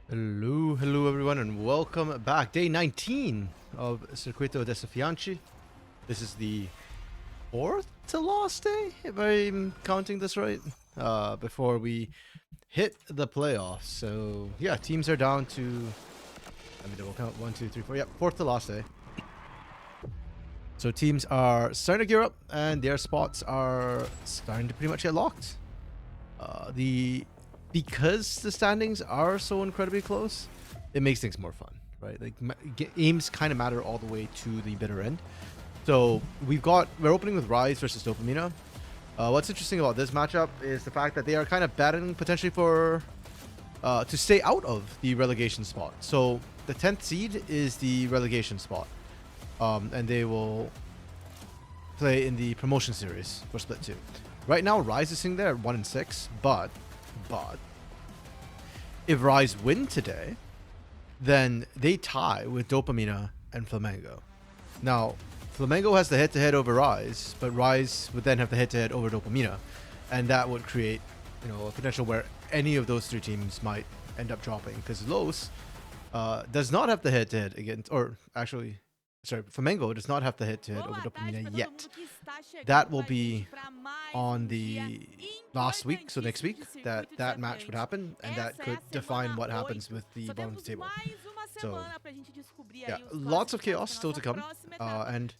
Hello everyone, and welcome back. Day 19 of Circuito Desafiante. This is the fourth to last day, if I'm counting this right, before we hit the playoffs. So yeah, teams are down to, let me double count, 1, 2, 3, 4, yep, fourth to last day. So teams are starting to gear up, and their spots are starting to pretty much get locked. Because the standings are so incredibly close, it makes things more fun, right? Like games kind of matter all the way to the bitter end. So we're opening with Rise versus Dopamina. What's interesting about this matchup is the fact that they are kind of battling potentially for to stay out of the relegation spot. So the 10th seed is the relegation spot, and they will play in the promotion series for Split 2. Right now, Rise is sitting there at 1-6, but if Rise win today, then they tie with Dopamina and Flamengo. Now, Flamengo has the head-to-head over Rise, but Rise would then have the head-to-head over Dopamina, and that would create, a potential where any of those three teams might end up dropping, because Los does not have the head-to-head against, Flamengo does not have the head-to-head over Dopamina yet. That will be on the last week, so next week, that match would happen, and that could define what happens with the bottom of the table. So, yeah, lots of chaos still to come, and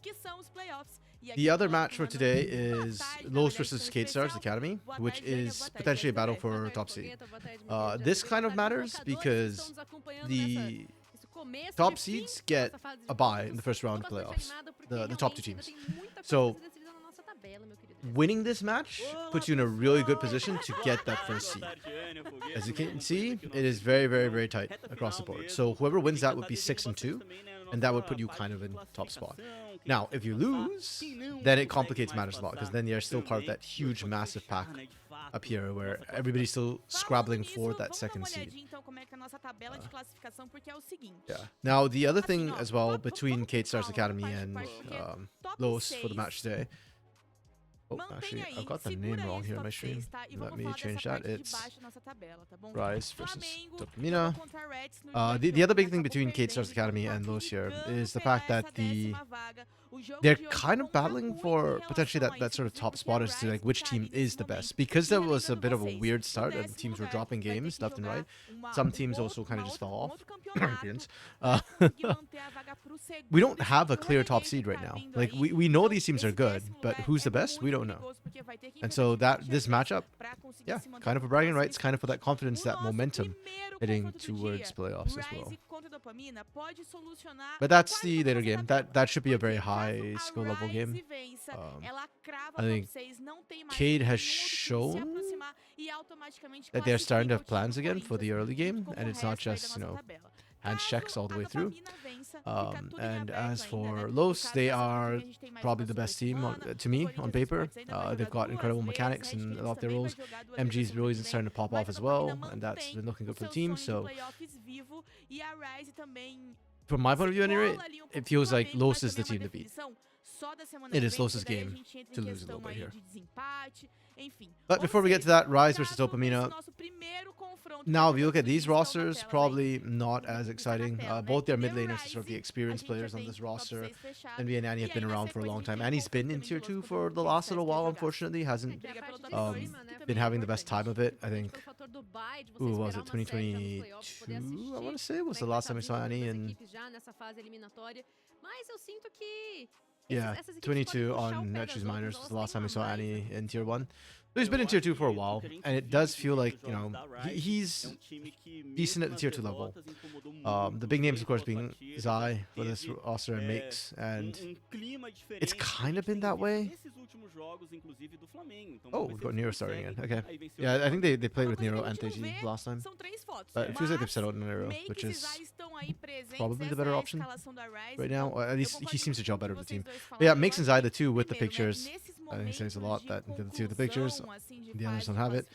the other match for today is Los versus K-Stars Academy, which is potentially a battle for top seed. This kind of matters because the top seeds get a bye in the first round of playoffs, the top two teams. So winning this match puts you in a really good position to get that first seed. As you can see, it is very, very, very tight across the board. So whoever wins that would be 6-2, and that would put you kind of in top spot. Now, if you lose, then it complicates matters a lot, because then you're still part of that huge, massive pack up here where everybody's still scrabbling for that second seed. Yeah. Now, the other thing as well between Kate Stars Academy and Los for the match today. Oh, actually, I've got the name wrong here on my stream. Let me change that. It's Rise versus Dopamina. The other big thing between Kate Stars Academy and Los here is the fact that they're kind of battling for potentially that sort of top spot as to like which team is the best, because there was a bit of a weird start and teams were dropping games left and right. Some teams also kind of just fell off. We don't have a clear top seed right now. Like we know these teams are good, but who's the best? We don't know. And so this matchup, yeah, kind of for bragging rights, kind of for that confidence, that momentum heading towards playoffs as well. But that's the later game. That should be a very high skill level game. I think Cade has shown that they're starting to have plans again for the early game, and it's not just, hand checks all the way through. And as for Los, they are probably the best team to me on paper. They've got incredible mechanics in a lot of their roles. MG's really starting to pop off as well, and that's been looking good for the team. So from my point of view anyway, it feels like Los is the team to beat. It is Los's game to lose a little bit here. But before we get to that, Rise versus Dopamina. Now, if you look at these rosters, probably not as exciting. Both their mid laners are sort of the experienced players on this roster. Envy and Annie have been around for a long time. Annie's been in Tier 2 for the last little while, unfortunately. Hasn't been having the best time of it, I think. Ooh, what was it, 2022, I want to say, was the last time we saw Annie in... Yeah, 22 on Netchoose Miners was the last time we saw Annie in Tier 1. So he's been in Tier 2 for a while, and it does feel like, he's decent at the Tier 2 level. The big names, of course, being Zai for this roster and Makes, and it's kind of been that way. Oh, we've got Nero starting again. Okay. Yeah, I think they played with Nero and TG last time. But it feels like they've settled on Nero, which is probably the better option right now. Or at least he seems to gel better with the team. But yeah, Makes and Zai, the two with the pictures. I think it says a lot that the two with the pictures, the others don't have it.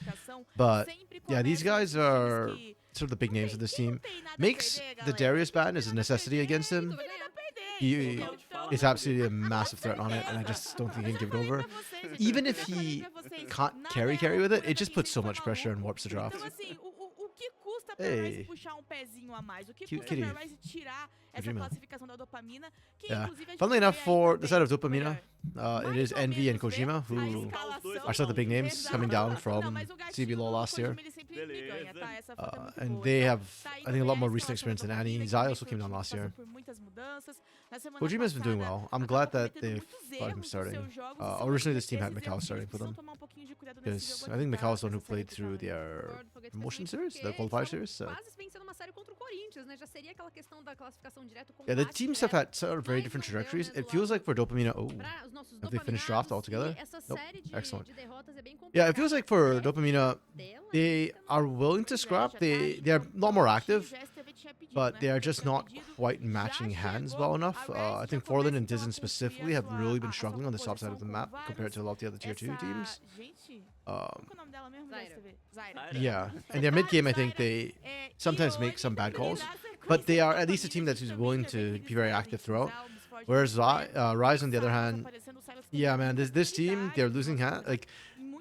But yeah, these guys are sort of the big names of this team. Makes the Darius ban is a necessity against him. He is absolutely a massive threat on it, and I just don't think he can give it over. Even if he can't carry with it, it just puts so much pressure and warps the draft. Hey. puxar pezinho a mais, o que Cute custa kitty. pra Rise tirar essa Kojima. classificação da dopamina, que Yeah. inclusive a gente Funnily enough, vê aí for the também, side of ou Dopamina, melhor, it is mais ou Envy and menos Kojima, vemos a who escalação. are some of the big names Exato. coming down Não, from mas o gatinho, CBLOL last year. Kojima, ele sempre me ganha, tá? Essa foto é muito And boa. they Então, have, tá aí I think, a também lot more a recent escalação da experience than Annie. dopamina, que Zai também also foi came um down time que last passou year. por muitas mudanças. Na semana Kojima's been doing passada, well. I'm acabou glad that cometendo they've muitos got him erros nos starting. seus jogos, e são Originally, esses this team had erros Mikal que starting eles for precisam them. tomar um pouquinho de cuidado nesse Because jogo I think aqui, tá? Mikal also Nessa série played que through tá aí. their Concordo, Foguete, promotion principalmente series, porque the qualifier eles series. So. estavam quase vencendo uma série contra o Corinthians, né? Já seria aquela questão da classificação direto com Yeah, the teams have had sort of very different trajectories. It feels like for Dopamina, have they finished draft altogether? Nope. Excellent. Yeah, it feels like for Dopamina, they are willing to scrap. They are a lot more active, but they are just not quite matching hands well enough. I think Forlin and Dizen specifically have really been struggling on the top side of the map compared to a lot of the other tier 2 teams. Yeah, and their mid game, I think they sometimes make some bad calls, but they are at least a team that is willing to be very active throughout. Whereas Rise, on the other hand, yeah, man, this team, they're losing hand. Like,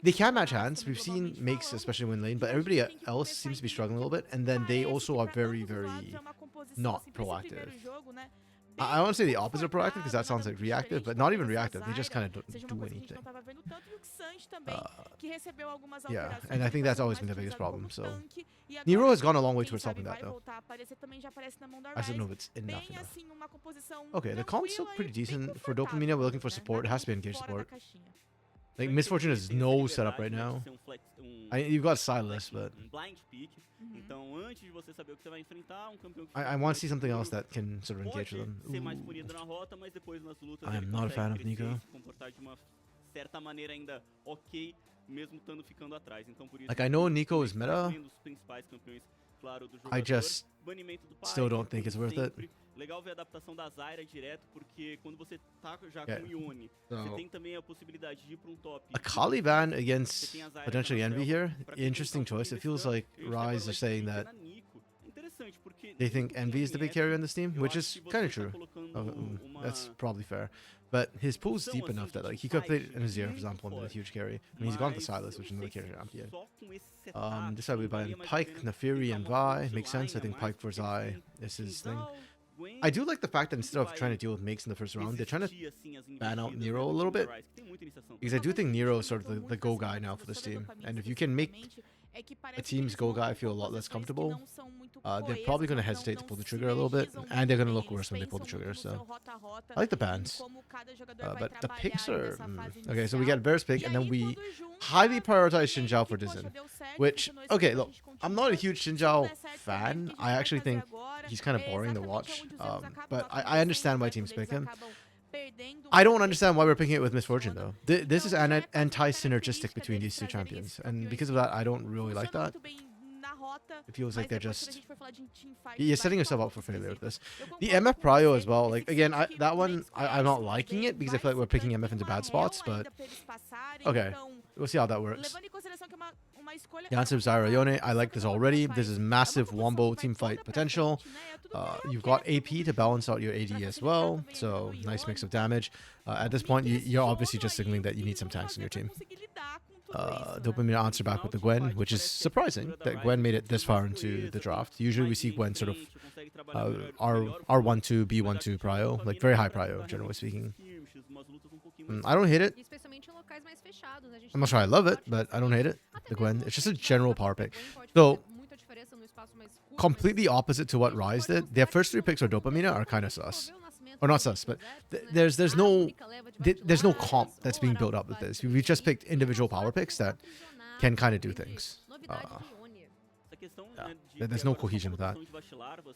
they can match hands. We've seen makes, especially when lane, but everybody else seems to be struggling a little bit. And then they also are very, very not proactive. I want to say the opposite of proactive because that sounds like reactive, but not even reactive. They just kind of don't do anything. Yeah, and I think that's always been the biggest problem. So Nero has gone a long way towards helping that, though. I don't know if it's enough. Okay, the comps look pretty decent. For Dopamina, we're looking for support. It has to be engaged support. Like, Misfortune has no setup right now. You've got Silas, but I want to see something else that can sort of engage with them. I am not a fan of Nico. Like, I know Nico is meta. I just still don't think it's worth it. Legal ver a adaptação da Zyra direto, porque quando você tá já com o Yone, você tem também a possibilidade de ir para top. A Kali ban against potentially Envy here, interesting choice. It feels like Rise are saying that they think Envy is the big carrier on this team, which is kind of true. That's probably fair. But his pool's deep enough that, like, he could play in Azir, for example, and be a huge carry. I mean, he's gone to Silas, which is another carry champion. This side we buy Pyke, Nafiri, and Vi. Makes sense. I think Pyke for Zai is his thing. I do like the fact that instead of trying to deal with makes in the first round, they're trying to ban out Nero a little bit. Because I do think Nero is sort of the go guy now for this team. And if you can make a team's go guy feel a lot less comfortable, they're probably going to hesitate to pull the trigger a little bit. And they're going to look worse when they pull the trigger. So I like the bans. But the picks are... Okay, so we get Bear's pick, and then we highly prioritize Xin Zhao for Dizen. Which, okay, look, I'm not a huge Xin Zhao fan. I actually think he's kind of boring to watch. But I understand why teams pick him. I don't understand why we're picking it with Misfortune, though. This is anti-synergistic between these two champions. And because of that, I don't really like that. It feels like they're just... You're setting yourself up for failure with this. The MF Prio as well. Like, again, that one, I'm not liking it because I feel like we're picking MF into bad spots, but... Okay, we'll see how that works. Yansub, Zyra, Yone, I like this already. This is massive Wombo teamfight potential. You've got AP to balance out your AD as well, so nice mix of damage. At this point, you're obviously just signaling that you need some tanks in your team. Dopamine answer back with the Gwen, which is surprising that Gwen made it this far into the draft. Usually we see Gwen sort of R12, B12 prio, like very high prio, generally speaking. I don't hate it. I'm not sure I love it, but I don't hate it. The Gwen, it's just a general power pick. So, completely opposite to what Rise did. Their first 3 picks for Dopamina are kind of sus. Or not sus, but there's no comp that's being built up with this. We just picked individual power picks that can kind of do things. Yeah, there's no cohesion with that.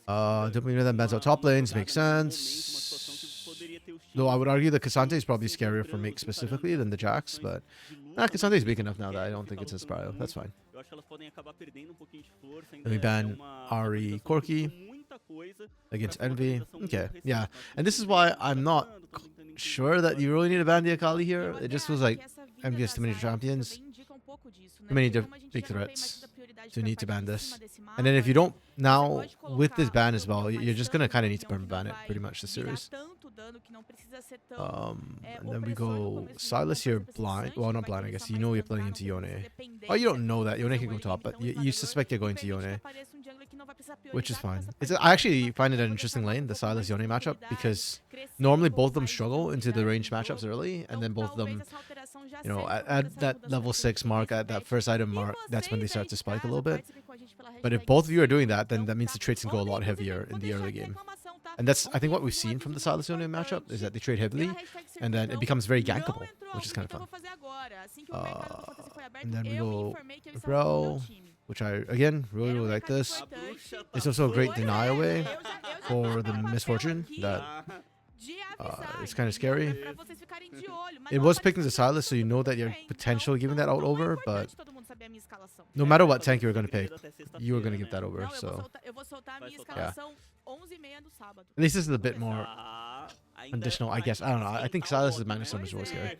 Dopamina then bans out top lanes, makes sense. Though I would argue that Cassante is probably scarier for make specifically than the Jax, but Cassante is big enough now that I don't think it's his prio. That's fine. Then we ban Ari Corki against Envy. Okay, yeah. And this is why I'm not sure that you really need to ban the Akali here. It just feels like Envy has too many champions, too many big threats to need to ban this. And then if you don't, now with this ban as well, you're just going to kind of need to ban it pretty much the series. And then we go Silas here blind. Well, not blind, I guess. You know you're playing into Yone. Oh, you don't know that. Yone can go top, but you suspect you're going to Yone. which is fine. I actually find it an interesting lane, the Sylas Yone matchup, because normally both of them struggle into the range matchups early, and then both of them, you know, at that level 6 mark, at that first item mark, that's when they start to spike a little bit. But if both of you are doing that, then that means the trades can go a lot heavier in the early game. And that's, I think, what we've seen from the Sylas Yone matchup, is that they trade heavily, and then it becomes very gankable, which is kind of fun. And then we go Bro, which I, again, really, really like this. It's also a great deny away for the misfortune that it's kind of scary. It was picking the Sylas, so you know that you're potentially giving that out over, but no matter what tank you're going to pick, you are going to give that over, so yeah. At least this is a bit more additional, I guess. I don't know. I think Sylas' Magnustorm is really scary.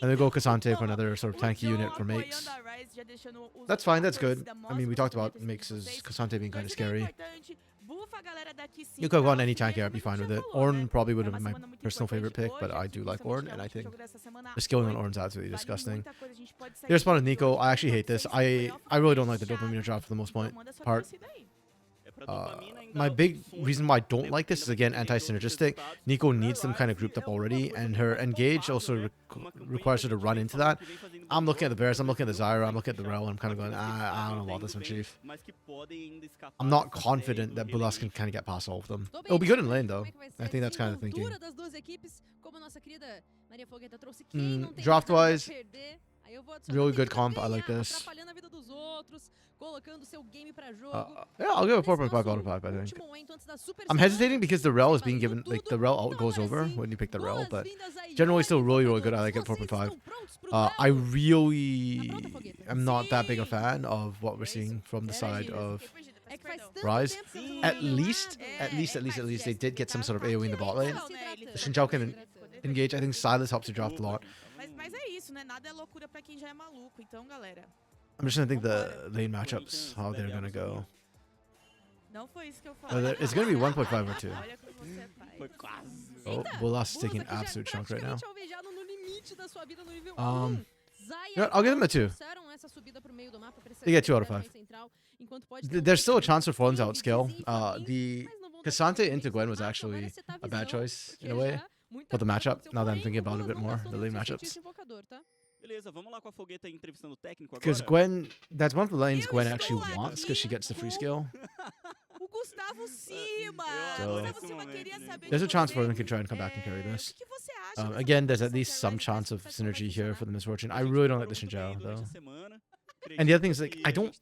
And they go Cassante for another sort of tanky unit for Makes. That's fine. That's good. I mean, we talked about Makes' Cassante being kind of scary. You could have gone any tank here, I'd be fine with it. Ornn probably would have been my personal favorite pick, but I do like Ornn, and I think the skilling on Ornn's absolutely disgusting. They responded Nico. I actually hate this. I really don't like the dopamine drop for the most part. My big reason why I don't like this is, again, anti-synergistic. Nico needs them kind of grouped up already, and her engage also requires her to run into that. I'm looking at the Varus, I'm looking at the Zyra, I'm looking at the Rel, and I'm kind of going, I don't know about this one, Chief. I'm not confident that Bulas can kind of get past all of them. It'll be good in lane, though. I think that's kind of thinking. Draft-wise, really good comp. I like this. Yeah, I'll give a 4.5 out of 5, I think. I'm hesitating because the Rel is being given, like, the Rel out goes over when you pick the Rel, but generally still really, really good. I like it 4.5. I really am not that big a fan of what we're seeing from the side of Rise. At least they did get some sort of AoE in the bot lane. The Xin Zhao can engage. I think Sylas helps you draft a lot. I'm just gonna think the lane matchups, how they're gonna go. It's gonna be 1.5 or 2. Oh, Bulas is taking an absolute chunk right now. Yeah, I'll give them a 2. They get 2 out of 5. There's still a chance for Fallen to outscale. The Cassante into Gwen was actually a bad choice in a way for the matchup. Now that I'm thinking about it a bit more, the lane matchups. Because Gwen, that's one of the lanes Gwen actually wants, because she gets the free skill. So, there's a chance for them to try and come back and carry this. Again, there's at least some chance of synergy here for the Misfortune. I really don't like the Xin Zhao, though. And the other thing is, like, I don't...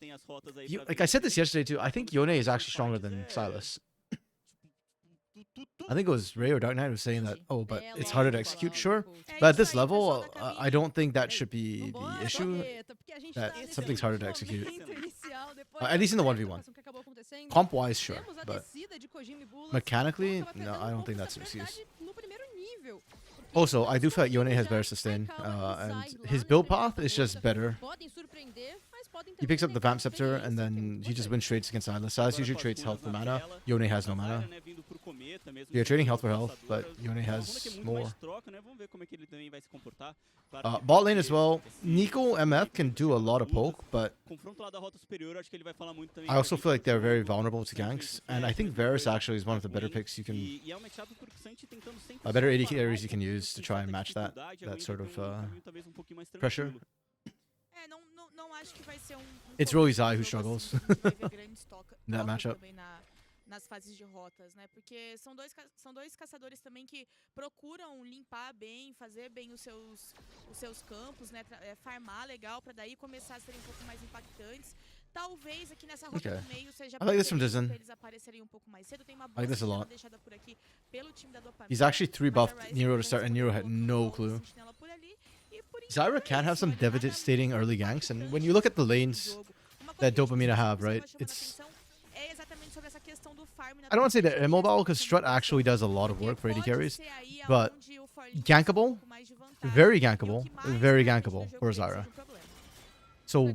like I said this yesterday, too. I think Yone is actually stronger than Sylas. I think it was Ray or Dark Knight who was saying that, oh, but it's harder to execute, sure. But at this level, I don't think that should be the issue, that something's harder to execute. At least in the 1v1. Comp-wise, sure, but mechanically, no, I don't think that's an excuse. Also, I do feel like Yone has better sustain, and his build path is just better. He picks up the Vamp Scepter, and then he just wins trades against Sylas. Sylas usually trades health for mana. Yone has no mana. You're trading health for health, but Yone has more. Bot lane as well. Nico MF can do a lot of poke, but I also feel like they're very vulnerable to ganks. And I think Varus actually is one of the better picks you can... better AD carries you can use to try and match that sort of pressure. It's really Zai who struggles in that matchup. Nas fases de rotas, né? Porque são dois caçadores também que procuram limpar bem, fazer bem os seus campos, né? Farmar legal para daí começar a serem um pouco mais impactantes. Talvez aqui nessa rota do meio seja eles aparecerem um pouco mais cedo. Tem uma boa cena deixada por aqui pelo time da Dopamina. He's actually 3-buffed Nero to start, and Nero had no clue. Zyra can have some devastating early ganks, and when you look at the lanes that Dopamina have, right, it's... I don't want to say they're immobile, because Strut actually does a lot of work for AD carries, but gankable, very gankable for Zyra. So,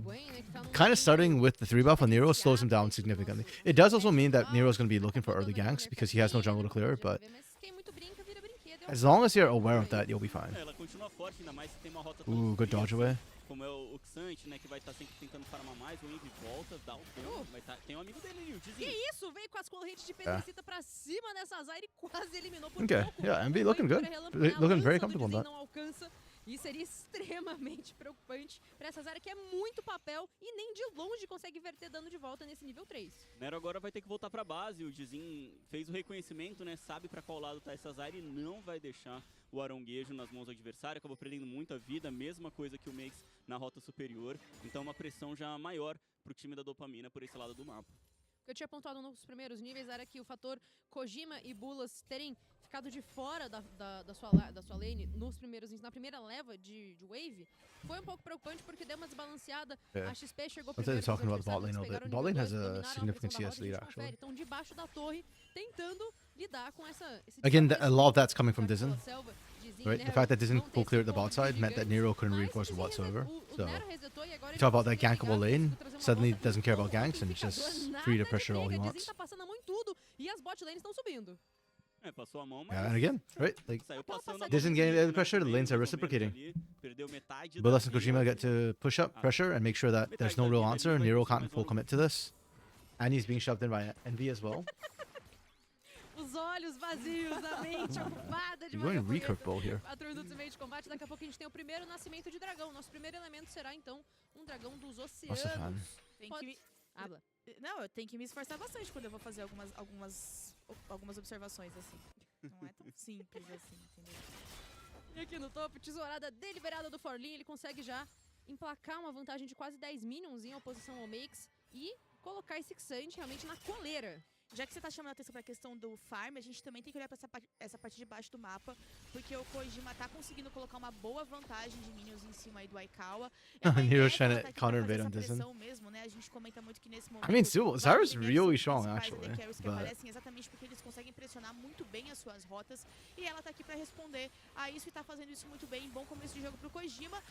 kind of starting with the 3-buff on Nero slows him down significantly. It does also mean that Nero's going to be looking for early ganks, because he has no jungle to clear, but as long as you're aware of that, you'll be fine. Ooh, good dodge away. como é o Xante, né, que vai estar sempre tentando farmar mais, o Envy volta, dá o tempo, tem um amigo dele ali, o Dizzy. Que isso? Veio com as correntes de Pedricita pra cima dessa Zyra e quase eliminou por Okay, pouco. yeah, Envy Foi looking good. relâmpago, né? A Looking lança very do comfortable in Dizzy that. não alcança. E seria extremamente preocupante pra essa Zyra que é muito papel e nem de longe consegue verter dano de volta nesse nível 3. Nero agora vai ter que voltar pra base, o Dizzy fez o reconhecimento, né, sabe pra qual lado tá essa Zyra e não vai deixar o aronguejo nas mãos do adversário, acabou perdendo muita vida, mesma coisa que o Makes na rota superior, então uma pressão já maior pro time da Dopamina por esse lado do mapa. O que eu tinha apontado nos primeiros níveis era que o fator Kojima e Bulas terem ficado de fora da sua lane na primeira leva de wave foi um pouco preocupante porque deu uma desbalanceada. Yeah. A XP chegou Let's say primeiro. they're talking about the bot lane a little bit. Bot lane has a significant CS lead, actually. Então debaixo da torre, tentando lidar com esse Again, a lot of that's coming from Dizen. selva. Right? The fact that Dizen pulled clear at the bot side meant that Nero couldn't reinforce it whatsoever. So, you talk about that gankable lane, suddenly doesn't care about ganks and just free to pressure all he wants. Tá passando a mão em tudo e as bot lanes estão subindo. É, passou a mão, mas... Yeah, and again, right? Like, Saiu passando a Dizen getting the pressure, the lanes are reciprocating. Perdeu metade Bulas and Kojima get to push up pressure and make sure that there's no real answer. Nero can't full commit to this. And he's being shoved in by Envy as well. Os olhos vazios, a mente ocupada de You're going recurve bowl here. Patrulha do Ultimate Combate. Daqui a pouco a gente tem o primeiro nascimento de dragão. Nosso primeiro elemento será, então, um dragão dos oceanos. Nossa, fan. Tem que me... Habla. Não, eu tenho que me esforçar bastante quando eu vou fazer algumas observações, assim. Não é tão simples assim, entendeu? E aqui no topo, tesourada deliberada do Forlin. Ele consegue já emplacar uma vantagem de quase 10 minions em oposição ao Makes e colocar esse Xante realmente na coleira. Já que você tá chamando a atenção pra questão do farm, a gente também tem que olhar pra essa parte de baixo do mapa, porque o Kojima tá conseguindo colocar uma boa vantagem de minions em cima aí do Aikawa. Nero's trying to counter-invade on Dizen. Mesmo, né? A gente comenta muito que nesse momento... I mean, still, Zyra's really strong, actually. Que aparecem exatamente porque eles conseguem pressionar muito bem as suas rotas, e ela tá aqui pra responder a isso e tá fazendo isso muito bem. Bom começo de jogo pro Kojima.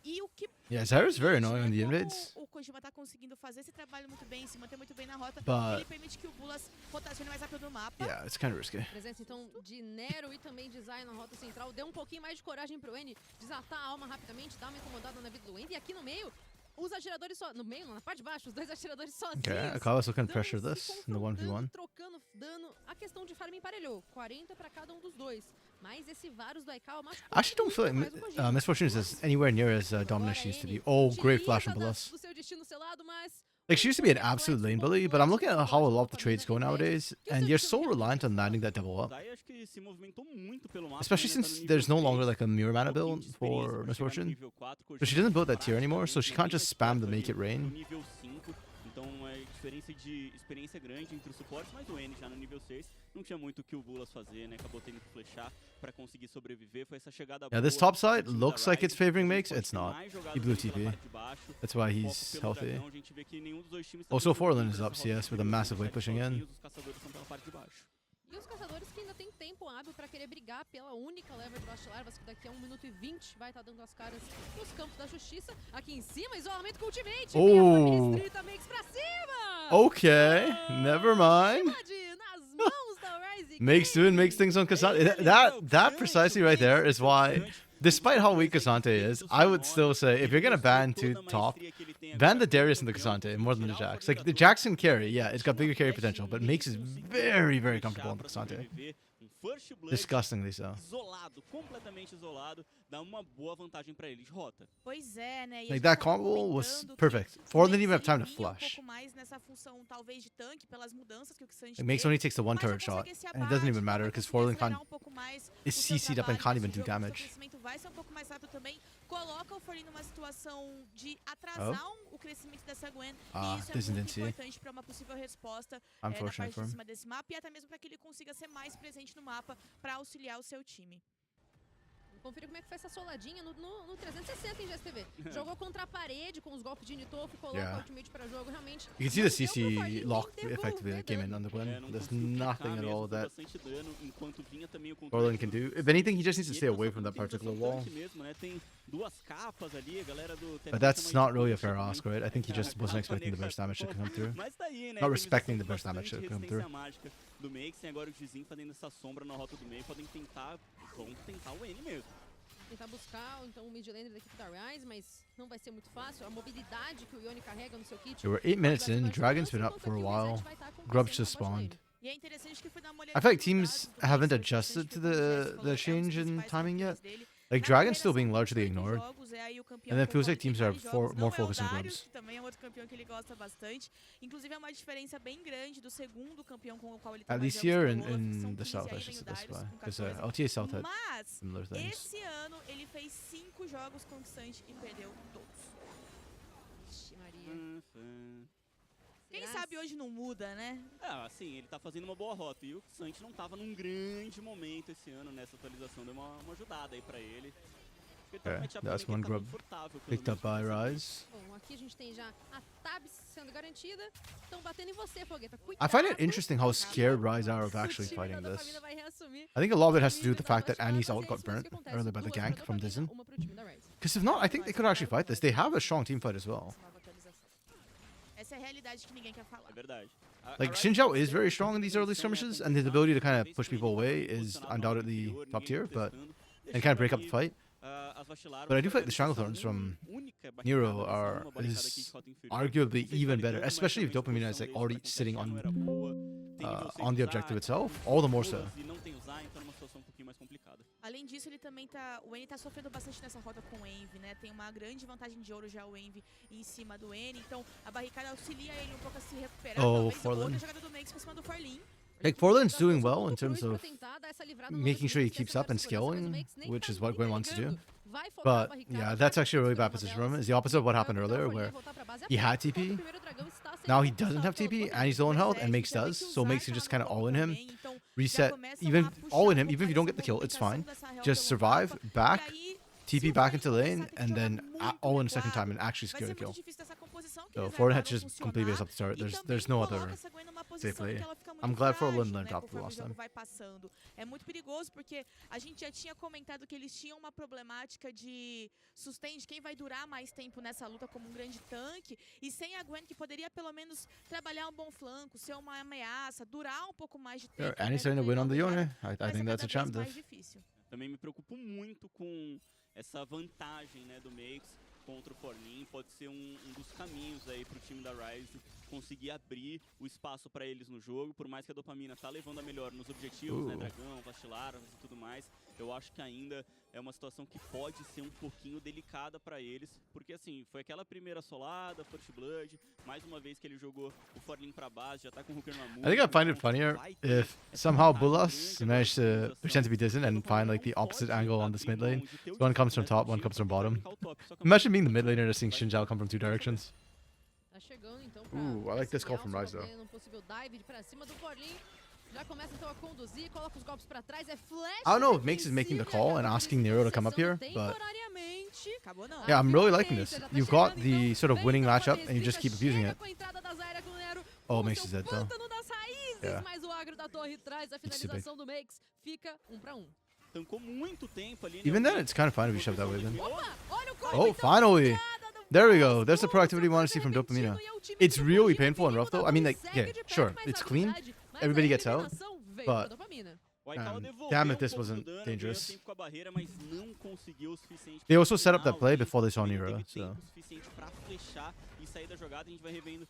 E o que... Yeah, Zyra's very annoying on the invades. O Kojima tá conseguindo fazer esse trabalho muito bem, se manter muito bem na rota. But... ele permite que o Bulas rotacione mais rápido no mapa. Yeah, it's kind of risky. Presença, então, de Nero e também de Zay na rota central. Deu um pouquinho mais de coragem pro N desatar a alma rapidamente, dar uma incomodada na vida do Envy. E aqui no meio, os atiradores só... No meio, não, na parte de baixo, os dois atiradores sozinhos. Okay, Aikawa's looking to pressure this in the 1v1. Trocando dano. A questão de farm emparelhou. 40 pra cada um dos dois. Mas esse Varus do Aikawa machucou. I actually don't feel like Misfortune is anywhere near as dominant she used to be. Oh, great flash from Bulas. Do seu destino selado, mas Like, she used to be an absolute lane bully, but I'm looking at how a lot of the trades go nowadays, and you're so reliant on landing that double up. Acho que se movimentou muito pelo mapa, Especially since there's no longer like a mirror mana build for Misfortune. So she doesn't build that tier anymore, so she can't just spam the make it rain. Nível 5, então é diferença de experiência grande entre os suportes, mas o N já no nível 6 não tinha muito o que o Bulas fazer, né? Acabou tendo que flechar para conseguir sobreviver. Foi essa chegada Yeah, this top side looks like it's favoring Makes. It's not. He blew TP. That's why he's healthy. Also, Forlin is up CS with a massive wave pushing in. E os caçadores que ainda tem tempo hábil pra querer brigar pela única leva de Lost Larvas, que daqui a 1 minuto e 20 vai estar dando as caras nos campos da justiça. Aqui em cima, isolamento com ultimate. Oh. Vem a família Estrita, Makes pra cima! Okay, never mind. Nas mãos da Ryze. Makes things on Cassante. That precisely right there is why, despite how weak Cassante is, I would still say if you're gonna ban two top, ban the Darius and the Cassante more than the Jax. Like the Jax can carry, yeah, it's got bigger carry potential, but Makes is very, very comfortable on the Cassante. Disgustingly so. Isolado, completamente isolado, dá uma boa vantagem pra ele de rota. Pois é, né? Like that combo was perfect. Forlin didn't even have time to flash. mais nessa função talvez de tanque pelas mudanças que o Xante It Makes only takes the one turret shot, and it doesn't even matter because Forlin can't. Is CC'd up and can't even do damage. Vai ser um pouco mais rápido também. Coloca o Forlin numa situação de atrasar o crescimento dessa Gwen. E isso é muito importante para uma possível resposta na parte de cima desse mapa e até mesmo para que ele consiga ser mais presente no mapa para auxiliar o seu time. Conferir como é que foi essa soladinha no 360 em GSTV. Jogou contra a parede com os golpes de Nitofu, coloca o ultimate pra jogo, realmente. You can see the CC lock effectively that came in on the Gwen. There's nothing at all that Forlin can do. If anything, he just needs to stay away from that particular wall. But that's not really a fair ask, right? I think he just wasn't expecting the burst damage to come through. Not respecting the burst damage to come through. Do Makes, agora o Dizzy fazendo essa sombra na rota do meio, podem tentar o N mesmo. tentar buscar então o mid laner da equipe da Rise, mas não vai ser muito fácil. A mobilidade que o Yone carrega no seu kit. We're 8 minutes in. Dragon's been up for a while. Grub's just spawned. E é interessante que foi dar uma I olhadinha feel like nos teams dados do haven't Mix, adjusted to bastante que o the Jesse falou, é um dos change in principais timing yet. campeões dele. Like Na Dragon's carreira still são being largely 18 ignored. jogos, é aí o campeão And then it com feels like mais teams are jogos. more Não é o focused on Darius, Grubs. que também é outro campeão que ele gosta bastante. Inclusive é uma diferença bem grande do segundo campeão com o qual ele tem At mais least jogos, here que é o Olaf, que in são the 15, south, aí I vem should o say this Darius way. com Because 14. LTA South had Mas similar things. esse ano ele fez 5 jogos conquistantes e perdeu todos. Ixi, Maria. Quem Será sabe hoje não muda, né? Ah, assim, ele tá fazendo uma boa rota. E o Santi não tava num grande momento esse ano nessa atualização. Deu uma ajudada aí pra ele. Acho que ele tá num Okay, matchup that's também one que ele tá grub confortável, pelo picked up menos, by pra esse Rise. Bom, aqui a gente tem já a Tabs sendo garantida. Estão batendo em você, Fogueta. I find it Cuidado. interesting how scared Rise are of O actually time da fighting this. Dopamina vai reassumir. I think a lot of it has to do Caminho with the fact that das Annie's vaciladas, ult got e é isso burnt que acontece. earlier by the Duas pra gank from Dopamina, Dizzin. uma pro time da Rise. Because if not, I think they could actually fight this. They have a strong team fight as well. Nova atualização. Essa é a realidade que ninguém quer falar. É verdade. Like Xin Zhao is very strong in these early skirmishes, and his ability to kind of push people away is undoubtedly top tier, but and kind of break up the fight. But I do feel like the Stranglethorns from Nero is arguably even better, especially if Dopamina is like already sitting on the objective itself, all the more so. E não tem usar, então é uma situação um pouquinho mais complicada. Além disso, ele também o N tá sofrendo bastante nessa rota com o Envy, né? Tem uma grande vantagem de ouro já o Envy em cima do N, então a barricada auxilia ele um pouco a se recuperar. Oh, Talvez Forlin. outra jogada do Max por cima do Forlin. Like Forlin's doing well in terms of making sure he keeps up and scaling, which is what Gwen wants to do. But yeah, that's actually a really bad position for him. It's the opposite of what happened earlier, where he had TP. Now he doesn't have TP, and he's low in health, and Makes does. So Makes can just kind of all in him, reset, even all in him. Even if you don't get the kill, it's fine. Just survive, back, TP back into lane, and then all in a second time and actually secure the kill. So Forlin had to just completely base up the start. There's no other safe play. I'm glad Forlin learned top last time. É muito perigoso porque a gente já tinha comentado que eles tinham uma problemática de sustain, de quem vai durar mais tempo nessa luta como um grande tanque, e sem a Gwen que poderia pelo menos trabalhar um bom flanco, ser uma ameaça, durar um pouco mais de tempo. And he's starting to win on the Yone. I think that's a champ diff. Também me preocupo muito com essa vantagem, né, do Makes contra o Forlin. Pode ser um dos caminhos aí pro time da Rise conseguir abrir o espaço para eles no jogo, por mais que a Dopamina tá levando a melhor nos objetivos, né, Dragão, Vastilaras e tudo mais. Eu acho que ainda é uma situação que pode ser um pouquinho delicada para eles, porque assim, foi aquela primeira solada, First Blood, mais uma vez que ele jogou o Forlin pra base, já tá com o Hooker na mão. I think I find it funnier if somehow Bulas managed to pretend to be Dizzin and find like the opposite angle on this mid lane. So one comes from top, one comes from bottom. Imagine being the mid laner and seeing Xin Zhao come from two directions. Tá chegando então pra Ooh, I like this call from Rise though. um possível dive pra cima do Forlin. Já começa então a conduzir, coloca os golpes pra trás, é flash. I don't know if Makes is making the call and asking Nero to come up here, but Acabou não. yeah, I'm really liking this. You've got the sort of winning matchup and you just keep abusing it. Oh, Makes is dead though. Yeah. Mas o agro da torre traz a finalização do Makes. Fica 1 pra 1. Tancou muito tempo ali, né? Even then, it's kind of fine to be shoved that way then. Opa, olha o corte, Oh, então, finally! jogada do There we Makes. go. There's the productivity we want to see from Dopamina. It's really painful and rough though. I mean, like, yeah, sure, it's clean. Everybody gets out, but damn if this wasn't dangerous. They also set up that play before they saw Nero, so. Sair da jogada, a gente vai revendo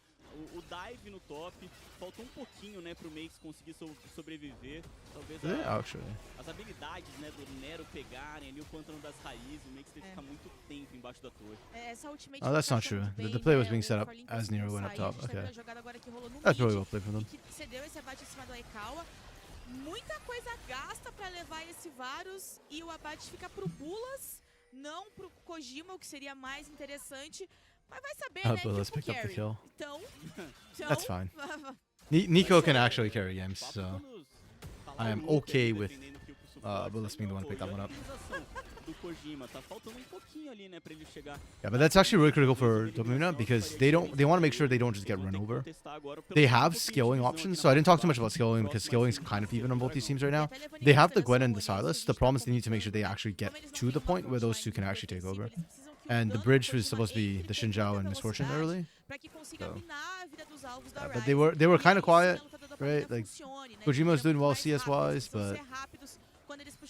o dive no top. Faltou pouquinho, né, pro Makes conseguir sobreviver. Talvez as habilidades, né, do Nero pegarem ali o pântano das raízes, o Makes teve que ficar muito tempo embaixo da torre. Oh, that's not true. The play was being set up as Nero went up top. Okay. That's really well played from them. Cedeu esse abate em cima do Aikawa. Muita coisa gasta pra levar esse Varus e o abate fica pro Bulas, não pro Kojima, o que seria mais interessante. Mas vai saber, né? Bulas Tipo picked up the carry. kill. Então, That's fine. Nico can actually carry games, so I am okay with Bulas being the one to pick that one up. Do Kojima, tá faltando pouquinho ali, né, pra ele chegar. Yeah, but that's actually really critical for Dopamina because they want to make sure they don't just get run over. They have scaling options, so I didn't talk too much about scaling because scaling is kind of even on both these teams right now. They have the Gwen and the Silas. The problem is they need to make sure they actually get to the point where those two can actually take over. And the bridge was supposed to be the Xin Zhao and Misfortune early. So. Yeah, but they were kind of quiet, right? Like Kojima's doing well CS wise, but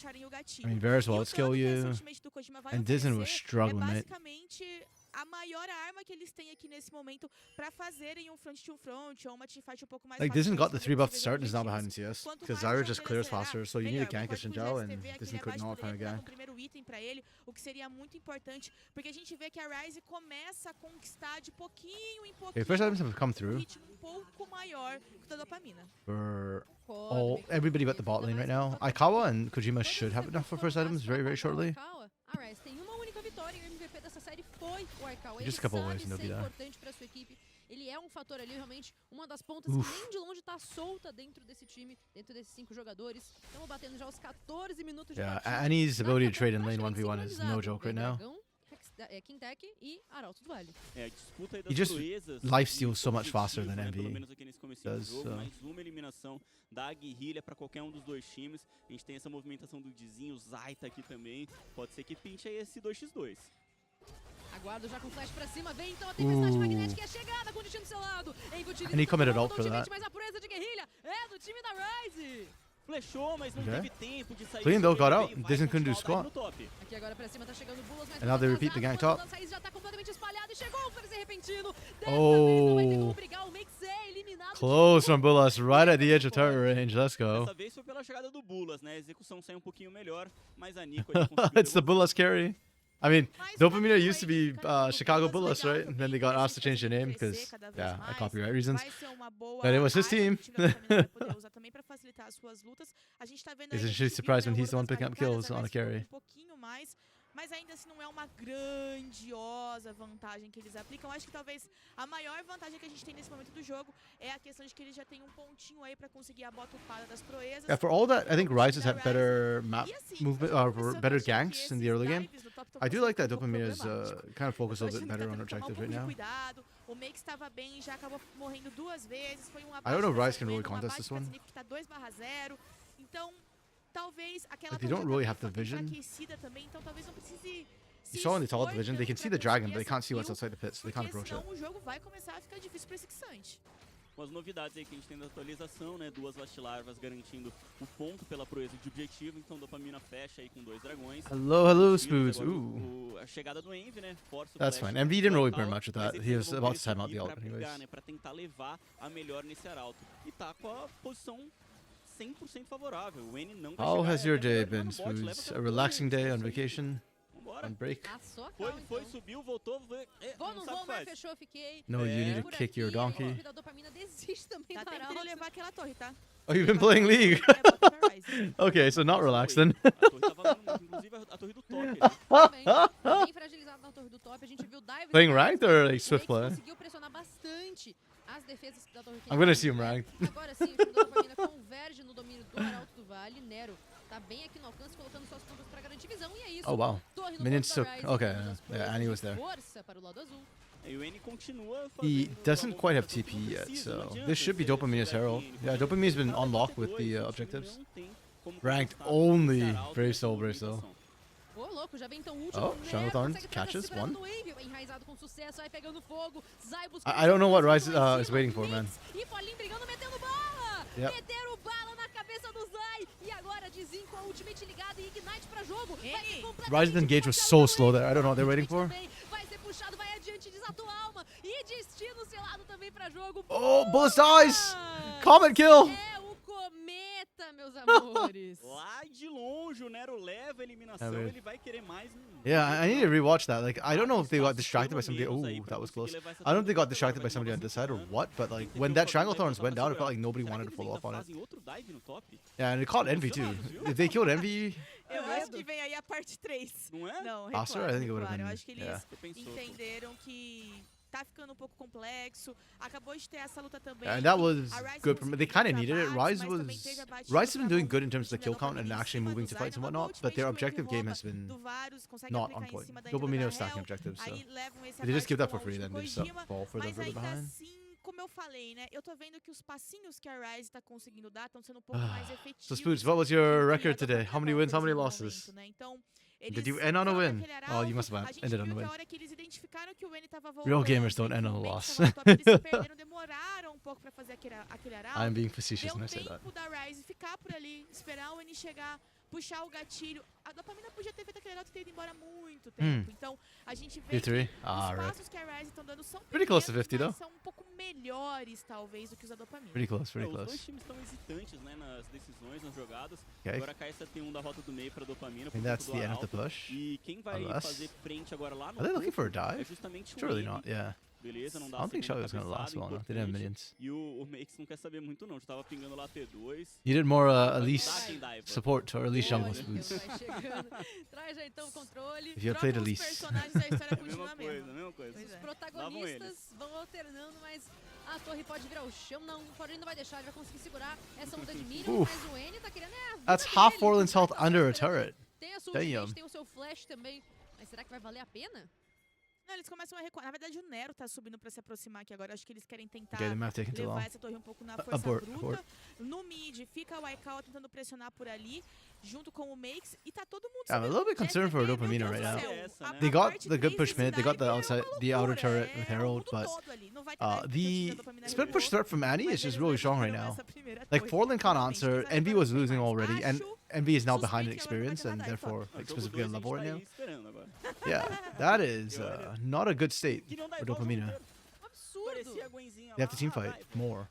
puxarem o I gatilho. mean, Varus E will o outscale plano que you. recentemente do Kojima vai And Dizen was oferecer struggling, é mate. basicamente a maior arma que eles têm aqui nesse momento pra fazerem um front to front ou uma teamfight um pouco mais Like, fácil Dizen pra got eles the 3 buff to fazerem start and is now objetivos. behind CS. Quanto Because mais o Zyra jogo just dele clears acelerar, faster, so you need melhor. to gank a Concordo com o Xinjiao, and GSTV aqui, Dizen ele could abaixo not poderia find a ter dado gank. um primeiro item pra ele, o que seria muito importante, porque a gente vê que a Ryze começa a conquistar de pouquinho em Okay, first items pouquinho have come um through ritmo um pouco maior que a dopamina. for Concordo, all bem everybody but the feito, bot lane ainda right mais now. que o fator Aikawa que and Kojima todos should os have enough for recursos first items foram very, very dados pra shortly. Aikawa. A Ryze tem uma única vitória e o MVP dessa série foi o Aikawa. Ele Just a couple sabe ways, and they'll ser be there. importante pra sua equipe. Ele é um fator ali, realmente, uma das pontas Uf. que nem de longe tá solta dentro desse time, dentro desses 5 jogadores. Estamos batendo já os 14 minutos de Yeah, partida. Annie's Na ability to Capcom trade in lane praticamente 1v1 is no sincronizado. joke right Vem now. Dragão, Quintec e Arauto do Vale. É, a disputa aí He das just proezas. lifesteals so much objetivo, faster than né, Envy pelo menos aqui nesse comecinho do does, jogo, so. mais uma eliminação da guerrilha pra qualquer um dos dois times. A gente tem essa movimentação do Dizinho, o Zai tá aqui também. Pode ser que pinte aí esse 2x2. Aguardo já com flash pra cima, vem então a tempestade Ooh. magnética é chegada com o destino do seu lado. And he committed ult for that. Mas a pureza de guerrilha é do time da Ryze. Flechou, mas não Okay. teve tempo de sair. Clean though, got Ele out. vai Dizen couldn't do continuar o squat. dive no top. Aqui agora pra cima tá chegando o Bulos, mas And now they repeat the gang top. O já tá completamente espalhado e chegou o Freezer repentino. Dessa Oh. vez não vai ter como brigar, o Mix é eliminado. Close from Bulas, right at the edge of turret range. Let's go. Dessa vez foi pela chegada do Bulas, né? A execução saiu um pouquinho melhor, mas a Nico aí conseguiu. It's the Bulas carry. I mean, Mas Dopamina o used to be Chicago Bullets, right? And then they got asked to change their name because, yeah, copyright reasons. Vai ser uma boa But it was his arma team. que o time da Dopamina vai poder usar também pra facilitar as suas lutas. A gente tá vendo aí, Isn't a she gente viu, surprised né, when o he's the ouro one das picking up barricadas, kills on a Ryze ficou carry? um pouquinho mais, mas ainda assim não é uma grandiosa vantagem que eles aplicam. Acho que talvez a maior vantagem que a gente tem nesse momento do jogo é a questão de que eles já têm um pontinho aí pra conseguir a bota upada das proezas. Yeah, for all that, I think O time Ryze has da had Ryze. better map E assim, movement, eu tô or começando a better achar que ganks in the esses early game. dives no top tão I do começando like a that ficar um pouco Dopamina is problemático. kind of focused a Tô little bit achando que better on tá tendo que tomar objectives um right pouco de now. cuidado. O Make estava bem, já acabou morrendo 2 vezes. Foi um I don't know if abate Ryze can pra really Bueno, contest abate this pra one. Zenith que tá 2/0. Então, talvez aquela Like, they don't really have the partida vision. enfraquecida também, então talvez não precise You se saw in the tall expor division, they can tanto see pra the dragon, conseguir but they essa can't see what's kill, outside the pit, so they can't porque approach it. senão o jogo vai começar a ficar difícil pra esse Xante. Com as novidades aí que a gente tem da atualização, né? 2 Vastilarvas garantindo o ponto pela proeza de objetivo, então Dopamina fecha aí com 2 dragões. Hello, hello, Tiros, Spoods. agora Ooh. a chegada do Envy, né? Força o That's flash fine. Envy didn't do really Arauto, burn much with mas that. eles He was vão about querer to time out subir the pra ult brigar, anyways. né? Pra tentar levar a melhor nesse Arauto. E tá com a posição 100% favorável. O N não vai How chegar, has your é day melhor been, no bot, leva Spoods? pela A torre, relaxing day on isso aí. vacation? Vambora. On break? Tá só Foi, calma, foi, então. subiu, voltou. Vou, Não não sabe o vou, que mas faz. fechou, fiquei. No, you need to Por kick your aqui, a donkey. equipe da Dopamina desiste também Dá do tempo dele Arauto. levar aquela torre, tá? Oh, you've been playing League? É, bota pra Ryze. Okay, so not relaxed then. A torre tá valendo muito, inclusive a torre do top. ali. Bem fragilizado na torre do top. A gente viu o dive. Playing ranked or like O Swift Wakes play? conseguiu pressionar bastante as defesas da torre. I'm gonna assume ranked. Agora sim, o time da Dopamina converge no domínio do Arauto do Vale. Nero tá bem aqui no alcance, colocando suas pontas pra garantir visão. E é isso. Oh, wow. Torre no Minions ponto da took- Ryze, okay, uma das yeah, Annie was proezas de there. Força para o lado azul. E o N continua He fazendo doesn't a quite have movimentação TP que não yet, precisa, so não adianta this should be você Dopamina's chegar Herald. aqui, Yeah, Dopamine's been cada unlocked with 42, the o time objectives. não tem como Ranked contestar only. esse Arauto Very nessa slow, very slow. movimentação. Ô, louco, já vem então o último. Oh, Nero Shadow Thorn consegue trazer catches segurando one. o Wave. Enraizado com sucesso, vai pegando fogo. Zai I don't know what Ryze buscando is waiting for, man. E Folim brigando, metendo bala. Yep. Meteram bala na cabeça do Zai. E agora Dizin com a ultimate ligada e Ignite pra jogo. Vai ser N. completamente Ryze's engage was so bloqueado slow pelo there. I don't know what they're waiting Ultimate for. também. Vai ser puxado, vai adiante, desatou a alma. E destino selado também pra jogo. Oh, Bullets dies! Boa! Comet kill! É o cometa, meus amores. Lá de longe o Nero leva a eliminação, É, ele vai querer mais um. Yeah, I need to rewatch that. Like, I don't know if they got distracted by somebody. Oh, that was close. I don't know if they got distracted by somebody on this side or what, but like when that Triangle Thorns went down, it felt like nobody wanted to follow up on it. Fazem outro dive no top? Yeah, and it caught Envy too. If they killed Envy, Eu acho que vem aí a parte 3. Não é? Não, Faster, recuaram, I think it would've recuaram. Eu been- acho que eles yeah. Você pensou, entenderam que tá ficando um pouco complexo. Acabou de ter essa luta também. and that was A Ryze good. conseguiu They kind of muitos needed it. abates, Ryze mas também was teve abate Ryze has contra been doing a good in terms of the time kill da count and Dopamina em actually cima moving do to Zai, fights and numa boa whatnot, but their ultimate, o objective Envy game rouba has been do Varus, consegue not aplicar on em point. cima da Dopamine Hidra was da stacking Hell, objectives, so aí levam esse if they just abate give that com for a free, ult then do they just Kojima, fall further mas and further ainda behind. assim, como eu falei, né? Eu tô vendo que os passinhos que a Ryze tá conseguindo dar estão sendo um pouco mais efetivos. So Spoots, what was do your que a record today? Dopamina How many tá wins? How many oferecendo no losses? momento, né? Então, Did you eles end on a foram win? naquele Oh, you arauto, must have a gente ended on viu a que win. a hora que eles identificaram que o N tava voltando, Real gamers don't que end o on a Mendes loss. tava no top, eles se perderam, demoraram um pouco pra fazer aquele arauto. I'm being facetious Deu when I say that. tempo da Ryze ficar por ali, esperar o N chegar puxar o gatilho. A Dopamina podia ter feito aquele Heraldo e ter ido embora há muito tempo. Então, a gente vê que V3. os Right. passos que a Ryze estão dando são Pretty close to pequenos, 50 mas though. são um pouco melhores, talvez, do que os da Dopamina. Pretty close, pretty Os dois close. times estão hesitantes, né, nas decisões, nas jogadas. Okay. Agora a KS tem um da rota do meio pra Dopamina. I think that's the end of the push. E quem vai Unless- fazer frente agora lá no Are they looking for a topo é dive? justamente o Surely Wave. not, yeah. Beleza, não I dá don't think segunda Shelly was gonna last cabeçada, well enough. They didn't have importante. minions. E o Makes não quer saber muito não, já tava pingando lá T2. You did more, at Vai least mudar quem dive. support or at least jungle Olha, boots. vai chegando. Traz já então o controle. If you had Troca played at os least. personagens, a história É a continua mesma a coisa, mesma. mesma coisa. Pois Os é. protagonistas vão alternando, mas a torre pode virar o chão. Não, o Forlin não vai deixar, ele vai conseguir segurar essa onda de minions, Uf. mas o N tá querendo a vida That's dele, half ele Forlin's vai health passar under a esperando. turret. Tem a sua Damn. ultimate, tem o seu flash também. Mas será que vai valer a pena? Não, eles começam a recuar. Na verdade, o Nero tá subindo pra se aproximar aqui agora. Acho que eles querem tentar Okay, they might have taken too levar long. essa torre um pouco na força Abort, bruta. abort. No mid, fica o Aikawa tentando pressionar por ali, junto com o Makes, e tá todo mundo I'm a little bit concerned for GTP, Dopamina meu Deus right do now. céu. Essa, A- né? They a got parte the good 3 push desse mid, they got the dive é outside, uma the outer loucura, turret é with o Herald, mundo but todo ali. Não vai ter dive porque o time the da Dopamina spread recuou, push threat from Annie mas is just eles really strong right defenderam now. essa primeira Like torre. Forlin can't Realmente, answer, quem sabe Envy vai was ter losing mais. already, and Acho Envy is now suspeito behind in que agora vai experience ter and dive, therefore Ah, like, jogo specifically on 2 a level gente right tá now. aí esperando agora. Yeah, that is not a good state Que não dá for igual o jogo Dopamina. inteiro. Absurdo. Parecia a Gwenzinha They have to lá, team fight vai. more,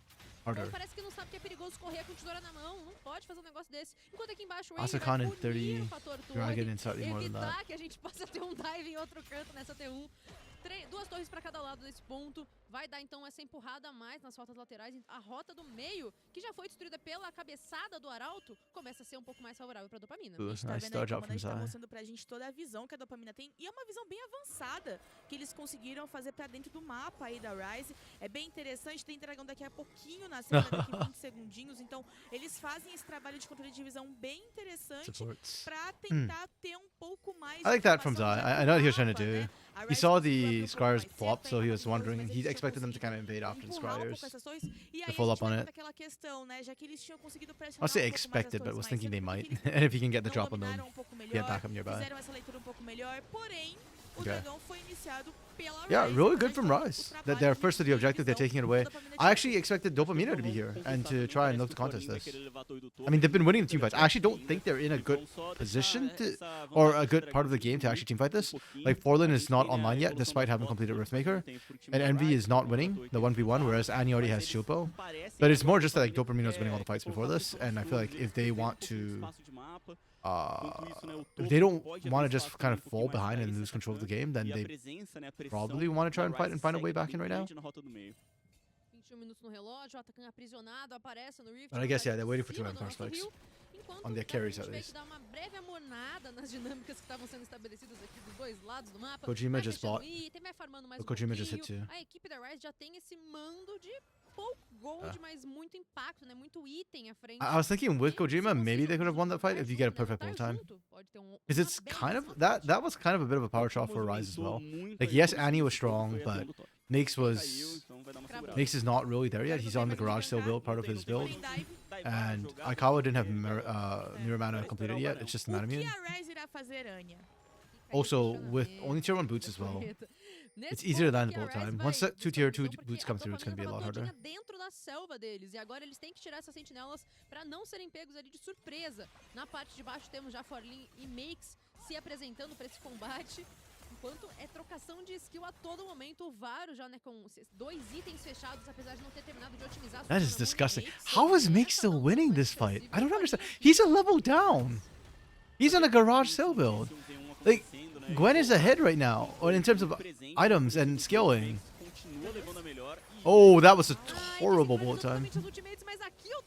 harder. Então parece que não sabe que é perigoso correr com tesoura na mão. Não pode fazer um negócio desse. Enquanto aqui embaixo o N Also vai Khan in punir 30, o fator Dragon torre, and slightly more than that. evitar que a gente possa ter um dive em outro canto nessa T1. Duas torres pra cada lado desse ponto. Vai dar então essa empurrada a mais nas rotas laterais. A rota do meio, que já foi destruída pela cabeçada do Arauto, começa a ser um pouco mais favorável pra Dopamina. Ooh, A gente tá nice vendo aí dodge como out a from gente tá Zai. mostrando pra gente toda a visão que a Dopamina tem. E é uma visão bem avançada que eles conseguiram fazer pra dentro do mapa aí da Ryze. É bem interessante, tem dragão daqui a pouquinho na cena, daqui 20 segundinhos. Então, eles fazem esse trabalho de controle de visão bem interessante Supports. pra tentar ter um pouco mais I like that from informação Zai. já I do know what he was trying mapa, to do. né? A He Ryze saw conseguiu abrir the um pouco Scryers mais cedo, flop, tá so he em was 4 wondering. mas He eles tinham expected them to kind of conseguido invade after the empurrar um pouco Scryers. essas torres. E aí to a follow gente up on vai it. pra aquela questão, né? Já que eles tinham conseguido pressionar I'll say um pouco mais as expected, but torres was mais thinking cedo, they porque might. eles And if he can get the não drop on them, dominaram um pouco get melhor, back up nearby. fizeram essa leitura um pouco melhor, porém, o Okay. dragão foi iniciado pela Yeah, Ryze, really apesar good de from todo o Ryze. That trabalho they're de first to the objective, they're visão taking it que away. a Dopamina I tinha. actually expected Dopamina to be here and to try and look to contest this. I mean, they've been winning the team fights. I actually don't think they're in a good position to, or a good part of the game to actually teamfight this. Like, Forlin is not online yet, despite having completed Riftmaker. And Envy is not winning the 1v1, whereas Annie already has Shupo. But it's more just that, like, Dopamina was winning all the fights before this, and I feel like if they want to, if they don't want to just kind of fall behind and lose control of the game, then they probably want to try and find a way back in right now. 21 minutos no relógio, o Atacan aprisionado, aparece no Rift. But I guess, yeah, they're waiting for cima 2 do Empire nosso Spikes. rio, enquanto On their a carries, gente at vê least. que dá uma breve amornada nas dinâmicas que estavam sendo estabelecidas aqui dos dois lados do mapa. Kojima Vai just fechando bought. item, vai farmando mais O um Kojima just hit pouquinho. too. A equipe da Ryze já tem esse mando de pouco gold, mas muito impacto, né? Muito item à frente. I was thinking with E Kojima, se maybe vocês they could have won that fight lutar if you get a junto, né? perfect Lutar pull time. junto, pode ter Because uma it's bela kind of vantagem. that was kind of a bit of a power shot for Ryze as well. Like, yes, Annie was strong, but Makes Makes is not really there yet. He's on the garage sale build, part of his build. Tem dive. And Aikawa didn't have mirror mana completed yet. It's just the mana O que immune. a Ryze irá fazer, Anya? Fica aí o Also, with questionamento only tier 1 boots as da well, corneta. Nesse it's easier to ponto land aqui, a bullet Ryze time. vai Once that 2 tier 2 buscar visão, boots porque come a through, it's going to be a lot Dopamina harder. tava todinha dentro da selva deles. E agora eles têm que tirar essas sentinelas pra não serem pegos ali de surpresa. Na parte de baixo temos já Forlin e Makes se apresentando pra esse combate. Enquanto é trocação de skill a todo momento. O Varo já, né, com 2 itens fechados, apesar de não ter terminado de otimizar. That is sua mana disgusting. muito. How is Essa Make still não winning é this fight? I don't exclusiva understand. Forlin. He's a level down. He's on a garage sale build. Like, Gwen is ahead right now, or in terms of items and skilling. Oh, that was a horrible bullet time.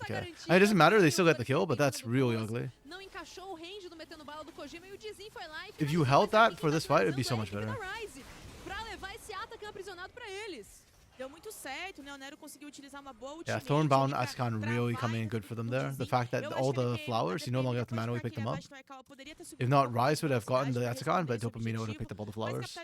Okay. It doesn't matter, they still got the kill, but that's really ugly. Não encaixou o range do metendo bala do Kojima e o Dizin foi lá e If you finalizou held esse that pique for que this tá fight, it'd be so finalizando much a better. equipe da Ryze pra levar esse Atacan aprisionado pra eles. Deu muito certo, né? O Nero conseguiu utilizar uma boa ultimate. Yeah, Thornbound ali pra Ascon really travar coming in good for them there. The Dizin. fact that Eu all acho que the ele flowers, you no longer have to manually pick them up. If not, Ryze would have gotten the Atacon, but Dopamina would have picked up all the flowers.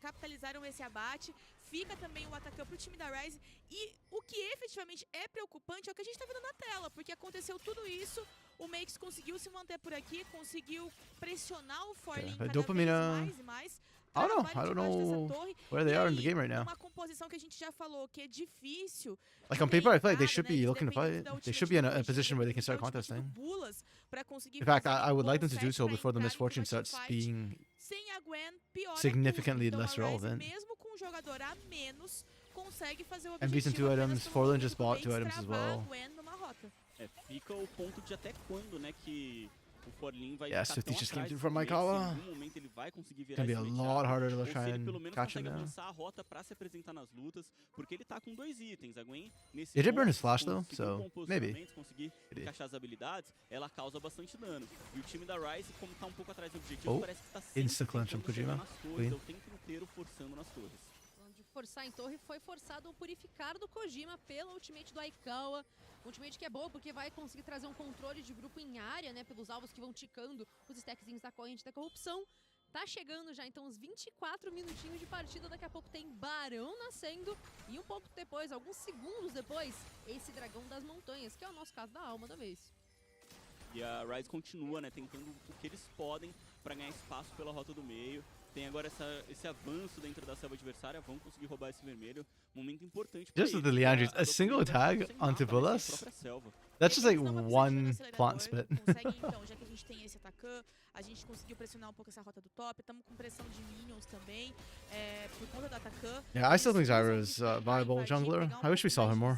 Capitalizaram esse abate. Fica também o atacante pro time da Ryze. E o que efetivamente é preocupante é o que a gente tá vendo na tela, porque aconteceu tudo isso. O Makes conseguiu se manter por aqui, conseguiu pressionar o Forlin but cada Dopamina- vez mais e mais. I don't know. Trabalho I don't debaixo dessa know torre. where they E are in the aí, game right now. Uma composição que a gente já falou que é difícil. Like on paper, I feel like they deitada, should né? be Eles looking to dependem fight. da They ultimate should be in do a Kojima, position where they can da start ultimate do contesting. Bulas pra conseguir In fact, fazer I would um like bom them to do set so pra before the entrar numa misfortune starts teamfight. being Sem a Gwen, piora significantly tudo. Então less a Ryze, relevant. mesmo com um jogador a menos, consegue fazer o MVs and objetivo 2 apenas items. tomando Forlan o just único bought 2 base, items as travar a well. Gwen numa rota. Fica o ponto de até quando, né, que o Forlin vai Yes, ficar 50 tão just came atrás through do from Mix, se em Maikawa. algum momento ele vai conseguir It's virar gonna be esse a imediato, lot harder to ou se try ele and pelo menos catch him consegue now. avançar a rota pra se apresentar nas lutas, porque ele tá com 2 itens. A Gwen, nesse He did burn ponto, his flash com though, segundo so bom maybe. posicionamento, conseguir encaixar as habilidades, ela causa bastante dano. E o time da Ryze, como tá um pouco atrás do objetivo, Oh, parece que tá sempre insta-clutch from tentando chegar Kojima. nas torres, Clean. é o tempo inteiro forçando nas torres. Falando de forçar em torre, foi forçado o purificar do Kojima pela ultimate do Aikawa. Ultimate que é boa porque vai conseguir trazer um controle de grupo em área, né, pelos alvos que vão ticando os stackzinhos da corrente da corrupção. Tá chegando já, então, os 24 minutinhos de partida. Daqui a pouco tem Barão nascendo. E um pouco depois, alguns segundos depois, esse Dragão das Montanhas, que é o nosso caso da alma da vez. E a Ryze continua, né, tentando o que eles podem pra ganhar espaço pela rota do meio. Tem agora esse avanço dentro da selva adversária, vão conseguir roubar esse vermelho. Momento importante pra Just eles. with the Leandres, A a single Dopamine vai tag sem onto mapa, né, sem Bullas. própria selva. That's just like Eles dão uma pisadinha no one acelerador, plant split. conseguem, então, já que a gente tem esse atacante, a gente conseguiu pressionar um pouco essa rota do top. Estamos com pressão de minions também, por conta do atacante. Yeah, I still think Zyra is a viable jungler. I wish we saw her more.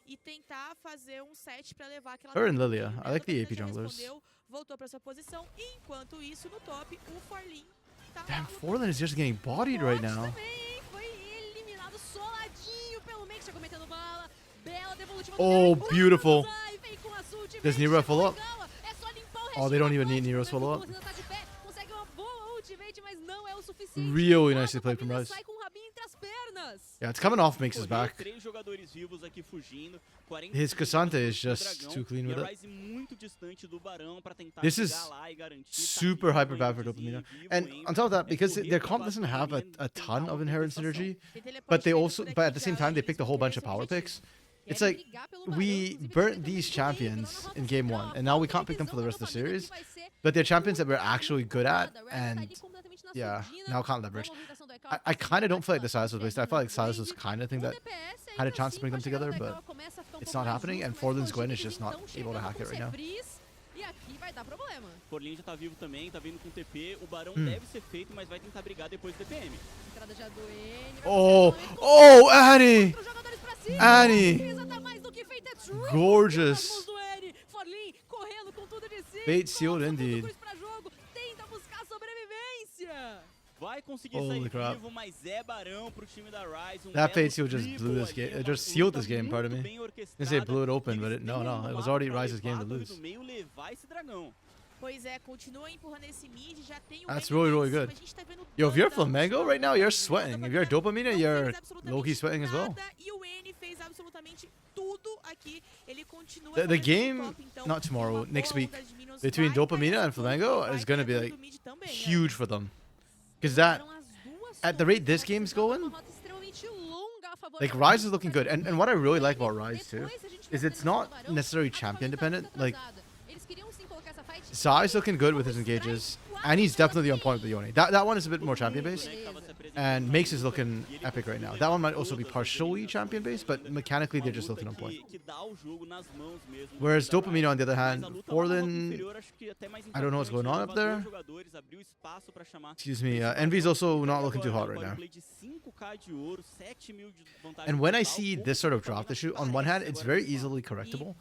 E tentar fazer um set pra levar aquela Her and torre Lilia. pro meio, I like the Dopamina AP já junglers. respondeu, voltou pra sua posição. E enquanto isso, no top, o Forlin tá Damn, lá Forlan is just getting bodied right Forte now. também, hein? Foi eliminado soladinho pelo Max, chegou metendo bala. Bela devolutiva. Oh, beautiful. Vem com a ultimate, Does Nero chegou follow up? Aikawa. É só limpar o Oh, they don't restinho even da need box, Nero's o follow-up. Dragon tá de pé, consegue uma boa ultimate, mas não é o suficiente. Really Enquanto nicely a played from Dopamina Ryze. sai com o rabinho entre as pernas. Yeah, it's coming off Mix's Correu, back. 3 jogadores vivos aqui fugindo. 40 His Cassante is do just Dragão, too clean e with a it. Ryze muito distante do Barão pra tentar This chegar is lá e garantir. Tá super vivo hyper bad for ainda, Dopamina. vivo And ainda. on top of that, because correr their pra comp base doesn't do have a Dopamina, ton tentar of uma inherent contestação. synergy, Tem teleporte but they vindo also, por but aqui at the same já, time, they eles picked a vão whole querer bunch of esse power objetivo. picks. Querem It's like brigar pelo Barão, we inclusive burnt também these tá muito champions bem, virou na in rota game central, 1, a and now we falta can't de pick them for the visão rest da of the Dopamina series. que vai ser But they're champions that we're muito actually good at, complicada. A Ryze tá and ali completamente na yeah, surdina. now can't Boa leverage. movimentação do Aikawa, I kind of don't feel like the consegue Silas was wasted. I feel like Silas was wave. kind of thing that DPS had a ainda chance to assim bring them com a chegada together, do but Aikawa começa a ficar um it's pouco not mais happening, justo, and mas Forlan's Gwen is Forgives just not então able to chegando hack com it right now. Sebris, e aqui vai dar problema. Forlin já tá vivo também, tá vindo com TP. O Barão Hum. deve ser feito, mas vai tentar brigar depois do DPM. Entrada já do N. Oh, oh, Annie! Quatro jogadores pra cima. Annie! A defesa tá mais do que feita. É triple Gorgeous. nas mãos do N. Forlin correndo com tudo de si. Bait sealed coloca tudo indeed. cruz pra jogo, tenta buscar sobrevivência. Vai conseguir Holy sair crap. vivo, mas é Barão pro time da Ryze. That belo fade seal just triple blew this ali, game. It uma just sealed luta this game, pardon muito me. bem I didn't say it blew it orquestrada, open, e but eles it, no, têm no, it was mapa already pra Ryze's game levar to a torre lose. do meio, levar esse dragão. Pois é, continua empurrando esse mid, já tem o That's N really, lá em really cima, good. a gente tá vendo o Yo, if dano you're da Flamengo ult right now, da you're Dopamina. sweating. If you're Dopamina, Não you're fez absolutamente low-key sweating as well. nada, e o N fez absolutamente tudo aqui. Ele continua The fazendo game, top, então, not tem tomorrow, uma next boa week, onda de minions, between vai cair Dopamina as and torres, Flamengo vai is gonna cair be a like torre do mid também, né? huge for them. Because that, Foram as duas at the rate torres, this uma game's rota going, extremamente longa a favor like da Ryze is Dopamina. looking good. And what I really like about Ryze too Depois a gente is vai it's ver not no Barão, necessarily a champion Dopamina tá dependent. Like atrasada. Eles queriam sim colocar essa fight. Zai's looking good with his engages, and he's definitely on point with the Yone. That one is a bit more champion based. And Makes is looking epic right now. That one might also be partially champion based, but mechanically they're just looking on point. Whereas Dopamina, on the other hand, Forlan, I don't know what's going on up there. Excuse me, Envy's also not looking too hot right now. And when I see this sort of draft issue, on one hand, it's very easily correctable.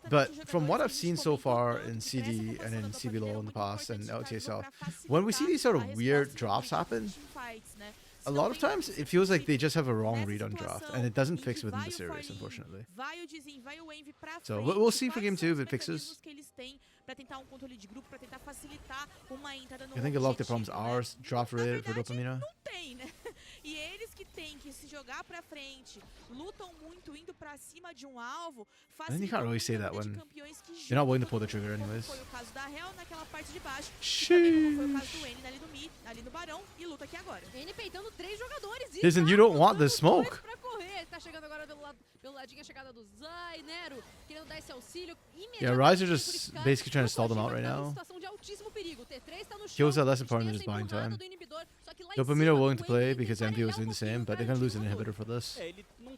But from what I've seen so far in CD and in CBLOL in the past and LTSL, when we see these sort of weird drops happen, a lot of times it feels like they just have a wrong read on draft, and it doesn't fix within the series, unfortunately. So we'll see for game 2 if it fixes. I think a lot of the problems are draft related for Dopamina. E eles que têm que se jogar pra frente, lutam muito indo pra cima de um alvo, And you can't really say that de when campeões que you're not willing to jogam, pull the trigger anyways. Foi o caso da Hell naquela parte de baixo, e também como foi o caso do N ali no mid, ali no Barão, e luta aqui agora. N peitando 3 jogadores. E Listen, tá you don't want the botando smoke. dois pra correr. Tá chegando agora pelo ladinho a chegada do Zai, Nero, querendo dar esse auxílio. Yeah, Ryze are just basically trying to stall them out right now. Situação de altíssimo perigo. T3 tá no chão. Kills are less A gente important tem than just essa buying empurrada time. do inibidor, só que lá em Dopamina cima, willing to o play N because vai MD was dar doing the same, but they're pra gonna lose an jogo. inhibitor for this. Ele não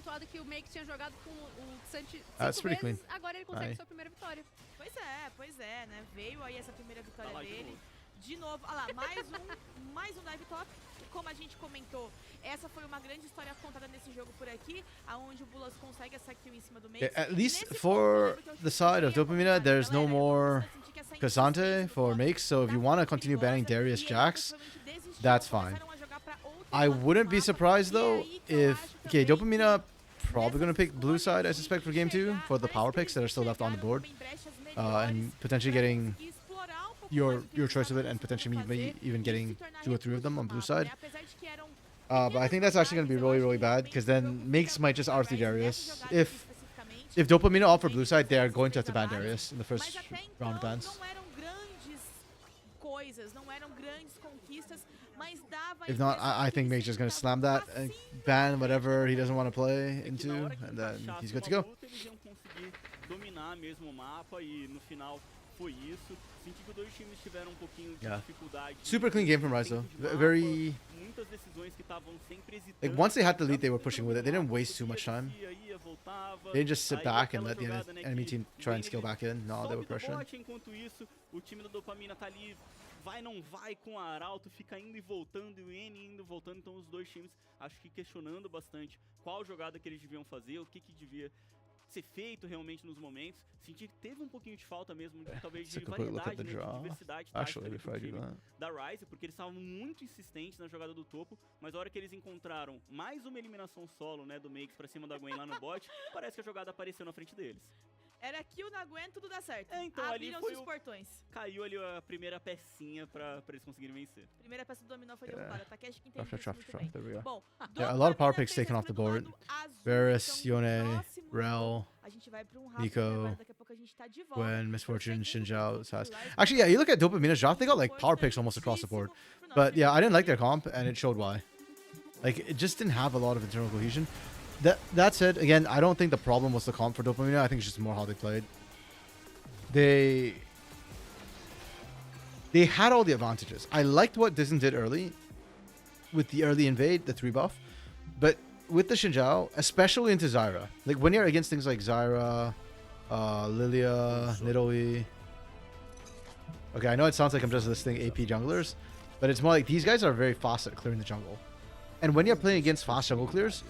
junto a lado que o Make tinha jogado com o Santi That's 5 pretty vezes, clean. agora ele consegue Aí. sua primeira vitória. Pois é, né? Veio aí essa primeira vitória Tá lá de dele. novo. De novo, olha lá, mais um dive top. E como a gente comentou, essa foi uma grande história contada nesse jogo por aqui, aonde o Bulas consegue essa kill em cima do Mace. Yeah, at least Nesse for ponto, eu lembro que eu the side of cheguei a Dopamina, comentar, there's no galera, eu more comecei a sentir que essa Cassante insistência do for top Makes, so if tá you want to muito continue banning perigosa, Darius e eles Jax, possivelmente desistiram, that's fine. começaram a jogar pra outro I lado do wouldn't be mapa, surprised e é though aí que eu if... acho Okay, também Dopamina que probably going to pick nessas blue side, I escolhas suspect, for de game 2 chegar, for the parece power que picks that are eles still left on the chegaram board. também brechas And melhores potentially pra getting conseguir explorar um pouco mais your o que eles choice of estavam it and potentially conseguindo maybe fazer even e getting se tornar 2 or 3 of them recursos on no blue mapa, né? side. Apesar de que eram But I think that's actually going to be really, really bad because then Makes might just R3 Darius. If Dopamina opt for blue side, they are going to have to ban Darius in the first Mas até round of então bans. não eram grandes coisas, não eram grandes conquistas, mas dava If not, I think Make's just going to slam that and ban whatever he doesn't want to play É que into, na hora que and then encaixasse he's good to uma go. luta, eles iam conseguir dominar mesmo o mapa e no final foi isso. Senti que os dois times tiveram um pouquinho de Yeah. dificuldade. Super clean game from Rise though. tempo de mapa, Very... muitas decisões que estavam sempre hesitando. Like once they had the lead, they were pushing with it. They didn't waste too much time. Ia, voltava, They didn't just sit aí back and aquela let the jogada, né, enemy que team o try and Vayne, scale ele back in. No, they were sobe do pressuring. bot, enquanto isso, o time da Dopamina tá ali, vai, não vai com a Arauto, fica indo e voltando, e o N indo e voltando, então os dois times, acho que questionando bastante qual jogada que eles deviam fazer, o que devia ser feito realmente nos momentos. Senti que teve um pouquinho de falta mesmo, de, talvez de Took a quick look at variedade, the né, de draw. diversidade tática Actually, ali before I pro do time that. da Rise, porque eles estavam muito insistentes na jogada do topo, mas a hora que eles encontraram mais uma eliminação solo, né, do Makes pra cima da Gwen lá no bot, parece que a jogada apareceu na frente deles. Era kill na Gwen, tudo dá certo. É, então, ali Abriram-se foi os o- portões. Caiu ali a primeira pecinha pra eles conseguirem vencer. Primeira peça do dominó foi Yeah. derrubada. Takeshi que entende Trap, isso trap, muito trap, bem. there we go. Bom, Yeah, a lot of power Dopamina picks fez taken a off the escolha do board. lado azul, Varus, então no Yone, próximo Rel, jogo, a gente vai pra um rápido Nico, agora, daqui a pouco a gente tá de volta. Gwen, Misfortune, Segundo Xinjiao, jogo, Sass. Lies Actually, yeah, you look at Dopamina's draft, they got like power picks importantíssimo almost across the board. pro nosso But yeah, I didn't like their time. comp, and it showed why. Like, it just didn't have a lot of internal cohesion. That said, again, I don't think the problem was the comp for Dopamina. I think it's just more how they played. They had all the advantages. I liked what Dizen did early with the early invade, the 3 buff. But with the Xinjiao, especially into Zyra, like when you're against things like Zyra, Lilia, Nidalee. Okay, I know it sounds like I'm just listing AP junglers, but it's more like these guys are very fast at clearing the jungle. And when you're playing against fast jungle clears,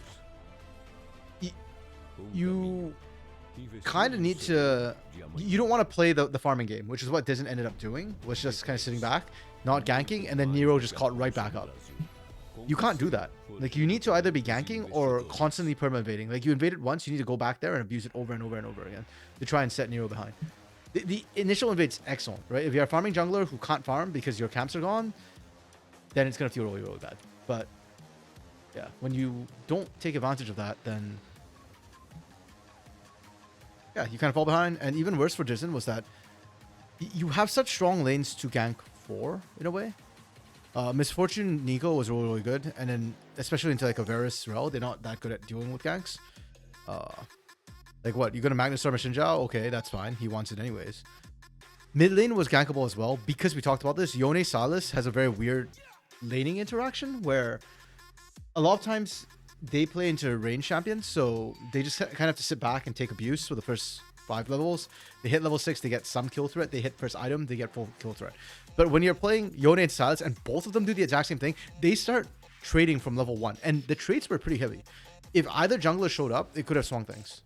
you kind of need to... You don't want to play the farming game, which is what Dizen ended up doing, was just kind of sitting back, not ganking, and then Nero just caught right back up. You can't do that. Like, you need to either be ganking or constantly perma-invading. Like, you invaded once, you need to go back there and abuse it over and over and over again to try and set Nero behind. The initial invade's excellent, right? If you're a farming jungler who can't farm because your camps are gone, then it's going to feel really, really bad. But, yeah, when you don't take advantage of that, then... Yeah, you kind of fall behind. And even worse for Dizen was that you have such strong lanes to gank for, in a way. Misfortune Nico was really, really good. And then, especially into like a Varus Rel, they're not that good at dealing with ganks. Like what? You're going to Magnus Storm Xinjiao? Okay, that's fine. He wants it anyways. Mid lane was gankable as well. Because we talked about this, Yone Salas has a very weird laning interaction where a lot of times they play into range champions, so they just kind of have to sit back and take abuse for the first 5 levels. They hit level 6, they get some kill threat. They hit first item, they get full kill threat. But when you're playing Yone and Silas, and both of them do the exact same thing, they start trading from level 1. And the trades were pretty heavy. If either jungler showed up, it could have swung things.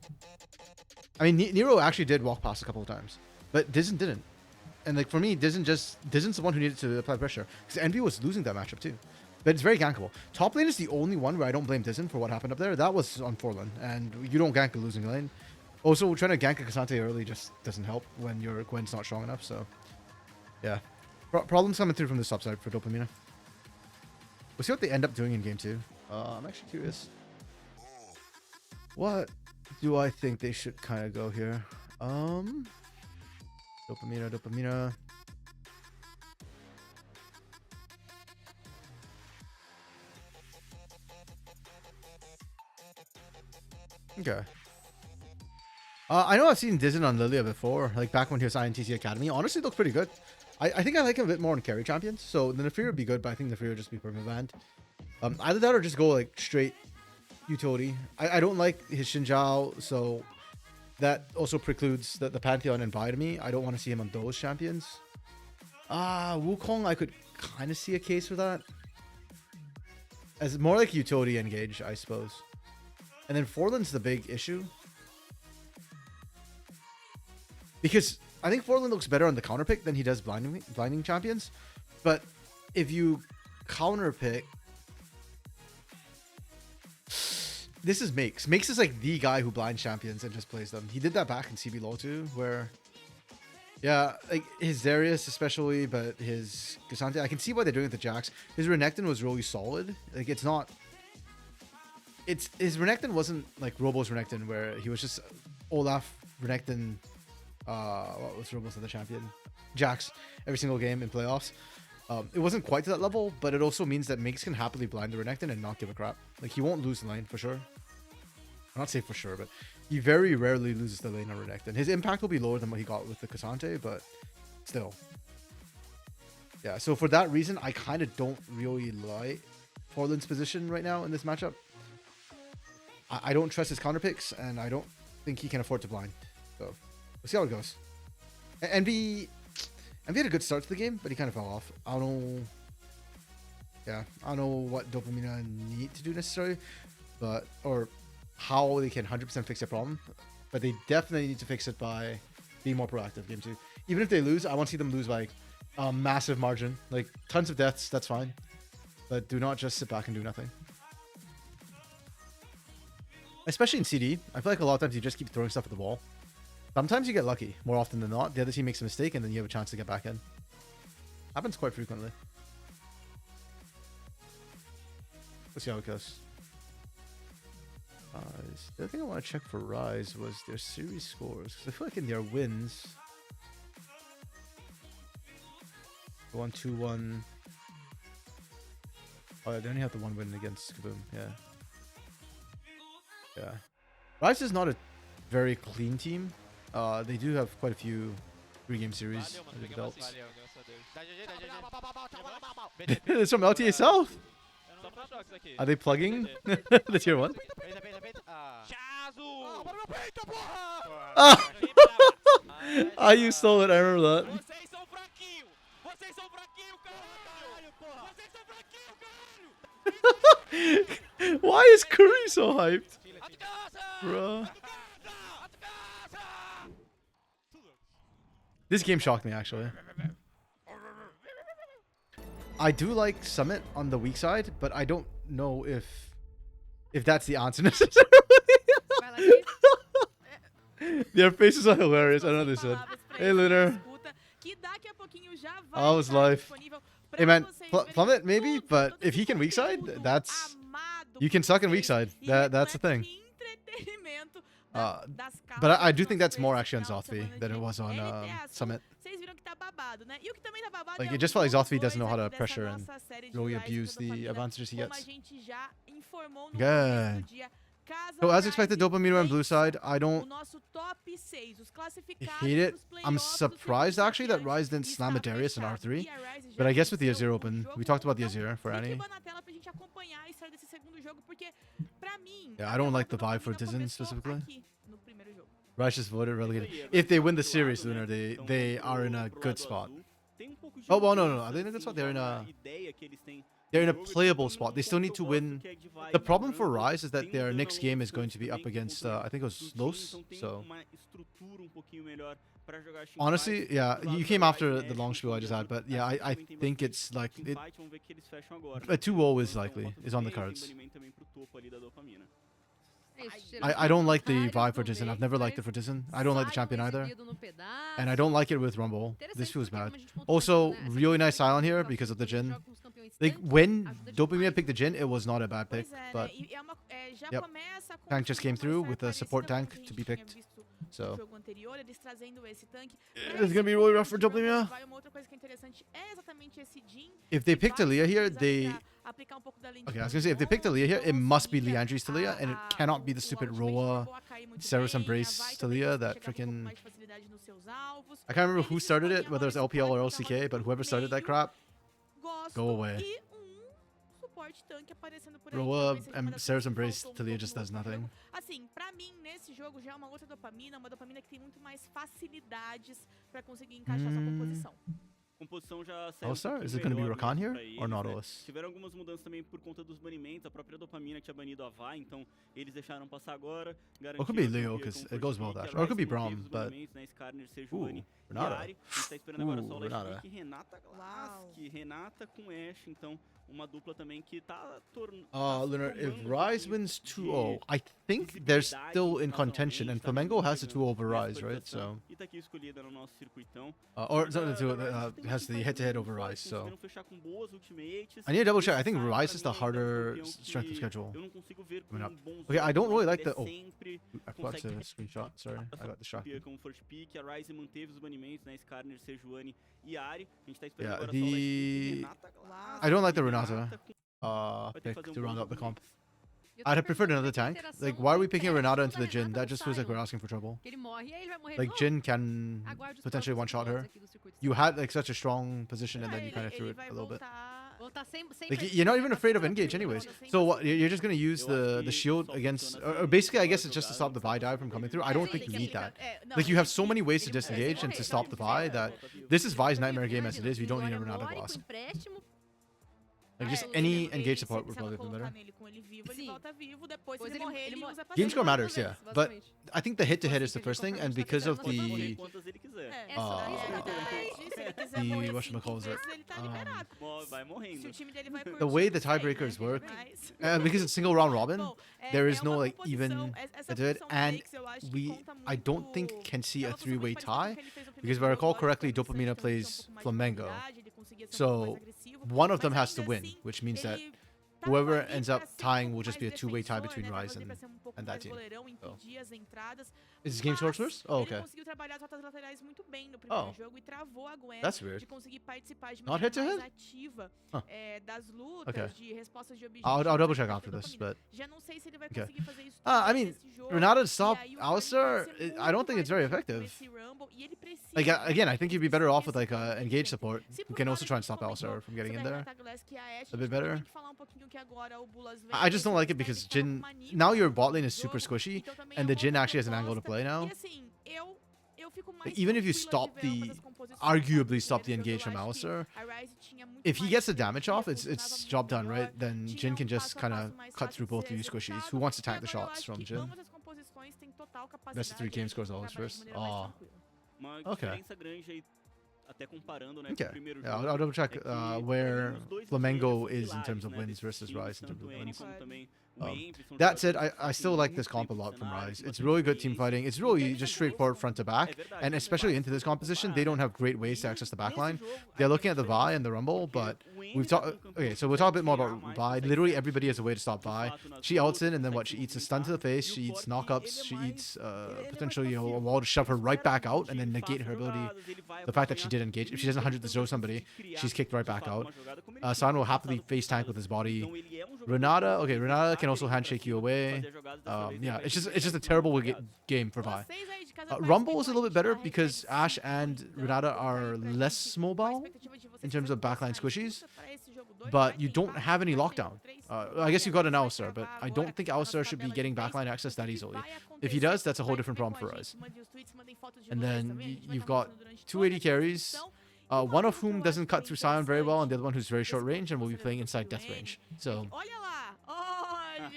I mean, Nero actually did walk past a couple of times, but Dizen didn't. And like for me, Dizen's the one who needed to apply pressure, because Envy was losing that matchup too. But it's very gankable. Top lane is the only one where I don't blame Dizen for what happened up there. That was on 4 lane, and you don't gank a losing lane. Also, trying to gank a Cassante early just doesn't help when your Gwen's not strong enough, so... Yeah. Problems coming through from this upside for Dopamina. We'll see what they end up doing in game 2. I'm actually curious. What do I think they should kind of go here? Dopamina. Okay. I know I've seen Dizen on Lilia before, like back when he was INTC Academy. Honestly, it looks pretty good. I think I like him a bit more in carry champions, so the Nefiri would be good, but I think Nefiri would just be perma banned. Either that or just go like straight utility. I don't like his Xinjiao, so that also precludes the Pantheon and Biotomy. I don't want to see him on those champions. Wukong, I could kind of see a case for that. As more like utility engage, I suppose. And then Forlin's the big issue. Because I think Forlin looks better on the counter pick than he does blinding champions. But if you counter pick, this is Makes. Makes is like the guy who blinds champions and just plays them. He did that back in CB LoL too, where yeah, like his Darius especially, but his Cassante, I can see why they're doing it to Jax. His Renekton was really solid. Like his Renekton wasn't like Robo's Renekton where he was just Olaf Renekton. What was Robo's other champion? Jax every single game in playoffs. It wasn't quite to that level, but it also means that Makes can happily blind the Renekton and not give a crap. Like he won't lose the lane for sure. I'm not say for sure, but he very rarely loses the lane on Renekton. His impact will be lower than what he got with the Cassante, but still. Yeah, so for that reason, I kind of don't really like Forlin's position right now in this matchup. I don't trust his counter picks, and I don't think he can afford to blind. So we'll see how it goes. Envy had a good start to the game, but he kind of fell off. I don't know. Yeah, I don't know what Dopamina need to do necessarily, but or how they can 100% fix their problem. But they definitely need to fix it by being more proactive. Game 2. Even if they lose, I want to see them lose by a massive margin. Like tons of deaths, that's fine, but do not just sit back and do nothing. Especially in CD, I feel like a lot of times you just keep throwing stuff at the wall. Sometimes you get lucky. More often than not, the other team makes a mistake and then you have a chance to get back in. Happens quite frequently. Let's see how it goes. The other thing I want to check for Rise was their series scores. Because I feel like in their wins... 1-2-1... Oh, yeah, they only have the one win against Kaboom, yeah. Yeah. Rise is not a very clean team. They do have quite a few 3-game series under the belts. It's from LTA South! Are they plugging the tier 1? You stole it, I remember that. Why is Curry so hyped? Bruh. This game shocked me, actually. I do like Summit on the weak side, but I don't know if that's the answer necessarily. Their faces are hilarious. I know what they said. Hey, Lunar. How was life? Hey, man, Plummet maybe, but if he can weak side, that's... You can suck in weak side. That's the thing. But I do think that's more actually on Zothvi than it was on Summit. Like, it just felt like Zothvi doesn't know how to pressure and really abuse the advantages he gets. Good. So as expected, Dopamine on blue side. I don't hate it. I'm surprised actually that Rise didn't slam a Darius in R3. But I guess with the Azir open, we talked about the Azir for Annie. Yeah, I don't like the vibe for Dizen specifically. Rise just voted relegated. If they win the series, Lunar, they are in a good spot. Oh, well, no. Are they in a good spot? They're in a playable spot. They still need to win. The problem for Rise is that their next game is going to be up against, I think it was Los. So, honestly, yeah, you came after the long spiel I just had, but yeah, I think it's like... A 2-0 is likely, is on the cards. I don't like the vibe for Dizen. I've never liked it for Dizen. I don't like the champion either. And I don't like it with Rumble. This feels bad. Also, really nice Silent here because of the Jhin. Like, when Dopamine picked the Jhin, it was not a bad pick. But, yep. Tank just came through with a support tank to be picked. So, it's going to be really rough for Dopamine. If they picked Talia here, they... Okay, I was going to say, if they picked Talia here, it must be Liandry's Talia, and it cannot be the stupid Roa Ceres Embrace Talia that freaking... I can't remember who started it, whether it's LPL or LCK, but whoever started that crap, go away. suporte tanque aparecendo por aí. Roa talvez seja uma and das Sarah's coisas que Embrace faltou um Talia pouco just no does último nothing. jogo. Assim, pra mim, nesse jogo já é uma outra uma dopamina que tem muito mais facilidades pra conseguir encaixar sua composição. Composição já saiu All-Star? pouquinho Is it gonna be melhor Rakan mesmo here? pra Or eles, né? Nautilus? Tiveram algumas mudanças também por conta dos banimentos. A própria dopamina tinha banido a VA, então eles deixaram passar agora. Or it could be garantiram Leo, que because um it goes well first dash. pick. Or A it could be Ryze manteve Braum, os but... banimentos, né? Skarner, Sejuani e Renata. Ari. A gente tá esperando agora só o last Renata. pick. Renata Glask, Renata com Ashe, então uma dupla também que tá tornando... Lunar, if Rise wins 2-0, I think they're still in contention, and Flamengo has the 2 over Rise, right? So, E tá aqui escolhida no nosso circuitão. or has the head-to-head over Rise. So, Conseguiram fechar com boas ultimates. I need to double check. I think Esse Rise is the pra mim ainda é um harder campeão strength of que schedule. Eu não consigo ver com Coming up. bons Okay, I don't really olhos, like ele the. Oh, sempre I forgot to consegue screenshot. Sorry, I got distracted. como first pick. A Ryze manteve os banimentos, né? Skarner, Sejuani e Ari. A gente tá esperando Yeah, agora só o last pick. the. Renata Glass, I don't like the Renata Renata vai ter que pick fazer to bom round out the jogo comp. mix. I'd have preferred another tank. Like, why are we picking a Renata into the Jhin? That just feels like we're asking for trouble. Que ele morre e aí ele vai morrer Like, de novo. Jhin can Aguarde os potentially próximos one-shot her. episódios aqui do Circuito. You had like such a strong position, and then you kind of threw Ele it vai a little bit. Voltar sem Like, you're not even afraid of engage, anyways. So what? You're just gonna use the shield against, or basically, I guess it's just to stop the Vi dive from coming through. I don't think you need that. Like, you have so many ways to disengage and to stop the Vi that this is Vi's nightmare game as it is. We don't need a Renata Glass. Like, just any engage support would probably be better. Game score matters, yeah. But I think the hit-to-hit is the first thing, and because of Pode morrer the quantas ele quiser. whatchamacallit, Vai morrendo. the way the tiebreakers work, because it's single round robin, there is no like even head-to-head, and I don't think can see a three-way tie, because if I recall correctly, Dopamina plays Flamengo, so one of them has to win, which means that whoever ends up tying will just be a two-way tie between Rise and that team. So. Is game score first? Oh, okay. conseguiu trabalhar as rotas laterais muito bem no primeiro jogo e travou a Gwen That's weird. de conseguir participar de Not maneira mais head-to-head? ativa Huh. das lutas, Okay. de respostas de objetivos. I'll double check da after this, dopamina. but Já não sei se ele vai Okay. conseguir fazer isso I também mean, nesse jogo. Renata to stop E aí o Alistar, Flamengo vai ser I don't muito think it's mais very efetivo effective. nesse Rumble, e ele precisa, Like, again, I think you'd be better off with like esse engage componente. support, Se who por can um also lado try a and gente stop comentou Alistar from getting in sobre a there. Renata Glass, que a Ashe, A bit gente better. tem que falar um pouquinho que agora o Bulas vem I just don't like it consegue because ficar Jhin, maníaco now your no bot lane is super jogo, squishy, então também and é the uma Jhin outra actually has an angle to proposta. play now. E assim, eu fico mais Like, even if you tranquila stop de ver the, ambas as composições arguably no stop the primeiro engage jogo. from Eu acho que Alistar, a Ryze tinha muito if he mais gets the damage energia, off, it's funcionava job muito done, melhor, right? Then tinha Jhin can just passo a kind passo of mais cut fácil through de both ser of you squishies. executado, Who wants to e tank the agora eu shots acho from que Jhin? ambas as composições têm total That's the capacidade 3 game scores de always trabalhar de first. maneira mais Oh, tranquila. Uma Okay. diferença grande aí, até comparando, né, com okay. o primeiro Yeah, jogo. I'll double check é que where os dois Flamengo lanes is são in terms of pilares, né, wins desses versus times, Rise in terms tanto of o N wins. como também o Envy, são That said, jogadores que I still têm like this muito comp a tempo de lot from cenário, Rise. com It's bastante really good team experiência. fighting. It's really just straightforward front to back. É verdade, And não é especially into fácil this de composition, comparar. they don't have great ways to access the Nesse backline. jogo, They're a looking at the diferença, Vi and the Rumble, but porque o Envy we've tá talked. com um campeão Okay, so que we'll talk a bit more tirar about mais, Vi. consegue Literally, ser everybody has a way to stop de Vi. fato nas She ults lutas, in, and then consegue what? She eats a stun to the face. She eats knockups. She eats potentially a wall to shove her right back out, and then negate her ability. The fact that she did engage. If she doesn't 100 to throw somebody, she's kicked right back out. San will happily face tank with his body. Renata, okay, Renata can also handshake you away. Yeah, it's just a terrible game for Vi. Vocês aí de casa Rumble is a participem little com bit better gente na because hashtag Ash and então, Renata coloca are aí pra less gente mobile qual a expectativa de vocês in terms of pra backline esse squishies, jogo pra esse jogo dois, but vai you ter don't impacto, have any vai ter lockdown. três I guess you got an vai Alistar, but travar I agora don't think a nossa Alistar should be tabela de getting três, backline access that o que easily. vai If he acontecer, does, that's a whole vai different ver problem com a for gente, us. mandem os tweets, mandem fotos de And vocês then também, a gente vai you've tá got mostrando durante 2 toda AD a carries, transmissão. one of que eu whom acho doesn't cut bem through Sion very well, and the interessante other one who's very short desse range and will be conceito playing do inside trio death N, range. é So, que, olha lá, olha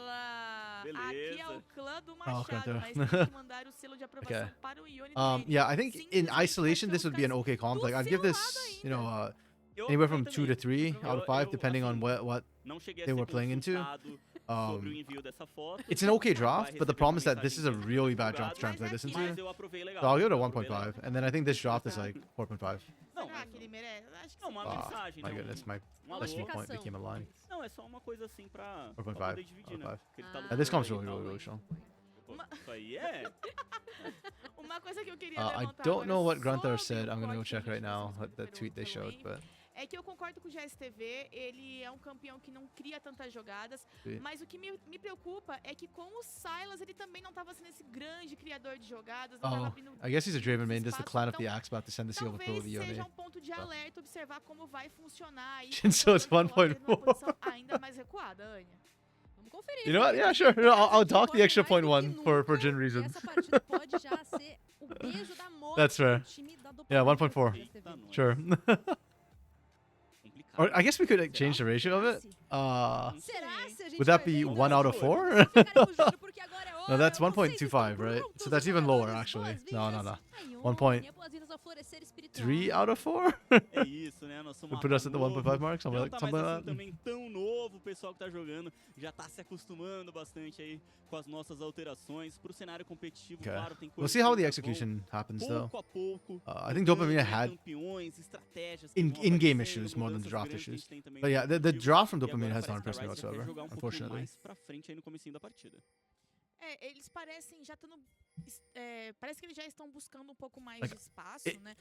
lá, aqui é o Beleza. clã do Oh, Machado, Cantor. mas tem que mandar o selo de aprovação Okay. para o Ione yeah, I think in Simplesmente isolation vai this ser would be an caras okay comp. do Like I'd seu give lado this, ainda. anywhere from 2 to 3 out of 5, depending on assim, what. não cheguei a they ser were playing into. consultado sobre o envio dessa foto. It's an okay Vai draft, but the receber problem uma is that this is a mensagem really bad divulgada, draft to translate this mas into. eu aprovei legal. So I'll give it a eu aprovei 1.5, legal. and then I think this draft is like 4.5. Não, Será mas que ele merece? Acho que não, sim. uma mensagem, My né? goodness, my Um last alô. point became a line. Não, é só uma coisa assim pra 4.5 poder dividir, né? out of Porque ele tá five. lutando This comes aí e really, tal, really, really mas- strong. Pô, Isso aí é... Uma coisa que eu queria I levantar don't know what agora Grunthar sobre said. o I'm gonna go corte que a check right gente now, fez what the pelo- tweet they pelo showed, Envy. but É que eu concordo com o GSTV, ele é um campeão que não cria tantas jogadas, Sim. mas o que me preocupa é que com o Sylas ele também não estava sendo esse grande criador de jogadas, não estava oh, abrindo I guess he's a Draven main. Does the espaço, clan of the então Axe about to send the seal with talvez the seja Yone? um ponto de alerta, observar como vai funcionar aí. So it's 1.4. Numa posição ainda mais recuada, Anya. Vamos conferir. You know what? porque Yeah, sure. I'll dock the pode extra mais do point que 1 for nunca, Jin e reasons. essa partida pode já ser o beijo da morte That's fair. do time da Yeah, Dopamina 1.4. dessa TV. Eita, nós. Sure. Complicado. Or I guess we could like, Será? change the ratio of it. Não Será sei. se a gente Would that vai be ver 1 então? out of 4? Ficaremos de olho, porque agora é No, hora. that's Vocês 1.25, estão right? prontos, So that's even lower, jogadores? actually. No, no, no. Ai, 1 point- Anya, boas-vindas ao florescer espiritual. 3 out of 4? É isso, né? Nosso Would mapa put us at the novo. 1.5 mark, something Não like, tá something mais like assim that. também tão novo, o pessoal que tá jogando já tá se acostumando bastante aí com as nossas alterações. Pro cenário competitivo, Okay. claro, tem We'll coisas see how que the ainda vão execution happens, though. pouco a pouco. I think Dopamina mudando, had campeões, estratégias que vão in-game aparecendo, issues more than the mudanças draft grandes que a issues. gente tem também But no yeah, the competitivo. draft from E Dopamina agora has not parece que a impressed me Ryze já quer whatsoever, jogar um pouquinho unfortunately. mais pra frente aí no comecinho da partida. Eles parecem já estando. Parece que eles já estão buscando um pouco mais Like, de espaço, né?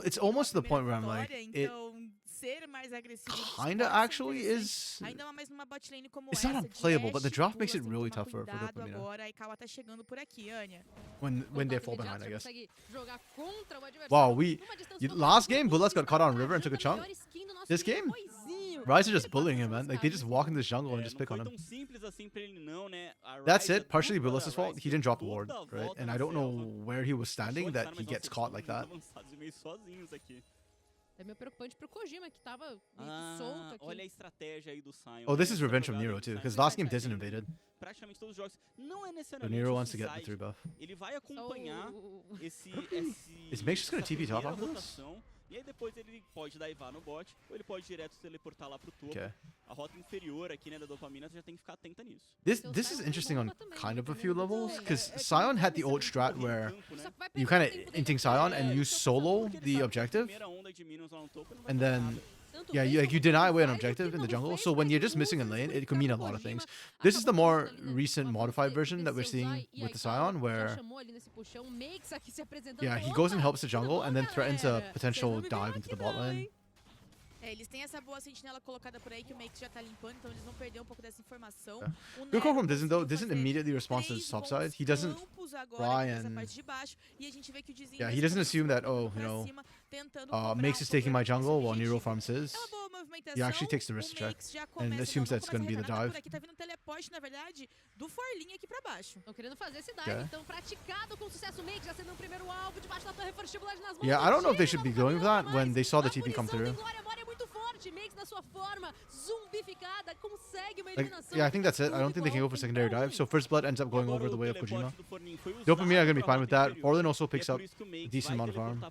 It's almost to the point where I'm like, it então, ser mais agressivo kinda pode ser actually interessante. is. Ainda mais numa bot lane como It's essa, not de unplayable, but the Ashe, draft makes it Dulas, tem que really tomar tough for cuidado Dopamina. agora. A Ikawa tá chegando por aqui, Anya. When they Contato fall imediato, behind, I já guess. consegue jogar contra o adversário Wow, numa distância last total. game, Bulas got caught on river and took a Achando a chunk. melhor skin do nosso This time, game, Poizinho. Ryze are just Ele bullying passa him, man. pelas Like they just caras. walk in this jungle and É, just não pick foi on him. tão simples assim pra ele não, né? A That's Ryze it. Partially dupla Bulas' da fault. Ryze He deu didn't drop the toda ward, a right? volta And na I don't know selva. where he was Achou standing de that estar, he mas gets nossa, caught eles like estão that. muito avançados e meio sozinhos aqui. É meio preocupante pro Kojima, que tava meio que solto aqui. Olha a estratégia aí do Sion. Oh, this né? is Essa revenge from jogada Nero aí do too, Sion because ele last vai game Dizzin fazendo invaded. praticamente todos os jogos. Não é So necessariamente Nero o wants to get the suicide. 3 buff. Ele vai acompanhar esse Is Mage just gonna essa TP top primeira after this? rotação, e aí depois ele pode divar no bot, ou ele pode direto se teleportar lá pro topo. Okay. A rota inferior aqui, né, da Dopamina, você já tem que ficar atenta nisso. This is interesting on kind of a few levels, because Sion had the ult strat where you kind of inting Sion and you solo the objective, and then yeah, you deny away an objective in the jungle. So when you're just missing a lane, it could mean a lot of things. This is the more recent modified version that we're seeing with the Sion, where yeah, he goes and helps the jungle and then threatens a potential dive into the bot lane. Eles têm essa boa sentinela colocada por aí que o Makes já tá limpando, então eles vão perder um pouco dessa informação. Yeah. O Good call Nero from Dizzin though. conseguiu Dizzin fazer immediately responds to 3 his top side. bons He doesn't campos agora try nessa and parte de baixo, e a gente vê que o Dizzin yeah, he doesn't assume that, oh, you know, Makes is taking my jungle while Nero farms his. É uma boa movimentação. He actually takes the risk o check Makes já and começa, assumes não that's gonna be the começa a Renata dive. por aqui, tá vindo um teleporte, na verdade, do Forlin aqui pra baixo. Estão querendo fazer esse dive, Okay. então praticado com sucesso. O Make já sendo o primeiro alvo debaixo da torre fortíbular nas mãos. Yeah, do I don't know if they time, should be vamos going with caminhando that when mais. they saw the A TP come punição through. do Glória Mora é muito forte. Makes na sua forma zumbificada consegue uma Like, eliminação. yeah, I think that's it. I don't think they can go for secondary dive. So first blood ends up going over the way of Kojima. Dopamina Dopamina are gonna be fine with that. Forlin also picks up a decent amount of farm.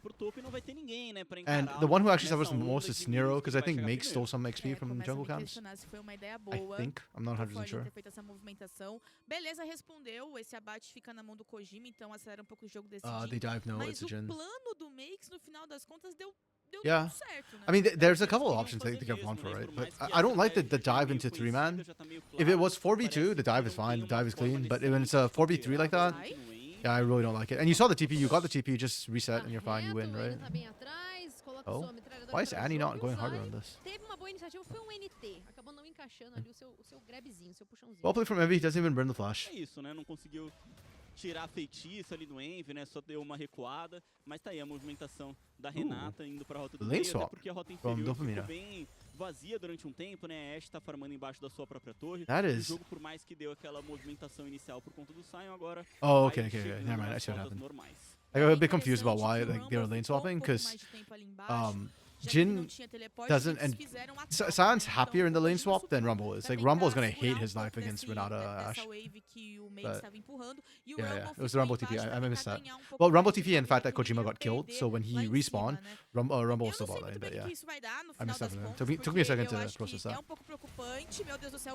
And the one who actually suffers the most is Nero, because I think Make stole some XP from começa a jungle me camps. questionar se foi uma ideia I boa. think. I'm not o 100% Forlin sure. ter feito essa movimentação. Beleza, respondeu. Esse abate fica na mão do Kojima, então acelera um pouco o jogo decidido. They dive no, Mas it's a o Jin. plano do Makes, no final das contas, deu Yeah. tudo certo, né? I mean, there's a couple of options they could have gone for, right? But I don't like the dive into 3-man. If it was 4v2, the dive is fine, the dive is clean. But when it's a 4v3 like that, yeah, I really don't like it. And you saw the TP, you got the TP, just reset and you're fine, you win, right? Tá bem atrás, coloca Oh. sua metralhadora Why is para Annie jogo, not e o going harder Zai on this? Teve uma boa iniciativa, foi um NT. Acabou não encaixando ali o seu grabzinho, o seu puxãozinho. Well played from Envy, he doesn't even burn the flash. É isso, né? Não conseguiu tirar feitiço ali do Envy, né? Só deu uma recuada. Mas tá aí a movimentação da Renata indo pra rota do Lane meio, até swap porque a rota from inferior Dopamina. ficou bem vazia durante um tempo, né? A Ashe tá farmando embaixo da sua própria torre. That O is... jogo, por mais que deu aquela movimentação inicial por conta do Sion, agora Oh, vai okay, okay, okay. chegando Never mind, I nas see what rotas happened. normais. I got a bit confused about why like they were lane swapping, because Jin doesn't, and Sion's happier in the lane swap than Rumble is. Like Rumble is gonna hate his life against Renata Ashe. Yeah, it was the Rumble TP. I missed that. Well, Rumble TP and the fact that Kojima got killed, so when he respawned, Rumble was still bot lane, but yeah. I missed that from him. Took me a second to process that.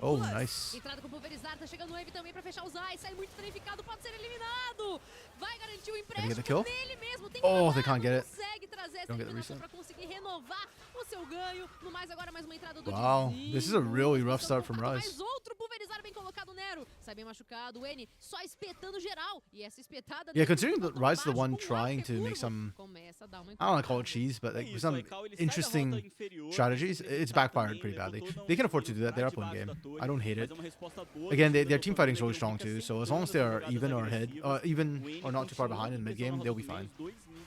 Oh, nice. Entrada com pulverizar, tá chegando o Envy também pra fechar o Zai. Sai muito danificado, pode ser eliminado. Vai garantir o get the empréstimo kill? dele mesmo. Tem Oh, que they can't get it. consegue trazer essa Don't get the eliminação reset. pra conseguir renovar o seu ganho. No mais, agora mais uma entrada do Wow, Dizinho. this is a really rough start from Mais Ryze. outro pulverizar bem colocado, Nero. Sai bem machucado, o N só espetando geral. E essa espetada... Yeah, dele considering that botou Ryze is the baixo one com um trying arco to make curvo. some, Começa a dar uma I don't want to call it cheese, but like É isso, some a Cal, ele sai da rota interesting inferior, strategies, consegue it's evitar backfired também, pretty badly. botou They can não afford to do that. They're up on debaixo game. da torre, I don't hate mas it. é uma resposta boa Again, da their team Dopamina, fighting's really que não strong fica too. So as aceitando long as they're essas even or jogadas ahead, agressivas. even O N or not too far behind in mid game, they'll be pressionando fine. os dois mid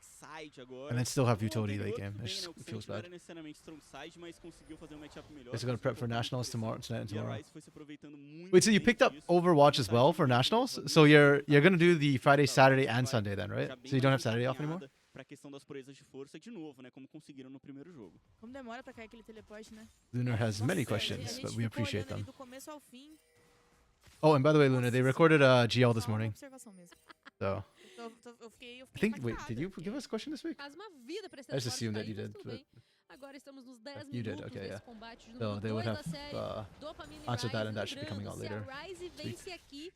backside agora. And then still have O utility anterior, late game. tudo It bem, just né, o feels Sanji não bad. era necessariamente strong side, mas conseguiu fazer um matchup melhor. Guess we're gonna conseguiu prep for colocar nationals pressão, tonight and e a tomorrow. Ryze foi se aproveitando muito Wait, so you bem picked up disso. Overwatch as well for Vantagem mesmo, nationals? muito So bem you're montado gonna do the por Friday, parte da Saturday, Ryze, and vai Sunday then, right? já bem So you don't mais have Saturday off anymore? encaminhada pra questão das proezas de força de novo, né? Como conseguiram no primeiro jogo. Como demora pra cair aquele teleporte, né? Lunar has many Nossa, questions, a gente but we ficou appreciate olhando ali them. do começo ao fim. Oh, and by the way, Luna, they Nossa recorded a GL this Só uma morning. observação mesmo. So Eu fiquei I think. Wait, impactada, did you porque give us a question this week? Faz uma vida pra esse I just teleporte assumed that cair, you mas did, tudo but bem. Agora estamos nos 10 you did, minutos okay, desse yeah. combate de So número they would 2 have da série. Dopamine e answered that, and Rise that should be coming out lembrando, later. se a Rise this week. vence aqui,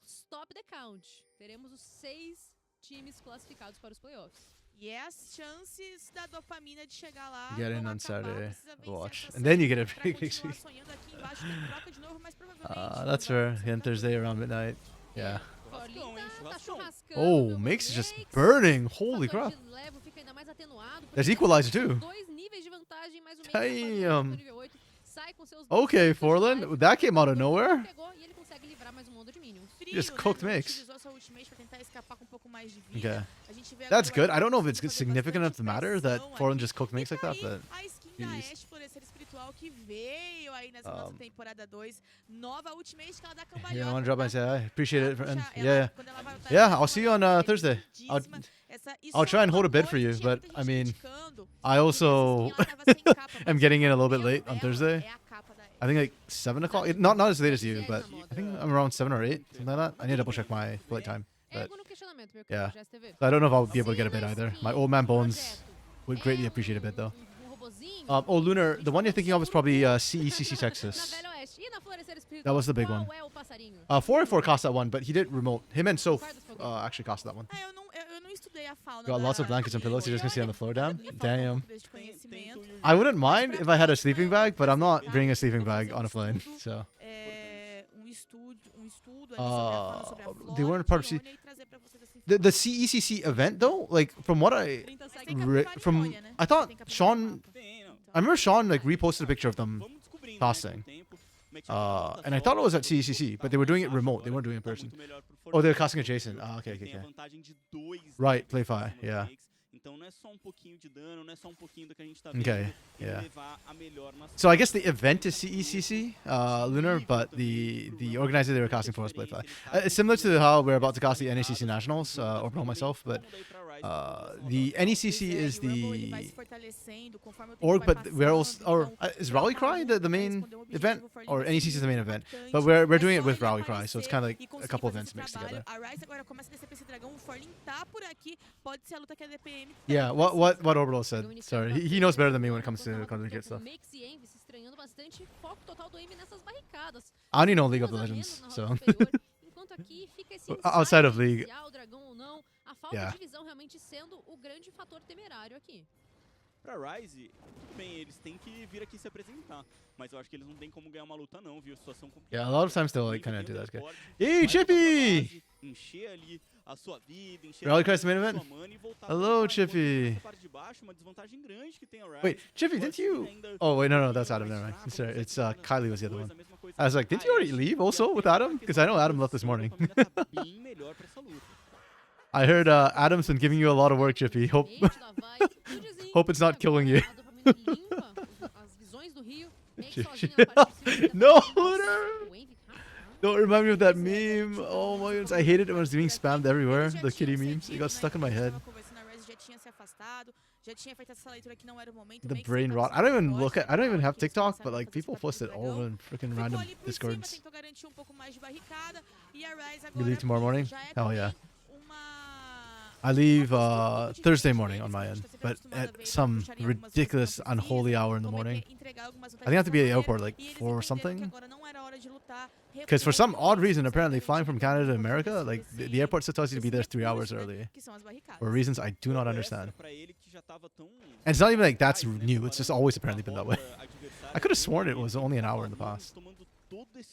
stop the count. Teremos os 6 times classificados para os playoffs. E é as chances da dopamina de chegar lá. You get in vão on acabar, Saturday, precisa vencer watch, essa and then you série get a pra big continuar week. sonhando aqui embaixo, tem troca de novo, mas provavelmente não That's vai fair. acontecer And muita Thursday coisa. around midnight. Yeah. Forlin tá churrascão. churrascando. Oh, meu Makes is just Makes. burning. O Holy fator crap. de level fica ainda mais atenuado, There's porque equalizer são too. 2 níveis de vantagem, mais o Makes tá fazendo Damn. no nível 8. Sai com seus Okay, 200 de Forlan, life, that came out of todo mundo nowhere. pegou e ele consegue livrar mais um onda de minions. Frio, Just né? cooked Não Mix. utilizou sua ultimate pra tentar escapar com um pouco mais de vida. Okay. A gente vê That's agora good. I don't know if it's fazer significant enough to bastante matter that pressão Forlan ali. just cooked Makes E like tá that, aí but a skin da Jeez. Ashe Florescer Espiritual que veio aí nessa nossa temporada 2. Nova ultimate que ela dá cambalhota. yeah, I want to drop by and say I appreciate it. And Puxa, yeah, quando ela vai lutar, yeah, ela I'll see you on ela é Thursday. lindíssima. Essa- isso I'll try and é uma hold a bid coisa for you, que tinha but muita I gente mean, criticando, I also porque essa skin, ela tava sem capa, am mas getting in a little bit o late on dela Thursday. é a capa da I think like 7 o'clock. Not as late as you, but I think I'm around 7 or 8, something like that. I need to double check my flight time. É But no questionamento, meu yeah. querido GSTV. so I don't know if I'll be able to get a bid either. My old man Bones would greatly appreciate a bid though. Robozinho. Oh, Lunar, the one you're thinking of is probably CECC Na Texas. Velha Oeste. E na Florescer Espiritual, That was the big one. qual é o passarinho? 484 cost that one, but he did remote. Him and Soph actually cost that one. Ah, eu não estudei a fauna Got lots of da- blankets and pillows. You're just gonna see on the floor, damn. Me falta um Damn. pouco desse conhecimento. I wouldn't mind if I had a sleeping bag, but I'm not bringing a sleeping bag on a plane. So É, um estudo ali sobre a fauna, sobre a they flora weren't part of de Ionia e trazer pra vocês essa the informação. CECC event though, like from what I 30 Mas segundos. tem capivara em from Ionia, né? I thought Tem capivara no Sean, mapa. Tem, não. I remember Sean like reposted a picture of them Vamos descobrindo, passing. né, com o tempo. Como é que tá and I thought it was at CECC, but they were doing it remote. They weren't doing it in Tá person. muito melhor pro Oh, they were Fortnite, casting adjacent. Ah, okay, okay, tem a okay. vantagem de 2 Right, play em cima fi, do yeah. Makes. Então não é só um pouquinho de dano, não é só um pouquinho do que a gente tá Okay, vendo. Ele yeah. levar a melhor nas So I guess the event is CECC, Lunar, but the organizer they were casting for was Playfly. It's similar to how we're about to cast the NECC Nationals, Orbital myself, but the NECC is the org, but we're also, or is Rally Cry the main event, or NECC is the main event, but we're doing it with Rally Cry, so it's kind of like a couple events mixed together. A Ryze agora começa a descer pra esse dragão, o Forlin tá por aqui, pode ser a luta que a DPM Yeah, what Orbital said. Sorry, he knows better than me when it comes to complicated stuff. Makes e Envy se estranhando bastante, foco total do Envy nessas barricadas. I only know League of Duas a Legends, menos na so rota superior, enquanto aqui fica esse outside of insight League. se há o dragão ou não, a falta Yeah. de visão realmente sendo o grande fator temerário aqui. Pra Ryze, tudo bem, eles têm que vir aqui se apresentar. Mas eu acho que eles não têm como ganhar uma luta não, viu? Situação complicada. Yeah, a lot of times they'll like kind of Tem do um that. teleporte, Hey, vai voltar pra Chippy! base, encher ali a sua vida, encher Rally a Christ main sua event? mana e voltar Hello, pra Chippy. essa parte de baixo, uma desvantagem grande que tem a Ryze. Wait, Chippy, didn't you? Oh wait, no, that's Adam. Never mind. Sorry, it's Kylie was the other one. I was like, didn't you already leave also with Adam? Because I know Adam left this morning. I heard Adam's been giving you a lot of work, Chippy. Hope Mente lá vai, Judezinho, Hope it's not killing you. a dopamina limpa as visões do Rio, Make sozinho na parte de cima, No, Nossa, Lunar! o Envy, don't remind me of that meme. Oh my goodness, I hated it when it was being spammed everywhere. The kitty memes. It got stuck in my head. The brain rot. I don't even look at. I don't even have TikTok, but like people post it all in freaking random discords. You leave tomorrow morning? Hell yeah. I leave Thursday morning on my end, but at some ridiculous unholy hour in the morning. I think I have to be at the airport like 4 or something. Because for some odd reason, apparently flying from Canada to America, like the airport still tells you to be there 3 hours early. For reasons I do not understand. And it's not even like that's new, it's just always apparently been that way. I could have sworn it was only an hour in the past.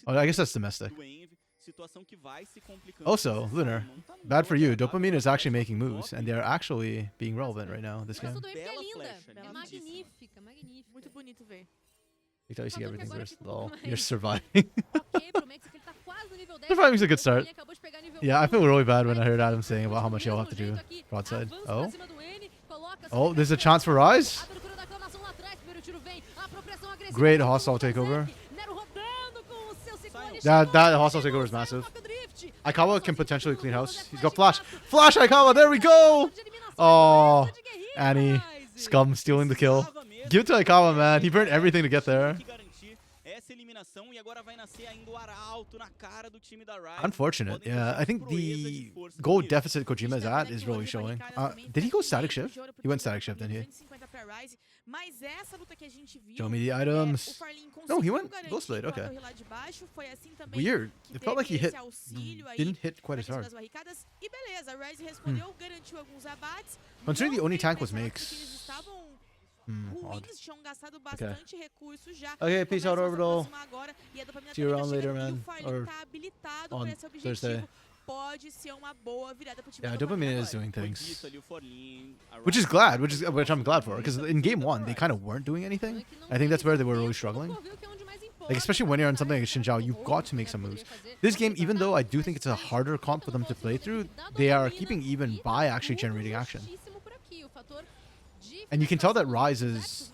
Oh, I guess that's domestic. Also, Lunar, bad for you. Dopamine is actually making moves, and they're actually being relevant right now. This game. tudo bem porque é linda, é magnífica, magnífica. Muito bonito ver. You thought you see Faltou everything que agora first. fica Lol, mais- you're surviving. Ok pro Max, que ele tá quase no nível 10. Surviving's a good start. Ele acabou de pegar nível Yeah, I 11, feel really bad when I Max heard Adam saying about how much he'll have to do mesmo jeito aqui, broadside. avança pra Oh, cima do N, coloca oh, there's a sobre chance for Rise. abertura da aclamação lá atrás, primeiro tiro vem, apropriação agressiva, Great do hostile Zerg, takeover. Nero rodando com o seu ciclone, That chegou, hostile chegou, takeover is saiu, massive. toca o drift. Aikawa can Sozinho potentially tudo, clean vou house. fazer He's got flash flash. de Flash Aikawa, there we go! de eliminação. Oh, de guerrilha, Annie. Ryze. Scum stealing the kill. Precisava mesmo Give it to Aikawa, man. He burned everything to get there. que garantir essa eliminação e agora vai nascer ainda o arauto na cara do time da Riot. Unfortunate. Podem Yeah, fechar I think proeza de the força gold nisso. deficit Kojima is at is really showing. Did he go static shift? He went static shift, didn't he? 250 pra Ryze, mas essa luta que a gente viu, Show me the o items. Farlin No, he conseguiu went garantir Ghostblade, com a okay. torre lá de baixo, foi assim também Weird. que It felt like he teve hit, esse auxílio aí didn't hit quite na as questão hard. das barricadas, e beleza, a Ryze respondeu, garantiu alguns abates. Considering the não only veio tank was pressionar Makes. porque eles estavam Odd. ruins, tinham gastado bastante recursos já. Okay, peace out, Começam a se Orbital. aproximar agora, e a dopamina See you também tá around later, chegando, e man. o Farlin Or tá habilitado on por esse objetivo. Thursday. Pode ser uma boa virada pro time Yeah, da Dopamine agora. is doing Foi things. disso ali o Forlin, a Which is Riot glad, which I'm glad for, because in game one they kind of weren't doing É anything. que não I think that's teve where they were tempo really no struggling. Covil, que é onde mais importa, Like especially when you're on something like Ryze Xinjiao, you've got to make some moves. This game, even though I do think it's a harder comp for them to play through, they are keeping even by actually generating action. And you can tell that Ryze is,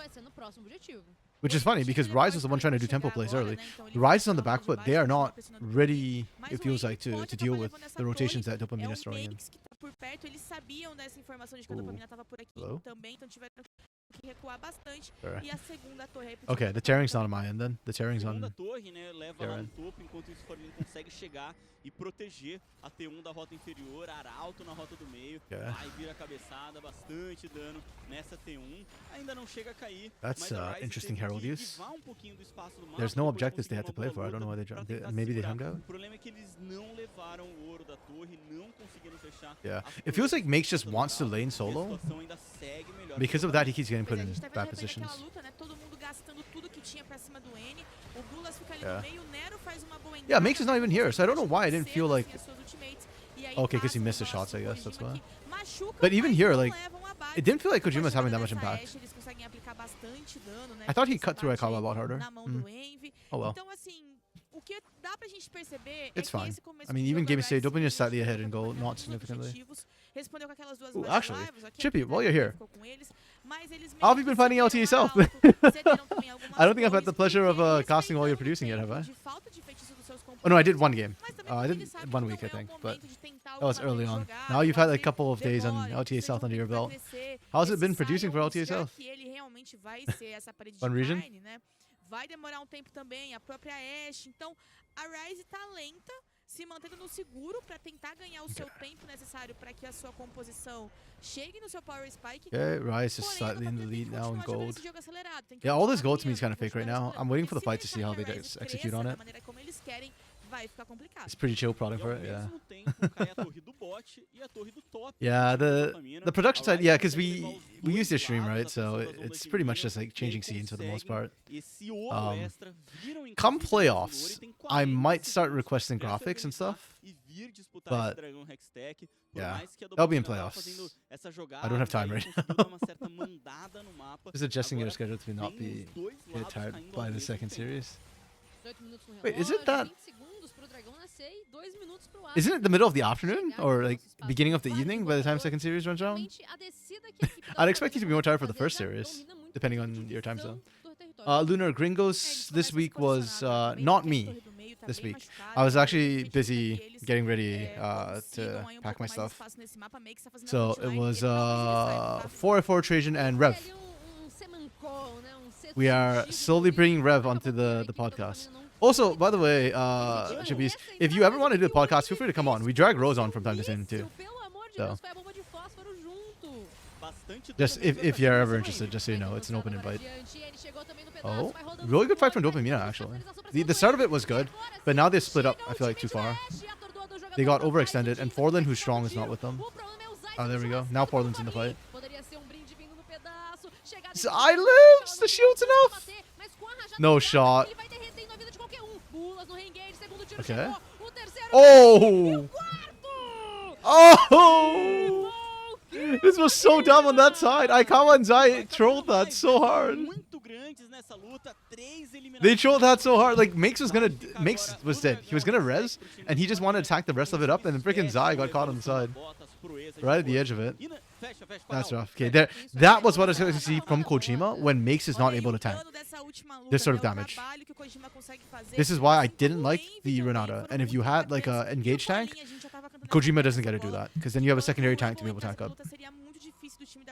which is funny because Ryze was the one trying to do tempo plays early. Ryze is on the back foot. They are not ready, it feels like, to deal with the rotations that Dopamine is throwing in. Makes que tá por perto, eles sabiam dessa informação de que a dopamina tava por aqui Hello? também, então tiveram que recuar bastante. Sure. E a segunda torre aí pro Okay, time the da tearing's Dopamina. not on my end then. The tearing's segunda on. torre, né, leva lá Garen. no topo, enquanto isso o Forlin consegue chegar e proteger a T1 da rota inferior, arauto na rota do meio, Yeah. aí vira a cabeçada, bastante dano nessa T1, ainda não chega a cair, That's, mas a Ryze interesting teve herald que use. esquivar um pouquinho do espaço do mapa, There's no depois objectives they had to conseguiu play uma for. I don't know why boa they luta jumped. pra tentar Maybe they segurar. hung out. O problema é que eles não levaram o ouro da torre, não conseguiram fechar. Yeah. as It feels like proezas Makes just do wants to Doral, lane e a solo. situação ainda segue melhor Because pro of that, he Doral. keeps getting Pois put é, a in gente tá vendo bad de repente aquela positions. luta, né? Todo mundo gastando tudo que tinha pra cima do N. O Bulas fica ali Yeah. no meio, o Nero faz uma boa entrada. Yeah, Makes is not even here, so I don't know why I didn't cedo, feel like. assim, as suas ultimates, e aí Okay, 'cause he passa missed the o shots, I nosso guess, that's Kojima why. que machuca, But even mas here, não like, levam abate. It didn't feel like Depois Kojima's having that much nessa impact. Ashe, eles conseguem aplicar bastante dano, né, I thought com he esse cut through abate Aikawa a aí lot harder. na mão do Envy. Oh well. Então, assim, o que dá pra gente perceber It's é que fine. esse começo I mean, de even jogo, game a state, Ryze Dopamine is slightly simplesmente ahead and goal, atacou not os significantly. objetivos, respondeu com aquelas duas Ooh, bad actually, rivals, ok, Chippy, né, while you're here, ficou com eles, mas eles how have meio you been que fighting LT cederam yourself? alto, cederam também algumas I don't think I've had the torres, pleasure of porque casting while you're respeitando o producing it, have tempo I? de falta de feitiço dos seus Oh no, I did companheiros, one game. mas também I porque did ele sabe one que week, I não é o think, but momento de tentar that was alguma early grande on. jogada, Now you've had a talvez couple of days on demore, LTA seja South um under your tempo pra belt. crescer, How's it esse been producing for Sion LTA mostrar South? que ele realmente vai ser essa parede de One region? carne, né? Vai demorar um tempo também, a própria Ashe. Então, a Ryze tá lenta, se mantendo no seguro para tentar ganhar o seu tempo necessário para que a sua composição chegue no seu power spike. Yeah, Ryze is Porém, slightly ela in the tem que lead now in continuar jogando gold. esse jogo acelerado, tem que Yeah, all this continuar gold to me is kind of ganhando, fake right continuar now. acelerando, I'm waiting porque for the fight to se see how they deixar que a Ryze execute on cresça it. da maneira como eles querem, vai ficar complicado. It's pretty chill E prodding ao for it, yeah. mesmo tempo cai a torre do bot e a torre do top. Yeah, do time da the Dopamina. production A side, Ryze yeah, because consegue levar os we dois use this stream, lados right? da So pressão das ondas it's de pretty much vida, just like e changing eles scenes for the most conseguem part. esse ouro extra, viram Come inclusive no jogador playoffs, e tem I 40 might start segundos requesting pra se graphics and organizar stuff. e vir disputar esse but, dragão Hextech, por yeah, mais que a that'll be in Dopamina tava playoffs. fazendo essa I jogada, don't have time aí right conseguiu dar uma certa mandada no mapa. Just adjusting your Agora schedule to not tem be os dois hit lados tired caindo ao by the mesmo second tempo. series. 18 minutos no Wait, is it relógio, that- 20 segundos pro dragão nascer e 2 minutos pro Ashe Isn't it the middle of the afternoon chegar or no like nosso espaço. beginning of the Claro que evening o by the time jogador, second series runs around? realmente, a descida que a equipe da I'd expect you to be more tired for the fazer first já series, domina muito depending a on your time divisão zone. do território. Lunar Gringos this week was not me this week. I was actually busy getting ready to pack my stuff. So it was 4-4 Trajan and Rev. Ele semancol, né, cesto We are sentido slowly bonito, bringing Rev acaba onto por a the equipe da podcast. Dopamina não Also, consegue by the way, Efetivamente, Chibis, essa if you ever want to do a entrada podcast, feel free to come on. We drag Rose on from time to time too. Isso, pelo amor de So. Deus, foi a bomba de fósforo junto. Bastante Just dano if pra you're cima ever dessa interested, just so you know, it's an open invite. Oh, Oh, really good fight from Dopamina actually. The start of it was good, but now they've split up. I feel like too far. They got overextended, and Forlin, who's strong, is not with them. Oh, there we go. Now Portland's in the fight. Lives! The shield's enough! No shot. Okay. Oh! Oh! This was so dumb on that side. Aikawa and Zai trolled that so hard. Muito grandes nessa luta, 3 They eliminações. trolled that so hard. Like, Makes was dead. He was gonna res, and he just wanted to attack the rest of it up, and then freaking Zai got caught on the side. Right at the edge of it. That's rough. Okay, there. That was what I was going to see from Kojima when Makes is not able to tank. This sort of damage. This is why I didn't like the Renata. And if you had like a engage tank, Kojima doesn't get to do that, because then you have a secondary tank to be able to tank up.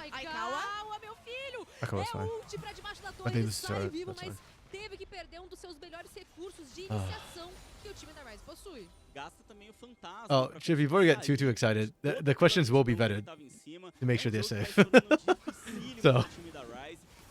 espaço. Aikawa, meu filho! Aikawa's É fine. ult pra debaixo da I torre, think ele this is sai alright. vivo, That's mas fine. teve que perder um dos seus melhores recursos de iniciação que o time da Rise possui. Gasta também o fantasma. Oh, pra Chip, before we get conseguir too sair. excited, Toda the questions will be a multidão vetted que tava em cima. to make É sure they're jogo que vai safe. se tornando dificílimo So. pro time da Rise.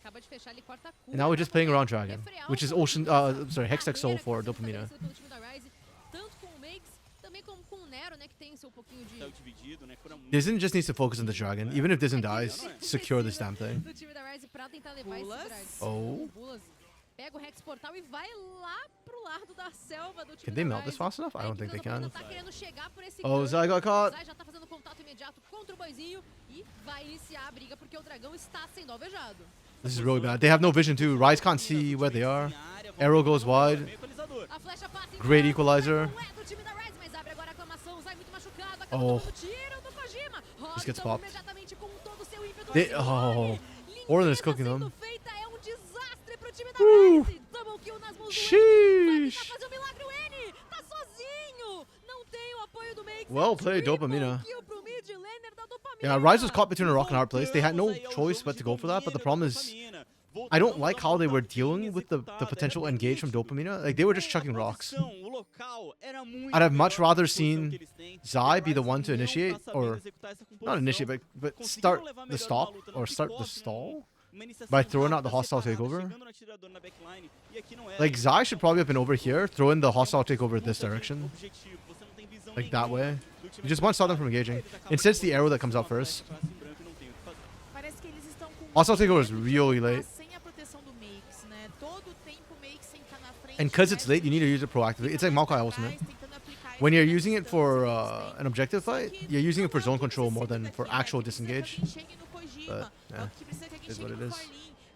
acaba de fechar ali, corta a cura. And now we're just playing pra around poder Dragon, refrear which um is pouco Ocean, essa sorry, Hextech Soul barreira que for tá sendo Dopamina. estabelecida pelo time da Ryze, tanto com o Makes, também como com o Nero, né? né, que tem seu pouquinho de... Céu dividido, né? Cura muito. Dizen just needs to focus on the dragon. Even if Dizen dies, secure this damn thing. do time da Ryze pra tentar levar esse Bulas. drag. Oh. O Bulas pega o Rex Portal e vai lá pro lado da selva do time Can they da melt this Ryze. fast enough? I A don't think equipe they da can. Dopamina tá querendo chegar por esse Oh, canto. Zai got caught. Zai já tá fazendo contato imediato contra o boizinho e vai iniciar a briga porque o dragão está sendo alvejado. This is really bad. They have no vision too. Ryze can't see where they are. Arrow goes wide. A flecha passa em Great cima, equalizer. não é do time da Ryze, mas abre agora a aclamação. Zai muito machucado, acaba Oh. tomando tiro do Kojima. This gets Rockstone popped. imediatamente com todo o seu ímpeto. They- Explode. oh. Orlan is Limpeza cooking sendo them. feita, é um desastre pro time da Woo. Ryze. Double kill nas mãos do N. Vai Sheesh. tentar fazer um milagre, o N. Tá sozinho. Não tem o apoio do Makes. Well played, Dopamina. Kill pro mid laner da Dopamina. Yeah, Ryze was caught between a rock and a hard place. They had no choice but to go for that, but the problem is I don't like how they were dealing with the potential engage from Dopamina. Like, they were just chucking rocks. I'd have much rather seen Zai be the one to initiate, or not initiate, but start the stop, or start the stall by throwing out the hostile takeover. Like, Zai should probably have been over here, throwing the hostile takeover this direction. Like, that way. You just want to stop them from engaging. Instead, it's the arrow that comes out first. Parece que eles estão com Hostile takeover is really late. sem a proteção do Makes, né? Todo o tempo o Makes sem estar na frente. And because it's late, you need to use it proactively. It's like Maokai Ultimate. When you're using it for an objective fight, you're using it for zone control more than for actual disengage. But, yeah, is what it is.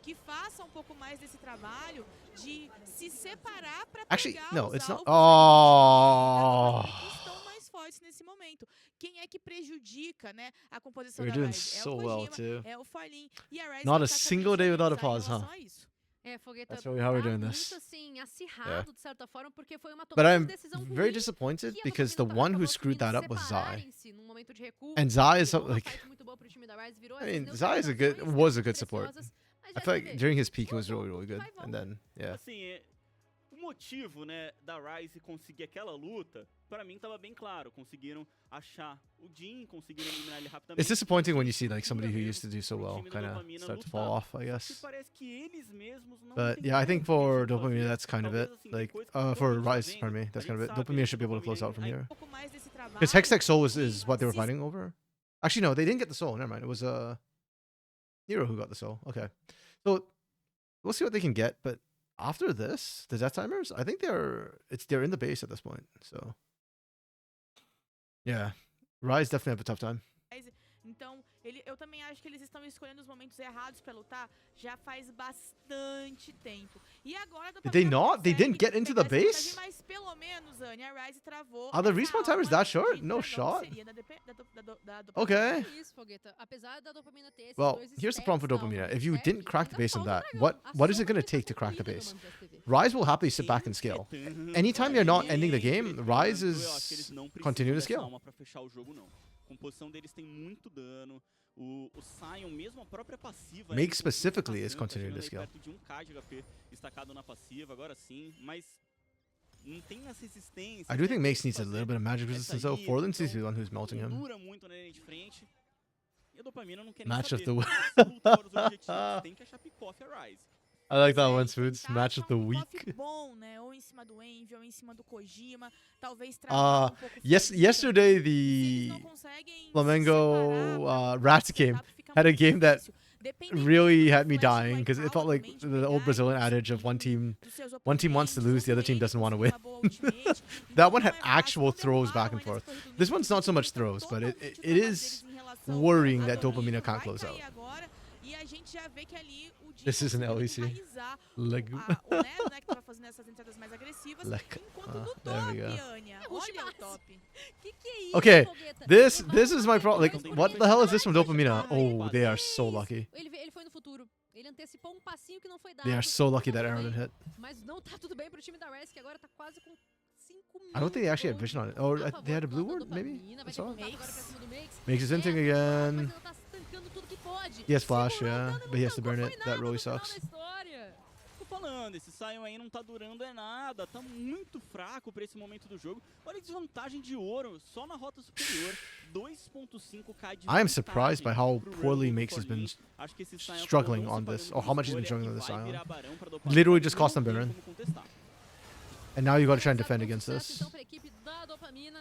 Que faça um pouco mais desse trabalho de se separar para Actually, pegar no, os it's not. alvos Oh, estão mais fortes nesse momento. Quem é que prejudica, né, a composição you're da doing Ryze? É so o well Kojima, too. é o Forlin e a Ryze Not vai a estar single day também without a em pause, relação huh? a isso. É, Fogueta, That's really how we're tá doing muito, this. assim, acirrado, de certa forma, porque foi uma But tomada de I'm decisão very ruim, disappointed que a because the Dopamina one who acabou screwed that assumindo up was Zai. separarem-se num momento de recuo, And Zai is virou uma like, fight muito boa pro time da Ryze, virou I essas mean, Zai is a good, neutralizações was a good support. preciosas, mas I já feel vai like ver. during his peak it was really, really good. And then, yeah. Assim, o motivo, né, da Ryze conseguir aquela luta, pra mim tava bem claro. Conseguiram achar o Jhin, conseguiram eliminar ele rapidamente. It's disappointing when you see like somebody who used to do so well kind of start to fall off, I Que guess. parece que eles mesmos não But têm yeah, I think como for fazer. Dopamina, that's kind of it. Talvez, assim, Like, depois que for todo mundo Ryze, vendo, pardon me, a that's gente kind of it. sabe, Dopamina né, should be able to close out from Dopamina here. Um pouco mais desse trabalho. Because Hextech Soul is what they were Se- fighting over. Actually, no, they didn't get the soul. Never mind. It was Nero who got the soul. Okay, so we'll see what they can get. But after this, the Death Timers, I think they're in the base at this point. So yeah, Rise definitely have a tough time. Então, eu também acho que eles estão escolhendo os momentos errados pra lutar já faz bastante tempo. E agora Did they not? They didn't get into the base? Mas pelo menos, Anny, a Ryze travou. Are the essa respawn timers alma that short? de No dragão que shot? seria da Dopamina. Okay. É isso, Fogueta. Apesar da Dopamina ter esses Well, dois here's the problem for stacks na Dopamina. alma If you stack, didn't crack the ainda base on falta o that, dragão. what is A it going to sombra take to tá crack the corrida base? no Manchester TV. Rise will happily sit back and scale. Anytime you're not ending the game, Rise Eu acho que eles is não precisam continue to dessa scale. alma pra fechar o jogo, não. A composição deles tem muito dano. O Sion, mesmo a própria passiva... Make specifically is continue to to scale. perto de 1k de HP estacado na passiva, agora sim, mas não tem essa resistência. I do think né, Mace de needs a fazer little bit of magic essa resistance though. ida, Forlan seems to be então, the one who's melting him. dura muito na linha de frente. E a Dopamina não quer nem Match of saber. the Essa luta agora, os objetivos, tem que achar pick-off a Ryze. I like that É, one, Smooths. tentar Match of achar the um week. buff bom, né? Ou em cima do Envy, ou em cima do Kojima. Talvez travar um pouco o Yes, Forlin yesterday também. Se eles the não conseguem se Flamengo separar pra Rats lutar, game fica had a muito game that difícil. Dependendo really do had me flash do dying because it felt like Wipeout, the realmente old pegar Brazilian e adage of one team dos seus wants to oponentes, lose, the other team ou doesn't want to também win. uma boa ultimate. That Então one não had é fácil, actual não throws derrubaram back and ainda forth. as torres do This mid, one's not so much tá throws, but totalmente it o trabalho is deles em relação worrying a that Dopamina domínio. can't Vai close cair out. agora, e a gente já vê que ali o Jhin This is an conseguiu LEC. enraizar Leg- o Nero, né, que tava fazendo essas entradas mais agressivas, Lec- enquanto ah, no there we top, go. Anya, É, rush olha o base. top. Que é isso, Okay, Fogueta? this Levar is my problem. Like, dois what por the hell vez. is this from Dopamina? Oh, they are so lucky. Ele foi no futuro. Ele antecipou um passinho que não foi dado. They are so lucky Tá that tudo arrow bem, didn't hit. Mas não tá tudo bem pro time da Ryze, que agora tá quase com 5 mil. I don't think they actually had gold vision on it. Or a they had a favor blue do lado ward, da maybe? Dopamina. I Vai ter saw. contato agora pra cima do Makes. Makes his inting Mas again. ele tá tancando tudo que pode. He has flash, Segurou o yeah, dano, but he has to não burn foi it. nada That really no final sucks. da história. Tô falando, esse Sion aí não tá durando nada, tá muito fraco pra esse momento do jogo. Olha a desvantagem de ouro, só na rota superior, 2.5k de I am surprised by how pro poorly Rumble Makes has been Forlin. Acho que esse Sion struggling acabou on não this, fazendo or how much he's been escolha struggling on e this vai Sion. virar barão pra Dopamina, Literally just não cost them tem Baron. como contestar. And now you gotta try and Começar defend com against sucesso, this. Então, pra equipe da Dopamina.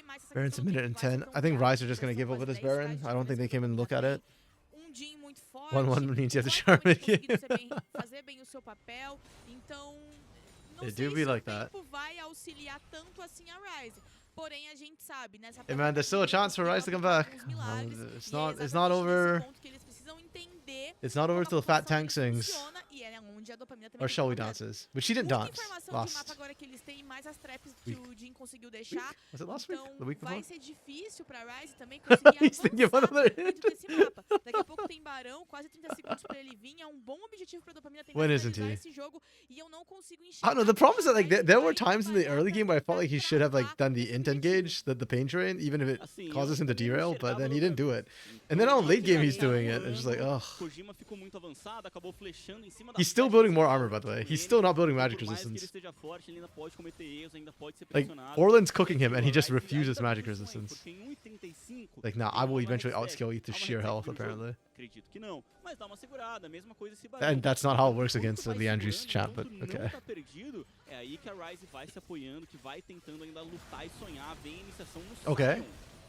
bem mais essa Baron's a questão do minute tempo. and 10. I think Rise are just going to give over this Baron. I don't think they came and look at it. Jin muito forte. 1-1 means you have to pode charm realmente it here. conseguido fazer bem o seu papel. Então, não It sei do be se like o that. tempo vai auxiliar tanto assim a Ryze. Porém, a gente sabe, nessa Hey man, there's still a chance for Rise to come back. It's not over. It's not over till Fat Tank sings. Or shall we dances? But she didn't dance last week. Was it last week? The week before? Vai ser difícil pra Ryze também conseguir He's thinking of avançar another dentro desse mapa. Daqui a pouco tem Barão, quase 30 segundos pra ele vir. É um bom objetivo pra Dopamina tentar When isn't finalizar he? esse jogo. E eu não consigo I enxergar. don't know. The problem is that like Ryze there were vai times in the early game where I felt like he should have like travar done the esse int objetivo. engage, the pain train, even if it Assim, causes eu him to também derail. não But then enxergava he didn't do no- it. And then on late game he's Então, doing it. It's just like ugh. Kojima ficou muito avançado, acabou flechando em cima da He's still flecha building do more Circuito armor, by the way. do He's N. still not building magic Por mais que ele resistance. esteja forte, ele ainda pode cometer erros, ainda pode ser Like pressionado. Orland's E cooking him, and he just o Ryze refuses ainda magic tem isso, resistance. porque em 1,85 Like, nah, tem I will uma eventually headset. outscale you to Há uma sheer headset health, no jogo? apparently. Acredito que não, mas dá uma segurada, mesma coisa esse Barão. And that's not how it works Enquanto against vai the Andrews segurando, chat, but enquanto okay. não tá perdido, é aí que a Ryze vai se apoiando, que vai tentando ainda lutar e sonhar, vem a iniciação no Okay. Sion.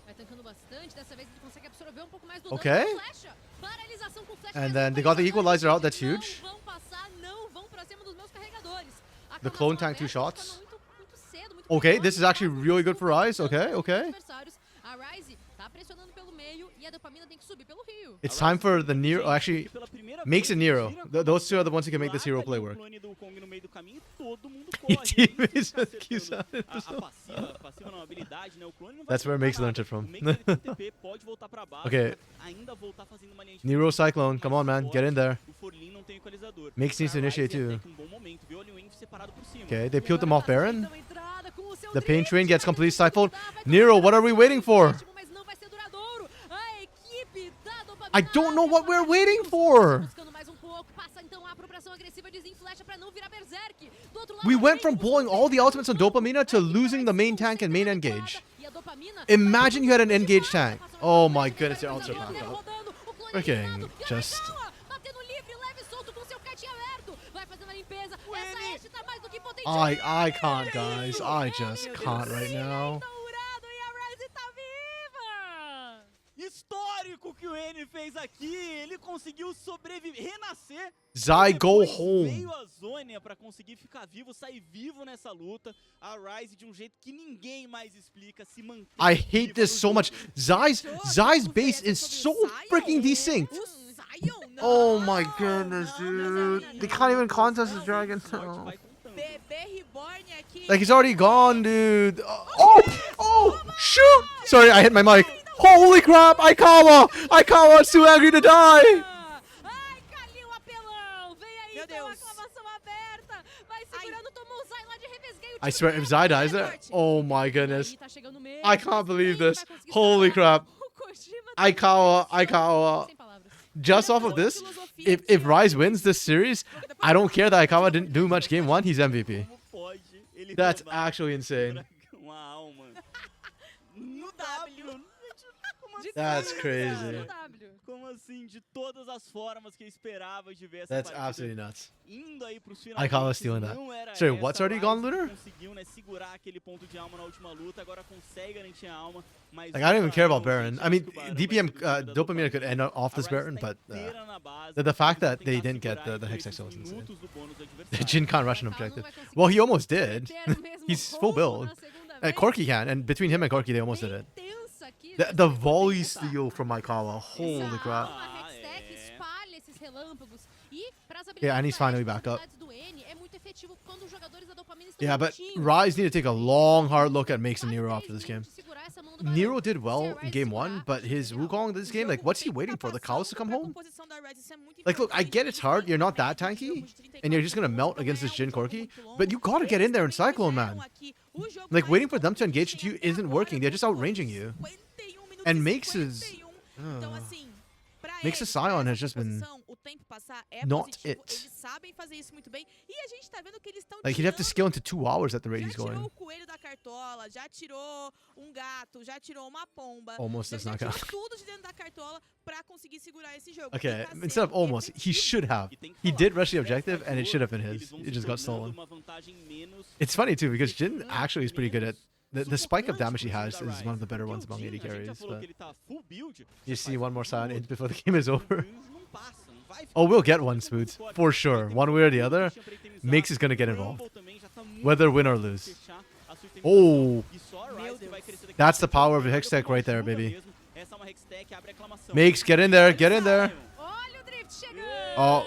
Vai tancando bastante, dessa vez ele consegue absorver um pouco mais do dano Okay. com flecha. Paralisação com flecha. And mas then os they got the jogadores equalizer out, that's não huge. vão passar, não vão pra cima dos meus carregadores. A The aclamação clone tank 2 aberta, shots. muito cedo, muito Okay, precoce, this is actually quase really good for não Ryze. Okay, okay. adversários. A Ryze tá pressionando pelo meio e a Dopamina tem que subir pelo rio. It's time for the Nero. Actually, Pela primeira makes vez, a Nero. vira Those two are the ones who can make this hero larga play ali o work. clone do Kong no meio do caminho e todo mundo He corre. Aí teammates fica with Q's acertando out. a passiva não, a habilidade, né? O clone não vai That's where voltar Makes nada. learned it from. O Makes ele tem TP, pode voltar pra base, Okay. pra ainda voltar fazendo uma linha de Nero defesa Cyclone, come on, man, get in there. O Forlin não tem equalizador. Makes needs to Pra Ryze initiate é too. até que um bom momento, viu? Olha o Envy separado por cima. Okay, they E peeled them agora off tá Baron. tentando entrada com o seu The pain drift, train gets vai completely tentar stifled. ajudar, vai Nero, tentar what are we waiting for? ritmo, mas não vai ser duradouro. A equipe da Dopamina I don't know what we're abre waiting passos, for. buscando mais um pouco, passa então a apropriação agressiva de Zin Flecha pra não virar Berserk. Do outro lado, We a went Ryze from blowing all the ultimates on Dopamina to losing the main tank and main engage. E a Dopamina Imagine you had an engage vai tank. passando Oh pela my frente, goodness, vai your ultra rodando, popped out. rodando, o clone Freaking eliminado, e a just- Naikawa batendo livre, leve e solto com seu kite aberto. Vai fazendo a limpeza. Essa N. Ashe tá mais do que potente. I can't, guys. I just can't right now. Dourado e a Ryze tá viva! Histórico que o N fez aqui, ele conseguiu sobreviver, renascer. Zai, go Depois home. Veio a Zônia pra conseguir ficar vivo, sair vivo nessa luta. A Ryze de um jeito que ninguém mais explica, se mantém. I hate viva this no so jogo. much. Zai's base is so freaking desynced. O Zion, não. Oh my goodness, não, dude. meus amigos. They can't even contest the dragon. Sorte No. vai contando. Bebê Reborn aqui. Like, he's already gone, dude. Oh, shoot. Sorry, I hit my mic. Holy crap, Aikawa's too angry to die. Ai, Calil apelão! Vem aí Meu então a Deus. aclamação aberta. Vai segurando, tomou o Zai lá de revesgueio. I swear, if Zai dies there, oh my goodness. Aí tá chegando mesmo, I can't mas believe quem this. vai conseguir Holy salvar? crap. O Kojima tá Aikawa. sem palavras. Just off of this, if Rise wins this series, I don't care that Aikawa didn't do much game one, he's MVP. Como pode ele That's roubar actually insane. uma alma No W. Como assim? That's Cara, crazy. no W. Como assim? De todas as formas que eu esperava de ver essa That's partida. absolutely nuts. Indo aí pros Aikawa finalmente, stealing that. não era Sorry, essa, what's already Ryze gone, Lunar? Conseguiu, né, segurar aquele ponto de alma na última luta, agora consegue garantir a alma, mas Like, I don't even care about Baron. gente, I mean, acho que o Barão vai DPM, ser o da Dopamina Dopamina. could end off this A Ryze Baron, tá but inteira na base, the fact vai that they tentar didn't get segurar the aí Hex esses Excellence is insane. minutos do bônus do adversário. Jin can't rush an Aikawa não objective. vai conseguir Well, he almost did. ter o mesmo He's full roubo build. na segunda And vez. Corki can, and between him and Corki, they almost did Bem it. tensa aqui, The gente. volley steal from Aikawa, holy Essa crap. alma hextech espalha esses relâmpagos. E pras Yeah, and habilidades he's da finally Ashe, back up. habilidades do N, é muito efetivo quando os jogadores da Dopamina estão Yeah, but juntinhos. Rise need to take a long, hard look at Makes and Quase Nero 10 after this game. minutos de segurar essa mão do Barão. Nero did Se a well Ryze in game one, segurar, but his Wukong this game, like, what's he waiting for? The cows to come home? Like, look, I get it's hard. You're not that tanky, and you're just gonna melt against this Jin Corki, but you gotta get in there and Cyclone, man. Like, waiting for them to engage into you isn't working. They're just outranging you. And Makes is... Então, assim, pra Makes the eles, Sion pra has essa just been posição, o tempo passar é not positivo, it. Eles sabem fazer isso muito bem. E a gente tá vendo que eles estão Like, he'd have to scale into 2 hours at the rate já he's tirou going. o coelho da cartola, já tirou um gato, já tirou uma pomba. Almost já, does já not tirou count. tudo de dentro da cartola pra conseguir segurar esse jogo. Okay, E tá instead of sendo almost, he efetivo. should have. E tem que He falar, did rush the dessa objective, and it should have been eles his. vão It se just got tornando stolen. uma vantagem menos It's funny too, because Jin actually is pretty good at... The spike of damage he has da is one of the better Porque ones o among Jin, AD a gente já carries, falou but... que ele tá full build, You você see faz one more sign build, before the game is over. não passa, não vai Oh, ficar we'll get fácil, one, como Smooth. suporte. For sure. Ele tem One way or the muito other, pra itemizar. Makes is gonna get O involved. Rumble também já tá Whether win or lose. fechar a sua extensão. Oh, E só a Meu Ryze que vai Deus. crescer daqui that's pra the power of frente. a Hextech right there, Ajuda baby. mesmo. Essa é uma Hextech, abre aclamação. Makes, get in there, get in there. Olha o drift chegando! Oh,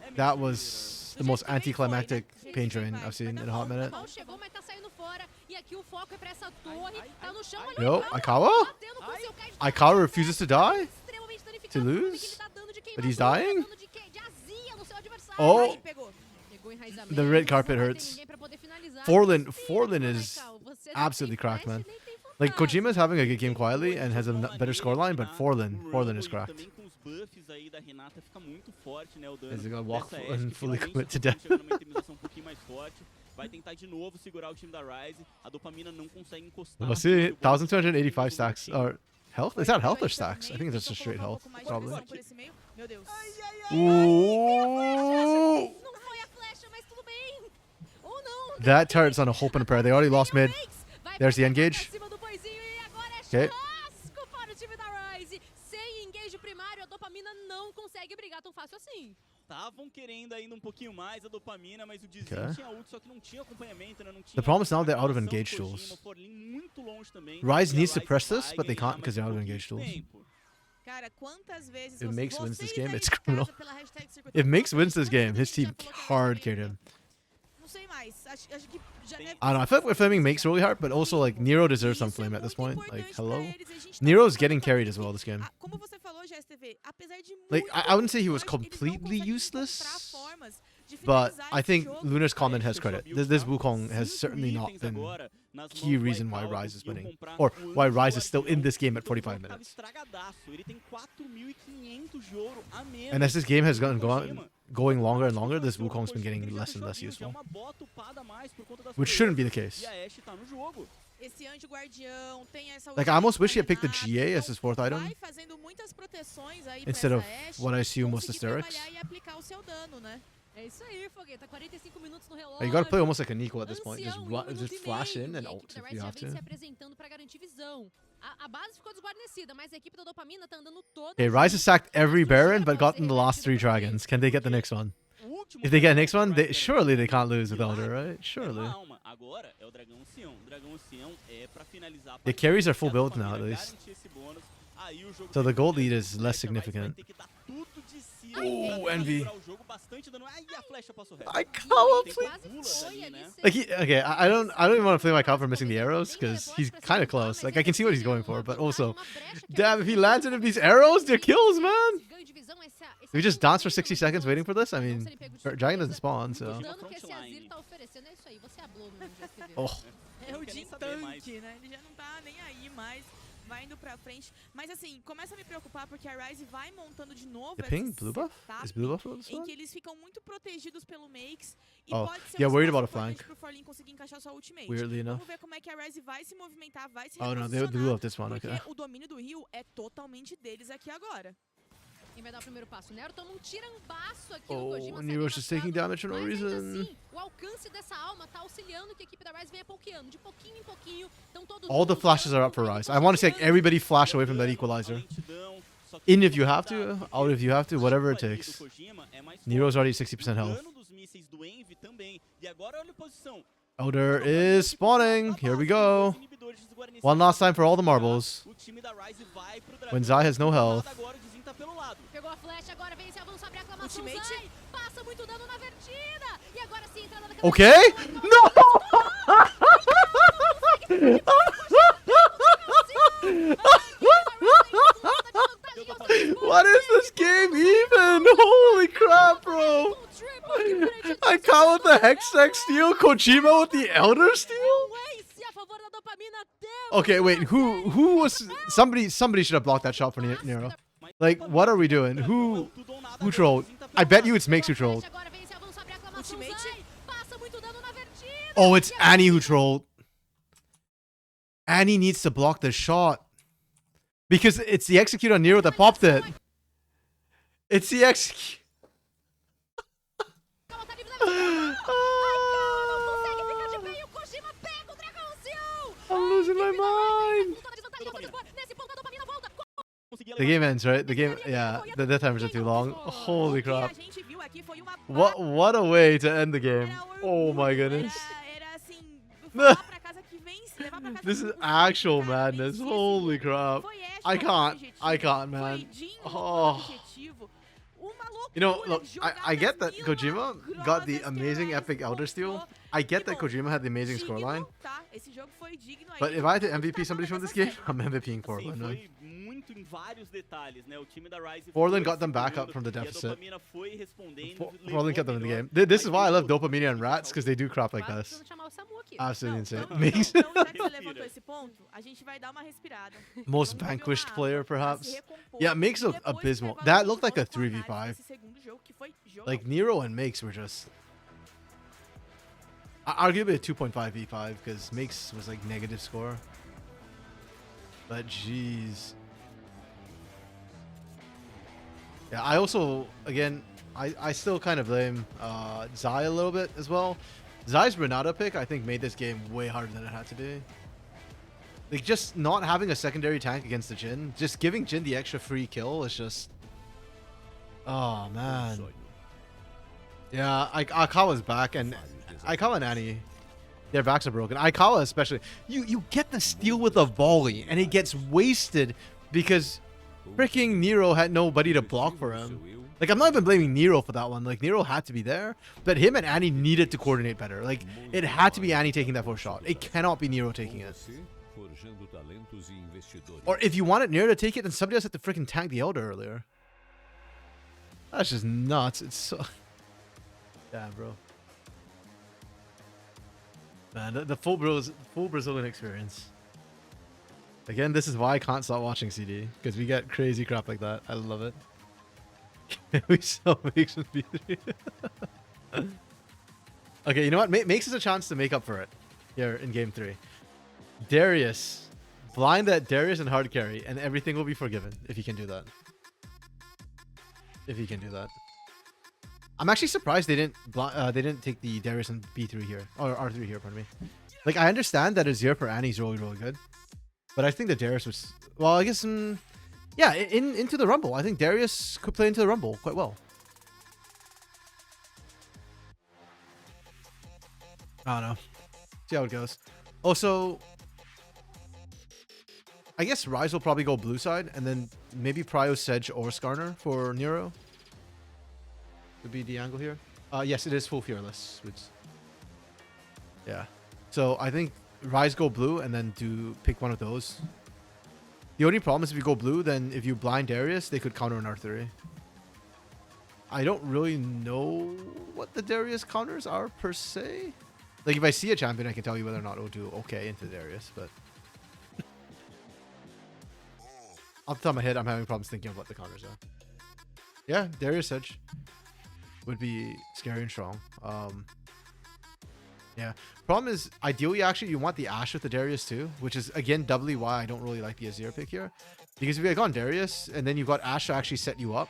É that mentira. was the Do most jeito que vem, anticlimactic foi, né? pain Do jeito que train vai. I've seen Mas in tá a hot bom, minute. tá Mal chegou, mas tá saindo fora. E aqui o foco é pra essa torre. Tá no chão, olha Yo, o Aikawa? batendo com seu Kai de Aikawa refuses to die? extremamente danificado. To Por conta lose? que ele tá dando de But he's queimadura, dying? dando de azia no seu adversário. Oh. Aí, pegou. Pegou enraizamento, The red carpet não vai ter hurts. ninguém pra poder finalizar. Forlin Desespero, is Raikal. Você não absolutely tem cracked, flash, man. nem tem Like, fantasma. Kojima's having a good game quietly and has a De uma better maneira scoreline, but que Forlin o is Rumble, cracked. também com os buffs aí da Renata fica muito forte, né, o dano. He's gonna walk dessa and Ashe, que fully finalmente commit to tá death. chegando numa itemização um pouquinho mais forte. Vai tentar de novo segurar o time da Ryze. A dopamina não consegue encostar. Let's see, 1,285 stacks. Or health? Is that health or stacks? I think it's just straight health, probably. Meu Deus. Ooh. Não foi a flecha, mas tudo bem. Ou não. That turret's on a hope and a prayer. They already lost mid. Vai There's the pra engage. cima do boizinho e agora é Okay. churrasco para o time da Ryze. Sem engage primário, a dopamina não consegue brigar tão fácil assim. Estavam querendo ainda um pouquinho mais a dopamina, mas o Dizzy Okay. tinha ult, só que não tinha acompanhamento, né? Não tinha The problem is now they're out of aclamação do engage Kojima, tools. o Forlin muito longe também, Ryze e a needs to Ryze press vai this, but they ganhar can't because mais they're out of pouquinho engage de tools. tempo. Cara, quantas vezes If Makes wins this vocês game, aí it's de casa criminal. pela hashtag Circuito If Makes Foco, wins this game, quantas his vezes a team gente já falou que a hard Ryze carried ganha? him. Não sei mais. Acho que já deve I don't know. I feel like we're flaming Makes really hard, but also like Nero deserves some flame at this point. Like, hello. Nero's getting carried as well this game. Como você falou, GSTV, apesar de Like, muito I wouldn't say he was forte, eles não completely conseguem useless, encontrar formas de but finalizar I esse think jogo. Luna's comment has Fechou a credit. build, This tá? Wukong has 5 certainly not itens been agora nas key mãos do reason why Aikawa, Ryze is conseguiu winning, comprar or o why anjo Ryze is still in guardião, this game at então o 45 jogo tava minutes. estragadaço. Ele tem 4.500 de ouro a menos. And as this game has que o gone Kojima. going longer and longer, Ele this fechou Wukong's been a getting build, less and já less é useful, uma bota upada a mais por conta das which shouldn't be the proezas, case. E a Ashe tá no jogo. Esse anjo guardião tem essa Like, I outra almost wish he had Renata, picked the GA as his fourth vai item fazendo muitas proteções aí instead pra of essa Ashe, what I assume was the conseguir Sterix. trabalhar e aplicar o seu dano, né? É isso aí, Fogueta. 45 minutos no relógio. Like, you gotta play almost like a Nico at this point. Just, Ancião, em 1 just minuto e flash meio. in and E a ult equipe da if Ryze you já have vem se to. apresentando pra garantir visão. A base ficou desguarnecida, mas a equipe da dopamina tá andando toda. Okay, Ryze has sacked every Baron but gotten the last 3 dragons. Can they get the next one? O último If they get the dragão next que a one, Ryze surely they garantiu can't lose with de Elder, lá right? é Surely. uma alma. Agora é o dragão ancião. O dragão ancião é pra finalizar a The partida, carries are se full a build dopamina now, at least. garantir esse bônus, aí o jogo So the termina. gold lead is O less Ryze vai significant. ter que dar tudo de si Ooh, pra Envy. segurar o jogo, bastante dano. Ai, a flecha passou reto. Aikawa, Tem please. Quase pulas foi ali, ali, né? Like, okay, I don't even want to play my cow for missing the arrows because he's kind of close. Like, I can see what he's going for, but also, damn, if he lands any of these arrows, they're kills, man. If we just dance for 60 seconds waiting for this, I mean, Dragon doesn't spawn, O so. dano que esse Azir tá oferecendo é isso aí. Você hablou, meu GSTV. Oh, É Não o quer nem Jin saber mais. Tanque, né? Ele já não tá nem aí mais, vai indo pra frente. Mas assim, começa a me preocupar porque a Ryze vai montando de novo the esse ping, blue buff? setup Is blue buff on this em one? que eles ficam muito protegidos pelo Makes e Oh, pode ser yeah, um worried espaço about a importante flank. pro Forlin conseguir encaixar sua ultimate. Weirdly enough. Vamos ver como é que a Ryze vai se movimentar, vai se Oh no, they reposicionar, blew up this one, porque okay. o domínio do Rio é totalmente deles aqui agora. Quem vai dar o primeiro passo? O Nero toma um tirambaço aqui Oh, no Kojima. and Nero's sai just taking amassado, damage for no mas ainda reason. assim, o alcance dessa alma tá auxiliando que a equipe da Ryze venha pokeando. De pouquinho em pouquinho, estão todos All the flashes are up for Ryze. I want to see like, everybody flash away from that equalizer. In if you have to, out if you have to, whatever it takes. Nero's already 60% health. Elder is spawning. Here we go. One last time for all the marbles. When Zai has no health. Pegou a flecha, agora vem esse avanço, abre a aclamação, Ultimate. Zai, passa muito dano na vertida. E agora sim, entrada da Okay? No! What is this game even? Holy crap, bro! I call it the Hextech steal, Kojima with the Elder steal? Okay, wait, who was somebody should have blocked that shot for Nero. Like, what are we doing? Who trolled? I bet you it's Makes who trolled. Oh, it's Annie who trolled. Annie needs to block the shot. Because it's the execute on Nero that popped it. It's the execute. I'm losing my mind. The game ends, right? The game, yeah. The death timers are too long. Holy crap. What a way to end the game. Oh my goodness. levar pra casa que vence, levar pra casa This um is feat, actual cara, madness. vencer esse Holy jogo. crap. Foi Ashe I lutando can't. objetivo, I can't, foi man. Jin lutando Oh. objetivo. Uma You know, loucura, look, I get that Kojima got the milagrosas que a amazing Rise epic Elder Steel. mostrou. I get E, that bom, Kojima had the amazing digno, scoreline. tá? Esse jogo foi digno aí But de if todo I had to mundo que MVP tava somebody from nessa this game, série. I'm MVPing Assim, Portland, man. foi muito em vários detalhes, né? O time da Rise Portland foi got them back segurando, up from the e a deficit. Dopamina foi respondendo, Portland kept them in the levou game. This melhor, is why I love mas Dopamine and pegou. Rats, because they do crap like Quase this. precisando chamar o Samu aqui. Absolutely insane. Então, Makes então, já que você Respira. levantou esse ponto, a gente vai dar uma respirada. most Vamos beber vanquished uma player, água pra se perhaps. recompor Yeah, Makes e looked depois abysmal. levar That de looked like a volta com a 3v5. análise desse segundo jogo, que foi jogão. Like Nero and Makes were just arguably a 2.5 v5 because Makes was like negative score. But jeez. Yeah, I also again I still kind of blame Zai a little bit as well. Zai's Renata pick I think made this game way harder than it had to be. Like just not having a secondary tank against the Jin, just giving Jin the extra free kill is just oh man. Yeah, Aikawa's back and Aikawa and Annie, their backs are broken. Aikawa especially. You get the steal with a volley and it gets wasted because freaking Nero had nobody to block for him. Like I'm not even blaming Nero for that one. Like Nero had to be there, but him and Annie needed to coordinate better. Like it had to be Annie taking that first shot. It cannot be Nero taking it. Or if you wanted Nero to take it, then somebody else had to freaking tank the Elder earlier. That's just nuts. It's so damn, bro. Man, the full Brazilian experience. Again, this is why I can't stop watching CD because we get crazy crap like that. I love it. We so makes us B3. Okay, you know what? Makes us a chance to make up for it here in game 3. Darius, blind that Darius and hard carry, and everything will be forgiven if he can do that. If he can do that. I'm actually surprised they didn't take the Darius and B3 here or R3 here. Pardon me. Like I understand that Azir for Annie's really good, but I think that Darius was well. I guess yeah, into the Rumble. I think Darius could play into the Rumble quite well. I don't know. See how it goes. Also, I guess Rise will probably go blue side, and then maybe Prio, Sedge, or Skarner for Nero. Would be the angle here. Yes, it is full fearless. Which, yeah. So I think Rise go blue and then pick one of those. The only problem is if you go blue, then if you blind Darius, they could counter an R3. I don't really know what the Darius counters are per se. Like if I see a champion, I can tell you whether or not it'll do okay into Darius, but off the top of my head, I'm having problems thinking of what the counters are. Yeah, Darius Sedge would be scary and strong. Yeah. Problem is, ideally, actually, you want the Ashe with the Darius too, which is again doubly why I don't really like the Azir pick here. Because if you had gone Darius and then you've got Ashe to actually set you up,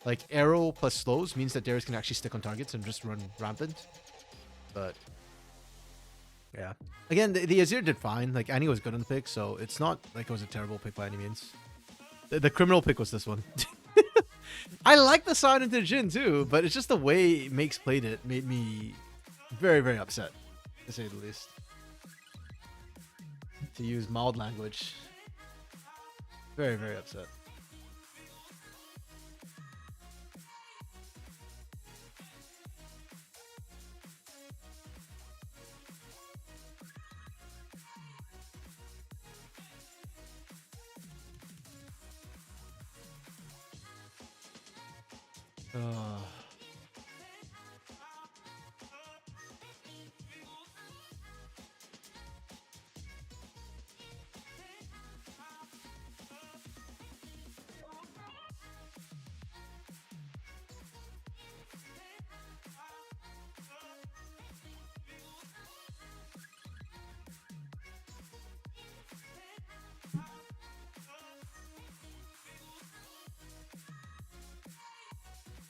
like arrow plus slows means that Darius can actually stick on targets and just run rampant. But yeah, again, the Azir did fine. Like Annie was good on the pick, so it's not like it was a terrible pick by any means. The criminal pick was this one. I like the side into Jin too, but it's just the way Makes played it made me very upset, to say the least. To use mild language. Very upset.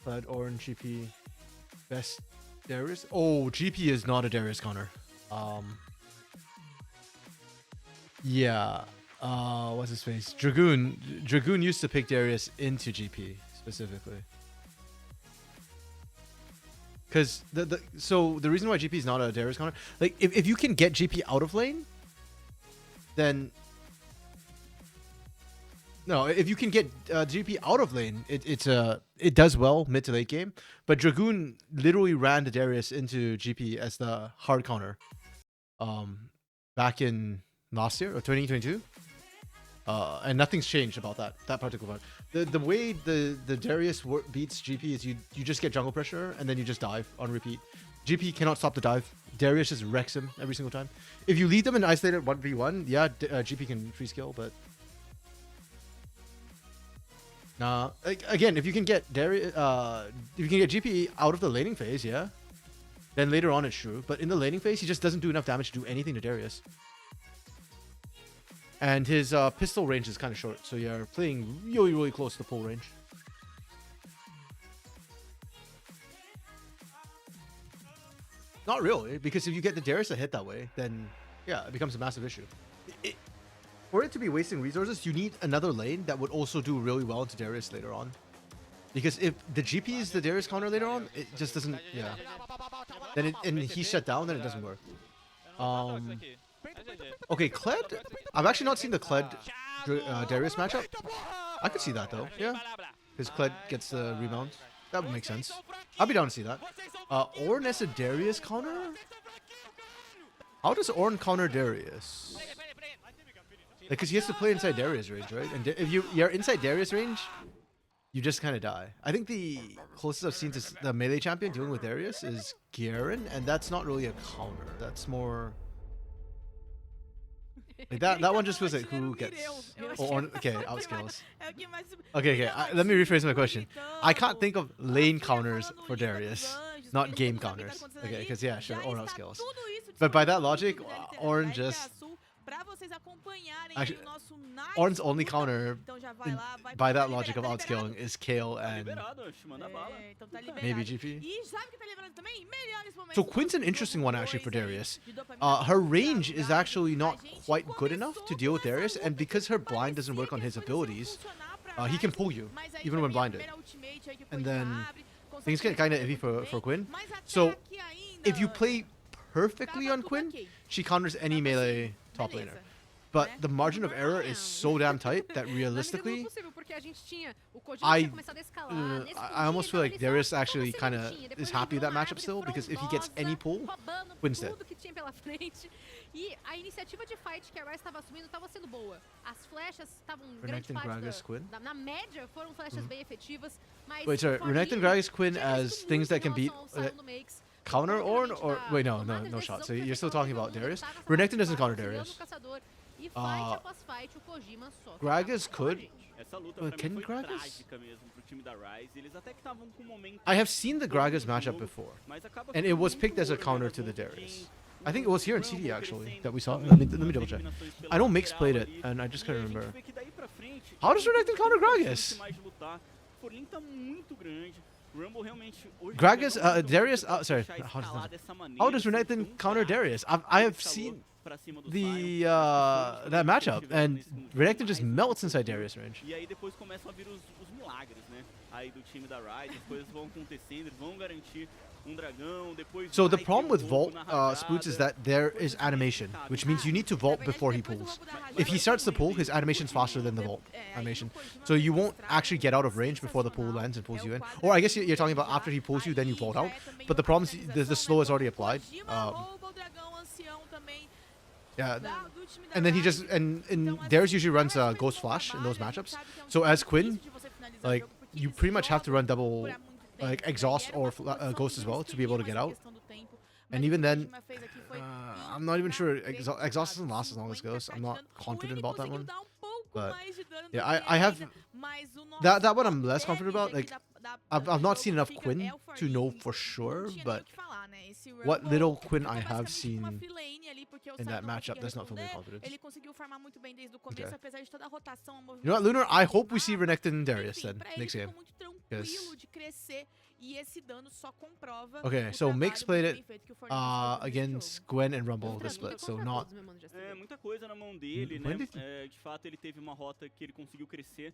But orange GP best Darius. Oh, GP is not a Darius counter. Yeah. What's his face? Dragoon used to pick Darius into GP specifically. Because so the reason why GP is not a Darius counter, like if you can get GP out of lane, then no, if you can get GP out of lane, it does well mid to late game. But Dragoon literally ran the Darius into GP as the hard counter, back in last year or 2022. And nothing's changed about that particular part. The way the Darius beats GP is you just get jungle pressure and then you just dive on repeat. GP cannot stop the dive. Darius just wrecks him every single time. If you lead them in isolated 1v1, yeah, GP can free skill, but nah. Again, if you can get Darius, if you can get GP out of the laning phase, yeah, then later on it's true. But in the laning phase, he just doesn't do enough damage to do anything to Darius. And his pistol range is kind of short, so you're playing really, really close to full range. Not really, because if you get the Darius to hit that way, then yeah, it becomes a massive issue. For it to be wasting resources, you need another lane that would also do really well into Darius later on. Because if the GP is the Darius counter later on, it just doesn't, yeah. Then and he's shut down, then it doesn't work. Okay, Kled. I've actually not seen the Kled Darius matchup. I could see that though, yeah. Because Kled gets the rebound. That would make sense. I'll be down to see that. Ornn as a Darius counter? How does Ornn counter Darius? Because he has to play inside Darius range, right? And if you're inside Darius range, you just kind of die. I think the closest I've seen to the melee champion dealing with Darius is Garen, and that's not really a counter. That's more... Like that one just feels like who gets... okay, outscales. Okay, let me rephrase my question. I can't think of lane counters for Darius, not game counters. Okay, because yeah, sure, Ornn outscales. But by that logic, Ornn just... Actually, Ornn's only counter, by that logic of outscaling, is Kayle and maybe GP. So Quinn's an interesting one actually for Darius. Her range is actually not quite good enough to deal with Darius, and because her blind doesn't work on his abilities, he can pull you, even when blinded. And then things get kind of iffy for Quinn. So if you play perfectly on Quinn, she counters any melee top laner. But the margin of error is so damn tight that realistically, I almost feel like Darius actually kind of is happy with that matchup still, because if he gets any pull, Quinn's dead. E a iniciativa de fight que a Ryze estava assumindo estava sendo boa. As flechas estavam grande parte na média foram flechas bem efetivas, mas wait, sorry, Renekton Gragas Quinn as things that can beat counter Ornn, or wait, no shot. So you're still talking about Darius. Renekton doesn't counter Darius. Gragas could. Can Gragas? I have seen the Gragas matchup before, and it was picked as a counter to the Darius. I think it was here in CD actually that we saw. Let me double check. I know Mix played it, and I just can't remember. How does Renekton counter Gragas? Gragas, Darius. Sorry, how does Renekton counter Darius? I have seen the that matchup, and Renekton just melts inside Darius range. So the problem with Vault Spoots is that there is animation, which means you need to vault before he pulls. If he starts to pull, his animation's faster than the vault animation. So you won't actually get out of range before the pull lands and pulls you in. Or I guess you're talking about after he pulls you, then you vault out. But the problem is the slow is already applied. Yeah, and then he just and Darius usually runs Ghost Flash in those matchups. So as Quinn, like you pretty much have to run double like exhaust or ghost as well to be able to get out. And even then, I'm not even sure exhaust doesn't last as long as ghost. I'm not confident about that one. But yeah, I have that one I'm less confident about. Like I've not seen enough Quinn to know for sure, but what little Quinn I have seen in that matchup does not fill me with confidence. Okay. You know what, Lunar? I hope we see Renekton and Darius then next game. Yes. Okay, so Mix played it against Gwen and Rumble this split, so not... Muita coisa na mão dele, né? De fato, ele teve uma rota que ele conseguiu crescer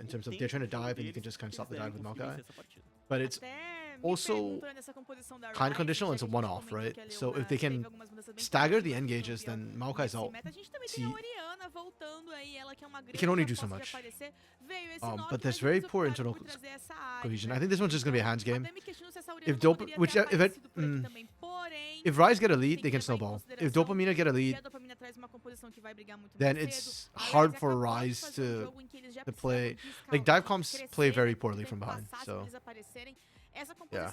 in terms of they're trying to dive and you can just kind of stop the dive with Maokai. Essa partida. But it's Até also kind of conditional. It's a one-off, right? So if they can stagger the engages, then Maokai's ult. It can only do so much. But there's very poor internal cohesion. I think this one's just gonna be a hands game. If if Rise get a lead, they can snowball. If Dopamina get a lead, then it's hard for Rise to play. Like dive comps play very poorly from behind. So yeah,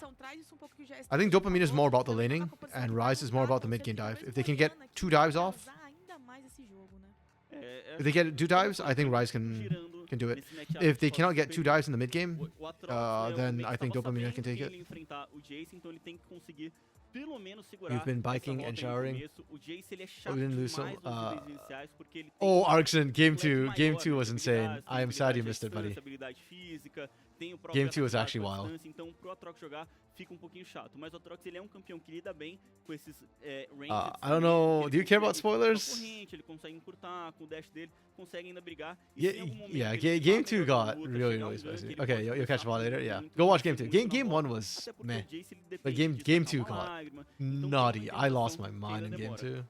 I think Dopamina is more about the laning, and Rise is more about the mid game dive. If they can get 2 dives off, if they get 2 dives, I think Rise can do it. If they cannot get 2 dives in the mid game, then I think Dopamina can take it. You've been biking and showering. Oh, we didn't lose some. Oh, Arxen, game 2. Game 2 was insane. I am sad you missed it, buddy. Game 2 was actually wild. I don't know. Do you care about spoilers? Yeah, game 2 got really, really spicy. Okay, you'll catch up later. Yeah, go watch game 2. Game 1 was meh, but game 2 got naughty. I lost my mind in game 2.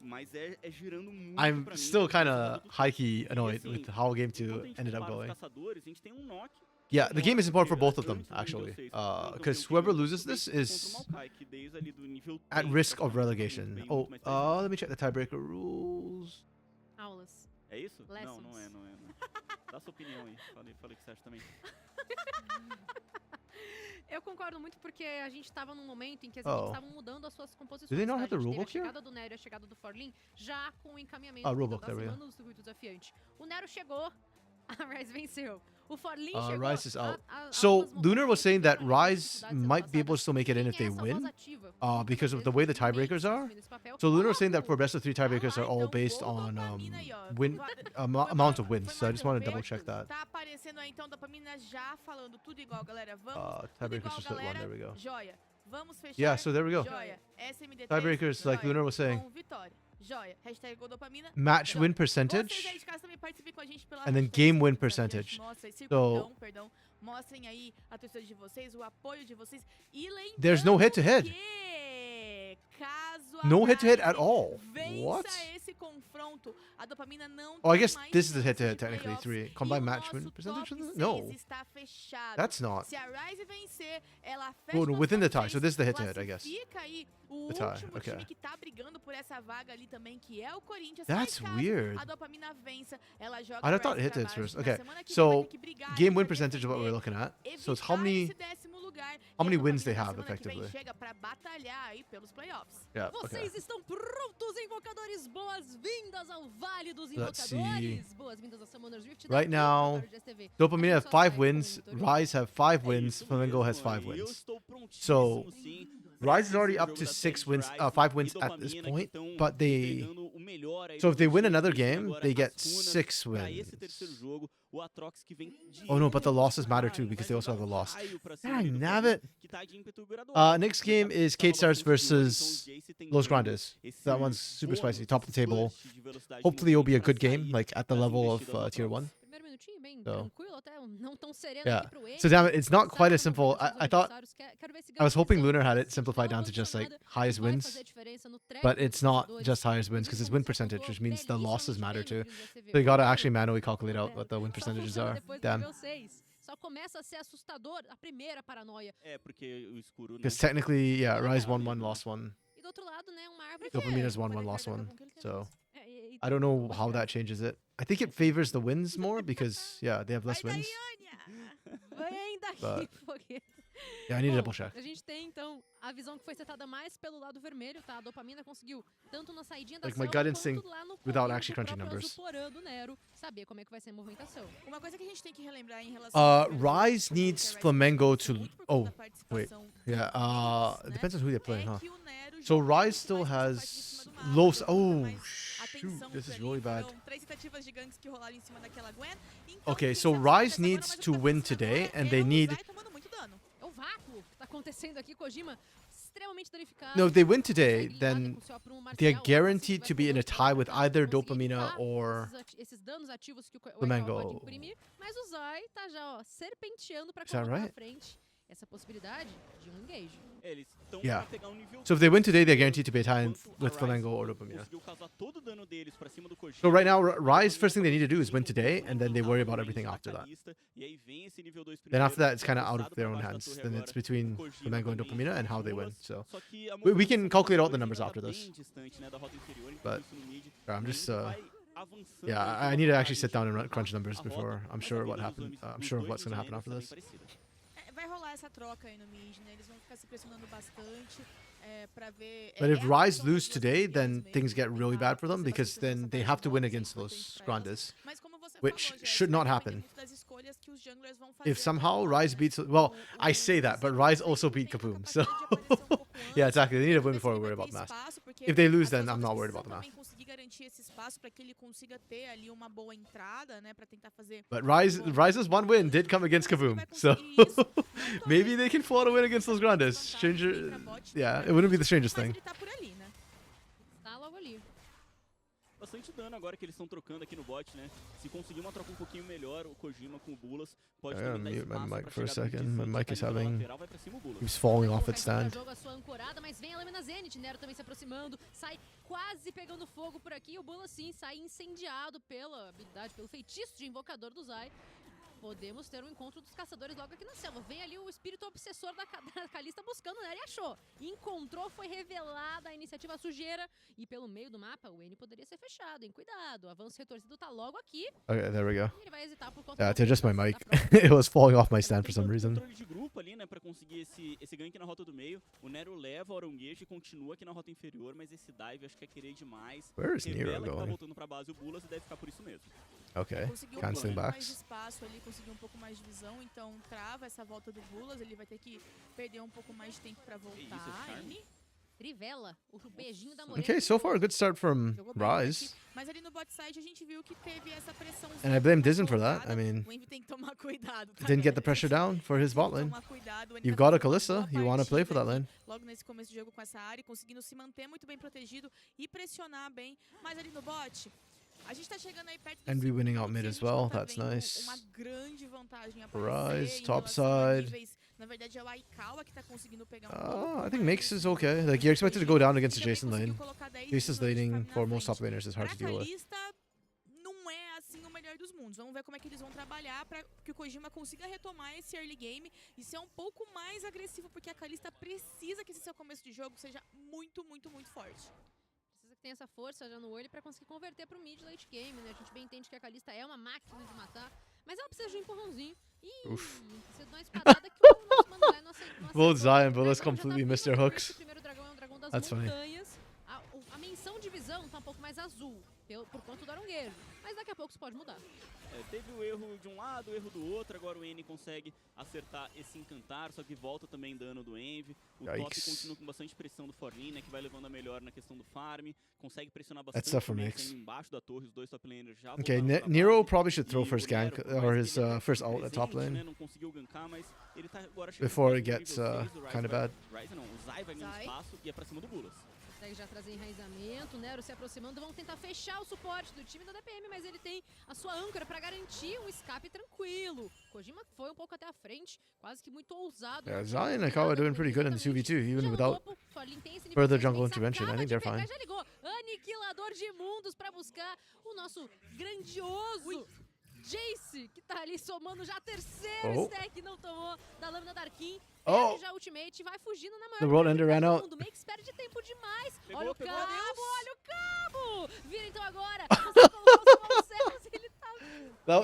I'm still kind of high-key annoyed with how game 2 ended up going. Yeah, the game is important for both of them, actually. Because whoever loses this is at risk of relegation. Oh, let me check the tiebreaker rules. Aulas. É isso? Lessons. Não é. Dá sua opinião aí. Falei o que você acha também. Eu concordo muito porque a gente tava num momento em que as equipes estavam mudando as suas composições. Do they not tá? have the A gente teve rulebook a here? chegada do Nero e a chegada do Forlin já com o encaminhamento rulebook, da there we go. semana do circuito desafiante. O Nero chegou, a Rise venceu. O Forlin chegou. Rise is out. So Lunar was saying that Rise might be able to still make it in if they win, because of the way the tiebreakers are. So Lunar was saying that for best of 3 tiebreakers are all based on win amount of wins. So I just want to double check that. Tá aparecendo aí então Dopamina já falando tudo igual, galera. Vamos. Tiebreakers just at 1. There we go. Joia. Vamos fechar. Yeah, so there we go. Joia. SMD3, Tiebreakers, like joia. Lunar was saying. Com vitória. Joia. Hashtag Dopamina. Match Joia. win Vocês percentage. aí de casa também participem com a gente pela And then hashtag game win Circuito percentage. Nossa, So- perdão. Mostrem aí a torcida de vocês, o apoio de vocês. E lembrando There's no head-to-head. que caso a No head-to-head at Rise all. vença What? esse confronto, a Dopamina não Oh, I tem guess mais this is the chances head-to-head de technically. playoffs, 3 e combined o match win nosso percentage. top 6 No, está fechado. that's not. Se a Rise vencer, ela fecha Oh, no, o within the top tie. So 6, this is the head-to-head, I guess. classifica aí o The tie, último okay. time que tá brigando por essa vaga ali também, que é o Corinthians. That's Mas caso weird. a Dopamina vença, ela joga I a thought Rise hit pra hits baixo. first. Na Okay, semana que vem so vai ter que brigar aí game pra win percentage is what we're defender, looking at. So it's how evitar many? esse 10º lugar, how e a many wins Dopamina they na have, semana que vem effectively. chega pra batalhar aí pelos playoffs. Yeah. Okay. Vocês estão prontos, invocadores? Boas-vindas ao Vale dos Let's see. Invocadores. Boas-vindas a Summoners Rift. Right now, Dopamina have 5 wins. Rise have 5 wins. Flamengo has 5 wins. So Rise is already up to 6 wins, 5 wins at this point. But they, so if they win another game, they get 6 wins. Oh no, but the losses matter too because they also have a loss. Dang, nabbit. Next game is Kate Stars versus Los Grandes. That one's super spicy, top of the table. Hopefully it'll be a good game, like at the level of tier 1. Primeiro minutinho bem So- tranquilo, até não tão sereno Yeah. aqui pro Enio. So damn it, it's not quite as Sabe simple. como I thought, quero ver esse I was ganho hoping de Lunar had it posição. simplified down to Então, just like posicionada, highest vai wins, fazer diferença no track but dos it's not jogadores. just highest wins because it's win Como você percentage, pontuou, which means the belíssimos losses matter too. treinos do SV. So you gotta Olha, actually manually calculate out what the win só percentages funciona are. depois do Damn. nível 6. Só começa a ser assustador a primeira paranoia. Porque o escuro, né? Because technically, yeah, Rise won 1, lost 1. E do outro lado, né, uma árvore Dopamina's won Pode 1, lost 1. acreditar com quem ele quiser. So e I don't know how that changes it. I think it favors the wins more because, yeah, they have less Vai daí, wins. Ania! vem daqui, But- foguete. Yeah, I need to Bom, double check. A gente tem, então, a visão que foi setada mais pelo lado vermelho, tá? A Dopamina conseguiu, tanto na saidinha da Like my selva, gut quanto instinct lá no without começo actually do crunching próprio numbers. Azuporã do Nero, saber como é que vai ser a movimentação. Uma coisa que a gente tem que relembrar em relação ao Rise needs Flamengo to. muito por Oh, conta da wait. participação Yeah. né? Depends on who they're playing, É huh? que o Nero So joga Rise still muito mais has em cima do mapa, low. joga Oh mais shoot! atenção This por is ali. really bad. Foram 3 tentativas de ganks que rolaram em cima daquela Gwen. Então, Okay, quem so sabe o que Rise acontece agora, needs mas o que to tá win acontecendo today, agora and é they o need. Zai tomando muito dano. É o vácuo que tá acontecendo aqui, Kojima, extremamente danificado. No, if they win today, Consegue then ligar com o seu aprumo they're marcial, guaranteed vai to be in a poder tie with either conseguir Dopamina evitar or esses danos ativos que o Flamengo. pode imprimir, mas o Zai tá já, ó, serpenteando pra Is that colocar na right? frente. essa possibilidade de um engage. Eles estão Yeah. pra pegar um nível So if they win today, they're guaranteed to be a tie enquanto a with Ryze Flamengo or Dopamina. conseguiu causar todo o dano deles pra cima do Kojima. So right now, Rise, Dopamina first thing they need to do is conseguiu win today, and then they worry about range everything da after that. Kalista, e aí vem esse nível 2 Then after primeiro, that, it's kind of out of forçado their pra own baixo da hands. torre Then agora. it's between O Kojima Flamengo and também Dopamina and as how they win. bolas, So só que a we can movimentação calculate all dos the numbers jogadores after ainda this. tá bem distante, né, da rota inferior, enquanto But isso no mid, I'm o just Envy vai avançando yeah, aí I de need to uma actually sit down and vantagem crunch pra numbers a rota, before I'm mas a sure vida what dos happened. homens- I'm dos sure dois what's gonna happen mid after lanes tá this. bem parecida. Vai rolar essa troca aí no mid, né? Eles vão ficar se pressionando bastante pra ver... But if a Rise função das lose duas today, campeãs then mesmo, things get tentar really bad for them crescer because bastante nessa then they fase have de to win bot, isso é against importante those pra elas. Grandes, Mas como você which falou, Jéssica, should not vai happen. depender muito das escolhas que os junglers vão fazer If até somehow agora, Rise né? beats, well, I O say that, but Circuito Rise também also não beat tem a Kaboom, so capacidade de aparecer um pouco yeah, antes, exactly. They need to pra win ver se before we ele worry vai about ter math. espaço, porque If they lose, as then duas I'm not outras worried precisam about the math. também conseguir garantir esse espaço para que ele consiga ter ali uma boa entrada, né, para tentar fazer But bom Rise's one win did come against Mas ele Kaboom, vai so conseguir isso. Não tô maybe vendo they can pull out a win against those essa Grandes. vantagem nem Stranger, pra bot, nem yeah, pra it wouldn't be mid, the strangest mas thing. ele tá por ali, né? Tá logo ali. Bastante dano agora que eles estão trocando aqui no bot, né? Se conseguir uma troca um pouquinho melhor, o Kojima com o Bulas pode I gotta também dar mute my espaço mic pra for a chegada do second. My Desafiante, mic a is Kalista na having lateral, vai pra cima o Bulas. keeps falling off Colocar its esse pra stand. jogo a sua ancorada, mas vem a lâmina Zenith, Nero também se aproximando, sai quase pegando fogo por aqui, o Bula sim sai incendiado pela habilidade, pelo feitiço de invocador do Zai. Podemos ter um encontro dos caçadores logo aqui na selva. Vem ali o espírito obsessor da Kalista buscando, né? Ele achou. Encontrou, foi revelada a iniciativa sujeira. E pelo meio do mapa, o N poderia ser fechado, hein? Cuidado, o avanço retorcido tá logo aqui. Okay, there we go. E ele vai hesitar por conta Yeah, do to just my da mic. própria- It was falling off my stand for Tem some tanto reason. controle de grupo ali, né, pra conseguir esse gank na rota do meio. O Nero leva o Aronguejo e continua aqui na rota inferior, mas esse dive acho que é querer demais. Where is Nero Revela que tá going? voltando pra base o Bulas e deve ficar por isso mesmo. Okay, Conseguiu um canceling pouquinho mais de backs. espaço ali, conseguiu um pouco mais de visão, então trava essa volta do Bulas, ele vai ter que perder um pouco mais de tempo pra isso, esse voltar. charme? Ele Trivela, o beijinho da morena. Okay, so far a good start from jogou bem por Rise. aqui, mas ali no bot side a gente viu que teve essa pressão. And I blame Dizen for that. I mean, O Envy tem que tomar cuidado. Tá, didn't get the galera? pressure down for his Tem bot que lane. tomar cuidado, o Envy You've tá got a fazendo uma Kalista, boa you want to play for that partida lane. aqui, logo nesse começo do jogo com essa área, conseguindo se manter muito bem protegido e pressionar bem. Mas ali no bot, a gente tá chegando aí perto do Envy segundo winning out minuto mid e a as gente já well, tá that's vendo nice. uma grande vantagem Rise, aparecer em top relação a side. níveis. Na verdade é o Aikawa que tá conseguindo pegar um I pouco think mais Mix de is cima okay. do Like, you're expected to go down against e the também Jason conseguiu lane. colocar 10 Jace's segundos de laning farm na for most top frente. laners is hard to Pra deal with. Kalista, não é assim o melhor dos mundos. Vamos ver como é que eles vão trabalhar para que o Kojima consiga retomar esse early game e ser um pouco mais agressivo, porque a Kalista precisa que esse seu começo de jogo seja muito, muito, muito forte. Precisa que tenha essa força já no early pra conseguir converter pro mid late game, né? A gente bem entende que a Kalista é uma máquina de matar, mas ela precisa de um empurrãozinho. Ih, precisa de uma espadada que o nosso Mano Zai não aceitou. Both Zai and O Bulas dragão já tá completely vivo, missed their esse hooks. primeiro dragão é um dragão das That's funny. montanhas. A menção de visão tá um pouco mais azul, por conta do aronguejo. Mas daqui a pouco isso pode mudar. Teve o erro de um lado, o erro do outro, agora o N consegue acertar esse encantar, só que volta também dano do Envy. O top Yikes. continua com bastante pressão do Forlin, né, que vai levando a melhor na questão do farm, consegue pressionar That's bastante tough for o Max Mix. ainda embaixo da torre, os dois top laners já Okay, voltaram pra Nero base. probably should throw E first o Nero, gank por mais or que his ele first ult at top presente, né, lane não conseguiu gankar, mas ele tá agora chegando before it perto do gets nível 6, o Ryze kind of vai- bad. Ryze não, o Zai vai ganhando Zai. espaço e é pra cima do Bulas. Consegue já trazer enraizamento, Nero se aproximando, vão tentar fechar o suporte do time da DPM, mas ele tem a sua âncora pra garantir um escape tranquilo. Kojima foi um pouco até a frente, quase que muito ousado. Yeah, Zai and Aikawa are doing pretty good in the 2v2, even without further jungle intervention. I think they're fine. Já ligou, aniquilador de mundos pra buscar o nosso grandioso Jace, que tá ali somando já a terceira Oh. stack, não tomou da lâmina da Arkin. Oh. Perde já ultimate, vai fugindo na maior The World velocidade Ender ran do out. mundo. Makes perde tempo demais. Pegou, Olha o pegou, cabo, Deus. olha o cabo. Vira então agora. Consegue colocar os céus, ele tá...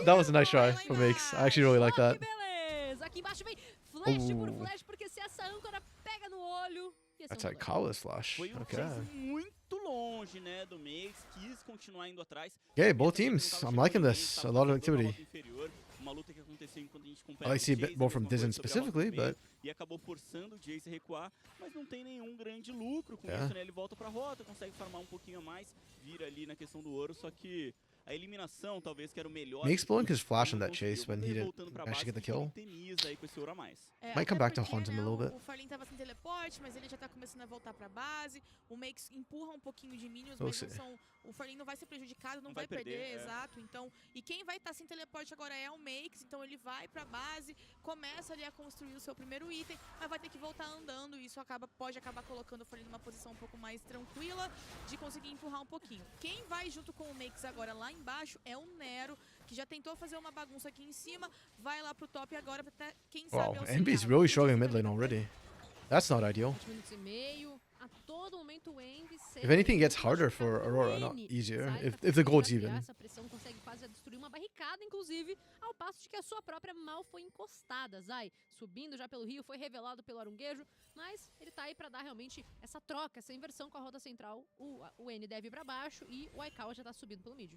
That was a nice try from Mix. I actually really like Ó, that. que beleza. Aqui embaixo vem flash por Oh. flash, porque se essa âncora pega no olho... esse That's é um flash. Aikawa's flash. Foi um Okay. chase muito longe, né, do Max, quis continuar indo atrás. Okay, both Porque teams. tava I'm chegando liking ninguém, this. tava A lot of passando na activity. rota inferior, uma luta que aconteceu enquanto a gente I like to see a bit Jace, more from mesma coisa Dizen sobre a rota do specifically, meio, but e acabou forçando o Jace a recuar, mas não tem nenhum grande lucro com Yeah. isso, né? Ele volta pra rota, consegue farmar um pouquinho a mais, vira ali na questão do ouro, só que A eliminação, talvez, que era o melhor. Makes blowing his flash on não that chase conseguiu. when he Ele didn't voltando pra actually base, get the que kill. temiza aí com esse ouro a mais. Might come até back to porque, haunt him a né, little bit. O Farlin tava sem teleporte, mas ele já tá começando a voltar pra base. O Makes empurra um pouquinho de minions, We'll mas não see. são, o Farlin não vai ser prejudicado, não Não vai vai perder, perder, é. exato. Então, e quem vai estar sem teleporte agora é o Makes, então ele vai pra base, começa ali a construir o seu primeiro item, mas vai ter que voltar andando e isso pode acabar colocando o Farlin numa posição um pouco mais tranquila de conseguir empurrar um pouquinho. Quem vai junto com o Makes agora lá embaixo é o Nero, que já tentou fazer uma bagunça aqui em cima, vai lá pro top agora pra até, quem sabe, Wow, auxiliar. Envy's really struggling mid lane already. That's not ideal. 7 minutos e meio. A todo momento o Envy If anything, it gets harder for Aurora, not easier. If the gold's even. Essa pressão consegue quase destruir uma barricada, inclusive, ao passo de que a sua própria mal foi encostada. Zai, subindo já pelo rio, foi revelado pelo Arunguejo, mas ele tá aí pra dar realmente essa troca, essa inversão com a rota central. O N deve ir pra baixo e o Aikawa já tá subindo pelo mid.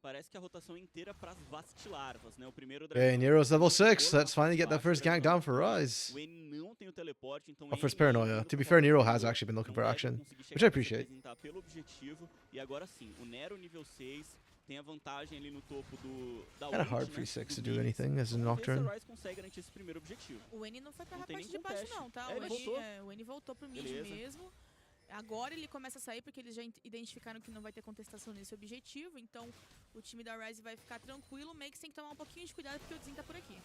Parece que a rotação inteira pras Vastilarvas, né? O primeiro Okay, Nero's level 6. Let's finally get that first gank down for Rise. O N não tem o teleporte, então Offers paranoia. To be fair, Nero has actually been looking for action, which I appreciate. Pelo objetivo, e agora sim, o Nero nível 6 tem a vantagem ali no topo da Kinda hard ult, for né, E6 do to do mid. anything as a Vamos ver se Nocturne. a Rise consegue garantir esse primeiro objetivo. O N não foi pra Não tem parte nem de baixo conteste. não, tá? É, ele voltou. O N voltou pro mid Beleza. mesmo. Agora ele começa a sair porque eles já identificaram que não vai ter contestação nesse objetivo, então o time da Rise vai ficar tranquilo. O Makes tem que tomar um pouquinho de cuidado porque o Dzin tá por aqui.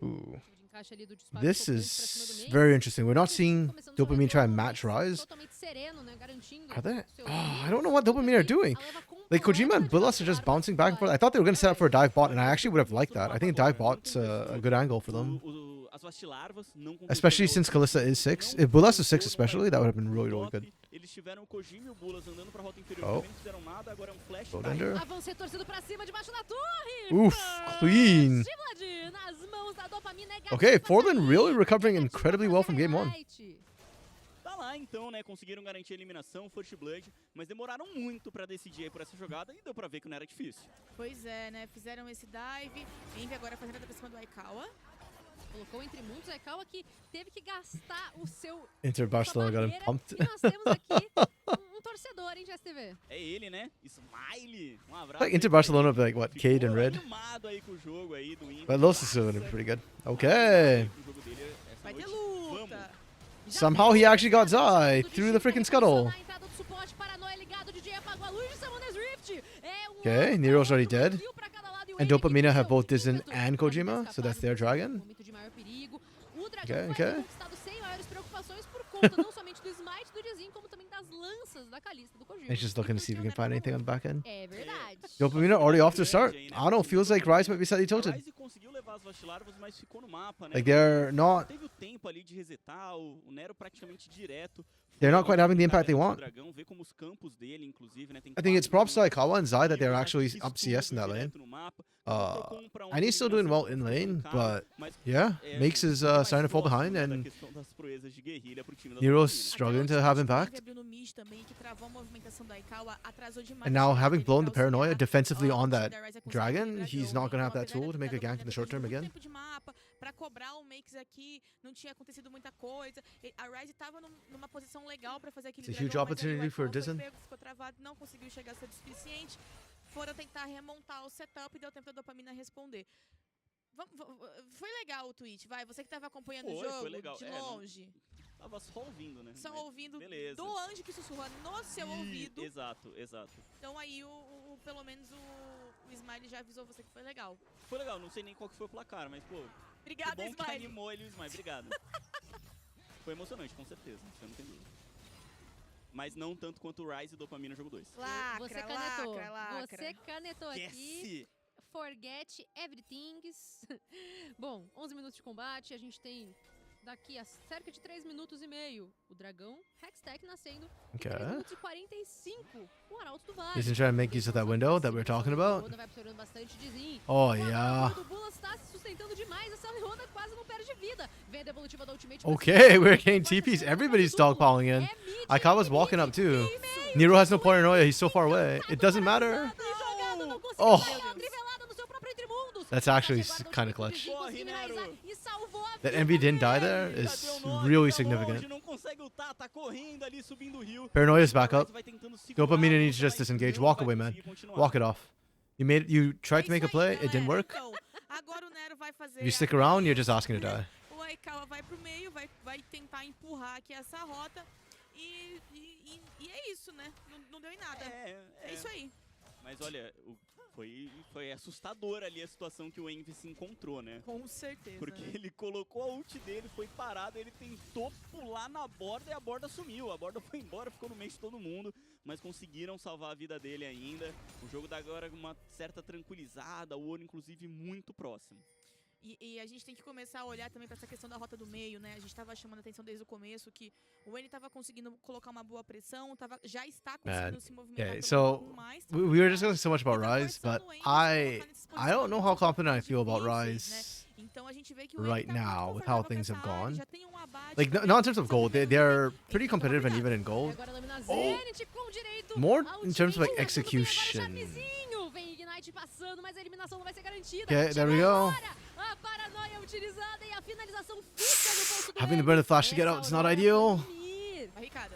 Ooh. De encaixe ali do disparo This focante pra cima do is Makes. very interesting. We're not seeing Começando seu Dopamine try and retorno, match Makes Rise. totalmente sereno, né, garantindo Are they? seu Oh, I win. don't know what Dopamine are doing. A leva Like, Kojima and completa Bullas de are just disparo bouncing back and forth. I vai. thought they were going to set up for a dive bot, and I actually would have liked that. I think dive bot's a good angle for them. As Vastilarvas não Especially since Kalista is 6. If Bullas is 6 especially, that would have been really, really good. Eles tiveram o Kojima e o Bullas andando pra rota inferior, Oh. também não fizeram nada, agora é um flash. Gold tá aí. Ender. Avanço retorcido pra cima, debaixo da torre. Oof, clean. Vlad nas mãos da dopamina negativa. Okay, Forlan Tá really aí. recovering Negativa incredibly well from game 1. highlight. Tá lá então, né? Conseguiram garantir a eliminação, First Blood, mas demoraram muito pra decidir aí por essa jogada e deu pra ver que não era difícil. Pois é, né? Fizeram esse dive. Envy agora fazendo a pra cima do Aikawa. Colocou entre muitos Aikawa que teve que gastar o seu Inter Barcelona got him barreira. pumped. E nós temos aqui um torcedor, hein, GSTV? É ele, né? Smiley. Um abraço. Like aí Inter pra Barcelona ele. would be like, what, Ficou Cade and Red? animado aí com o jogo aí do Inter. But Los is doing pretty good. Okay. O jogo dele essa Vai ter noite. luta. Vamos. Já Somehow he temos actually got Zai do through the destino freaking pra scuttle. reposicionar a entrada do suporte, paranoia ligado, o DJ apagou a luz de Summoner's Rift. É um Okay, outro Nero's already kill dead. pra cada lado e o And Envy Dopamina que have both venceu o Dizen ímpeto. and Kojima, so that's their dragon. Momento de maior perigo. O dragão Okay, vai okay. ser conquistado sem maiores preocupações por conta não somente do smite do Dizin, como também das lanças da Kalista do Kojima. He's just looking to see if he can find anything on the back end. É verdade. Dopamina already off to the start. I don't know, feels like Rise might be slightly A tilted. Ryze conseguiu levar as Vastilarvas, mas ficou no mapa, né? Like they're not Teve o tempo ali de resetar, o Nero praticamente direto. They're not quite having the impact they O want. dragão, vê como os campos dele, inclusive, né? Tem I think it's 4 props to campos. Aikawa and Zai that they're Ele actually faz up CS in that lane. direto no mapa. Uh, Trocou pra and he's still doing well in lane, but yeah, Makes is starting to fall behind, and Nero's struggling to have impact. And now having blown the paranoia defensively on that dragon, he's not going to have that tool to make a gank in the short term again. Pra cobrar o Makes aqui, não tinha acontecido muita coisa. A Ryze tava numa posição legal pra fazer aquele It's a huge dragão, mas aí o opportunity for Aikawa foi Dizen. pego, ficou travado, não conseguiu chegar a ser o suficiente. Foram tentar remontar o setup e deu tempo da dopamina responder. Foi legal o tweet, vai. Você que tava acompanhando o Foi jogo legal. de É, não- longe, Tava só ouvindo, né? só Mas ouvindo beleza. do anjo que sussurra no seu ouvido. Exato, exato. Então aí pelo menos o Smiley já avisou você que foi legal. Foi legal, não sei nem qual que foi o placar, mas pô, Obrigada, que bom que Smiley. animou ele o Smiley, obrigado. Foi emocionante, com certeza, isso eu não tenho dúvida. Mas não tanto quanto o Rise e Dopamina jogo 2. Lacra, Você canetou. lacra, lacra. Você canetou aqui. Esquece! Forget everything. Bom, 11 minutos de combate. A gente tem daqui a cerca de 3 minutos e meio o dragão Hextech nascendo. E Okay. 3 minutos e 45 o Arauto do Vale. He's trying to make use of that window that we were talking about. Leona vai absorvendo bastante de Zin. Oh, O yeah. do Bullas está se sustentando demais. Essa Leona quase não perde vida. Vem a devolutiva da ultimate. Okay, we're getting TPs. Everybody's dogpiling in. Aikawa's walking up too. Nero has no paranoia. He's so far away. It doesn't matter. Oh. That's actually kind of clutch. That Envy didn't die there is really significant. Não consegue ultar, tá correndo ali, subindo o rio. Paranoia's back up. Vai tentando segurar, Dopamina needs to vai just disengage. não Walk vai away, man. conseguir continuar. Walk it off. You tried to É make a isso aí, play, it didn't galera. work. Então, agora o Nero vai fazer If you stick a around, you're play, just asking to die. o Aikawa vai pro meio, vai tentar empurrar aqui essa rota. E é isso, né? Não deu em nada. É isso aí. Mas olha, foi assustador ali a situação que o Envy se encontrou, né? Com certeza. Porque né? ele colocou a ult dele, foi parado, ele tentou pular na borda e a borda sumiu. A borda foi embora, ficou no meio de todo mundo, mas conseguiram salvar a vida dele ainda. O jogo dá agora uma certa tranquilizada, o olho inclusive muito próximo. E a gente tem que começar a olhar também para essa questão da rota do meio, né? A gente estava chamando a atenção desde o começo que o N estava conseguindo colocar uma boa pressão, já está conseguindo se movimentar Okay, um so pouco mais. we were discussing so much about Rise, but I don't know how confident I feel about Rise Então a gente vê que o right N tá now muito with how confortável com things have essa área, gone. já tem um abate Like, também, not in terms of só que gold, pelo they're menos pretty ele toma competitive and cuidado. even in E gold. agora elimina Oh. Zenit com direito More ao in terms of like ultimate, execution. agora o Chapezinho. Vem Ignite passando, mas a eliminação não vai ser garantida. Okay, there we Chegou go. agora a paranoia utilizada e a finalização fica no bolso do Having the N. burn of flash to get Essa out is not Aurora ideal. foi Mir. Barricada.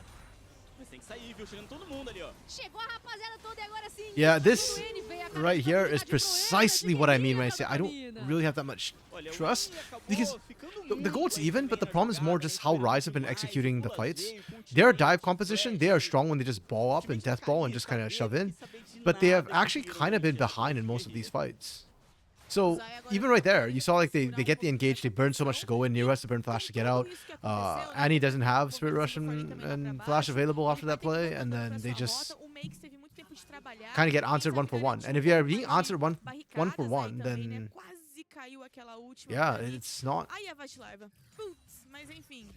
Mas tem que sair, viu? Chegando todo mundo ali, ó. Chegou a rapaziada toda e agora sim. Yeah, o this N veio a right here is oportunidade pro precisely N, what I mean when I de say I don't dopamina. really have that much Olha, o trust, Envy acabou because ficando the muito gold's aí even, também but the na problem is more jogada, just how esperando Rise have been demais, executing o the Pula fights. veio com Their ultimate, dive com composition, flash, they are strong when they just ball up and ultimate na death ball and cabeça just kind of dele, shove in, sem saber de but they have nada, actually conseguiram kind of been mexer com behind in o most of these guerreiro. fights. So Zay agora even vai right there, poder you saw like they segurar get the pouquinho engage, they dessa burn so much to pressão. go in, Near Us to burn E flash to com get tudo out. isso que aconteceu, né, Annie com doesn't o have Spirit movimento Rush do Forlin também lá and pra Flash baixo, available ele after vai that ter que play, ir and voltando then pra they essa just rota. O Makes teve muito tempo de trabalhar. kind of get O answered Zay one for one. garantiu And if um you're pouco being mais de answered one for barricadas aí one, também, né? then Quase caiu aquela última yeah, por ali. it's not. Aí a Vatilarva. Putz, mas enfim.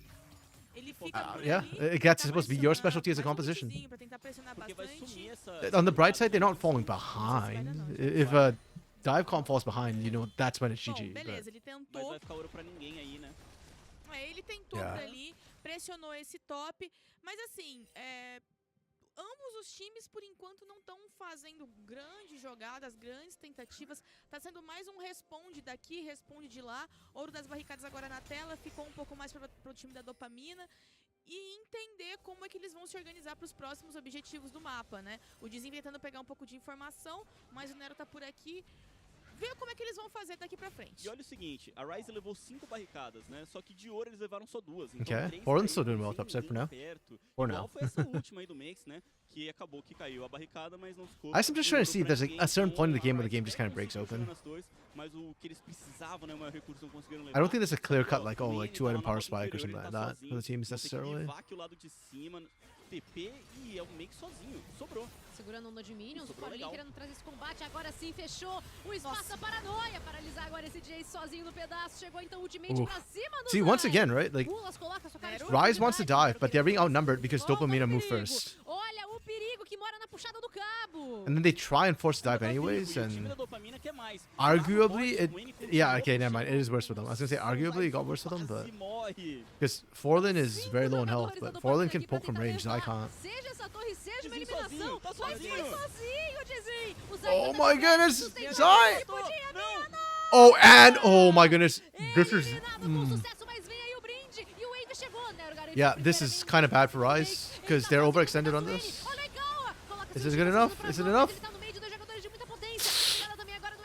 Ele fica por Yeah, ali, that's tentar supposed to be your pressionar specialty as a mais um composition. hitzinho pra tentar pressionar Porque vai bastante. sumir essa On the bright jogada side, they're not de falling Não sei se vai dar não, behind. gente. If a dive comp falls behind, you know that's when it's Bom, GG. But beleza, ele Mas tentou. vai ficar ouro pra ninguém aí, né? Ele tentou Yeah. por ali, pressionou esse top, mas assim, ambos os times, por enquanto, não estão fazendo grandes jogadas, grandes tentativas. Tá sendo mais um responde daqui, responde de lá. Ouro das barricadas agora na tela, ficou um pouco mais pro time da dopamina. E entender como é que eles vão se organizar para os próximos objetivos do mapa, né? O Dizim tentando pegar um pouco de informação, mas o Nero tá por aqui. Ver como é que eles vão fazer daqui pra frente. E olha o seguinte, a Rise levou 5 barricadas, né? Só que de ouro eles levaram só 2. Então Okay. 3 Portland's still caíram doing well sem top set for ninguém now. perto. For Igual now. foi essa última aí do Makes, né? Que acabou que caiu a barricada, mas não ficou. I guess I'm just trying to see if there's like a certain point in the game where the game just kind of breaks open. Mas o que eles precisavam, né? O maior recurso não conseguiram levar. I don't think there's a clear cut Ó, like, o oh, like N 2 item tá lá na power rota spike or superior, something ele like tá that for the sozinho, teams vão ter que necessarily. levar aqui o lado de cima, TP e é o Make sozinho. Sobrou. Segurando um de Minions, o Sobrou Forlin legal. querendo trazer esse combate, agora sim fechou o espaço da paranoia, paralisar agora esse Jace sozinho no pedaço, chegou então o ultimate Oof. pra cima do See, once Zay. again, right? Like, Pulas, coloca sua cara de Rise wants to oportunidade. dive, but they're being outnumbered because Volta Dopamina o moved perigo. first. Olha o perigo que mora na puxada do cabo. And then they try and force dive Ainda tá anyways, vivo, e o time and da dopamina quer mais. arguably, Tá no it, bot, o N yeah, continuou okay, never mind. It is puxando, worse for them. I was gonna say arguably it got worse for them, but quase morre. because Forlin is Cinco very low in health, jogadores but da Forlin Dopamina can aqui pra poke from tentar range. I levar. can't. Seja essa torre, seja uma Dizzy eliminação. sozinho, tá Mas foi sozinho. sozinho, Dizzy. O Zay Oh tentando my goodness, sustentar Zay! esse podia, Não. Oh, and oh my goodness, this is. eliminado com sucesso, mas vem aí o brinde. E o Wave chegou, né? Yeah, this is kind of bad for Rise because they're overextended on this. Is this good enough? Is it enough?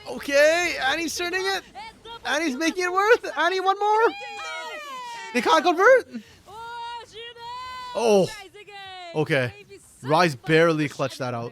Okay, Annie's turning it. Annie's making it worth. Annie, one more. They can't convert. Oh, okay. Rise barely clutched that out.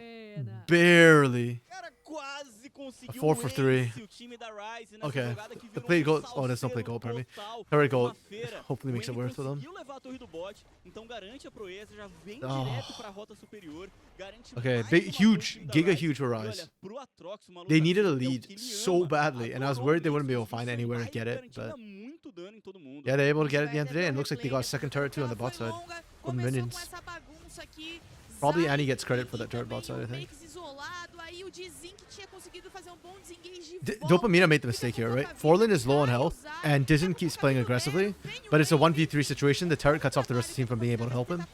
Barely. Cara, quase conseguiu 4 for 3. o time da Rise nessa Okay. jogada que The virou play um goal. Oh, there's no play salseiro goal, pardon me. total Third numa goal. feira. Hopefully O makes it N worth for them. conseguiu levar a torre do bot, então garante a proeza, já vem Oh. direto pra rota superior, garante Okay, mais big, uma torre do huge, time da giga Rise. huge for E Rise. olha, pro Atrox, uma They luta needed a assim, que é o lead que ele so ama. badly, and I was Adorou worried they o wouldn't be able Nexus, to find isso anywhere to vai get it, garantir but dar muito dano em todo mundo. yeah, they're able to get it at the end of the day, and looks like they got a second turret too on the bot side. With minions. Probably Annie gets credit for that turret bot side, I think. Dopamina made the mistake here, right? Forlin is low on health, and Dizen keeps playing aggressively, but it's a 1v3 situation. The turret cuts off the rest of the team from being able to help him.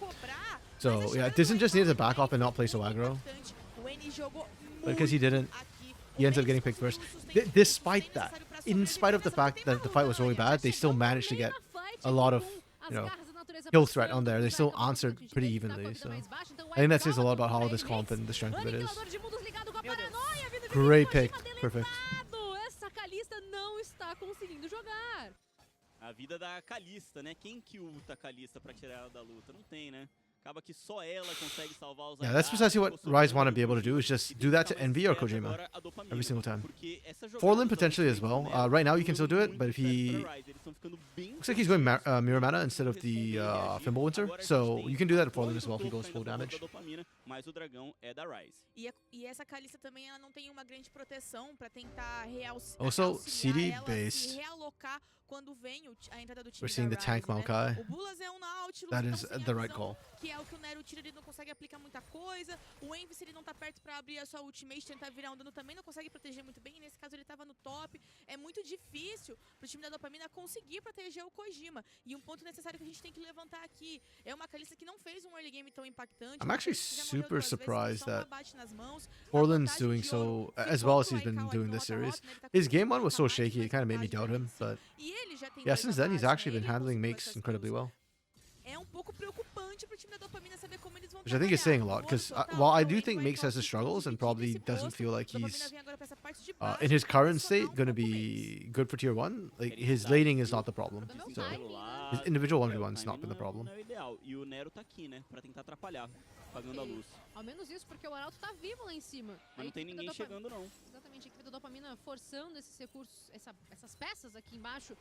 So, yeah, Dizen just needs to back off and not play so aggro. Because he didn't, he ends up getting picked first. Despite that, in spite of the fact that the fight was really bad, they still managed to get a lot of, you know, kill threat on there. They still answered pretty evenly, so I think that says a lot about how this comp and the strength of it is. Great Kojima pick. Perfect. deletado. Essa Kalista não está conseguindo jogar. A vida da Kalista, né? Quem que ulta a Kalista pra tirar ela da luta? Não tem, né? Acaba que só ela consegue salvar os Yeah, that's precisely what Rise want to be able to do, is just do that to Envy or Kojima every single time. Forlin potentially as well. Right now you can still do it, but if he... Looks like he's going Mirror Mana instead of the Fimble Winter, so you can do that to Forlin as well if he goes full damage. Mas o dragão é da Rise. E essa Kalista também ela não tem uma grande proteção pra tentar Also, auxiliar CD ela based. se realocar quando vem a entrada do time We're seeing da the tank Ryze, né? Maokai. O Bulas é um Nautilus, That então is sem a the right visão, call. que é o que o Nero tira, ele não consegue aplicar muita coisa. O Envy, se ele não tá perto pra abrir a sua ultimate, tentar virar um dano, também não consegue proteger muito bem. Nesse caso, ele tava no top. É muito difícil pro time da Dopamina conseguir proteger o Kojima. E um ponto necessário que a gente tem que levantar aqui é uma Kalista que não fez um early game tão impactante. I'm actually que já morreu super duas vezes, surprised tem só um that abate nas mãos. A Forlin's vantagem doing de ouro so, as ficou well as pro he's been Raikkonen doing do this series. Rota-Rota, né? Ele tá His com game one was so mais de shaky, it kind of made me doubt him, vantagem but e ele já tem yeah, dois since then he's abates, actually né? been Ele handling conseguiu makes essas incredibly kills. well. É um pouco preocupante pro time da Dopamina saber como eles vão Which I think is saying a lot, trabalhar. because O ouro while I total, do o think Envy Makes vai has his conseguir struggles and dividir probably esse doesn't posto. feel like Dopamina he's vem agora pra essa parte de in baixo, his current pressionar state going to pouco o Makes. be good for tier 1. Like his laning is not the problem. Problema é o So timing, né? his individual É, o 1v1's not timing been the problem. Não é o ideal. E o Nero tá aqui, né? Pra tentar atrapalhar, pagando a Ok. luz. Ao menos isso, porque o Arauto tá vivo lá em cima. Mas não tem equipe da ninguém Dopa- chegando, não. Exatamente, a equipe da Dopamina forçando esses recursos, essas peças aqui embaixo,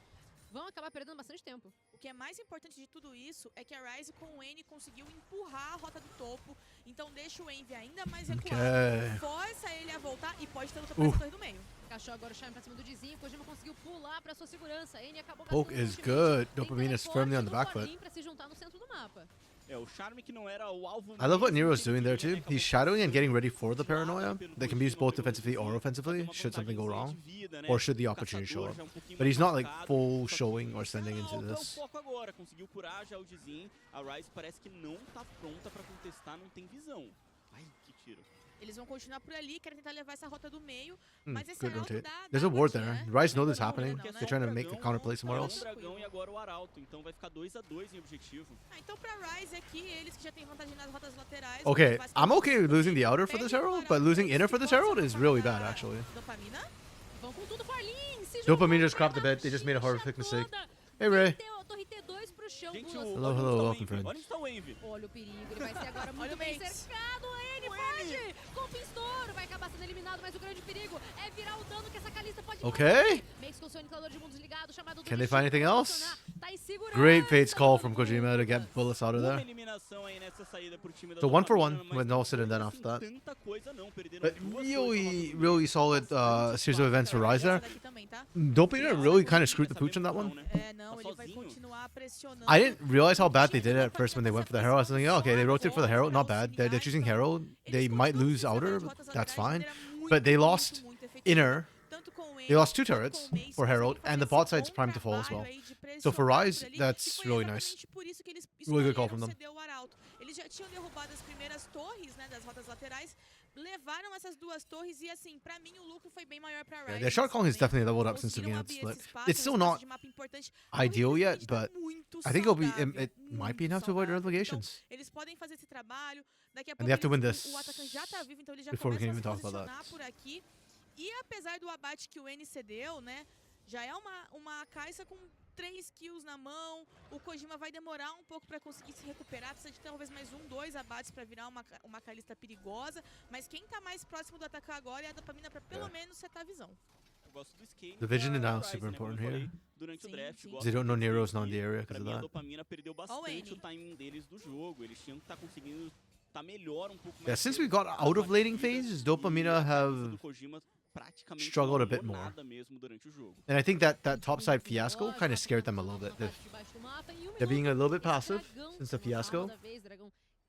vão acabar perdendo bastante tempo. O que é mais importante de tudo isso é que a Ryze com o N conseguiu empurrar a rota do topo, então deixa o Envy ainda mais recuado, Okay. força ele a voltar e pode ter luta pra essa torre do meio. Encaixou agora o Charme pra cima do Dizinho, Kojima conseguiu pular pra sua segurança, N acabou Poke gastando is ultimate, good. tem Dopamina is teleporte firmly on the do back foot. Forlin pra se juntar no centro do mapa. É, o Charme que não era o alvo. I love what mesmo Nero's que ele doing there queria, too. né? He's Acabou shadowing and getting ready sendo for the paranoia pelo that can be used both Kojima, defensively or pelo offensively uma should something go vantagenzinha wrong, de vida, né? or should the O opportunity show caçador up. já um pouquinho But he's mais not like focado, full só que showing or sending não, into qual é o this. foco agora? Conseguiu curar já o Dizin. A Ryze parece que não tá pronta pra contestar, não tem visão. Ai, que tiro. Eles vão continuar por ali, querem tentar levar essa rota do meio, Hmm, mas esse good Arauto rotate. dá There's a ward batia, there. né? Rise know this Não, happening. não, They're trying to make the Dragão, counter play somewhere não, else. O dragão e agora o Arauto, então vai ficar 2 a 2 em objetivo. Então pra Ryze aqui, eles que já têm vantagem nas rotas laterais. Okay, basicamente I'm okay with losing the outer for perde this o herald, Arauto, but losing inner for se this força herald pra is really da bad actually. Dopamina. Vão com tudo, Forlin! Se Dopamina jogou just crapped the pra bed. They just made a baixinha horrific mistake. toda. Hey Ray. Torre T2 pro chão, Gente, Bulas. Hello, olha hello, onde tá o welcome, Envy, friend. olha onde tá o Envy. Olha o perigo, ele vai ser agora muito Olha o bem Mace. cercado. N pode! Com o Pinstouro, vai acabar sendo eliminado, mas o grande perigo é virar o dano que essa Kalista pode Okay. Makes com o seu aniquilador de mundos ligado, chamado do Can they destino, find anything vai else? funcionar. Tá em segurança, Great Fate's call from Bulas. Kojima to get bullets out of Uma there. eliminação aí nessa saída pro time da So 1 for Dopamina, 1 mas with no não sit and then foi, after assim, that. tanta coisa não, perderam But duas really, coisas, really solid series of events for Rise there. Essa daqui também, tá? Dopamina really kind of screwed the pooch on that one. É, não, Tá ele vai sozinho. continuar pressionando. I didn't realize how bad they did it at first when they went for the Herald. I was thinking, oh, okay, they rotate for the Herald, not bad. They're choosing Herald. They might lose outer, but that's fine. But they lost inner. They lost 2 turrets for Herald, and the bot side's primed to fall as well. So for Rise, that's really nice. Really good call from them. Eles já tinham derrubado as primeiras torres, né, das rotas laterais, levaram essas duas torres e assim, pra mim o lucro foi bem maior pra Ryze. Their shot calling has definitely leveled up since the Conseguiram beginning of abrir the esse split. espaço, It's still um espaço not de mapa importante. ideal yet, Tá but muito I think it'll be saudável, it might be muito enough to avoid saudável. relegations. Então, eles podem fazer esse trabalho. Daqui a And pouco they have to win eles- this o atacante já tá vivo, então ele já before we começa can a se even talk about posicionar that. por aqui. E apesar do abate que o N cedeu, né, já é uma caixa com 3 kills na mão. O Kojima vai demorar um pouco pra conseguir se recuperar. Precisa de talvez mais 2 abates pra virar uma Kalista perigosa. Mas quem tá mais próximo do atacar agora é a Dopamina pra pelo menos setar a visão. Eu gosto do Skane The vision da is now Ryze, super né, como eu important here. falei durante o Sim, draft. sim. Gosto They don't know muito Nero's do not in the Skane. area Pra because of mim, a that. Dopamina perdeu bastante o timing deles do jogo. Eles tinham que estar conseguindo tá melhor um pouco mais. Yeah, since we cedo got out of na laning partida, phase, e Dopamina a cabeça have do Kojima praticamente struggled não a bit arrumou more. nada mesmo durante o jogo. And I think that topside fiasco kind of scared them a little bit. They're being a little bit passive since the fiasco.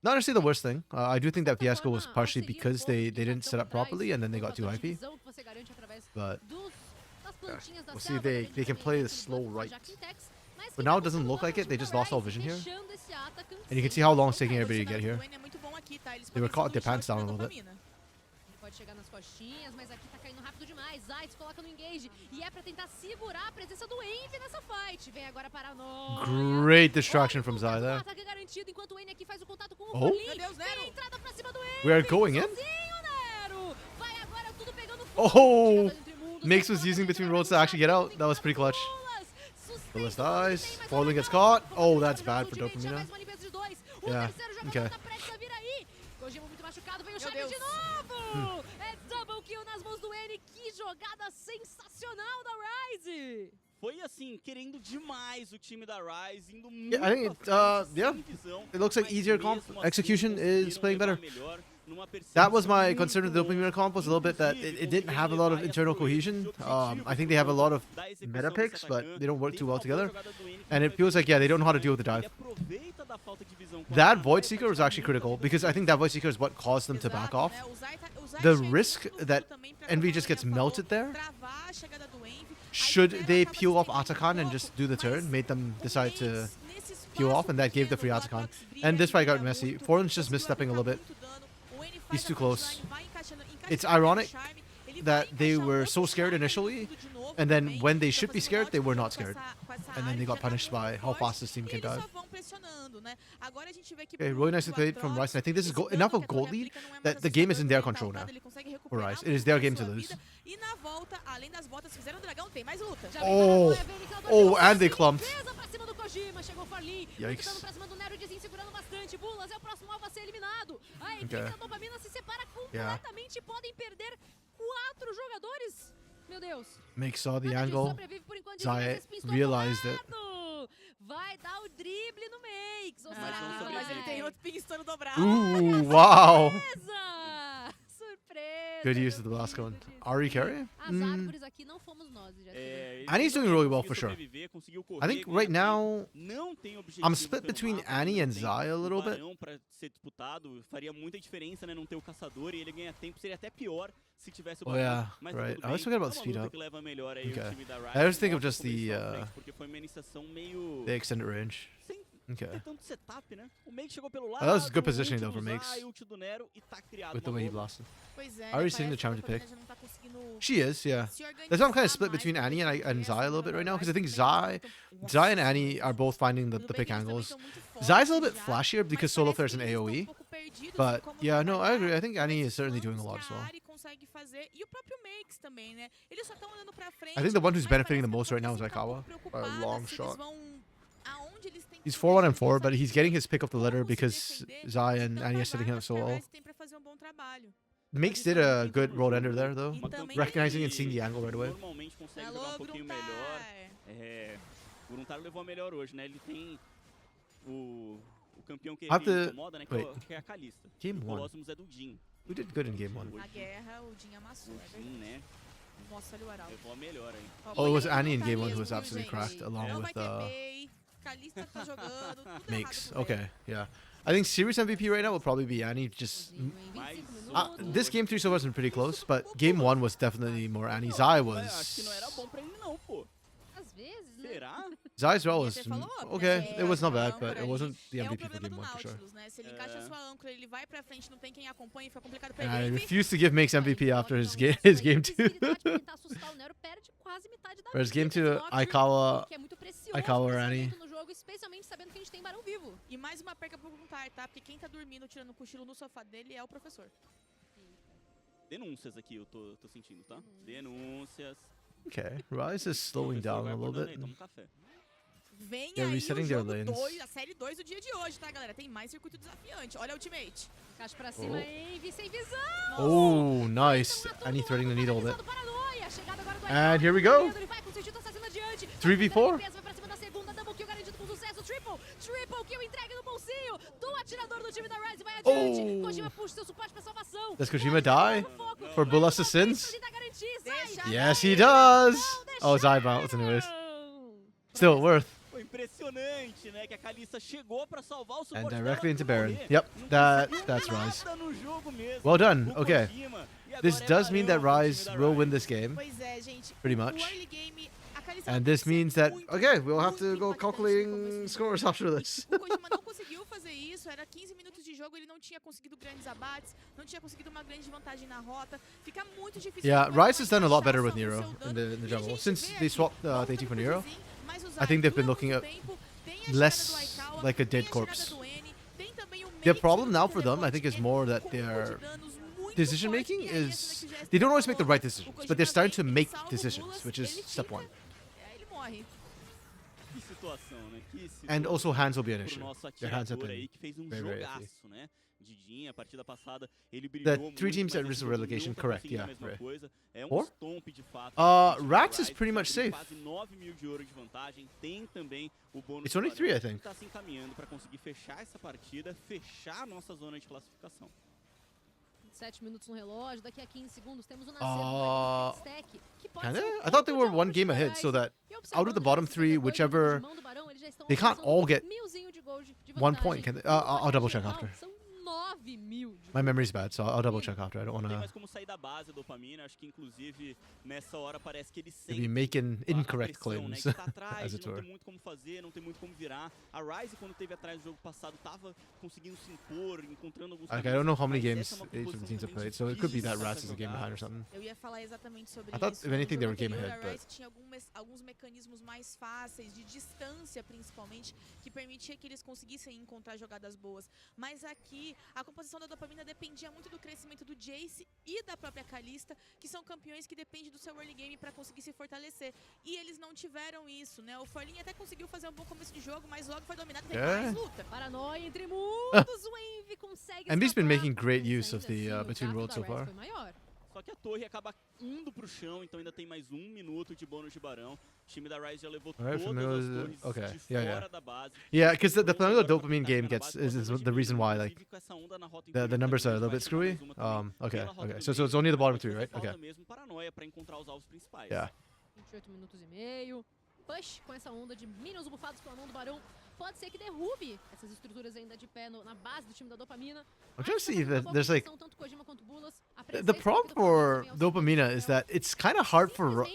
Not necessarily the worst thing. I do think that fiasco was partially because they didn't set up properly and then they got too hypey. But we'll see if they can play the slow right. But now it doesn't look like it. They just lost all vision here. And you can see how long it's taking everybody to get here. O N é muito bom aqui, tá? Eles They were podem caught their segurar o pants down a time da little bit. Dopamina. Ele pode chegar nas costinhas, mas aqui tá caindo rápido demais. Zayt coloca no engage e é pra tentar segurar a presença do Envy nessa fight. Vem agora para nós. Great distraction from Zai there. Ataque garantido enquanto o N aqui faz o contato com o Oh. Forlin. Meu Deus, Nero. Tem entrada pra cima do Envy. We are going in. Sozinho, Nero. Vai agora tudo pegando Oh, Mix was using between rolls to actually get out. That was pretty clutch. Bulas dies. Forlin gets caught. Oh, that's bad for Dopamina. Yeah, okay. Kojima muito machucado, veio o Meu Charme de Deus. novo! É double kill nas mãos do N. Que jogada sensacional da Ryze! Foi assim, querendo demais o time da Rise, indo muito Yeah, I think à frente, yeah. sem visão, It looks like mas easier comp. mesmo assim Execution is conseguiram playing levar better. melhor numa That was perseguição my muito concern with the longa. Dopamina comp was a little bit that it didn't have a lot of internal cohesion. I think they have a lot of meta picks, but they don't work too well together. And it feels like, yeah, they don't know how to deal with the dive. That Void Seeker was actually critical because I think that Void Seeker is what caused them to back off. The risk that Envy just gets melted there, should they peel off Atakan and just do the turn, made them decide to peel off, and that gave the free Atakan. And this fight got messy. Forlin's just misstepping a little bit. He's too close. It's ironic that they were so scared initially, and then when they should be scared, they were not scared. And then they got punished by how fast this team can dive. Okay, really nicely played from Rice. And I think this is enough of gold lead that the game is in their control now. For Rice, it is their game to lose. Oh, oh, and they clumped. Yikes. Okay. Yeah. Meu Deus. Make saw the Nada de angle. sobrevive por enquanto, Zaya Spins do outro realized it. lado. Vai dar o drible no Makes. Ou Ah, será que não mas vai? ele tem outro ping estouro dobrado. Wow. Surpresa! Surpresa! Good use of the last one. Ari carry? As árvores aqui não fomos nós, já sei. Annie's doing really well for sure. I think right now I'm split between Annie and Zaya a little bit. Para ser disputado, faria muita diferença, né, não ter o caçador e ele ganha tempo, seria até pior se tivesse o Oh yeah, mas right. tudo I always bem. forget about É uma speed luta up. que leva melhor aí o Okay. time da Riot, I always think of mostra just como eles the, estão à frente, porque foi uma iniciação meio The extended range. sem Okay. ter tanto setup, né? O Make chegou pelo lado, that was good o positioning, ult though, for do Makes. Zai, ult do Nero e tá criado With the uma way he boa. blasted. Pois é, Already seen the parece charm que to a pick. Dopamina já não tá conseguindo She is, yeah. se That's why I'm kind organizar of split mais between pra Annie poder and ter Zai a essa little bit right now, because I think também Zai and Annie are both finding the pick angles. Zai's a little bit flashier because solo players in AoE. But yeah, no, I agree. I think Annie is certainly doing a lot as well. consegue fazer e o próprio Makes também, né? Eles só estão olhando pra frente. I think the one who's mas benefiting the parece most que a right now is Dopamina tá um Aikawa pouco by a preocupada long se eles shot. vão aonde eles têm que He's se 4-1 and defender, 4, but sabe? he's getting his pick of the litter Como se because defender Zai de and tão Annie are setting him barbada up so que a well. Ryze tem pra fazer um bom trabalho. Makes did a good road ender there though, E também recognizing and seeing the angle right away. Normalmente consegue jogar Alô, um pouquinho Gruntar. melhor. É, o Gruntar levou a melhor hoje, né? Ele tem o campeão que Have ele to- incomoda, né? wait. Que é a Kalista. Game O one. Colossus é do Jin. We did good in game 1. Na guerra, o Jin amassou, O é Jin, verdade. né? Nossa, olha o Arauto. Levou a melhor aí. Ó, Oh, it was olha o Annie in Gruntar game 1 who mesmo, was viu, absolutely gente? cracked along Não with vai ter bait, Kalista tá jogando, tudo Makes. errado pro Okay, yeah. I think series MVP right now will probably be Annie. Just Em 25 Ah, minutos. this game 3 so wasn't pretty close, but game 1 was definitely more Annie. Zai Acho que não era was bom pra ele não, pô. Às vezes, né? Será? Zai's role E was você falou, né, okay. que It was not a bad, but âncora it wasn't the é o MVP for problema game do 1 for sure. Nautilus, né? Se ele encaixa a É. sua âncora, ele vai pra frente, não tem quem acompanhe, fica complicado pra And I ele. refuse to give Makes MVP after his game Então, his game 2. visibilidade pra tentar assustar o Nero, perde quase metade da Whereas game vida, 2, esse Nocturne, Aikawa que é muito precioso Aikawa or nesse Annie. momento no jogo, especialmente sabendo que a gente tem Barão vivo. E mais uma perca pro Gruntar, tá? Porque quem tá dormindo, tirando o cochilo no sofá dele é o professor. Denúncias aqui, eu tô sentindo, tá? Denúncias. Okay, Rise is slowing down a little bit. Toma um café. Vem They're aí resetting o their jogo lanes. 2, a série 2 do dia de hoje, tá, galera? Tem mais circuito desafiante. Olha o ultimate. Encaixe pra cima, Envy, sem visão. Oh, nice. Annie threading the needle a bit. Paranoia. Chegada agora do And Aikawa, here we go. ele vai com o Circuito assassino adiante. 3v4. Vai pra cima da segunda, double kill garantido com sucesso. Triple kill entregue no bolsinho do atirador do time da Ryze, vai adiante. Oh. Kojima puxa seu suporte pra salvação. Does Kojima die for Bulas' sins? Tentar garantir, Deixa sai. Yes, he does. Oh, Zai bounced anyways. Still worth. Foi impressionante, né? Que a Kalista chegou pra salvar o And suporte directly dela into por Baron. morrer. Yep, Não that's conseguiu Rise. nada no jogo mesmo. Well done. O Okay. Kojima. E This agora é does mean that Barão pro Rise time da will Ryze. win this game. Pois é, gente. Pretty O much. early game, a Kalista And this means that, muito, okay, we'll have to muito go impactante no calculating começo do scores after this. O Kojima não conseguiu fazer isso, era 15 minutos de jogo, ele não tinha conseguido grandes abates, não tinha conseguido uma grande vantagem na rota. Fica muito difícil. Yeah, pro Barão Rise has done a lot better with encaixar Nero o seu in dano. the E a jungle. gente Since vê they aqui, swapped voltando Dating for pro Nero, Zinho, mas o I Zai think they've been dura looking muito at tempo, tem a chegada less do Aikawa, like a tem dead chegada corpse. do N, tem também o The Makes problem no now for them, I teleporte, think, is é more that um they combo de are danos muito decision forte, making e aí esse is daqui já é they don't always make the falou, right o decisions, but Kojima they're starting vem, to ele make salva o decisions, Bulas, which is ele step fica, one. aí ele morre. Que situação, né? Que And also situação hands will be an pro issue. nosso Their hands have atirador been aí, que fez um very, very iffy. jogaço, né? Didinha, a partida passada, ele The brilhou three muito, teams mas at nesse risk of jogo relegation, não tá correct, conseguindo a yeah, mesma right. coisa. É um Four? stomp de fato. Uh, do time Rats da is Rise, pretty que much abriu safe. Quase 9 mil de ouro de vantagem, tem também o bônus It's do only Barão, 3, I think. que tá se encaminhando para conseguir fechar essa partida, fechar a nossa zona de classificação. 7 minutos no relógio, daqui a 15 segundos temos o Uh, nascer do stack, que pode Kinda? ser o I thought they ponto were de one alvo game de ahead, Rise. so that E out of the observando bottom já esse three, depois do whichever timão do Barão, eles já estão they can't alcançando all get 1000 de gold de 1 vantagem. point. Can they? No I'll placar double check geral, after. São 9000 de My gold. memory's bad, so I'll double check after. I don't Não tem wanna mais como sair da base a dopamina, acho que inclusive nessa hora parece que ele be sente making a incorrect pressão, né? claims, Que tá atrás, as it não were. tem muito como fazer, não tem muito como virar. A Rise, quando teve atrás do jogo passado, tava conseguindo se impor, encontrando alguns Like, I don't know how many mas games essa é uma each of the composição teams have também played, so it could be that difícil Rats is a game pra behind or jogar. something. Eu ia falar exatamente sobre I thought, isso. if No anything, they jogo were game anterior, ahead, a but- Rice tinha alguns mecanismos mais fáceis, de distância principalmente, que permitia que eles conseguissem encontrar jogadas boas. Mas aqui, a composição da dopamina dependia muito do crescimento do Jace e da própria Kalista, que são campeões que dependem do seu early game para conseguir se fortalecer. E eles não tiveram isso, né? O Forlin até conseguiu fazer um bom começo de jogo, mas logo foi dominado e teve Yeah. mais luta. Paranoia entre muitos, o Envy consegue And Beast's been escapar, making great mas use of ainda the assim, o between gasto worlds da so Rise far. foi maior. Só que a torre acaba indo pro chão, então ainda tem mais 1 minuto de bônus de Barão. O time da Rise já levou Alright, todas familiar as with torres it. Okay, de yeah, fora yeah. da base. Yeah, because the Então, Flamengo agora pra dopamine tentar game ficar na gets base, is pode the reason why, inclusive, like, com essa onda na rota the interior numbers are a também, little bit vai screwy. tentar mais uma também Okay, pela rota okay. do So meio, it's only the bottom mas three, só right? falta Okay. mesmo paranoia pra encontrar os alvos principais. Yeah. 28 minutos e meio. Push com essa onda de minions bufados pela mão do Barão. Pode ser que derrube essas estruturas ainda de pé na base do time da Dopamina. I'm trying to see if there's like Tanto Kojima quanto Bulas. A the presença problem aqui do for Flamengo também é o Dopamina seguinte, is that it's kind of hard for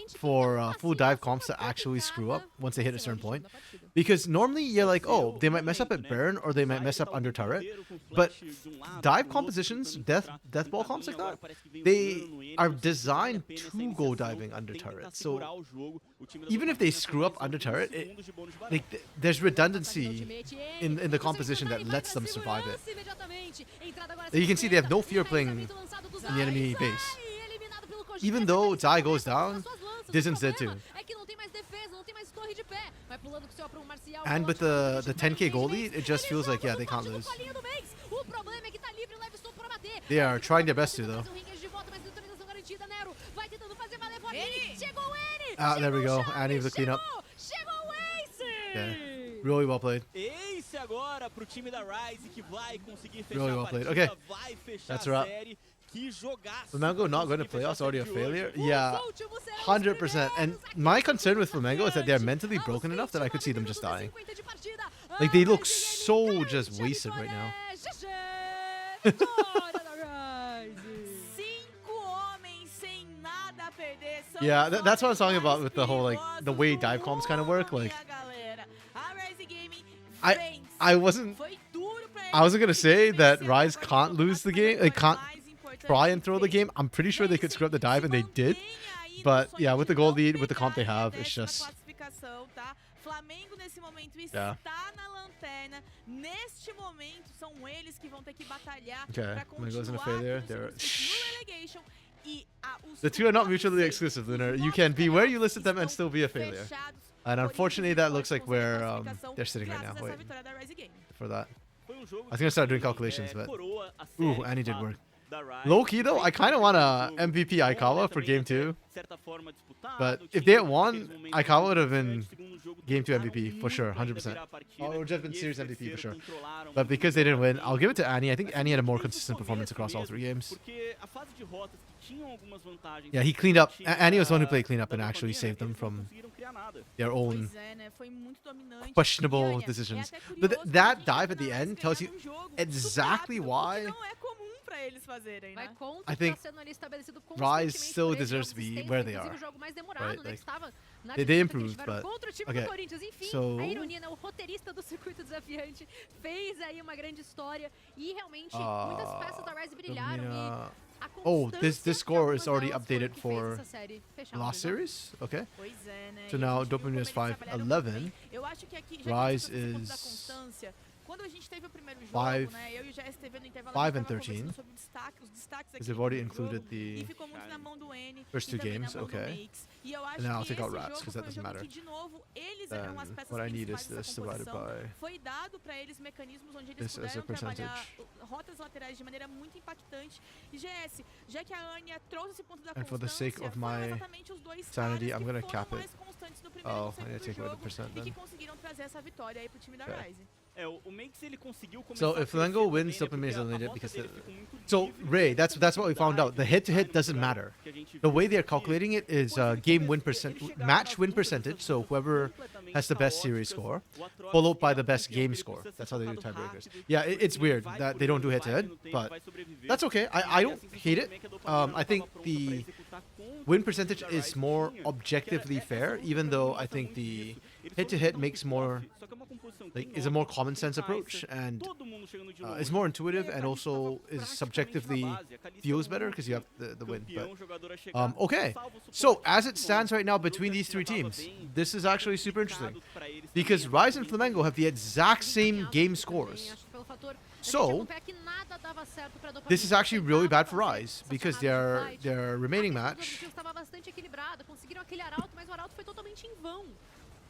full dive comps to uma actually screw up complicada once they hit a decisão certain de time point. da partida. Because normally you're like, Pode ser oh, they might mess up at momento, né? Baron or they might Sai, mess up tá o under tempo turret. inteiro com But flash de um lado, dive pro compositions, outro, death tentando death ball encontrar comps like caminho. that, Agora parece que vem o they dano no N, are não sei se vale a designed pena essa to go iniciação, diving under tem que tentar turret. So segurar o jogo. O time da even if they Dopamina screw up são under 20 turret, segundos de bônus de Barão. like there's Ataque do redundancy ultimate, in the composition that vai lets pra them survive it. segurança imediatamente. Entrada agora You can see they have no fear 50, playing lançamento lançado do in the enemy Zai. base. Zai, eliminado pelo Kojima. Even Essa though Kalista Zai goes começa a down, usar suas lanças. O Dizen's dead problema too. é que não tem mais defesa, não tem mais torre de pé. Vai pulando com o seu apro marcial. And with coloca the o Kojima 10k no goal meio lead, do it just Ele feels like, joga yeah, no they can't corte do lose. colinho do Max. O problema é que tá livre, leve estou pra bater. They are trying their best to, Tenta though. trazer o Ringers de volta, mas neutralização garantida. Nero vai tentando fazer valer por Ele! Chegou ele! Ah, there we Chegou go. o Annie with the cleanup. Chegou o Ace! Yeah. Really well played. Ace agora pro time da Rise, que vai conseguir fechar Really a well played. partida, Okay. vai fechar That's a a wrap. série. Que jogaço. Flamengo not going to Conseguir playoffs fechar a already a série de hoje. failure? Yeah, 100%. And my concern with Flamengo is that they're mentally broken enough that I could see them just dying. Like, they look so just wasted right now. 5 homens sem nada a perder. São Yeah, os that's what I was homens talking about mais with the whole, like, the way perigosos dive do comps kind of work. mundo, Like, minha galera. A Rise Gaming I vence. wasn't Foi duro pra I wasn't gonna eles say that vencer, Rise agora can't eles lose the focaram game. They nas can't mais importantes try and throw the e game. I'm pretty sure they could screw up the dive, and they did. mantém aí no But sonho yeah, de with the goal não lead, with the comp they pegar have, a it's 10ª just classificação, tá? Flamengo nesse momento Yeah. está na lanterna. Neste momento são eles que vão ter que batalhar Okay, para when it goes into continuar failure, tendo they're seus no relegation. E os the two are not mutually top 6, exclusive, Lunar. os You can be where you listed them and estão still be a failure. fechados. And unfortunately, that looks like Corinthians where consegue a classificação they're sitting right now. graças a essa Wait vitória da Rise Gaming. for that. Foi um jogo I was gonna start doing que, calculations, but coroa a ooh, série, Annie de did fato, work. da Rise. Low key though, I kind of want a Jogo MVP bom, Aikawa né, for também game até, 2. de certa forma, disputado, But if tinha they had aqueles won, momentos Aikawa would have durante been o segundo jogo, game 2 tentaram MVP for muito sure, ainda 100%. virar a partida, Or just been e esse series MVP for terceiro sure. controlaram But muito because they didn't bem win, a I'll give it to partida. Annie. I think Annie had a more Desde o consistent performance começo across all mesmo, 3 games. porque a fase de rotas que tinham algumas vantagens, Yeah, he cleaned up. o time Annie was the one who da- played cleanup da and actually Dopamina, saved them eles não from conseguiram criar nada. their own Pois é, né? Foi muito dominante. questionable E olha, decisions. É até But curioso that porque dive at the Rise end tells you ganharam um jogo exactly muito why rápido, o que não é comum pra eles fazerem, Vai né? contra o I que think tá sendo ali estabelecido Rise constantemente still por eles, deserves jogos to be extensos, where they inclusive are. o jogo mais demorado, Right, né, like, que estava na they disputa que improved, tiveram but- contra o time okay, do Corinthians. Enfim, so- a ironia, né, o roteirista do Circuito Desafiante fez aí uma grande história e realmente muitas peças da Rise brilharam Dopamina- e a Oh, constância this de score is algumas already delas foi o updated que fez for essa série fechar the o last jogo. series. Okay. Pois é, né? So E a now gente viu Dopamina como is eles trabalharam muito 5-11. bem. Eu acho que aqui já Rise que você falou da is constância, Quando a gente teve o primeiro jogo, Five- né, eu e o GSTV no intervalo, 5 a and gente tava 13. conversando sobre os destaques aqui Because they've do already primeiro included jogo, e the ficou muito na mão do N first e two também games. na mão do Okay. Makes. E eu acho And then I'll que take esse out rats, jogo 'cause foi that um doesn't jogo matter. que, de novo, eles Then eram as peças what I need principais is dessa this divided composição. by Foi dado pra eles mecanismos onde eles this as a puderam trabalhar percentage. rotas laterais de maneira muito impactante. E GS, já que a Anya trouxe esse ponto da And for the constância, sake of foram my exatamente os dois sanity, caras I'm que gonna foram cap it. mais constantes no primeiro e Oh, no I need to segundo take away the jogo percent e que then. conseguiram trazer essa vitória aí pro time da Okay. Ryze. O Makes ele conseguiu começar So a if Flamengo crescer wins, também, Dopamine is né, porque a eliminated rota because dele the- ficou muito So livre, Ray, muita that's what we found out. The head-to-head velocidade, doesn't no matter. que a gente The viu way they're que calculating it is depois ele game começou- win ele percent, chegava match nas win lutas, percentage. essas So lutas whoever completamente has the best series caóticas, score, o Atrox, followed que é by the best campeão, game ele score. precisa ser That's how they do tratado tiebreakers. rápido, Yeah, porque it's ele weird vai that por they don't do ele, head-to-head, vai no tempo, but vai sobreviver. that's okay. E I a don't sensação hate it. também é que a Dopamina não I think tava pronta pra the executar contra win o percentage time da is Ryze more tinha, que era objectively essa fair, luta even pra though mim I mostra think muito the isso. Eles head-to-head conseguiram makes dar um more pick-off, só que é uma composição like que is a more nota, common com sense Kai'Sa, approach and todo mundo chegando de it's longe. more E intuitive aí a and Kalista also tava is praticamente subjectively na base, a Kalista feels era o better because you have último the win. But campeão, jogador a chegar, okay. salva o So suporte as muito it stands longe. right now O jogo between já these three tava teams, bem this is actually super interesting complicado pra eles because também, Rise and Flamengo have the exact same game scores. Acho que pelo fator da gente So, acompanhar que nada dava certo pra Dopamina. this is actually really Tentava bad for fazer Rise essas because chamadas de fight. their remaining A questão dos match. objetivos estava bastante equilibrada, conseguiram aquele arauto, mas o arauto foi totalmente em vão.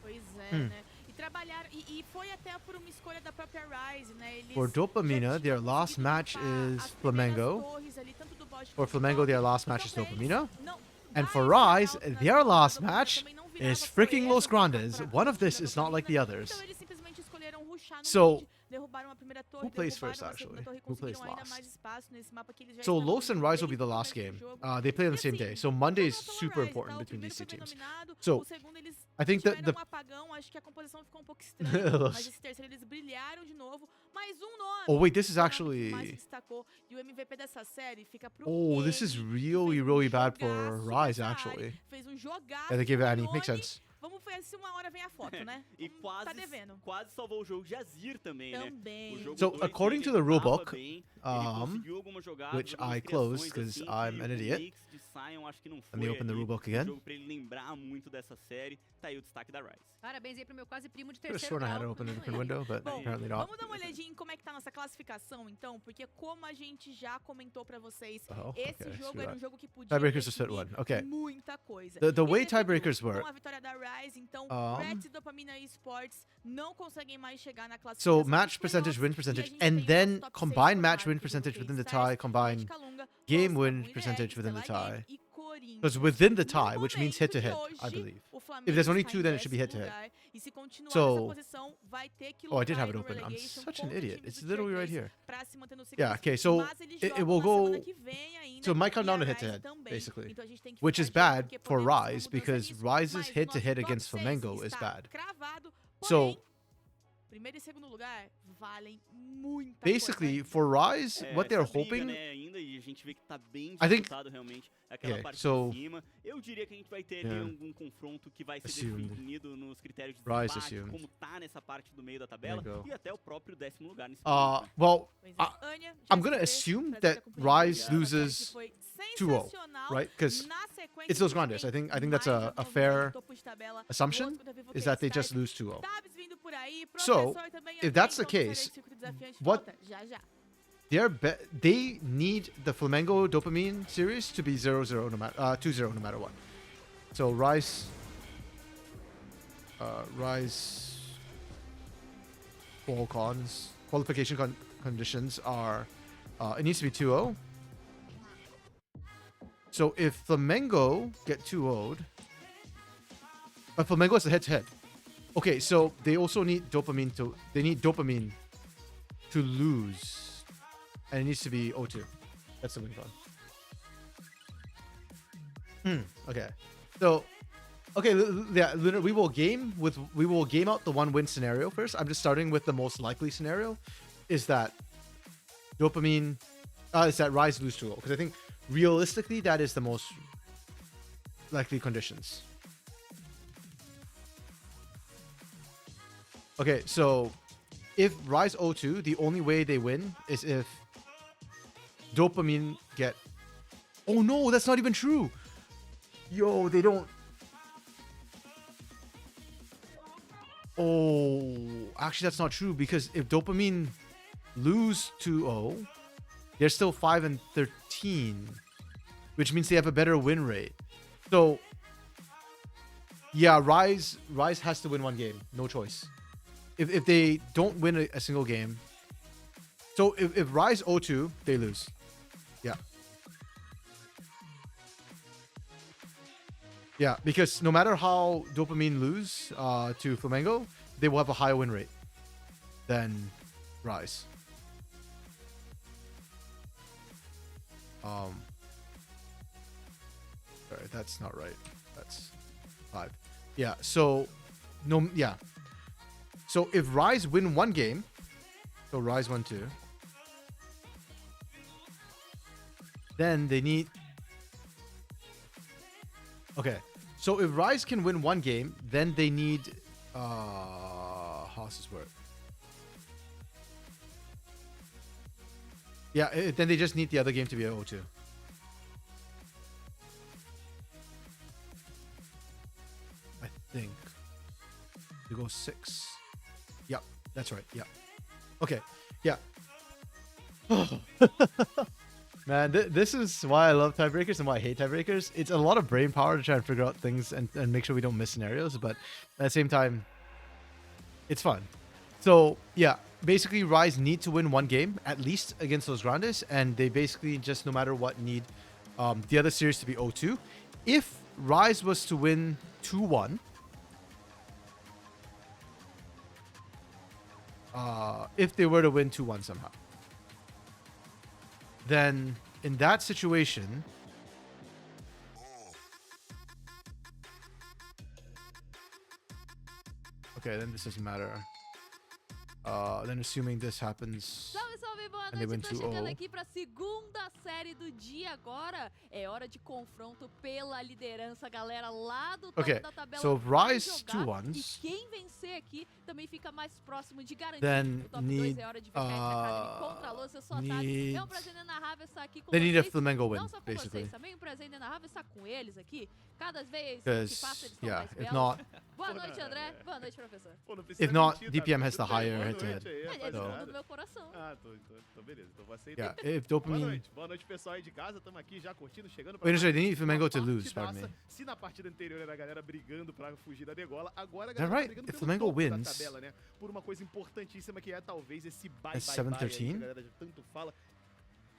Pois é, né? E trabalharam, e foi até por uma escolha da própria Rise, né? Eles For Dopamina, já their tinham last conseguido match limpar is as primeiras Flamengo. torres ali, tanto do bot For quanto do Flamengo, top. their last Então, match is pra eles, Dopamina. não And dar for esse Rise, arauto their na last Dopamina match também não virava is freaking Los proezas pra Grandes. One of this time da is not like the Dopamina. others. Então eles simplesmente escolheram rushar no So, mid, derrubaram a primeira torre, who plays derrubaram first, a segunda actually? torre e Who plays conseguiram ainda last? mais espaço nesse mapa que eles já So estavam Los and indo Rise will be desde the o last começo do game. jogo. They play on E the same assim, day. So Monday is não só pela super Rise, important tá? O between primeiro these two foi teams. dominado, So, o segundo eles I think that tiveram the um apagão, acho que a composição ficou um pouco estranha, mas esse terceiro eles brilharam de novo. Mais um nome. Oh wait, this is foi o nome que mais se actually. destacou. E o MVP dessa série fica pro Oh, this is N, que really, fez um really bad for jogaço Rise, nessa área, actually. Fez um jogaço. Yeah, they gave com o Annie. Makes Ione. sense. Vamos ver se uma hora vem a foto, né? E Tá devendo. quase salvou o jogo de Azir também, né? Também. O jogo So, 2 according dele to the tava rulebook, bem, ele conseguiu algumas jogadas, which algumas I closed criações, 'cause assim, I'm que an o idiot. mix de Sion acho que não foi Let me open the ali, rulebook um again. jogo pra ele lembrar muito dessa série. Tá aí o destaque da Rise. Parabéns aí pro meu quase primo de Could have terceiro sworn I had grau. it open in a não different ele. window, but Bom, apparently not. vamos dar uma olhadinha em como é que tá a nossa classificação, então, porque como a gente já comentou pra vocês, Oh, esse okay, jogo screw era um that. jogo que podia Tiebreakers are definir split one. Okay. muita coisa. The E way definiu tiebreakers com work. a vitória da Rise, então, Reds e Dopamina Esports não conseguem mais chegar na classificação So match dos percentage, playoffs, win e a percentage, gente and tem o then nosso top seis combine match formado win por percentage within the VKS.A, tie, combine Red Calunga, game Los, win Camuína percentage Eggs, within the Stellar Game tie. e Corinthians. Because within the No tie, which means head to momento head, de I hoje, believe. o If Flamengo there's only está em two, then it should be head to 10º head. lugar, e se continuar So- nessa posição, vai ter que Oh, I did lutar have it no open. I'm relegation such an contra idiot. times It's do literally Tier right 3 here. pra se manter no Yeah, segundo. okay, so Mas eles it jogam will na semana go. que vem ainda, So it might come e down a to head to Rise head, também. basically. Então a gente tem que Which ficar is de olho, bad porque for podemos ter uma Rise mudança because nisso, Rise's mas head to nosso head top against 6 Flamengo is está bad. cravado, So- porém, primeiro e segundo lugar valem muita Basically, coisa. for Rise, É, what they're essa briga, hoping. né, ainda, e a gente vê que tá bem I think- disputado realmente aquela Okay, parte so- de cima. Eu diria que a gente vai ter ali Yeah. algum confronto que vai ser Assumed. definido nos critérios de Rise desempate, assumed. como tá nessa parte do meio da tabela, There you go. e até o próprio 10º lugar nesse momento, né? Well, Pois é. I- Anya, I'm gonna GSP, assume pra that ficar acompanhando Rise essa série que loses foi 2-0, sensacional. right? Because Na sequência, it's Los a gente Grandes. tem I think that's mais a jogos fair no topo de tabela. assumption, Outro contra Vivo is that they K-Stars. just lose 2-0. Tabs vindo por aí, So, Professor também if that's the então, case, Circuito Desafiante what- volta já já. They need the Flamengo Dopamine series to be 0-0 no matter 2-0 no matter what. So Rise qualification conditions are it needs to be 2-0. So if Flamengo get 2-0'd, but Flamengo is the head-to-head. Okay, so they also need dopamine to lose, and it needs to be 0-2. That's the win con. Okay, so okay, yeah, Lunar, we will game out the one win scenario first. I'm just starting with the most likely scenario, is that dopamine, is that Rise lose 2-0, because I think realistically that is the most likely conditions. Okay, so if Rise 0-2, the only way they win is if Dopamine get... Oh no, that's not even true! Yo, they don't... Oh, actually, that's not true because if Dopamine lose 2-0, they're still 5-13, which means they have a better win rate. So, yeah, Rise has to win one game, no choice. If they don't win a single game, so if Rise 0-2, they lose. Yeah. Yeah, because no matter how Dopamine lose to Flamengo, they will have a higher win rate than Rise. Sorry, that's not right. That's 5. Yeah, so So if Rise win one game, so Rise 1-2, then they need. Okay, so if Rise can win one game, then they need. How does this work? Yeah, then they just need the other game to be a 0-2. I think. You go 6. Yeah, that's right. Yeah. Okay. Yeah. Man, this is why I love tiebreakers and why I hate tiebreakers. It's a lot of brain power to try and figure out things and make sure we don't miss scenarios, but at the same time, it's fun. So, yeah, basically Rise need to win one game, at least against Los Grandes, and they basically just, no matter what, need the other series to be 0-2. If Rise was to win 2-1, if they were to win 2-1 somehow, then in that situation, okay, then this doesn't matter. Then assuming this happens, Salve, salve, boa and they win noite. Tô chegando 2-0. aqui pra segunda série do dia agora. É hora de confronto pela liderança, galera, lá do topo Okay, da tabela. so if vai Rise jogar, 2-1s, e quem vencer aqui também fica mais próximo de garantir then o top 2. need, É hora de VKS Academy contra a Luz. Eu sou a Tati. need, É um prazer inenarrável estar aqui com they need a vocês. Flamengo win, Não só com basically. vocês, também um prazer inenarrável estar com eles aqui. Cada vez que Because, passa, eles estão yeah, mais if belos. not, Boa noite, André. Boa noite, professor. Pô, não precisa if not, mentir, DPM tá? has the Tudo bem, higher boa head-to-head. noite aí, Ele é rapaziada. segundo do meu coração. Ah, tô beleza, então vou aceitar. Yeah, if Boa Dopamine. noite. Boa noite, pessoal aí de casa. Tamo aqui já curtindo, chegando pra Wait, no, mais sorry, they need Flamengo uma to lose, pardon partidaça. me. Se na partida anterior era a galera brigando pra fugir da degola, agora a Is that galera tá right? brigando If pelo Flamengo topo da wins, tabela, né? Por uma coisa importantíssima que é talvez esse bye That's bye bye aí que 7-13? a galera já tanto fala.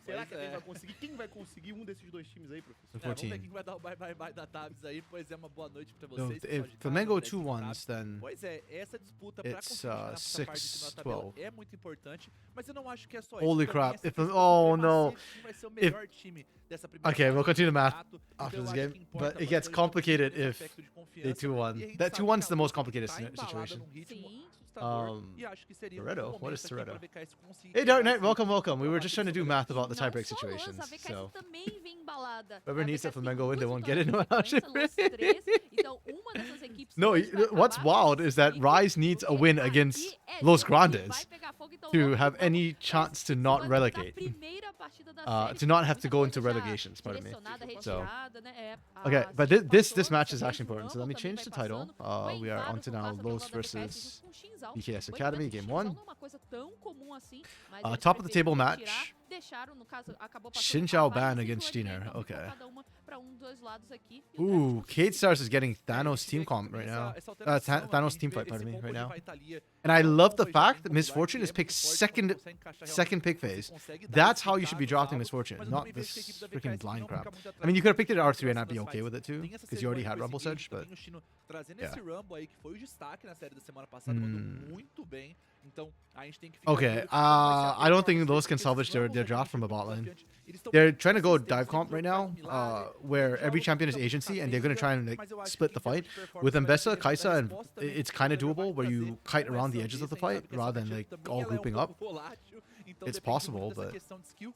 Será Pois que alguém é. vai conseguir? Quem vai conseguir um desses dois times aí, professor? Vamos ver 14. quem vai dar o bye da Tabs aí, pois é uma boa noite pra So vocês. pessoal if de casa, Flamengo moleque de 2-1s, Tabs. then Pois é, essa disputa pra it's, conseguir chegar nessa parte de cima da tabela 6-12. é muito importante, mas eu não acho que é só Holy isso. também crap, essa if- questão oh, do no. macete, quem vai ser o melhor time dessa primeira Okay, fase we'll do continue the math campeonato. after Então, this eu acho game, que importa but it gets bastante complicated esse if aspecto de they confiança, e a 2-1. gente That sabe 2-1's que the a most Luz complicated tá embalada situation. num ritmo Sim. assustador, e acho que seria um Toretto? momento What is aqui Toretto? pra VKS conseguir Hey, Dark quebrar Knight, esse welcome, ritmo welcome. We were pra just trying to do baixo math about the Não tiebreak só Luz, situations, a VKS so também vem embalada. whoever A needs that VKS tem Flamengo win, they duas won't get it no vitórias na sequência, sequência, Luz 3. Então, uma dessas equipes No, hoje vai what's acabar wild is that classifique, Rise needs a porque win aqui against é Los jogo que Grandes vai pegar fogo, então to vamos que have vamos. any chance to not Vai disputar a relegate. primeira partida da série, To not have to muita go coisa into já relegations, pardon me. direcionada, So, retirada, né? É, okay, as but this fações match is também, actually important. So let me Rumble também change the vai title. passando. O We are Envaro, on to no now caso, tá Los jogando a VKS versus junto com o Shinzal. VKS O Academy, evento game Shinzal 1. não é uma coisa tão comum assim, mas Top eles of the table preferiram match. retirar, deixaram, no caso, acabou passando Xin a Zhao vaga ban e against simplesmente, Steiner. então, ficou Okay. cada uma pra dos lados aqui, e o draft Ooh, não Cade se Stars is getting É, a Thanos gente team vê comp que right essa- now. essa alteração aqui, Thanos a team gente vê fight, pardon me, desse right combo now. de Vitalia, And I é um love the combo fact bem that popular, Misfortune que is é picked muito forte, second quando consegue encaixar second pick realmente, phase. consegue dar That's esse how you should be picado drafting alto, Misfortune, mas eu not também vejo que a this equipe da freaking VKS blind não crap. fica muito I atrás mean, you could have picked it das R3 and I'd be fights. okay with it too, Tem essa because you already cerimônia had com Rumble esse Surge, engage, but também o Chino trazendo yeah. esse Rumble aí, que foi o destaque na série da semana passada, mandou muito bem. Então, a gente tem que ficar Okay, de olho como vai ser a I don't think performance those can desses salvage their Rumbles draft aqui from a que bot lane. confiante. Eles estão They're muito trying to go consistentes, dive comp right sempre now, faz milagre. where Tem every jogos champion que is tá agency muito and they're going to try and capenga, like mas eu acho split que the em termos fight. de performance With vai Mbessa, ser Kaisa, da and resposta também it's que o kind of Clever doable vai where you trazer kite com around the essa edges of the vez, a gente fight sabe que essa rather than matchup like também all ela é um grouping pouco up. volátil, então It's depende muito possible, dessa but questão de skill.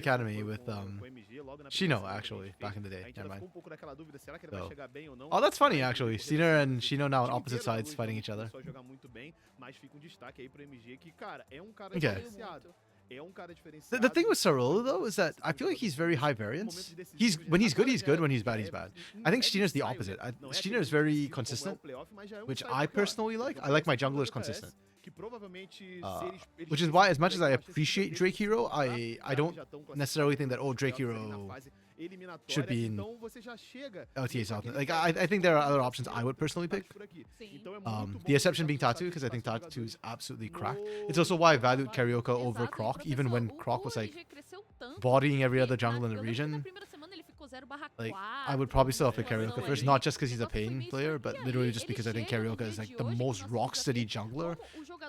Academy with com o MG logo na primeira Shino, semana que a actually, gente back in the fez. day. A gente Never ainda mind. ficou um pouco naquela dúvida, será que ele vai So. chegar bem ou não? Oh, that's funny, Mas actually. corrida Sinner simples, and o Shino now on time opposite inteiro da sides Luz fighting não each other. começou a jogar muito bem, mas fica um destaque aí pro MG que, cara, é um cara Okay. diferenciado. é um cara diferenciado. The thing with Sarolo though is that I feel like he's very high variance. When he's good, he's good. When he's bad, he's bad. I think Steener's the opposite. Steener is very consistent, which I personally like. I like my junglers consistent. Which is why, as much as I appreciate Drake Hero, I don't necessarily think that Drake Hero should be in LTA South. Like I think there are other options I would personally pick. The exception being Tatu, because I think Tatu is absolutely cracked. It's also why I valued Carioca over Croc, even when Croc was like bodying every other jungle in the region. Like I would probably still pick Carioca first, not just because he's a Pain player, but literally just because I think Carioca is like the most rock-steady jungler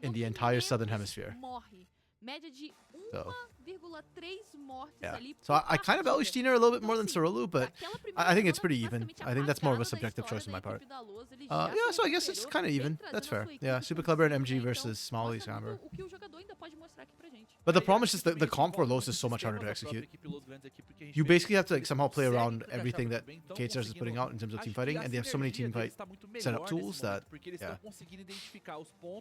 in the entire Southern Hemisphere. So, yeah. So I kind of value Steener a little bit more than Sarolu, but I think it's pretty even. I think that's more of a subjective choice on my part. Yeah, so I guess it's kind of even. That's fair. Yeah, Super Clever and MG versus Smalley Scamber. But the problem is just that the comp for Los is so much harder to execute. You basically have to like somehow play around everything that KStars is putting out in terms of team fighting, and they have so many team fight setup tools that, yeah.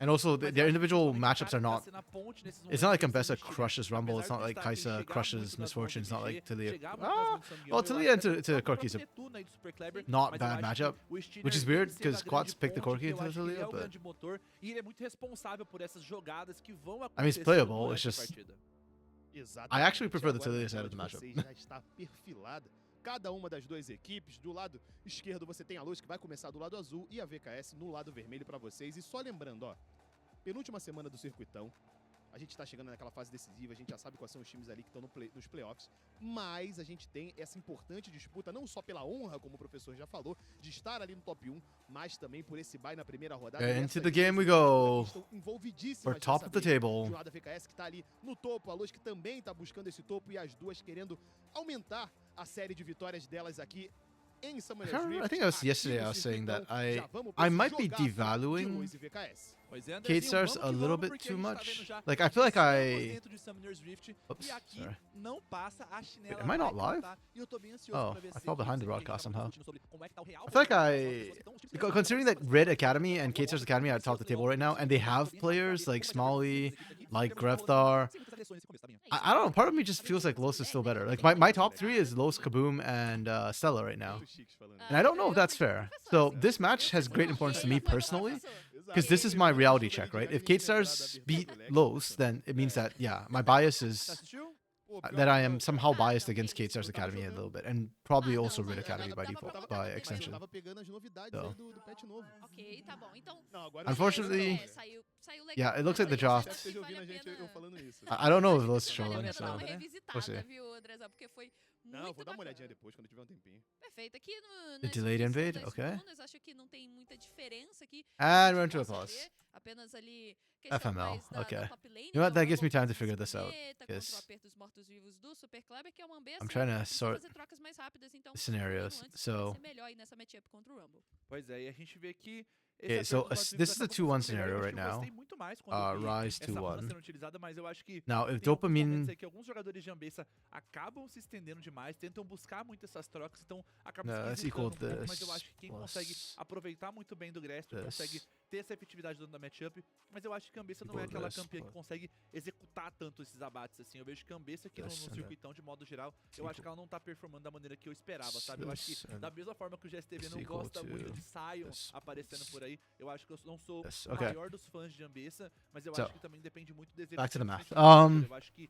And also, their individual matchups are not... It's not like Ambessa crushes Rumble, it's not like Kaisa crushes Misfortune, it's not like Talia... Well, Talia to Corki is a not bad matchup, which is weird, because Quats picked the Corki into Talia, but... I mean, it's playable, it's just... I actually prefer the Talia side of the matchup. Cada uma das duas equipes, do lado esquerdo você tem a Luz que vai começar do lado azul e a VKS no lado vermelho para vocês. E só lembrando, ó, penúltima semana do Circuitão, a gente tá chegando naquela fase decisiva, a gente já sabe quais são os times ali que estão nos playoffs, mas a gente tem essa importante disputa, não só pela honra, como o professor já falou, de estar ali no top 1, mas também por esse bye na primeira rodada. Into the game we go. We're top of the table. De um lado a VKS que tá ali no topo, a Luz que também tá buscando esse topo e as duas querendo aumentar a série de vitórias delas aqui. I think it was yesterday I was saying that I might be devaluing KStars a little bit too much. Like, I feel like I... Oops, sorry. Wait, am I not live? Oh, I fell behind the broadcast somehow. I feel like considering that Red Academy and KStars Academy are at top of the table right now, and they have players like Smalley, like Grevthar, I don't know, part of me just feels like Los is still better. Like, my top three is Los, Kaboom, and Stella right now. And I don't know if that's fair. So this match has great importance to me personally, because this is my reality check, right? If KStars beat Los, then it means that, yeah, my bias is that I am somehow biased against KStars Academy a little bit, and probably also Red Academy by default, by extension. So, unfortunately, yeah, it looks like the draft. I don't know if Los is showing, so we'll see. Não, vou dar uma olhadinha depois, quando tiver tempinho. Perfeito. Aqui The delayed invade, okay. Acho que não tem muita diferença aqui. And run to applause. Apenas ali FML, okay. You know what, that gives me time to figure this out, because I'm trying to sort the scenarios, so... Pois é, e a gente vê que Okay, so this is a 2-1 scenario right now. Rise 2-1. Now, if Dopamine... que alguns jogadores de Ambessa acabam se estendendo demais, tentam buscar muito essas trocas, então acaba let's equal this. Mas eu acho que quem consegue aproveitar muito bem do Grestro consegue ter essa efetividade dentro da matchup, mas eu acho que a Ambessa não é aquela campeã que consegue executar tanto esses abates assim. Eu vejo que a Ambessa aqui no circuitão, de modo geral, eu acho que ela não tá performando da maneira que eu esperava, sabe? Eu acho que da mesma forma que o GSTV não gosta muito de Sion aparecendo por aí, eu acho que eu não sou o maior dos fãs de Ambessa, mas eu acho que também depende muito do back to the math. Eu acho que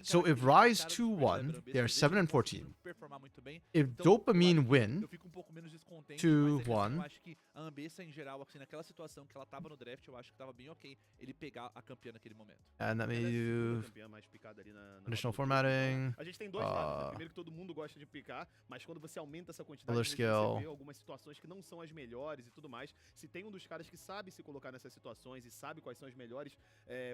so if Rise 2-1, they are 7-14. If Dopamine win 2-1, eu acho que a Ambessa em geral, assim, naquela situação que ela tava no draft, eu acho que tava bem ok ele pegar a campeã naquele momento. And let me do additional formatting. A gente tem dois lados. Primeiro que todo mundo gosta de picar, mas quando você aumenta essa quantidade, você vê algumas situações que não são as melhores e tudo mais. Se tem um dos caras que sabe se colocar nessas situações e sabe quais são as melhores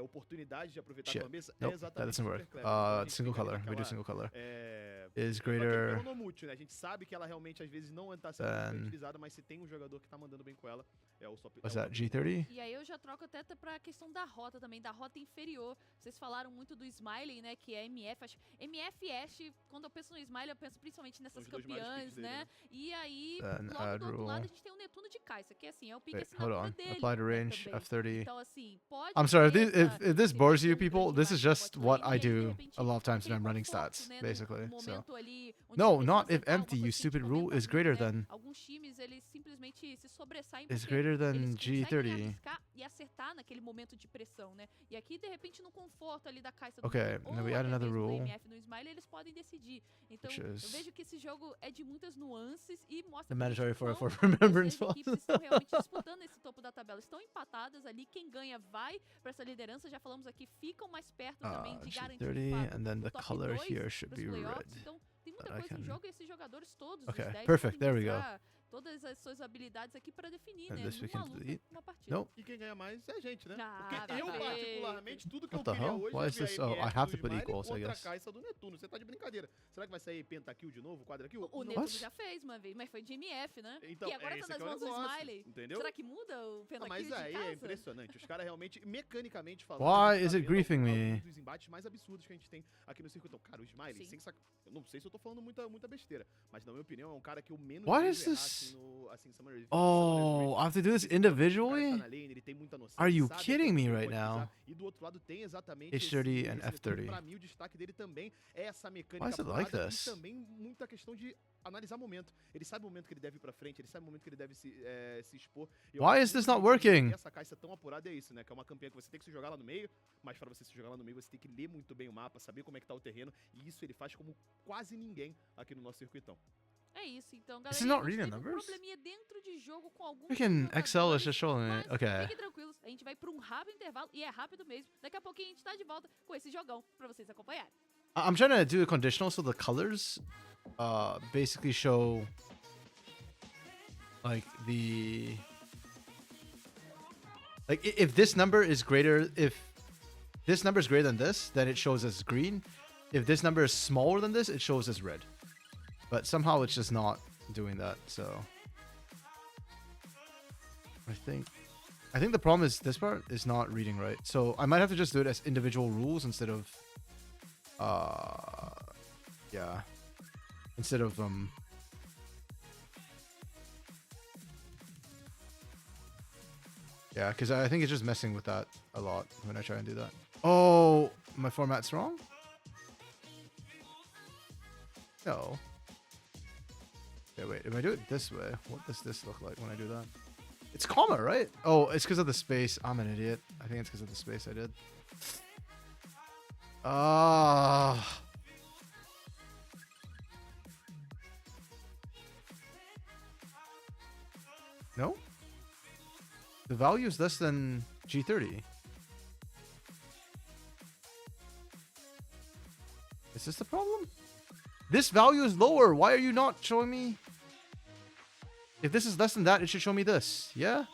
oportunidades de aproveitar a Ambessa, é exatamente super clever. Então a gente Single fica ali color. We do naquela, single color. é, Is só que greater pelo no multi, né? A gente sabe que ela realmente às vezes não tá sendo muito bem than. utilizada, mas se tem um jogador que tá mandando bem com ela, é o top. What's é o that? top 1. G30? E aí eu já troco até pra questão da rota também, da rota inferior. Vocês falaram muito do Smiley, né, que é MF. MF e Ashe, quando eu penso no Smiley, eu penso principalmente nessas os dois maiores campeãs, picks dele, né? né? E aí, Then logo add do outro lado, rule. a gente tem o Netuno de Caixa, que assim, é o pick Wait, hold assinatura on. dele, Apply to né, range, também. F30. Então, assim, pode I'm sorry, ter if this esse bores you bastante people, grande this is margem na just bot what lane, I e aí, de do repente, a lot of times when aquele I'm running conforto, stats, né, basically. num So momento ali onde no, você not precisa if aceitar empty. alguma You coisa assim de stupid rule momento a is momento, greater né? than. Alguns times, eles simplesmente se sobressaem Is porque greater than eles conseguem G30. arriscar e acertar naquele momento de pressão, né? E aqui, de repente, no conforto ali da caixa do Okay, Netuno, now ou we add até another mesmo do rule, MF no Smile, eles podem decidir. Então, which eu is vejo que esse jogo é de muitas nuances e mostra the pra gente mandatory o quão 404 remembrance essas was. equipes estão realmente disputando esse topo da tabela. Estão empatadas ali, quem ganha vai pra essa liderança. Já falamos aqui, ficam mais perto também de garantir de G30, fato and then o the top color 2 here should pros be playoffs. red. Então, tem muita But I coisa em can- jogo e esses jogadores todos, Okay, os 10, perfect, podem there we go. mostrar todas as suas habilidades aqui pra definir, And né, this we numa can luta, delete. uma partida. Nope. E quem ganha mais é a gente, né? Ah, Porque eu, perfeito. particularmente, tudo que What eu the queria hell? hoje Why é is ver a this? Oh, I MF have do to put Smiley equals, I contra a guess. caixa do Netuno. Você tá de brincadeira. Será que vai sair pentakill de novo, quadrakill? O Não. Netuno What? já fez uma vez, mas foi de MF, né? Então, e agora esse tá nas que é o mãos do negócio, Smiley. entendeu? Será que muda o Não, pentakill mas de aí casa? é impressionante. Os caras realmente, mecanicamente falando, Why a gente is it vendo griefing alguns me? dos embates mais absurdos que a gente tem aqui no circuito. Cara, o Smiley, Sim. sem sac... eu não sei se eu tô falando muita besteira, mas na minha opinião é um cara que eu menos What vejo is errar, this? assim, no Summer Review. Oh, I have to do this O cara tá individually? na lane, ele tem muita noção, Are ele you sabe kidding até me onde ele right pode now? pisar. E do outro lado tem exatamente H30 and esse F30. Pra mim, o destaque dele também é essa mecânica Why is it like apurada this? e também muita questão de analisar momento. Ele sabe o momento que ele deve ir pra frente, ele sabe o momento que ele deve se expor. E eu Why acho is this muito not bonito working? que essa caixa tão apurada é isso, né? Que é uma campeã que você tem que se jogar lá no meio, mas pra você se jogar lá no meio, você tem que ler muito bem o mapa, saber como é que tá o terreno, e isso ele faz como quase ninguém aqui no nosso circuitão. É isso, então, This galera. is not A gente reading teve um numbers? probleminha dentro de jogo com alguns Freaking Excel is jogadores, just showing me. mas Okay. fiquem tranquilos, a gente vai pra um rápido intervalo, e é rápido mesmo. Daqui a pouquinho a gente tá de volta com esse jogão pra vocês acompanharem. I'm trying to do a conditional so the colors basically show like if this number is greater, if this number is greater than this, then it shows as green. If this number is smaller than this, it shows as red. But somehow it's just not doing that, so I think the problem is this part is not reading right. So I might have to just do it as individual rules instead of yeah, instead of yeah, because I think it's just messing with that a lot when I try and do that. Oh, my format's wrong? No. Okay, wait, if I do it this way, what does this look like when I do that? It's comma, right? Oh, it's because of the space. I'm an idiot. I think it's because of the space I did. Ah. No? The value is less than G30. Is this the problem? This value is lower. Why are you not showing me? If this is less than that, it should show me this. Yeah?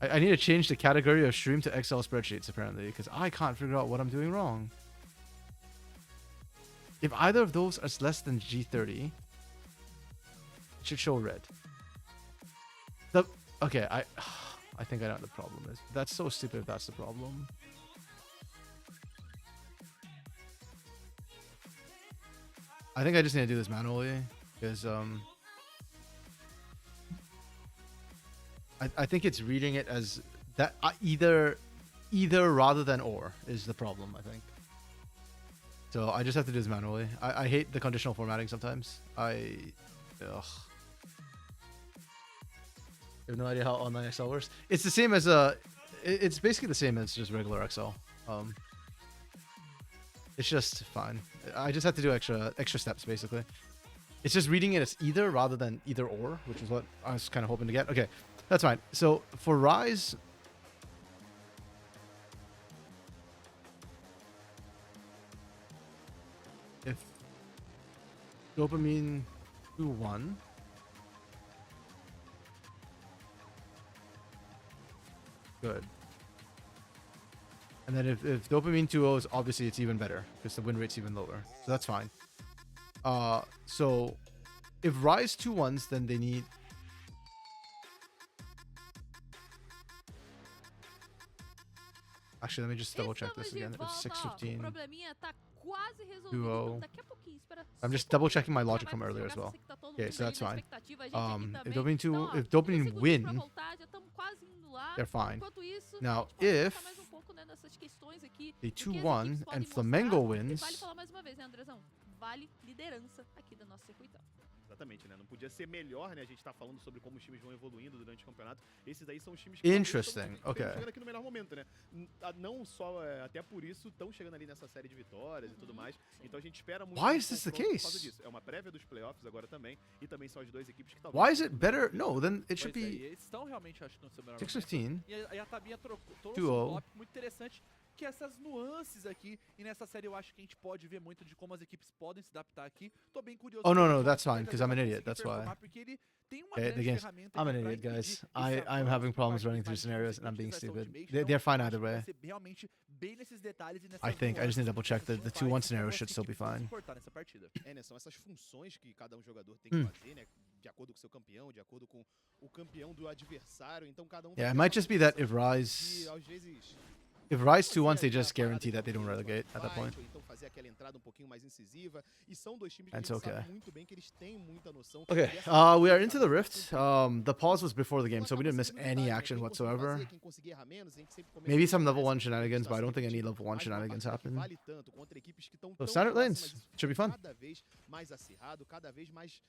I need to change the category of stream to Excel spreadsheets, apparently, because I can't figure out what I'm doing wrong. If either of those is less than G30, it should show red. Okay, I think I know what the problem is. That's so stupid if that's the problem. I think I just need to do this manually, because I think it's reading it as that either rather than or is the problem, I think. So I just have to do this manually. I hate the conditional formatting sometimes. I have no idea how online Excel works. It's the same as it's basically the same as just regular Excel. It's just fine. I just have to do extra steps basically. It's just reading it as either rather than either or, which is what I was kind of hoping to get. Okay, that's fine. So for Rise, if dopamine 2-1, good. And then if Dopamine 2-0 is obviously it's even better because the win rate's even lower. So that's fine. So if Rise 2-1s, then they need. Actually, let me just double check this again. It's 6:15. probleminha tá quase resolvido. Duo. Então daqui a pouquinho, espera. I'm just só um double pouquinho, checking my já logic vai from earlier as jogar, well. sei que tá todo Okay, mundo so aí that's na fine. expectativa, a gente aqui If também. Dopamine Então, ó, 2, if Dopamine 15 segundinhos pra win, voltar, já estamos quase indo lá. they're fine. Enquanto isso, Now, a gente pode if pensar mais um pouco, né, nessas questões aqui, they do que as equipes 2-1 podem and Flamengo mostrar. E wins, vale falar mais uma vez, né, Andrezão? Vale liderança aqui da nossa circuitão. Exatamente, né? Não podia ser melhor, né? A gente tá falando sobre como os times vão evoluindo durante o campeonato. Esses daí são os times que Interesting, estão okay. chegando aqui no melhor momento, né? Não só, até por isso, estão chegando ali nessa série de vitórias e tudo mais. Então a gente espera muito. Why is this the confronto por causa case? disso. É uma prévia dos playoffs agora também. E também são as duas equipes que talvez. Why is it better? No, then it should Pois é, e be eles estão realmente, acho que no seu melhor 6:15. momento. E a Tabinha trouxe Duo. um tópico muito interessante, que essas nuances aqui, e nessa série eu acho que a gente pode ver muito de como as equipes podem se adaptar aqui. Tô bem curioso. Oh, no, pra no, ver that's como fine, vai 'cause I'm an conseguir idiot, that's why. performar, porque ele tem uma Okay, the grande game's. ferramenta I'm an aqui pra idiot, guys. impedir I'm esse avanço having por problems parte running dos through Smiles, scenarios and I'm being consequentemente stupid. essa ultimation. They're fine Então, either acho que vai way. ser realmente bem nesses detalhes e I nessas think. I just need to double check nuances the que 2-1 vai scenario conseguir should still be se fine. comportar nessa partida. Né? São essas funções que cada um jogador tem que fazer, né? De acordo com o seu campeão, de acordo com o campeão do adversário. Então cada um vai Yeah, it ter might uma just be that função if Rise. de, às vezes, If Rise fazer 2-1s, they ali just a parada guarantee that they don't de relegate at that point. fight, ou então fazer aquela entrada um pouquinho mais incisiva. E são dois times que That's a gente sabe okay. muito bem que eles têm muita noção. Okay, dessa we are função into que the cada um Rift. cumprir. The pause was before the game, Então so we acaba didn't miss sendo any detalhe, né? action Quem conseguir whatsoever. fazer, quem conseguir errar menos, a gente sempre comenta Maybe isso, some level parece 1 que shenanigans, está but I don't think any sendo level 1 mas numa shenanigans partida que happen. vale tanto contra equipes que estão So tão standard próximas, lanes, isso fica should be fun. cada vez mais acirrado, cada vez mais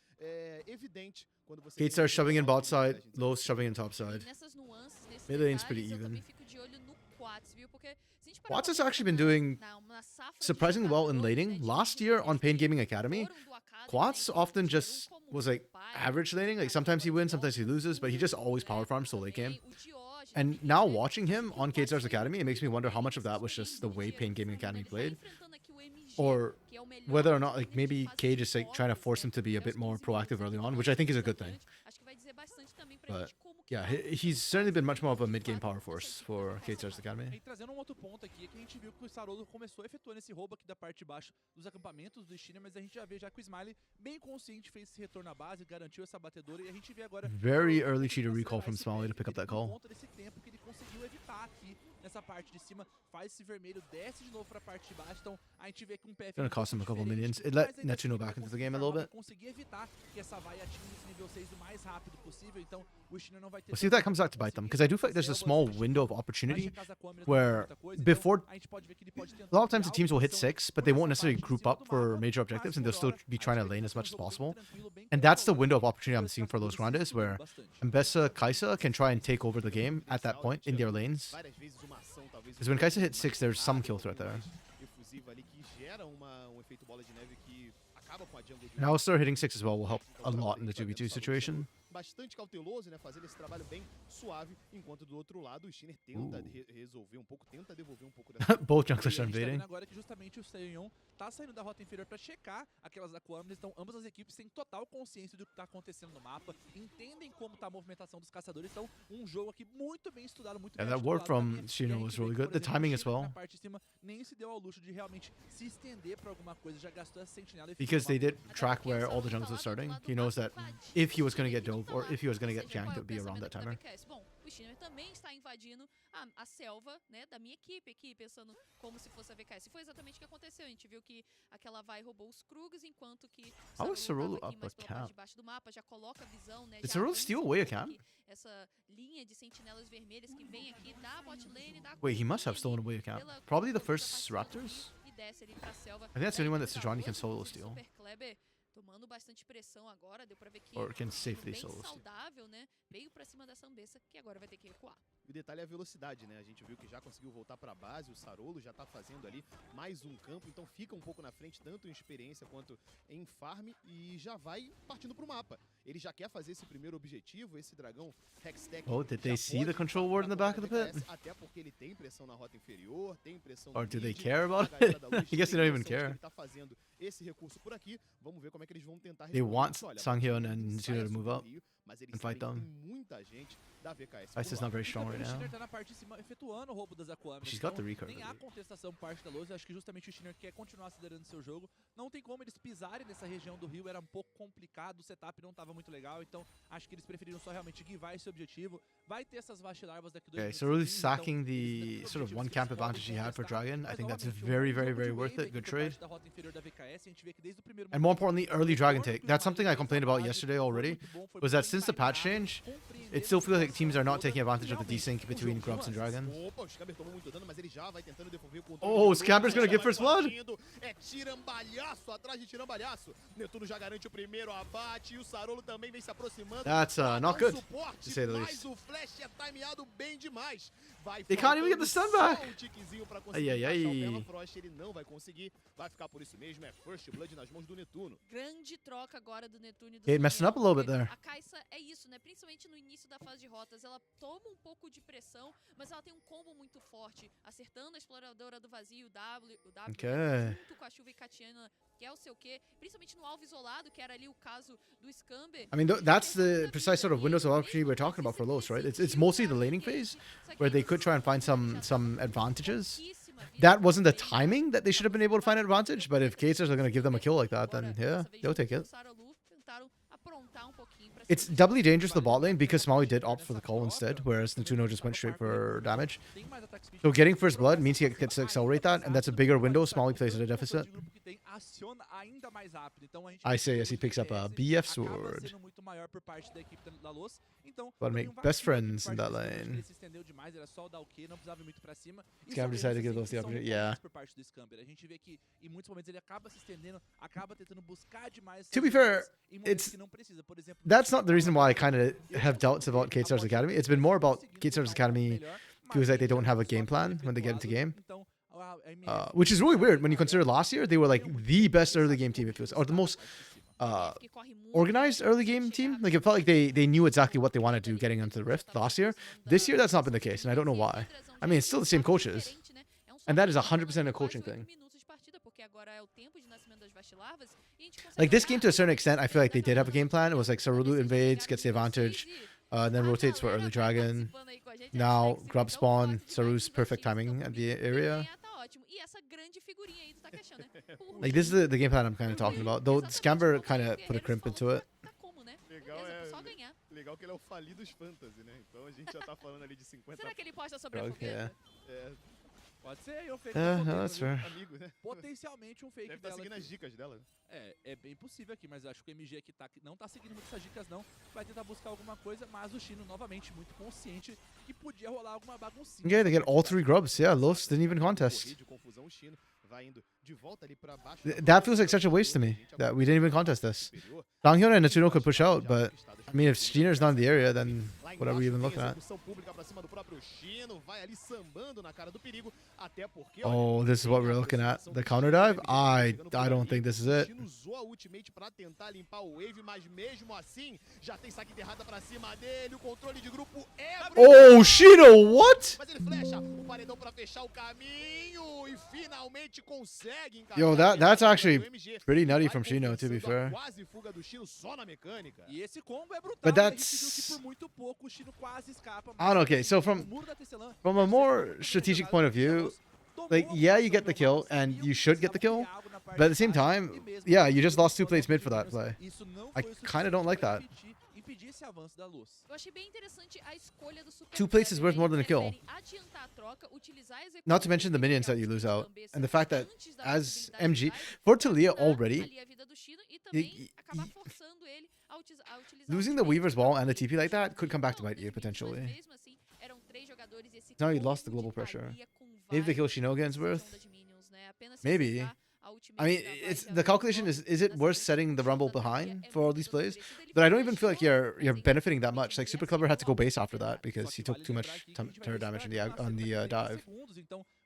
evidente quando você Gate tem um starts shoving in jogador bot de side, vantagem. low shoving in top E side. nessas nuances, nesses Mid lane's detalhes, pretty eu even. também fico de olho no Quats, viu? Porque se a gente parar Watts pra has actually been pensar doing na safra de surprisingly well in jogadores, né, laning. de Last nível year que on eles Pain Gaming Academy, foram do Academy, Quats né, often tiveram just como was like pai, average laning. Like sometimes he wins, sometimes he loses, but he just always power farms till late game. também o Diógenes, And que, now né, watching him conseguiu on K-Stars bastante Academy, it makes me wonder how much of that was just the way Pain Gaming Academy played, or whether or not like maybe Cage is like trying to force him to be a bit more proactive early on, which I think is a good thing. But yeah, he's certainly been much more of a mid-game power force for K-Stars Academy. E trazendo um outro ponto aqui, é que a gente viu que o Sarolo começou efetuando esse roubo aqui da parte de baixo dos acampamentos do Steiner, mas a gente já vê já que o Smiley, bem consciente, fez esse retorno à base, garantiu essa batedora, e a gente vê agora... Very early cheater recall from Smiley to pick up that call. Por conta desse tempo que ele conseguiu evitar aqui nessa parte de cima, faz esse vermelho, desce de novo pra parte de baixo, então a gente vê que um PF... Gonna cost him a couple diferente, minions. It mas let ainda Netuno assim back vai into the game a conseguir little farmar, bit. vai conseguir evitar que essa vai atinja esse nível 6 o mais rápido possível, então o Steiner não vai ter... We'll see if that comes back to bite them, because I do feel like there's a small window of opportunity where before a lot of times the teams will hit 6, but they won't necessarily group up for major objectives, and they'll still be trying to lane as much as possible. And that's the window of opportunity I'm seeing for those Grandes, where Mbessa Kaisa can try and take over the game at that point in their lanes. Várias vezes uma ação, talvez, Because when Kaisa hits 6, there's some kill threat there. efusiva ali que gera um efeito bola de neve que acaba com a jungle de And Alistar hitting 6 as well will help a lot in the 2v2 situation. Bastante cauteloso, né, fazendo esse trabalho bem suave, enquanto do outro lado o Steiner tenta resolver um pouco, tenta devolver um pouco dessa... Both junglers E a are gente tá invading. vendo agora que justamente o Seiyun tá saindo da rota inferior pra checar aquelas Aquamines, então ambas as equipes têm total consciência do que tá acontecendo no mapa, entendem como tá a movimentação dos caçadores, então um jogo aqui muito bem estudado, muito bem Yeah, that ward articulado from também. E Shino a gente was vê really que, good. por The exemplo, timing o as Steiner well. na parte de cima nem se deu ao luxo de realmente se estender pra alguma coisa, já gastou essa sentinela e Because they ficou did track where all the jungles were starting. He knows that if he was going to get dove or if he was going to get janked, it would be around that timer. Bom, o Steiner também está invadindo a selva, né, da minha equipe aqui, pensando como se fosse a VKS. E foi exatamente o que aconteceu. A gente viu que aquela vai roubou os Krugs, enquanto que How is Sarolo Cerullo tava aqui up mais a pela parte cap? de baixo do mapa, já coloca a visão, né? Did já Cerullo avança steal um away a pouco cap? aqui, essa linha de sentinelas vermelhas que vem aqui da bot lane, da Wait, he must have ali stolen away a cap. pela Probably the curva da first parte do Raptors. e desce ali pra selva. I think that's the only one that Daí, Sejuani can Taoso, solo inclusive, steal. Super Kleber tomando bastante pressão agora, deu pra ver que Or can um safely bem solo steal. saudável, né? Veio pra cima dessa Ambessa, que agora vai ter que recuar. E o detalhe é a velocidade, né? A gente viu que já conseguiu voltar para a base, o Sarolo já tá fazendo ali mais um campo, então fica um pouco na frente, tanto em experiência quanto em farm, e já vai partindo pro mapa. Ele já quer fazer esse primeiro objetivo, esse dragão Hextech. Oh, did they já see the pode control ward in the back of the pit? VKS, até porque ele tem pressão na rota inferior, tem pressão Or no do they mid, care about a galera it? da Luz I guess they tem don't even noção de que care. Ele tá fazendo esse recurso por aqui, vamos ver como é que eles vão tentar They resolver want isso. Olha, Sanghyun a and Luz sai Nishida to a move sul do up Rio, mas eles and fight sabem que them. tem muita gente da VKS. Ice is not very strong right O now. Shinner tá na parte de cima efetuando o roubo das Aquamas. She's got the recurve, Nem I há believe. contestação por parte da Loz. Acho que justamente o Shinner quer continuar acelerando seu jogo. Não tem como eles pisarem nessa região do rio, era um pouco complicado, o setup não tava muito legal, então acho que eles preferiram só realmente guivar esse objetivo. Vai ter essas vacilarvas daqui 2 Okay, minutos. so really e meio, então, sacking the eles sort of objetivos one que camp eles podem advantage he had for conquistar. Dragon. I Mas, think that's novamente, very, um very, jogo de very worth wave it. Good aqui por trade. parte da rota inferior da VKS, a gente vê que desde o primeiro And more momento, importantly, o early Dragon retorno take. que o That's something I Mali complained fez about na yesterday base foi already. muito bom, foi Was bem that since the patch timado, change, compreendendo it still a feels like teams are not situação taking toda, advantage of the realmente, desync o between jogo de Grubs and nuances. Dragons. Opa, o Scamber tomou muito dano, mas ele já vai tentando devolver o controle. Oh, de grupo, Scamber's gonna já get vai first blood. partindo. É tirambalhaço atrás de tirambalhaço. Netuno já garante o primeiro abate e o Sarolo também vem se aproximando. That's pra not dar um good, suporte, to say the mas least. o flash é timeado bem demais. Vai They can't even get the stun back. só um tiquezinho pra conseguir Ai, ai, encaixar o ai. Permafrost, ele não vai conseguir. Vai ficar por isso mesmo, é First Blood nas mãos do Netuno. Grande troca agora do Netuno e do Kate messing Soniel, up a little bit porque there. A Kai'Sa é isso, né? Principalmente no início da fase de rotas, ela toma um pouco de pressão, mas ela tem um combo muito forte, acertando a exploradora do vazio, o W Okay. junto com a Chuva e Katiana, que é o seu quê? Principalmente no alvo isolado, que era ali o caso do Scamber. I mean, that's the precise sort of windows of opportunity we're talking about for Los, right? It's mostly the laning phase where they could try and find some advantages. That wasn't the timing that they should have been able to find an advantage, but if Kacers are going to give them a kill like that, then yeah, they'll take it. It's doubly dangerous to the bot lane because Smalley did opt for the call instead, whereas Netuno just went straight for damage. So getting first blood means he gets to accelerate that, and that's a bigger window. Smalley plays at a deficit. I say as he picks up a BF sword. Gotta make best friends in that lane. Scamber decided to give those the opportunity. Yeah. To be fair, that's not the reason why I kind of have doubts about Kate Stars Academy. It's been more about Kate Stars Academy feels like they don't have a game plan when they get into game. Which is really weird when you consider last year, they were like the best early game team, it feels, or the most organized early game team. Like it felt like they knew exactly what they wanted to do getting into the Rift last year. This year, that's not been the case, and I don't know why. I mean, it's still the same coaches, and that is 100% a coaching thing. Like this game, to a certain extent, I feel like they did have a game plan. It was like Sarulu invades, gets the advantage, then rotates for early dragon. Now grub spawn, Saru's perfect timing at the area. Like this is the game plan I'm kind of talking about. Though Scamber kind of put a crimp into it. Legal que ele é o falidos fantasy, né? Então a gente já tá falando ali de 50. Será que ele posta sobre a Yeah. Pode ser, e o fake Yeah, dela no, that's fair. Amigo, né? potencialmente um fake Deve estar dela seguindo aqui. as dicas dela. É bem possível aqui, mas acho que o MG aqui não tá seguindo muito essas dicas não. Vai tentar buscar alguma coisa, mas o Chino novamente muito consciente que podia rolar alguma baguncinha. Yeah, they get all 3 grubs. Yeah, Los didn't even contest. Correr de confusão, o Chino vai indo de volta ali pra baixo. That feels like such a waste to me, that we didn't even contest this. Danghyun and Netuno could push out, but I mean, if Sheener's not in the area, then what are we even looking at? Oh, this is what we're looking at. The counter dive? I don't think this is it. Usou a ultimate pra tentar limpar o wave, mas mesmo assim já tem saque enterrada pra cima dele. O controle de grupo é Oh, Shino, what? Mas ele flecha o paredão pra fechar o caminho e finalmente consegue encaixar. Yo, that's actually o MG. pretty nutty Vai from Shino, to be compensando a fair. quase fuga do Chino só na mecânica. E esse combo é brutal, But né? A gente that's- viu que por muito pouco o Chino quase escapa. I don't know, okay, so from a more strategic point of view, like, yeah, you get the kill, and you should get the kill, but at the same time, yeah, you just lost 2 plates mid for that play. I kinda don't like that. Impedir esse avanço da Luz. Eu achei bem interessante a escolha do Super 2 plates is Clever. worth Ele more than a kill. prefere adiantar a troca, utilizar a execução Not to mention the do minions that Miguel you lose do out, Gambessa and the fact that antes da as possibilidade MG, de dive, for Talia encurtar already, ali a vida do Chino e também acabar forçando ele a utilizar losing the Weaver's Wall and the TP like that could come back to bite you, potentially. Mesmo assim, eram 3 jogadores e esse Now you combo lost the global de pressure. Thalia com Maybe the kill várias Shino again's worth. sonda de minions, né? Apenas Maybe. executar a ultimate I mean, da it's Thalia the calculation logo is it na worth sequência setting the do Rumble da Thalia behind é for all muito these plays? oferecido. Ele But I don't even feel like flechou, you're mas benefiting that ainda much. Like assim, Super ele Clever had to go acertou base after that because he took too much turret damage in the dive. Segundos, então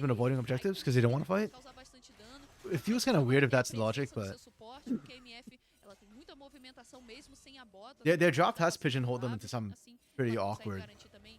has been avoiding objectives because they don't want to fight. causar bastante dano. It feels kind of weird if that's the logic, Precisa do but seu suporte, porque a MF, ela tem muita movimentação mesmo sem a bota. their draft has pigeonholed them into some Assim, pretty ela consegue awkward garantir também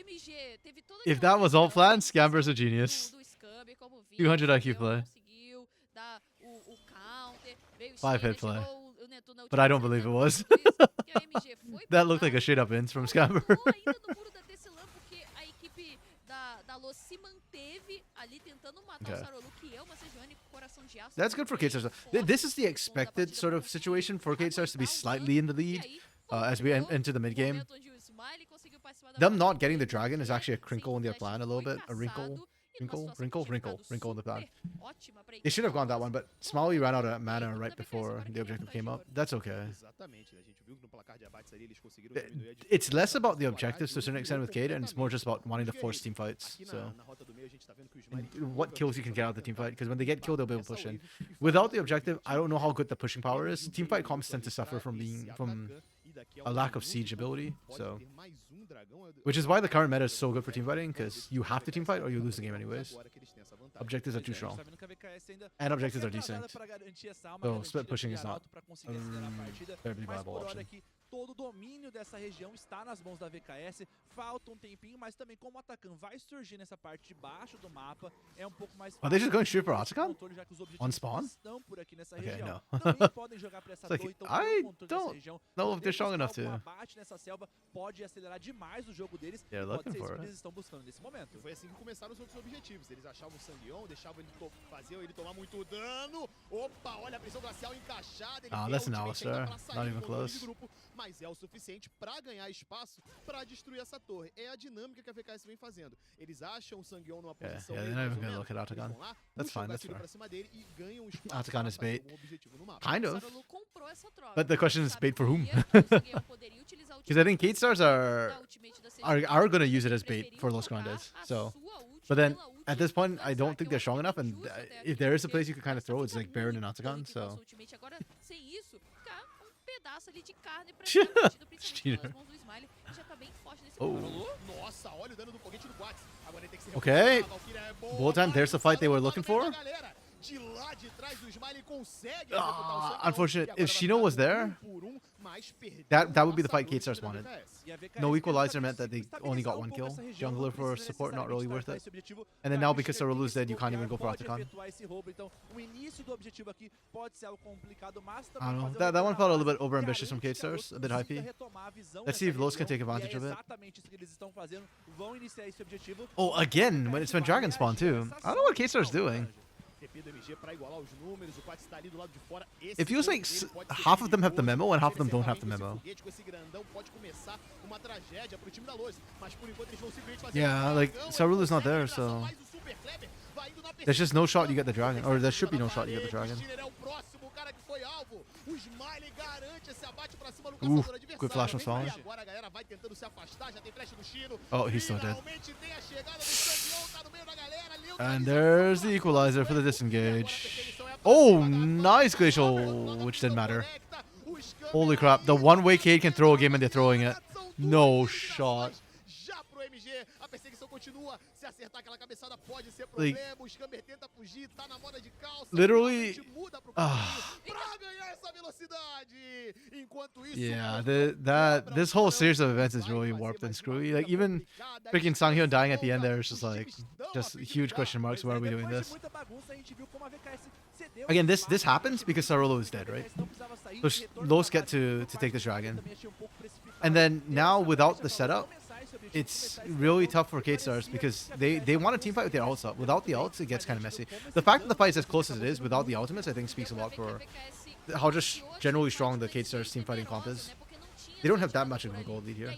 MG teve todo If aquele that was all momento planned, de Scamper's a confusão genius. do vir, 200 IQ entendeu? play. Conseguiu dar o counter, veio o 5-hit Stealer, play. chegou o Netuno na But I última don't cena, believe it né, was. por isso que o MG foi pra That looked like a base, straight up ins from não Scammer. entrou ainda no muro da Tecelã, porque a equipe da Los se manteve ali tentando matar o Okay. Sarolu, que é uma Sejuani com coração de aço. That's good for Kate Stars. This is the expected sort of situation for Kate Stars to be slightly in the lead as we enter the mid game. Them not getting the dragon is actually a crinkle in their plan a little bit. A wrinkle in the plan. They should have gone that one, but Smiley ran out of mana right before the objective came up. That's okay. Exatamente, né? A gente viu que no placar de abates ali eles conseguiram diminuir a It's diferença. less about the objectives to a certain extent with Kate, and it's more just about wanting to force team fights. Aqui So, na rota do meio a gente tá vendo que o and Smiley what kills you can get out of the team fight, because when they get killed, they'll be able to push in. Without the objective, I don't know how good the pushing power is. Team fight comps tend to suffer from a lack of siege ability, so which is why the current meta is so good for team fighting, because you have to team fight or you lose the game anyways. Objectives are too strong, and objectives are decent. So split pushing is not terribly viable option. Todo o domínio dessa região está nas mãos da VKS. Falta tempinho, mas também como o Atacan vai surgir nessa parte de baixo do mapa, é pouco mais Are they just going straight for Atacan? controle, já que os On objetivos spawn? estão por aqui nessa Okay, região. no. Também podem jogar para essa It's like, torre, então I ter o controle dessa don't região. know if they're strong enough Algum to. abate nessa selva pode acelerar demais o jogo deles. They're Pode looking ser isso for que it. eles estão buscando nesse momento. E foi assim que começaram os outros objetivos. Eles achavam o Sanguion, deixavam ele faziam ele tomar muito dano. Opa, olha a prisão glacial encaixada. Ele Ah, tem that's a an ultimate Alistar. ainda pra sair Not do even controle de close. grupo, mas é o suficiente pra ganhar espaço pra destruir essa torre. É a dinâmica que a VKS vem fazendo. Eles acham o Sanguion numa posição yeah, they're meio not even mais gonna ou look at menos. Atacan. Eles vão lá, That's puxam o fine, that's gatilho fair. pra cima dele e ganham espaço Atacan pra is fazer bait. algum objetivo no mapa. Kind of. Sarolu comprou essa troca. But the question is, Sabe bait for que whom? o Sangueon poderia utilizar o Because I think ultimate Kate Stars da are ultimate da Sejuani, gonna use it as bait preferiu for Los trocar Grandes. a So, sua ult but then pela ult at this point, da I don't Zac. think Eu they're acho strong que enough, é and justo até if aqui, there is a porque place you can kind of throw, it's fica like Baron and muito Octagon. bonito com a So, sua ultimate. Agora, sem isso, ficar pedaço ali de carne pra ser abatido, principalmente Cheater. pelas mãos do Smiley, que já tá bem forte nesse Oh. momento. Nossa, olha o dano do foguete do Quats. Agora ele tem que se Okay. recuperar, a Valkyria é boa, Bullet time, there's the fight they were looking for. galera. De lá de trás o Smiley consegue Ah, executar o Sanguion, unfortunate. e agora If vai Shino ficar was no there, por mas perdeu that would be the a fight saúde Kate Stars da wanted. VKS. E a VKS No tenta equalizer meant that they estabilizar only got um one pouco kill. essa região, Jungler for não precisa support, not really worth necessariamente it. esse objetivo And then pra now because Mister Sarulu's dead, you can't bloquear, even go for pode Atacan. efetuar esse roubo. Então, o início do objetivo aqui pode ser algo complicado, mas I também don't know. fazer o That one retorno felt a à little bit base overambitious from garante Kate que a Stars, Los a bit consiga hypey. retomar a visão Let's see dessa if Los can região, take advantage e é of it. exatamente isso que eles estão fazendo. Vão iniciar esse objetivo. Oh, again, when it's been Dragon Spawn too. I don't know what Kate Stars doing. TP do MG pra igualar os números, o Quats tá ali do lado de fora. It feels like half of them have the memo and half of them don't have the memo. Esse foguete com esse grandão pode começar uma tragédia pro time da Loz, mas por enquanto eles vão simplesmente fazer Yeah, um like, dragão, Sarulu's not ele there, consegue so- mais o Super Kleber, vai indo na There's just no shot you get the perseguição. dragon, or there should be no shot you get the dragon. Stealer é o próximo cara que foi alvo. O Smiley garante esse abate pra cima do Ooh, caçador adversário. good flash on Spawn. E agora a galera vai tentando se afastar, já tem flash do Chino. Oh, he's still dead. Finalmente tem a chegada do Sanguion, tá no meio da galera. And there's the equalizer for the disengage. Oh, nice glacial, which didn't matter. Holy crap, the one-way Cade can throw a game and they're throwing it. No shot. Já pro MG, a perseguição continua. Se acertar aquela cabeçada pode ser Like- problema. O Scamber tenta fugir, tá na moda de calça. Literally- finalmente muda pro Ah. caminho pra ganhar essa velocidade. Enquanto isso, Yeah, o this whole series of events is really warped and screwy. Like, even freaking Sanghyun dying at the end there is just like, just huge question marks. Why are we doing Depois de this? muita bagunça, a gente viu como a VKS cedeu Again, this espaço, happens because Sarolo is dead, right? não precisava sair, So retorno Los pra get base, to take this dragon. também achei pouco precipitado. And then now without the Pra setup, começar esse objetivo, it's começar esse really retorno, tough for Kate Stars parecia because que a they VKS want to team fight with their ults up. Without the ults, it gets kind of messy. The fact that the fight is as close as it is without the ultimates, I think speaks a lot for how just generally strong the Kate Stars team fighting comp is. They don't have that much of a gold lead here.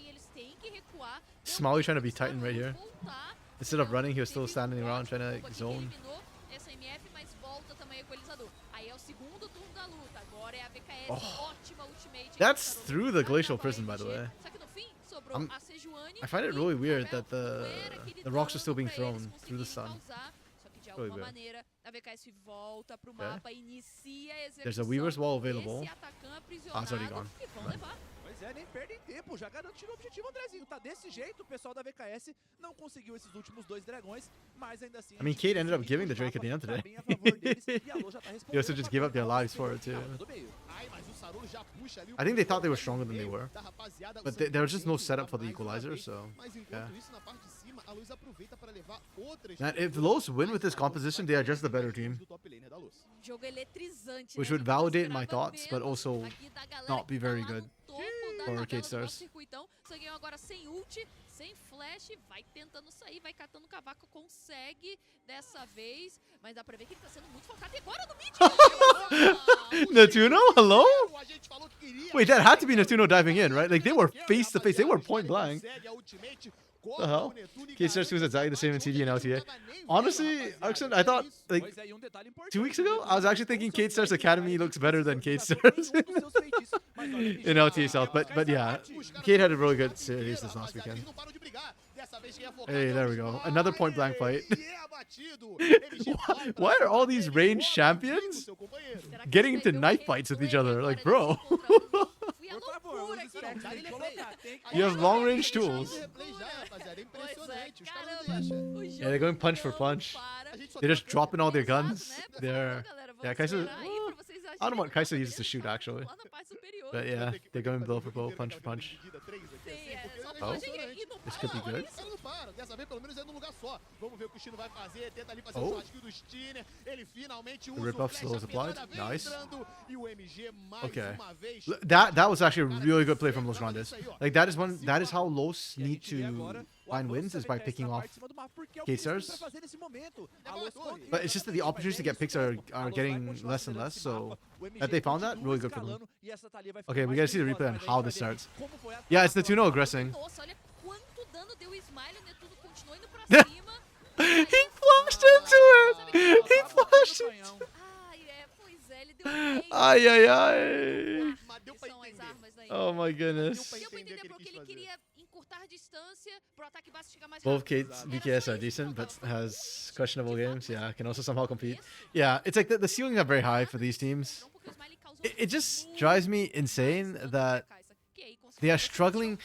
Smiley trying to be Titan right here. Instead of running, he was still standing around trying to like, zone. Oh. That's through the glacial prison, by the way. I'm- I find it really weird that the rocks are still being thrown through the sun. Really weird. There's a Weaver's Wall available. Ah, it's already gone. Right. Pois é, nem perdem tempo, já garantiram o objetivo, Andrezinho. Tá desse jeito, o pessoal da VKS não conseguiu esses últimos dois dragões, mas ainda assim... I mean, Kate ended up giving the Drake at the end tá today. bem a favor deles, e a Lo já tá They also respondendo just pra gave up their tentar lives for it too. buscar do meio. Ai, mas o Sarolo já puxa ali o I think they thought they were controle stronger than they do were. da rapaziada, o But there was just no Sanguion setup for the mais uma equalizer, vez. so Mas enquanto yeah. isso, na parte de cima, cima, a Luz aproveita para levar outras Man, if Los win with this composition, they are just the better team. do top laner da Luz. Jogo eletrizante, Which né? would Que a gente validate my esperava thoughts, but menos also aqui da galera not que be tá very lá good no topo da for tabela Cade do Stars. nosso circuitão. Sanguinho agora sem ult, sem flash, vai tentando sair, vai catando o cavaco, consegue dessa vez, mas dá pra ver que ele tá sendo muito focado. E agora no mid, Natuno, hello? A gente falou que queria. Wait, that had to be Natuno diving in, right? Like, they were face to face. They were point blank. The hell? Cade Stars was exactly the same in TD and LTA. Honestly, Arxon, I thought, like, Pois é, e um detalhe importante, 2 weeks ago, viu? I was actually thinking Cade Stars Academy looks better than Cade Stars in LTA South. But yeah, Cade had a really good series this last weekend. Hey, there we go. Another point blank fight. Why are all these range champions getting into knife fights with each other? Like, bro. Por favor, use specs, tem que colocar, tem que You have colocar. long range tools. Yeah, they're going punch for punch. They're just dropping all their guns. They're... Yeah, Kai'Sa... I don't know what Kai'Sa uses to shoot, actually. But yeah, they're going blow for blow, punch for punch. Oh, this could be good. Oh. The rip-off slow is applied. Nice. Okay. That was actually a really good play from Los Grandes. Like, that is how Los need to find wins, is by picking off Cade Stars. But it's just that the opportunities to get picks are getting less and less, so if they found that, really good for them. Okay, we gotta see the replay on how this starts. Yeah, it's Natuno aggressing. Nossa, olha quanto dano deu o Smile, o Netuno continuou indo pra cima. He flashed into it! He flashed it! Ai, pois é, ele deu um Ay, ay, ay. que são as armas aí. Oh my goodness. Deu pra entender porque ele queria encurtar a distância pro ataque básico chegar mais Both rápido. Cade's VKS are decent, but has questionable games. Yeah, can also somehow compete. Yeah, it's like the ceilings are very high for these teams. Porque o Smile causou It just drives me insane that they are struggling.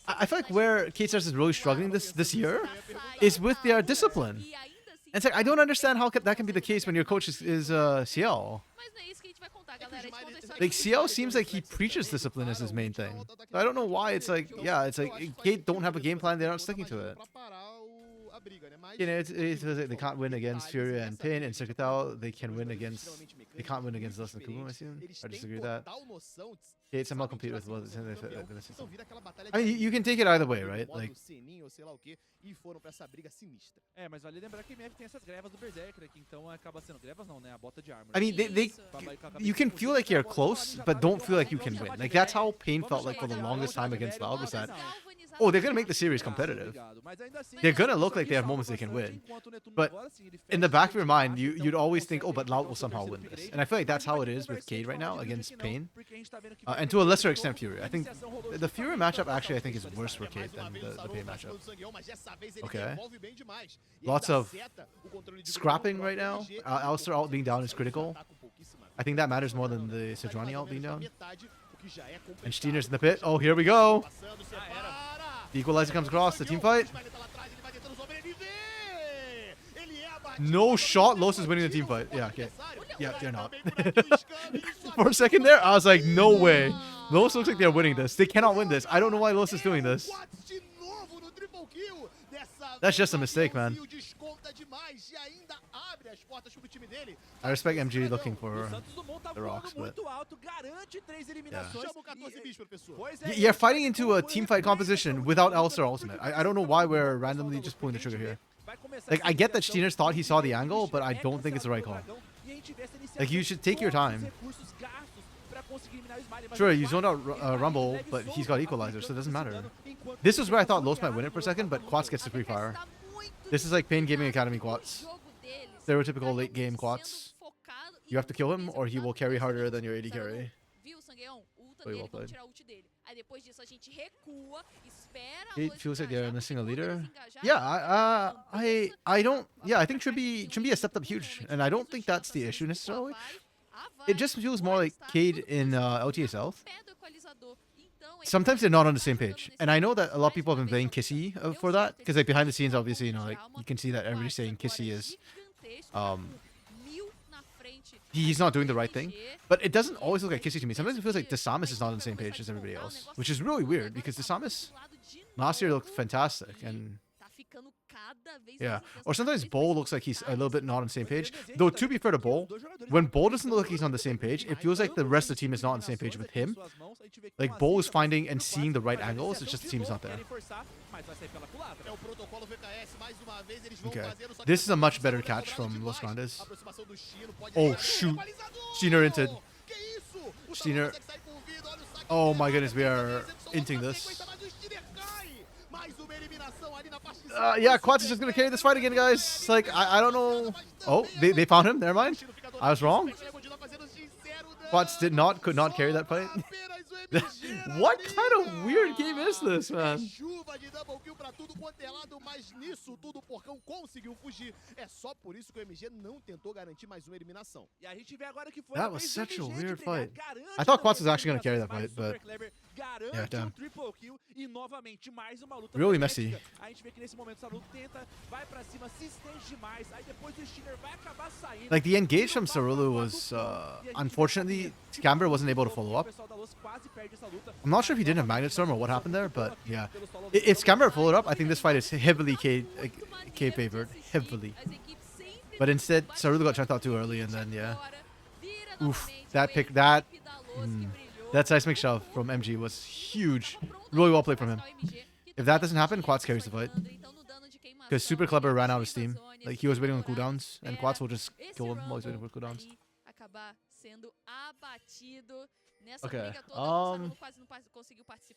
I feel like where Cade Stars is really struggling this year is with their discipline. E ainda assim, And it's like, I don't understand how that can be the case when your coach is CL. mas não é isso que a gente vai contar, galera. A gente conta a história Like, de CL seems like he preaches discipline as his main thing. I don't know why it's like, yeah, it's like, Cade don't have a game plan, they're not sticking to it. You know, it's like they can't win against Fury and Pain and Circuito. They can't win against Less and Kubo, I assume. I disagree with that. Cade somehow compete with Less. I mean, you can take it either way, right? Like, É, mas vale lembrar que MF tem essas grevas do Berserker aqui, então acaba sendo grevas não, né? A bota de armor. I mean, you can feel like you're close, but don't feel like you can win. Like, that's how Pain felt like for the longest time against Loud, was that, oh, they're gonna make the series competitive. They're gonna look like they have moments they can win. But in the back of your mind, you'd always think, oh, but Loud will somehow win this. And I feel like that's how it is with Cade right now against Pain. And to a lesser extent, Fury. I think the Fury matchup actually, I think, is worse for Cade than the Pain matchup. Okay. Lots of scrapping right now. Alistar ult being down is critical. I think that matters more than the Sejuani ult being down. And Steiner's in the pit. Oh, here we go. The equalizer comes across. The team fight. No shot. Los is winning the team fight. Yeah, okay. Yeah, they're not. For a second there, I was like, no way. Los looks like they're winning this. They cannot win this. I don't know why Los is doing this. That's just a mistake, man. I respect MG looking for the rocks, but you're fighting into a team fight composition without Alistar ultimate. I don't know why we're randomly just pulling the trigger here. Like, I get that Steiners thought he saw the angle, but I don't think it's the right call. Like, you should take your time. Sure, you zoned out Rumble, but he's got Equalizer, so it doesn't matter. This is where I thought Los might win it for a second, but Quats gets the free fire. This is like Pain Gaming Academy Quats. Stereotypical late game Quats. You have to kill him, or he will carry harder than your AD carry. Very well played. It feels like they're missing a leader. Yeah, I don't. Yeah, I think Trymbi has stepped up huge, and I don't think that's the issue necessarily. It just feels more like Cade in LTA South. Sometimes they're not on the same page, and I know that a lot of people have been playing Kissy for that, because like behind the scenes, obviously, you know, like you can see that everybody's saying Kissy is, he's not doing the right thing, but it doesn't always look like Kissy to me. Sometimes it feels like Desafiante is not on the same page as everybody else, which is really weird because Desafiante last year looked fantastic, and Yeah. Or sometimes Bull looks like he's a little bit not on the same page. Though, to be fair to Bull, when Bull doesn't look like he's on the same page, it feels like the rest of the team is not on the same page with him. Like, Bull is finding and seeing the right angles, it's just the team's not there. Okay. This is a much better catch from Los Grandes. Oh, shoot. Steiner inted. Steiner. Oh my goodness, we are inting this. Yeah, Quats is just gonna carry this fight again, guys. Like, I don't know. Oh, they found him. Never mind. I was wrong. Quats could not carry that fight. What kind of weird game is this, man? That was such a weird fight. I thought Quats was actually going to carry that fight, but yeah, damn. Really messy. Like, the engage from Cerullo was, unfortunately, Scamber wasn't able to follow up. I'm not sure if he didn't have Magnet Storm or what happened there, but yeah. If Scamber followed up, I think this fight is heavily K favored. Heavily. But instead, Cerullo got checked out too early, and then, yeah. Oof. That pick, that seismic shove from MG was huge. Really well played from him. If that doesn't happen, Quats carries the fight. Because Super Clever ran out of steam. Like, he was waiting on cooldowns, and Quats will just kill him while he's waiting for cooldowns. Okay,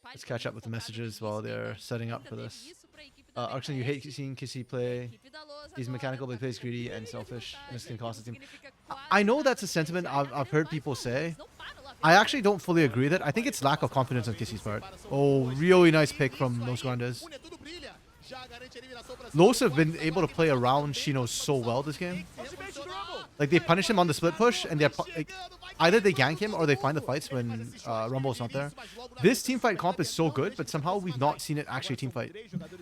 let's catch up with the messages while they're setting up for this. Arxon, you hate seeing Kissy play. He's mechanical, but he plays greedy and selfish. And this can cost the team. I know that's a sentiment I've heard people say. I actually don't fully agree with it. I think it's lack of confidence on Kissy's part. Oh, really nice pick from Los Grandes. Los have been able to play around Shino so well this game. Like, they punish him on the split push, and they're like, either they gank him or they find the fights when Rumble's not there. This team fight comp is so good, but somehow we've not seen it actually team fight.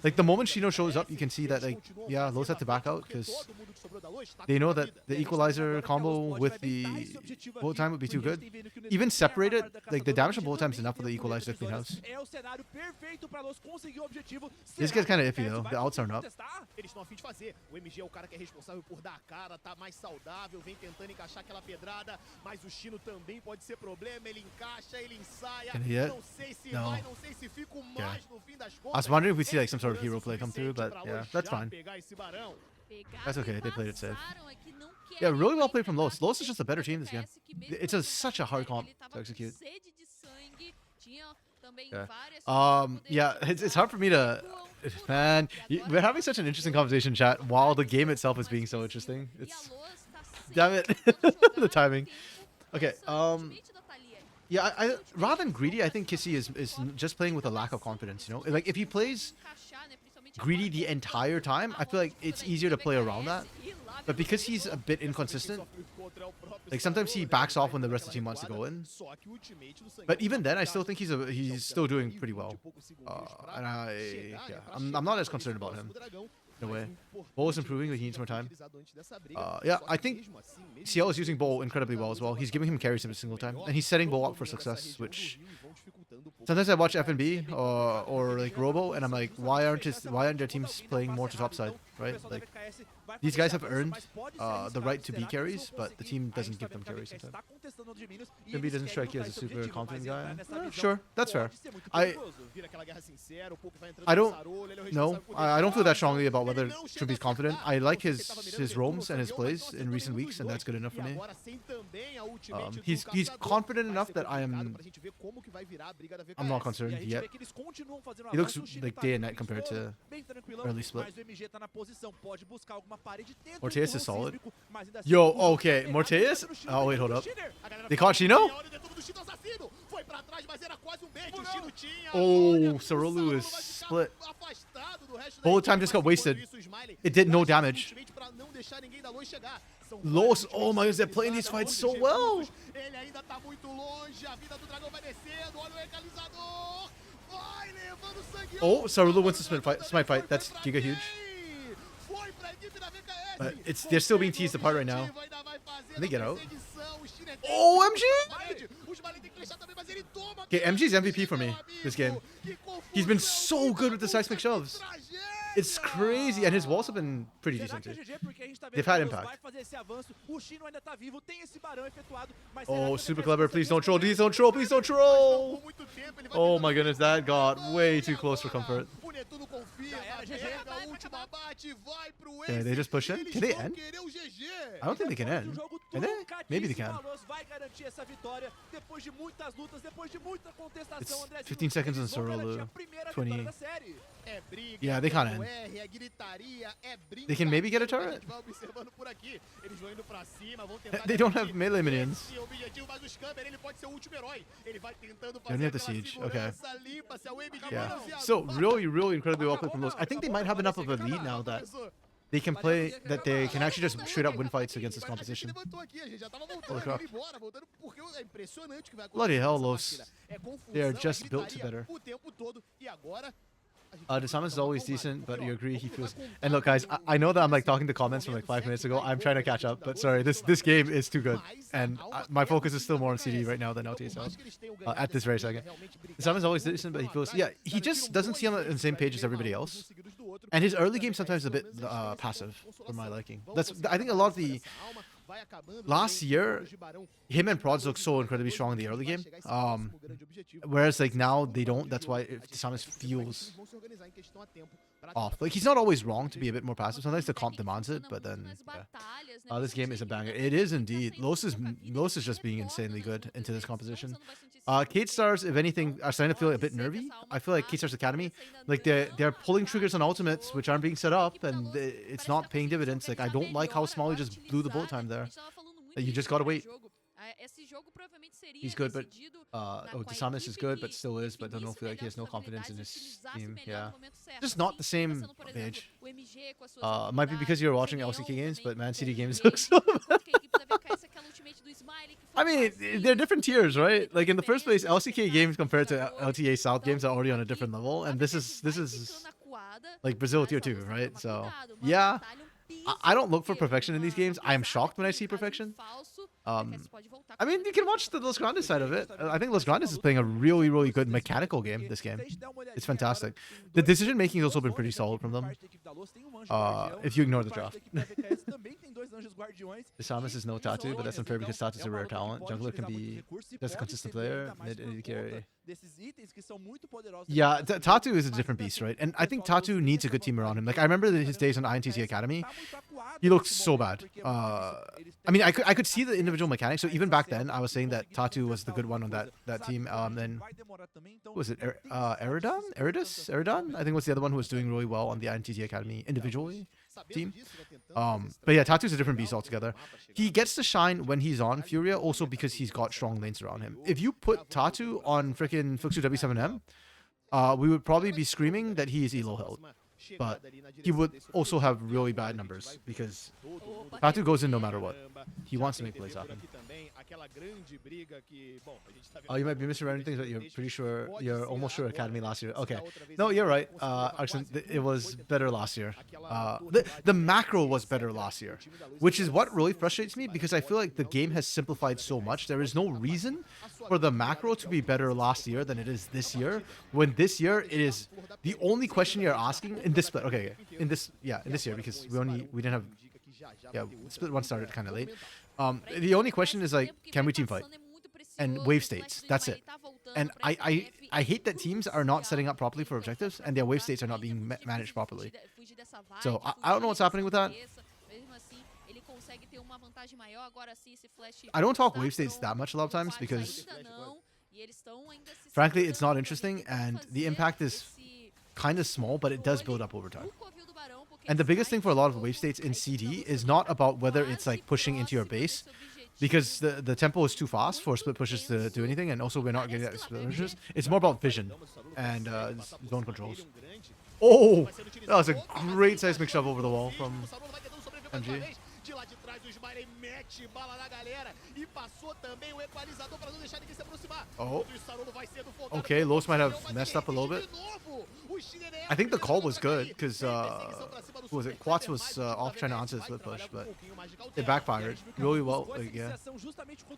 Like, the moment Shino shows up, you can see that, like, yeah, Los have to back out because they know that the equalizer combo with the bullet time would be too good. Even separated, like, the damage from bullet time is enough for the equalizer to clean house. This guy's kind of iffy though. The outs aren't up. Can he hit? No. Yeah. I was wondering if we see like some sort of hero play come through, but yeah, that's fine. That's okay. They played it safe. Yeah, really well played from Los. Los is just a better team this game. It's such a hard comp to execute. Yeah. Yeah, it's hard for me to... Man, we're having such an interesting conversation, chat, while the game itself is being so interesting. It's... Damn it. The timing. Okay, yeah, rather than greedy, I think Kissy is just playing with a lack of confidence, you know? Like, if he plays greedy the entire time, I feel like it's easier to play around that. But because he's a bit inconsistent, like sometimes he backs off when the rest of the team wants to go in. But even then, I still think he's still doing pretty well. And I'm not as concerned about him. No way. Bull is improving, but he needs more time. Yeah, I think CL is using Bull incredibly well as well. He's giving him carries every single time, and he's setting Bull up for success, which sometimes I watch FNB or like Robo, and I'm like, why aren't their teams playing more to topside, right? Like, these guys have earned the right to be carries, but the team doesn't give them carries sometimes. FNB doesn't strike you as a super confident guy. Sure, that's fair. I don't know. I don't feel that strongly about whether Trumby's confident. I like his roams and his plays in recent weeks, and that's good enough for me. He's confident enough that I'm not concerned yet. He looks like day and night compared to early split. Morteus is solid. Yo, okay, Morteus? Oh wait, hold up. They caught Shino? Oh, Cerullo is split. Bullet time just got wasted. It did no damage. Los, oh my goodness, they're playing these fights so well. Oh, Cerullo wins the smite fight. That's giga huge. But they're still being teased apart right now. Can they get out? Oh, MG! Okay, MG's MVP for me this game. He's been so good with the seismic shoves. It's crazy, and his walls have been pretty decent too. They've had impact. Oh, super clever. Please don't troll. Please don't troll. Please don't troll. Oh my goodness, that got way too close for comfort. Yeah, they just push in. Can they end? I don't think they can end. Can they? Maybe they can. It's 15 seconds in Sorolo. 28. Yeah, they can't end. They can maybe get a turret? They don't have melee minions. They only have the siege. Okay. Yeah. So really, really incredibly well played from those. I think they might have enough of a lead now that they can play, that they can actually just straight up win fights against this competition. Holy crap. Bloody hell, Los. They are just built better. Desafiante is always decent, but you agree he feels... And look, guys, I know that I'm like talking to comments from like 5 minutes ago. I'm trying to catch up, but sorry, this game is too good. And my focus is still more on CD right now than LTSL at this very second. Desafiante is always decent, but he feels... Yeah, he just doesn't seem on the same page as everybody else. And his early game sometimes is a bit passive for my liking. I think a lot of the... Last year, him and Prods look so incredibly strong in the early game. Whereas like now they don't. That's why Desafiante feels off. Like he's not always wrong to be a bit more passive. Sometimes the comp demands it, but then yeah. This game is a banger. It is indeed. Los is just being insanely good into this composition. K-Stars, if anything, are starting to feel a bit nervy. I feel like K-Stars Academy, like they're pulling triggers on ultimates which aren't being set up, and it's not paying dividends. Like I don't like how Smalley just blew the bullet time there. You just gotta wait. He's good, but Desafiante is good, but still is, but don't feel like he has no confidence in his team. Yeah, just not the same page. Might be because you're watching LCK games, but Man City games look so bad. I mean, they're different tiers, right? Like in the first place, LCK games compared to LTA South games are already on a different level, and this is like Brazil tier 2, right? So yeah. I don't look for perfection in these games. I am shocked when I see perfection. I mean, you can watch the Los Grandes side of it. I think Los Grandes is playing a really, really good mechanical game this game. It's fantastic. The decision making has also been pretty solid from them. If you ignore the draft. Desafiante is no Tatu, but that's unfair because Tatu is a rare talent. Jungler can be just a consistent player. Mid AD carry. Yeah, Tatu is a different beast, right? And I think Tatu needs a good team around him. Like I remember his days on INTZ Academy. He looked so bad. I mean, I could see the individual mechanics. So even back then, I was saying that Tatu was the good one on that team. Then was it Eridan? I think was the other one who was doing really well on the INTZ Academy individually team. But yeah, Tatu's a different beast altogether. He gets to shine when he's on Furia, also because he's got strong lanes around him. If you put Tatu on freaking Fuxu W7M, we would probably be screaming that he is elo held. But he would also have really bad numbers because Tatu goes in no matter what. He wants to make plays happen. Oh, you might be misremembering things, but you're pretty sure, you're almost sure Academy last year. Okay. No, you're right. Actually, it was better last year. The macro was better last year, which is what really frustrates me because I feel like the game has simplified so much. There is no reason for the macro to be better last year than it is this year, when this year it is the only question you're asking in this split. Okay, in this year, because we didn't have, split 1 started kind of late. The only question is like, can we team fight and wave states? That's it. And I hate that teams are not setting up properly for objectives and their wave states are not being managed properly. So I don't know what's happening with that. I don't talk wave states that much a lot of times because frankly it's not interesting and the impact is kind of small, but it does build up over time. And the biggest thing for a lot of wave states in CD is not about whether it's like pushing into your base, because the tempo is too fast for split pushes to do anything, and also we're not getting that split pushes. It's more about vision and zone controls. Oh, that was a great seismic shove over the wall from MG. De lá de trás, o Smiley mete bala na galera e passou também o equalizador para não deixar ninguém se aproximar. Oh. O Sarolo vai sendo focado. Okay, Los might have messed up a little bit. I think the call was good because who was it? Quats was off trying to answer the split push, but it backfired really well. Like, yeah,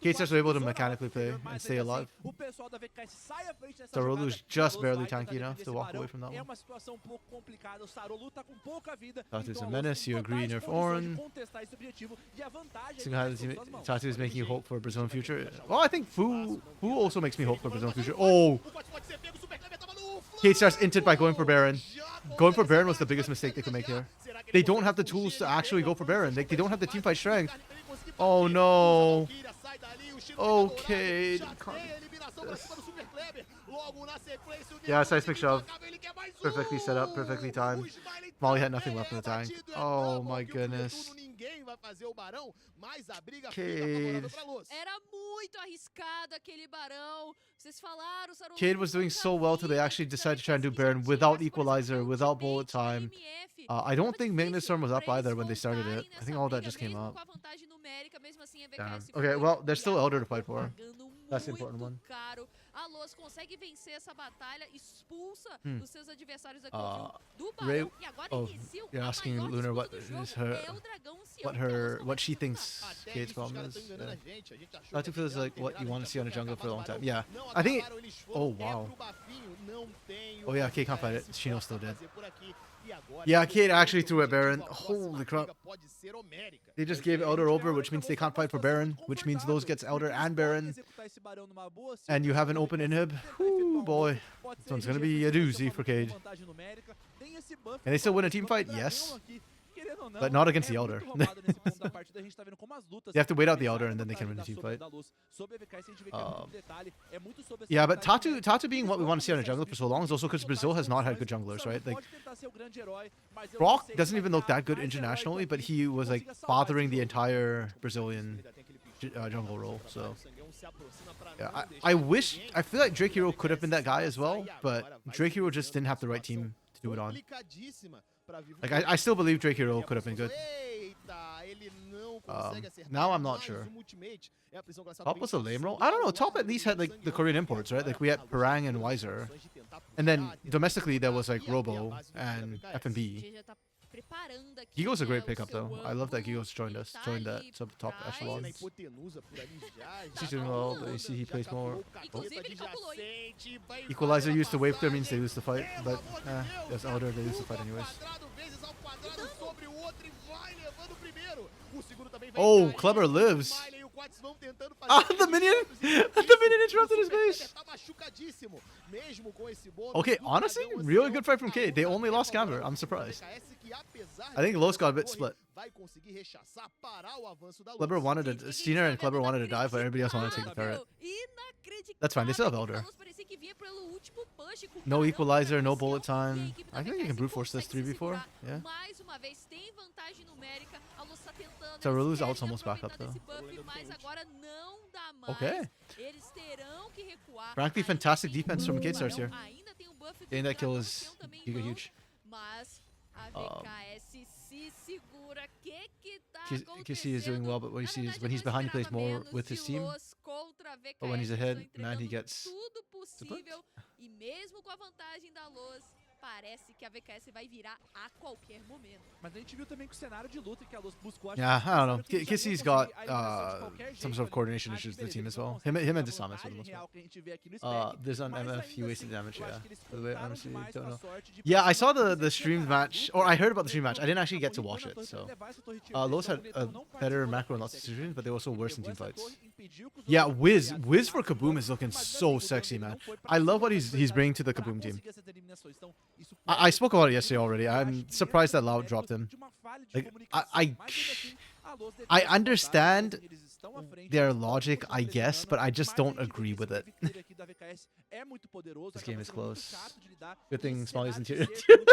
KSS were able to mechanically play and stay alive. Sarolu's just barely tanky enough to walk away from that one. Tatu's a menace. You agree, nerf Orin. Tatu is making you hope for a Brazilian future. Well, I think Fu also makes me hope for a Brazilian future. Oh, Kate starts inted by going for Baron. Going for Baron was the biggest mistake they could make here. They don't have the tools to actually go for Baron. They don't have the teamfight strength. Oh no. Okay. Yeah, seismic shove. Perfectly set up, perfectly timed. Molly had nothing left in the tank. Oh my goodness. Cade. Era muito arriscado aquele barão. Vocês falaram, Sarolo. Cade was doing so well till they actually decided to try and do Baron without equalizer, without bullet time. I don't think Magnus Storm was up either when they started it. I think all that just came up. Damn. Okay, well, there's still Elder to fight for. That's the important one. A Los consegue vencer essa batalha, expulsa os seus adversários aqui do Ray, barão e agora inicia you're asking Lunar what is her, what she thinks Cade's problem is. Tatu feels like what you want to see on a jungler for a long time. Yeah, I think. Oh wow. Oh yeah, Cade can't fight it. Shino's still dead. Yeah, Cade actually threw at Baron. Holy crap. They just gave Elder over, which means they can't fight for Baron, which means those gets Elder and Baron. And you have an open inhib. Ooh, boy. So it's going to be a doozy for Cade. Can they still win a team fight? Yes. But not against the Elder. You have to wait out the Elder and then they can win the team fight. Yeah, but Tatu being what we want to see on a jungler for so long is also because Brazil has not had good junglers, right? Like, Brock doesn't even look that good internationally, but he was like bothering the entire Brazilian jungle role. So yeah, I feel like Drake Hero could have been that guy as well, but Drake Hero just didn't have the right team to do it on. Like I still believe Drake Hero could have been good. Now I'm not sure. Top was a lame role? I don't know. Top at least had like the Korean imports, right? Like we had Parang and Weiser. And then domestically there was like Robo and F&B. Gigo's a great pickup though. I love that Gigo's joined that sub-top echelon. She's doing well, but you see he plays more. Oh. Equalizer used to wave there means they lose the fight, but there's Elder, they lose the fight anyways. Oh, Clever lives. Ah, the minion! The minion interrupted his base! Okay, honestly, really good fight from Cade. They only lost Camber. I'm surprised. I think Los got a bit split. Clever wanted a Steiner and Clever wanted to dive, but everybody else wanted to take the turret. That's fine, they still have Elder. No equalizer, no bullet time. I think you can brute force this 3v4. Yeah. Sarolu's ult's almost back up though. Okay. Frankly, fantastic defense from Cade Stars here. Getting that kill is huge. Kissy is doing well, but what you see is when he's behind, he plays more with his team. But when he's ahead, man, he gets split. Parece que a VKS vai virar a qualquer momento. Mas a gente viu também que o cenário de luta que a Los buscou. Yeah, I don't know. Kissy's got some sort of coordination issues with the team as well. Him and Desafiante for the most part. There's on MF, he wasted damage, yeah. By the way, honestly, don't know. Yeah, I saw the streamed match, or I heard about the streamed match. I didn't actually get to watch it, so. Los had a better macro in lots of situations, but they were also worse in team fights. Yeah, Wiz for Kaboom is looking so sexy, man. I love what he's bringing to the Kaboom team. I spoke about it yesterday already. I'm surprised that Loud dropped him. Like, I understand their logic, I guess, but I just don't agree with it. This game is close. Good thing Smalley's in tier 2.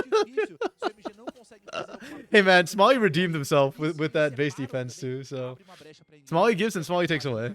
Hey man, Smalley redeemed himself with that base defense too, so Smalley gives and Smalley takes away.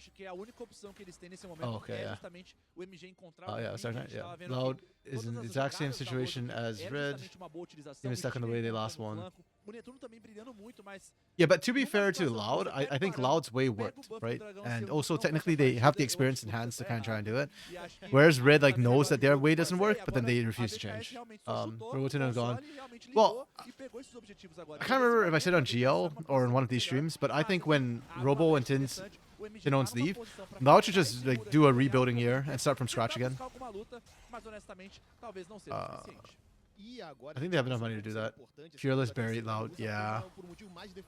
acho que é a única opção que eles têm nesse momento okay, é yeah. justamente o MG encontrar Oh o yeah, mid. sorry, A gente tava yeah. vendo Loud que is in todas the as exact same jogadas da Loud situation as era Red. justamente uma boa utilização, He was stuck in the way they encontrando lost no one. flanco, O Netuno também brilhando muito, mas Yeah, but to be numa fair to situação que Loud, você pega I o think Barão, Loud's way pega o worked, buff do right? dragão And seu, also não vai technically pra they have the partida, eu experience acho in que hands você to tá kind of try and do errado. it. E acho que Whereas Red like tá knows that their melhor way que doesn't fazer, work, e but then agora they a refuse to VKS change. realmente só chutou, Robotin o is gone. console realmente Well, ligou e pegou esses objetivos agora. I can't Então, nesse remember if I said on momento, a VKS tá GL numa or in posição one of muito these melhor. streams, but I Mas, think assim, when abre uma Robo and brecha Tins interessante, o MG Tenons tá numa leave, posição pra Loud should ficar mais just seguro like ali, do a ganhar rebuilding algum year tempo, and start from scratch tentar again. buscar alguma luta, mas honestamente, talvez não seja o suficiente. E agora, I think they have enough money to do that. Fearless buried Loud, yeah.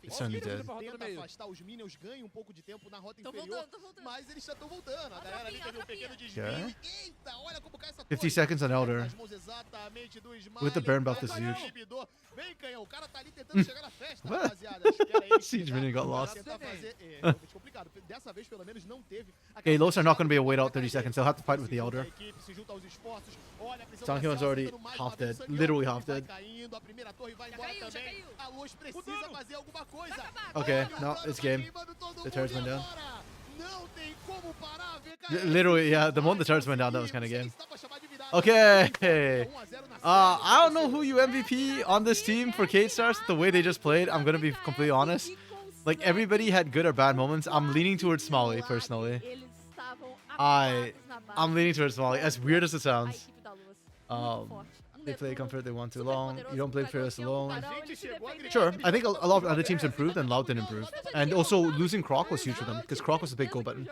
It certainly did. Tenta afastar os minions, ganha um pouco de tempo na rota Tô inferior, voltando, tô voltando. mas eles já estão voltando. A galera ali teve um pequeno desvio. Okay. E, eita, olha como cai essa 50 torre. seconds on Elder. Nas mãos exatamente do Smiley, With the burn buff cai this no huge. inibidor. Vem, canhão, o cara tá ali tentando chegar na festa, What? rapaziada. Espera aí. Siege chegar minion got pra lost. tentar fazer- É, realmente complicado. Dessa vez, pelo menos, não teve. Okay, Los are not going to be a wait out 30 seconds. They'll have to fight with the Se junta Elder. a equipe, se junta aos esforços. Olha, a pressão Sankyon's tá already acertando mais half uma vez dead. o Sankyong. Literally half Vai dead. caindo, a primeira torre vai Já embora caiu, já também. caiu. A luz precisa fazer alguma coisa. Okay, Olha, o no, dano it's tá game. queimando todo The mundo turrets e went down. agora não tem como parar, VKS. Literally, yeah, the moment the turrets went down, that was kind of game. Okay. I don't know who you MVP on this team for Kate Stars. The way they just played, I'm gonna be completely honest. Like everybody had good or bad moments. I'm leaning towards Smalley personally. I'm leaning towards Smalley. As weird as it sounds. They play comfort. They want too long. You don't play Fearless alone. Sure, I think a lot of other teams improved and Loud didn't improve. And also losing Croc was huge for them because Croc was the big goal button.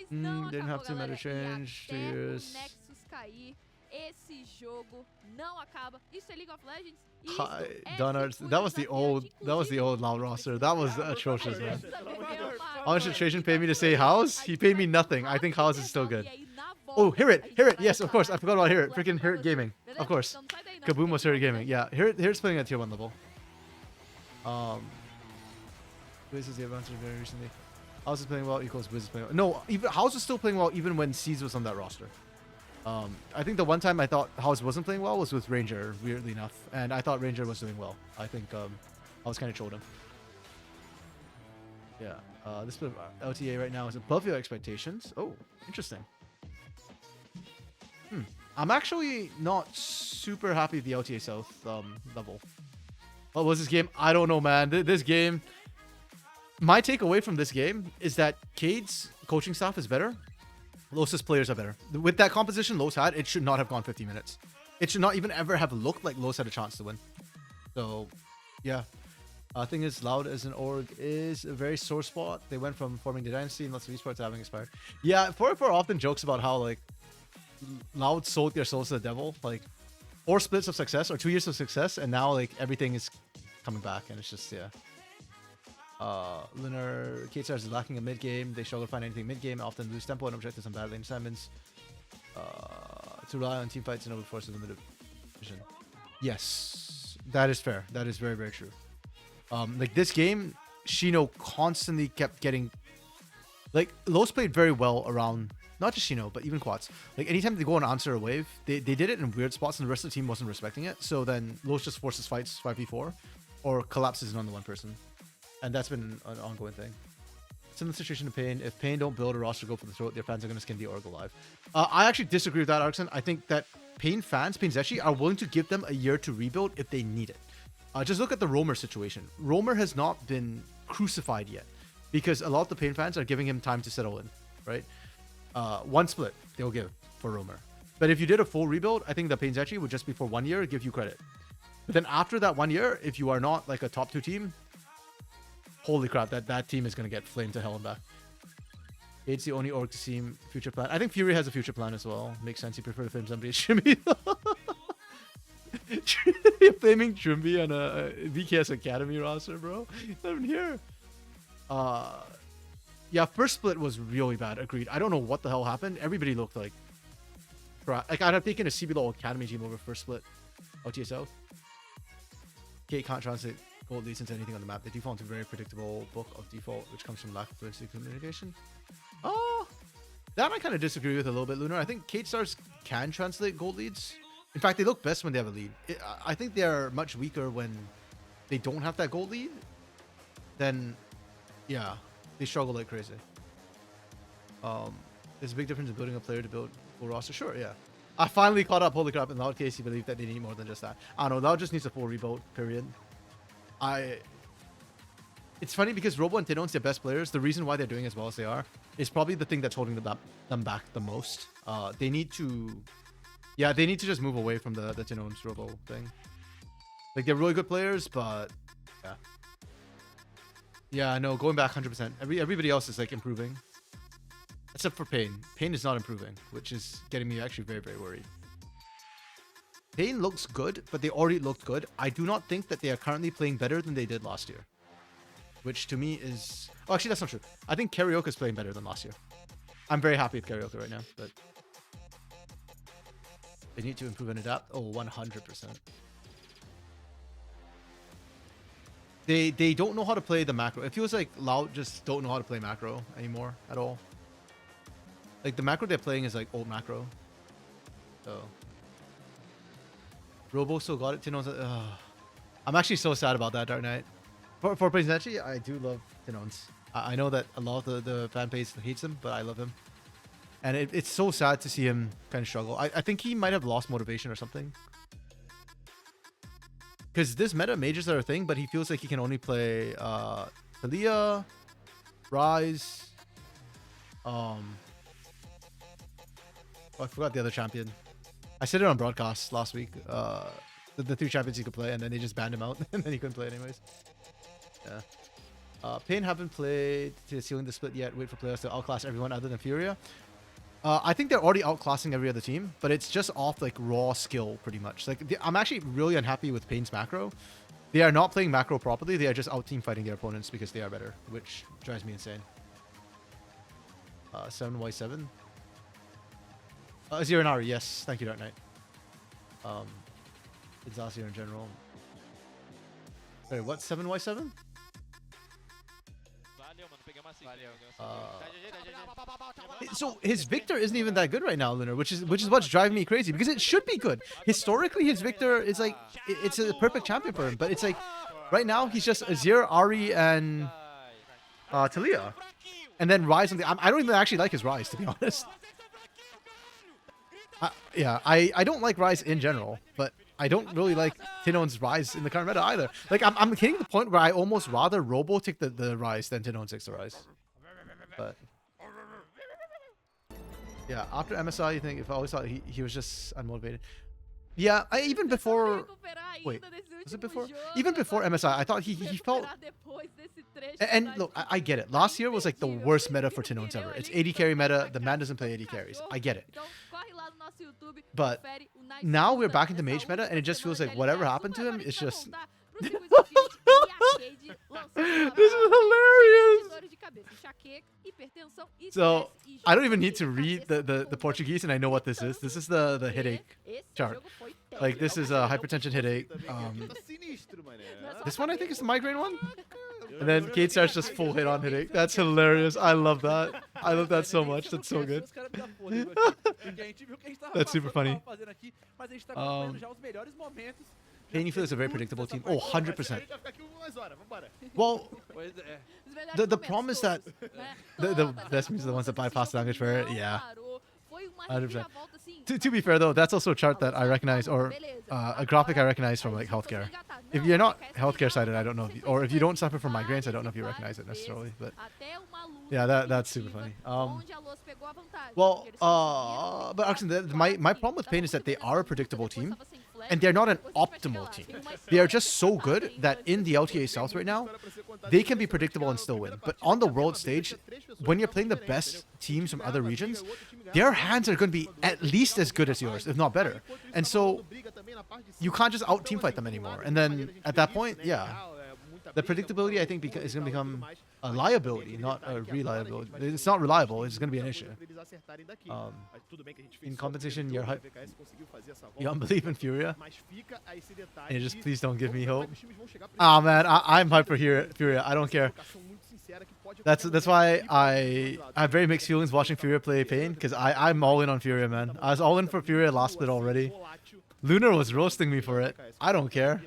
Didn't have to meta change. 2 years. Esse jogo não acaba. Isso é League of Legends. Hi, Donards. That was the old Loud roster. That was atrocious, man. Honestly, Trajan paid me to say House. He paid me nothing. I think House is still good. Oh, Hear It. Yes, of course. I forgot about Hear It. Freaking Hear It Gaming. Of course. Kaboom was Hear It Gaming. Yeah, Hear It's playing at tier 1 level. Wiz is the advantage very recently. House is playing well equals Wiz is playing well. No, even House was still playing well even when Seeds was on that roster. I think the one time I thought House wasn't playing well was with Ranger, weirdly enough. And I thought Ranger was doing well. I think House kind of trolled him. Yeah. This bit of LTA right now is above your expectations. Oh, interesting. I'm actually not super happy with the LTA South level. What was this game? I don't know, man. This game... My takeaway from this game is that Cade's coaching staff is better. Los's players are better. With that composition Los had, it should not have gone 50 minutes. It should not even ever have looked like Los had a chance to win. So, yeah. Thing is, Loud as an org is a very sore spot. They went from forming the dynasty and lots of esports to having expired. Yeah, 4 often jokes about how, like, Loud sold their souls to the devil. Like, 4 splits of success, or 2 years of success, and now, like, everything is coming back, and it's just, yeah. Lunar K-Stars is lacking a mid-game. They struggle to find anything mid-game, often lose tempo and objectives on bad lane assignments. To rely on team fights and over forces in the division. Yes, that is fair. That is very, very true. Like this game, Shino constantly kept getting... Like, Los played very well around, not just Shino, but even Quads. Like, anytime they go and answer a wave, they did it in weird spots and the rest of the team wasn't respecting it. So then Los just forces fights 5v4 or collapses in on the one person. And that's been an ongoing thing. Similar situation to Pain. If Pain don't build a roster go for the throat, their fans are going to skin the org alive. I actually disagree with that, Arxon. I think that Pain fans, Pain Zeshi, are willing to give them a year to rebuild if they need it. Just look at the Roamer situation. Roamer has not been crucified yet because a lot of the Pain fans are giving him time to settle in, right? 1 split they'll give for Roamer. But if you did a full rebuild, I think the Pain Zeshi would just be for 1 year, give you credit. But then after that 1 year, if you are not like a top 2 team, holy crap, that team is going to get flamed to hell and back. It's the only org to seem future plan. I think Fury has a future plan as well. Makes sense. You prefer to flame somebody as Trimby. You're flaming Trimby on a VKS Academy roster, bro. Not even here. Yeah, first split was really bad. Agreed. I don't know what the hell happened. Everybody looked like... Like, I'd have taken a CBLOL Academy team over first split. OTA South. Kate can't translate gold leads into anything on the map. They default into a very predictable book of default, which comes from lack of fluency communication. Oh, that I kind of disagree with a little bit, Lunar. I think Kate Stars can translate gold leads. In fact, they look best when they have a lead. I think they are much weaker when they don't have that gold lead. Then, yeah, they struggle like crazy. There's a big difference in building a player to build full roster. Sure, yeah. I finally caught up. Holy crap! In Loud case, he believed that they need more than just that. I don't know. Loud just needs a full rebuild. Period. It's funny because Robo and Tinone's their best players. The reason why they're doing as well as they are is probably the thing that's holding them back the most. They need to just move away from the Tinone's Robo thing. Like, they're really good players, but yeah. Yeah, no, going back 100%. Everybody else is like improving. Except for Pain. Pain is not improving, which is getting me actually very, very worried. Pain looks good, but they already looked good. I do not think that they are currently playing better than they did last year. Which to me is... Oh, actually, that's not true. I think Karaoke is playing better than last year. I'm very happy with Karaoke right now, but... They need to improve and adapt. Oh, 100%. They don't know how to play the macro. It feels like Loud just don't know how to play macro anymore at all. Like, the macro they're playing is like old macro. So... Robo still got it. Tinone's... I'm actually so sad about that, Dark Knight. For Presidenti, I do love Tinone's. I know that a lot of the fan base hates him, but I love him. And it's so sad to see him kind of struggle. I think he might have lost motivation or something. Because this meta mages are a thing, but he feels like he can only play Thalia, Rise. Oh, I forgot the other champion. I said it on broadcast last week. The 3 champions he could play, and then they just banned him out, and then he couldn't play anyways. Yeah. Pain haven't played to sealing the split yet. Wait for players to outclass everyone other than Furia. I think they're already outclassing every other team, but it's just off like raw skill pretty much. Like, I'm actually really unhappy with Pain's macro. They are not playing macro properly. They are just out team fighting their opponents because they are better, which drives me insane. 7y7. Zero and Ari, yes. Thank you, Dark Knight. It's Azir in general. Wait, what? 7y7? So his Victor isn't even that good right now, Lunar, which is what's driving me crazy, because it should be good. Historically, his Victor is like it's a perfect champion for him, but it's like right now he's just Azir, Ari, and Talia, and then Rise. I don't even actually like his Rise, to be honest. Yeah, I don't like Rise in general, but I don't really like Tinone's Rise in the current meta either. Like, I'm hitting the point where I almost rather Robo take the Rise than Tinone takes the Rise. But yeah, after MSI, you think, if I always thought he was just unmotivated. Yeah, even before... Wait, was it before? Even before MSI, I thought he felt... And look, I get it. Last year was like the worst meta for Tinone's ever. It's 80 carry meta. The man doesn't play 80 carries. I get it. But now we're back into mage meta, and it just feels like whatever happened to him is just... This is hilarious. So I don't even need to read the Portuguese, and I know what this is. This is the headache chart. Like, this is a hypertension headache. This one I think is the migraine one. And then Kate starts just full hit on headache. That's hilarious. I love that. I love that so much. That's so good. That's super funny. Pain, you feel it's a very predictable team. Oh, 100%. Well, the problem is that the best means are the ones that bypass the language barrier. Yeah. 100%. To be fair though, that's also a chart that I recognize, or a graphic I recognize from like healthcare. If you're not healthcare sided, I don't know, or if you don't suffer from migraines, I don't know if you recognize it necessarily. But yeah, that's super funny. But actually, my problem with Pain is that they are a predictable team, and they're not an optimal team. They are just so good that in the LTA South right now, they can be predictable and still win. But on the world stage, when you're playing the best teams from other regions, their hands are going to be at least as good as yours, if not better. And so you can't just out team fight them anymore. And then at that point, yeah, the predictability, I think, is going to become a liability, not a reliability. It's not reliable. It's going to be an issue. In competition, you're hype. You don't believe in Furia? And you just please don't give me hope. Ah, man, I'm hyped for Furia. I don't care. That's why I have very mixed feelings watching Furia play Pain, because I'm all in on Furia, man. I was all in for Furia last split already. Lunar was roasting me for it. I don't care.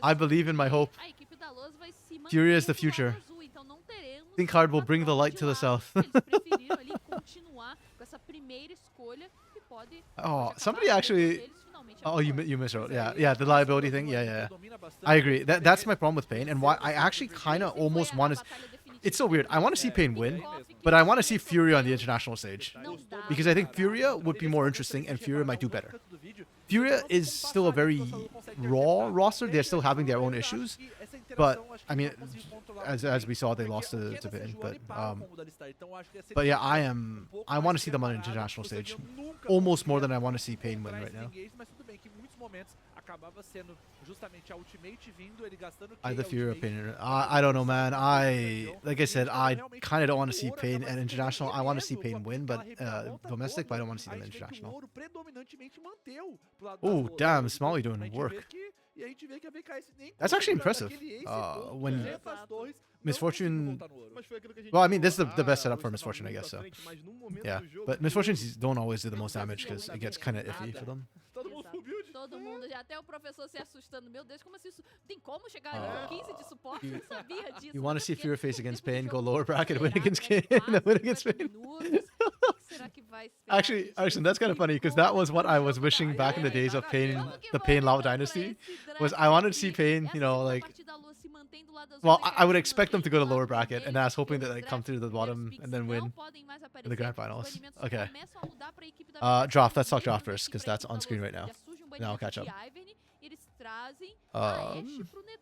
I believe in my hope. Furia is the future. Think hard will bring the light to the south. Oh, somebody actually Oh, you miswrote. Yeah, the liability thing. Yeah. I agree. That's my problem with Pain, and why I actually kind of almost want to. It's so weird. I want to see Pain win, but I want to see Furia on the international stage because I think Furia would be more interesting, and Furia might do better. Furia is still a very raw roster. They're still having their own issues, but I mean, as we saw, they lost to Pain. But yeah, I want to see them on an international stage almost more than I want to see Pain win right now. The Fury of Pain. I don't know, man. Like I said, I kind of don't want to see Pain at international. I want to see Pain win, but domestic, but I don't want to see them international. Oh, damn, Smalley doing work. That's actually impressive. When Misfortune... Well, I mean, this is the best setup for Misfortune, I guess, so. Yeah, but Misfortunes don't always do the most damage because it gets kind of iffy for them. Todo mundo, até o professor se assustando. Meu Deus, como assim isso? Tem como chegar a 15 de suporte? Não sabia disso. You want to see Fury face against Pain, go lower bracket, win against Pain, win against Pain. Actually, that's kind of funny because that was what I was wishing back in the days of Pain, the Pain Lao Dynasty, was I wanted to see Pain, you know, like... Well, I would expect them to go to lower bracket, and I was hoping that they come through the bottom and then win in the grand finals. Okay. Draft. Let's talk draft first, because that's on screen right now. Now I'll catch up.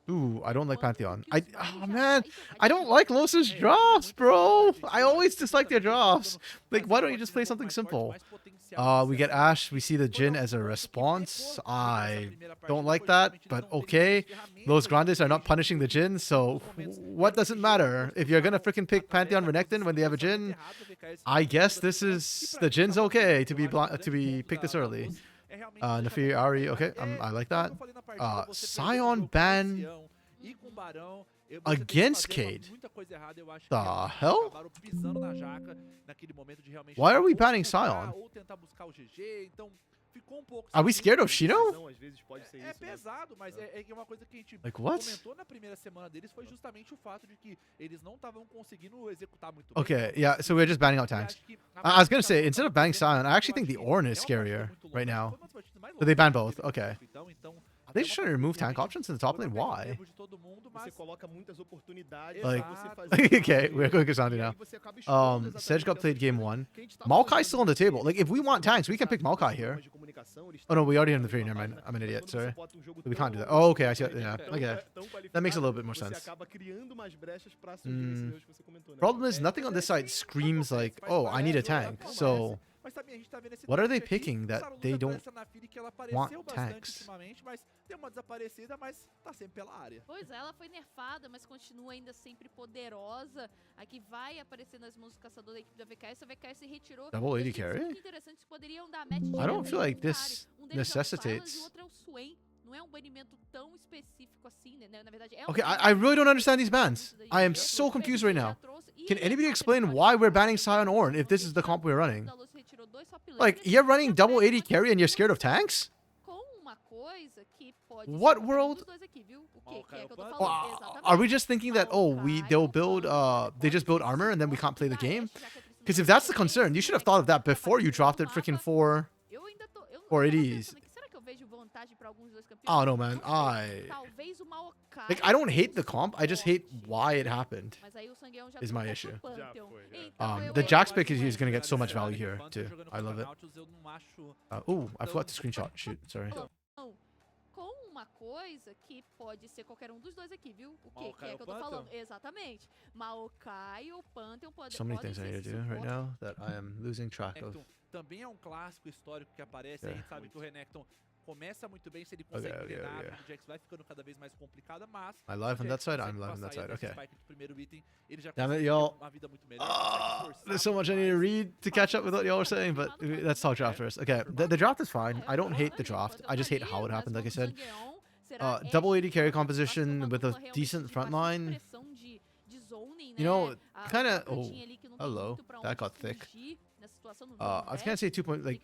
Ooh, I don't like Pantheon. Oh man, I don't like Los's drafts, bro. I always dislike their drafts. Like, why don't you just play something simple? We get Ashe. We see the Jhin as a response. I don't like that, but okay. Los Grandes are not punishing the Jhin, so what does it matter? If you're gonna freaking pick Pantheon Renekton when they have a Jhin, I guess this is the Jin's okay to be picked this early. Nafiri Ari, okay, I like that. Sion ban against Cade. The hell? Why are we banning Sion? Are we scared of Shino? Like what? Okay, yeah, so we're just banning out tanks. I was gonna say, instead of banning Sion, I actually think the Ornn is scarier right now. But they ban both, okay. Are they just trying to remove tank options in the top lane? Why? Like, okay, we're going Kazandi now. Sedge got played game 1. Maokai's still on the table. Like, if we want tanks, we can pick Maokai here. Oh no, we already have the 3, never mind. I'm an idiot, sorry. We can't do that. Oh, okay, I see. Yeah, okay. That makes a little bit more sense. Problem is, nothing on this side screams like, oh, I need a tank. So, what are they picking that they don't want tanks? Pois é, ela foi nerfada, mas continua ainda sempre poderosa. Aqui vai aparecer nas mãos do caçador da equipe da VKS. A VKS se retirou. Double AD carry? I don't feel like this necessitates. Não é banimento tão específico assim, né? Na verdade, okay, I really don't understand these bans. I am so confused right now. Can anybody explain why we're banning Sion Ornn if this is the comp we're running? Like, you're running double AD carry and you're scared of tanks? What world? Are we just thinking that, oh, they just build armor and then we can't play the game? Because if that's the concern, you should have thought of that before you dropped it freaking 4 ADs. Oh no, man. I don't hate the comp. I just hate why it happened. Is my issue. The Jax pick is going to get so much value here too. I love it. Oh, I forgot to screenshot. Shoot, sorry. Uma coisa que pode ser qualquer dos dois aqui, viu? O que é que eu tô falando? Exatamente. Maokai ou Pantheon pode ser. So many things I need to do right now that I am losing track of. Também é clássico histórico que aparece. A gente sabe que o Renekton começa muito bem, se ele consegue treinar, o Jax vai ficando cada vez mais complicada, mas... I live on that side? I'm live on that side, okay. Item, damn it, y'all. There's so much I need to read to catch up with what y'all are saying, but let's talk draft first. Okay, the draft is fine. I don't hate the draft. I just hate how it happened, like I said. Double AD carry composition with a decent front line. You know, kind of... Oh, hello. That got thick. I was gonna say 2 point, like,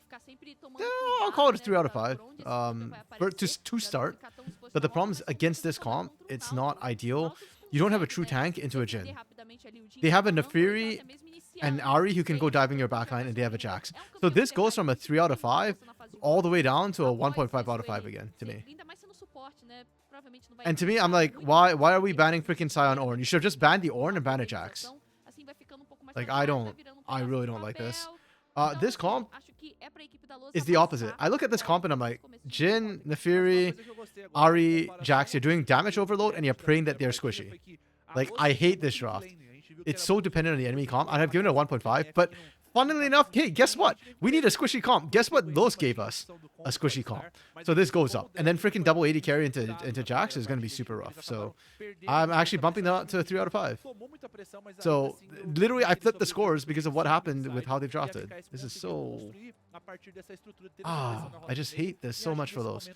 I'll call it a 3 out of 5 to start. But the problem is, against this comp, it's not ideal. You don't have a true tank into a Jhin. They have a Nefiri and Ari who can go diving your backline, and they have a Jax. So this goes from a 3 out of 5 all the way down to a 1.5 out of 5 again, to me. And to me, I'm like, why are we banning freaking Sion Ornn? You should have just banned the Ornn and banned a Jax. Like, I really don't like this. This comp is the opposite. I look at this comp and I'm like, Jhin, Nefiri, Ari, Jax, you're doing damage overload and you're praying that they're squishy. Like, I hate this draft. It's so dependent on the enemy comp, and I've given it a 1.5, but funnily enough, hey, guess what? We need a squishy comp. Guess what those gave us? A squishy comp. So this goes up. And then freaking double 80 carry into Jax is going to be super rough. So I'm actually bumping that to a 3 out of 5. So literally, I flipped the scores because of what happened with how they drafted. This is so... I just hate this so much for Los.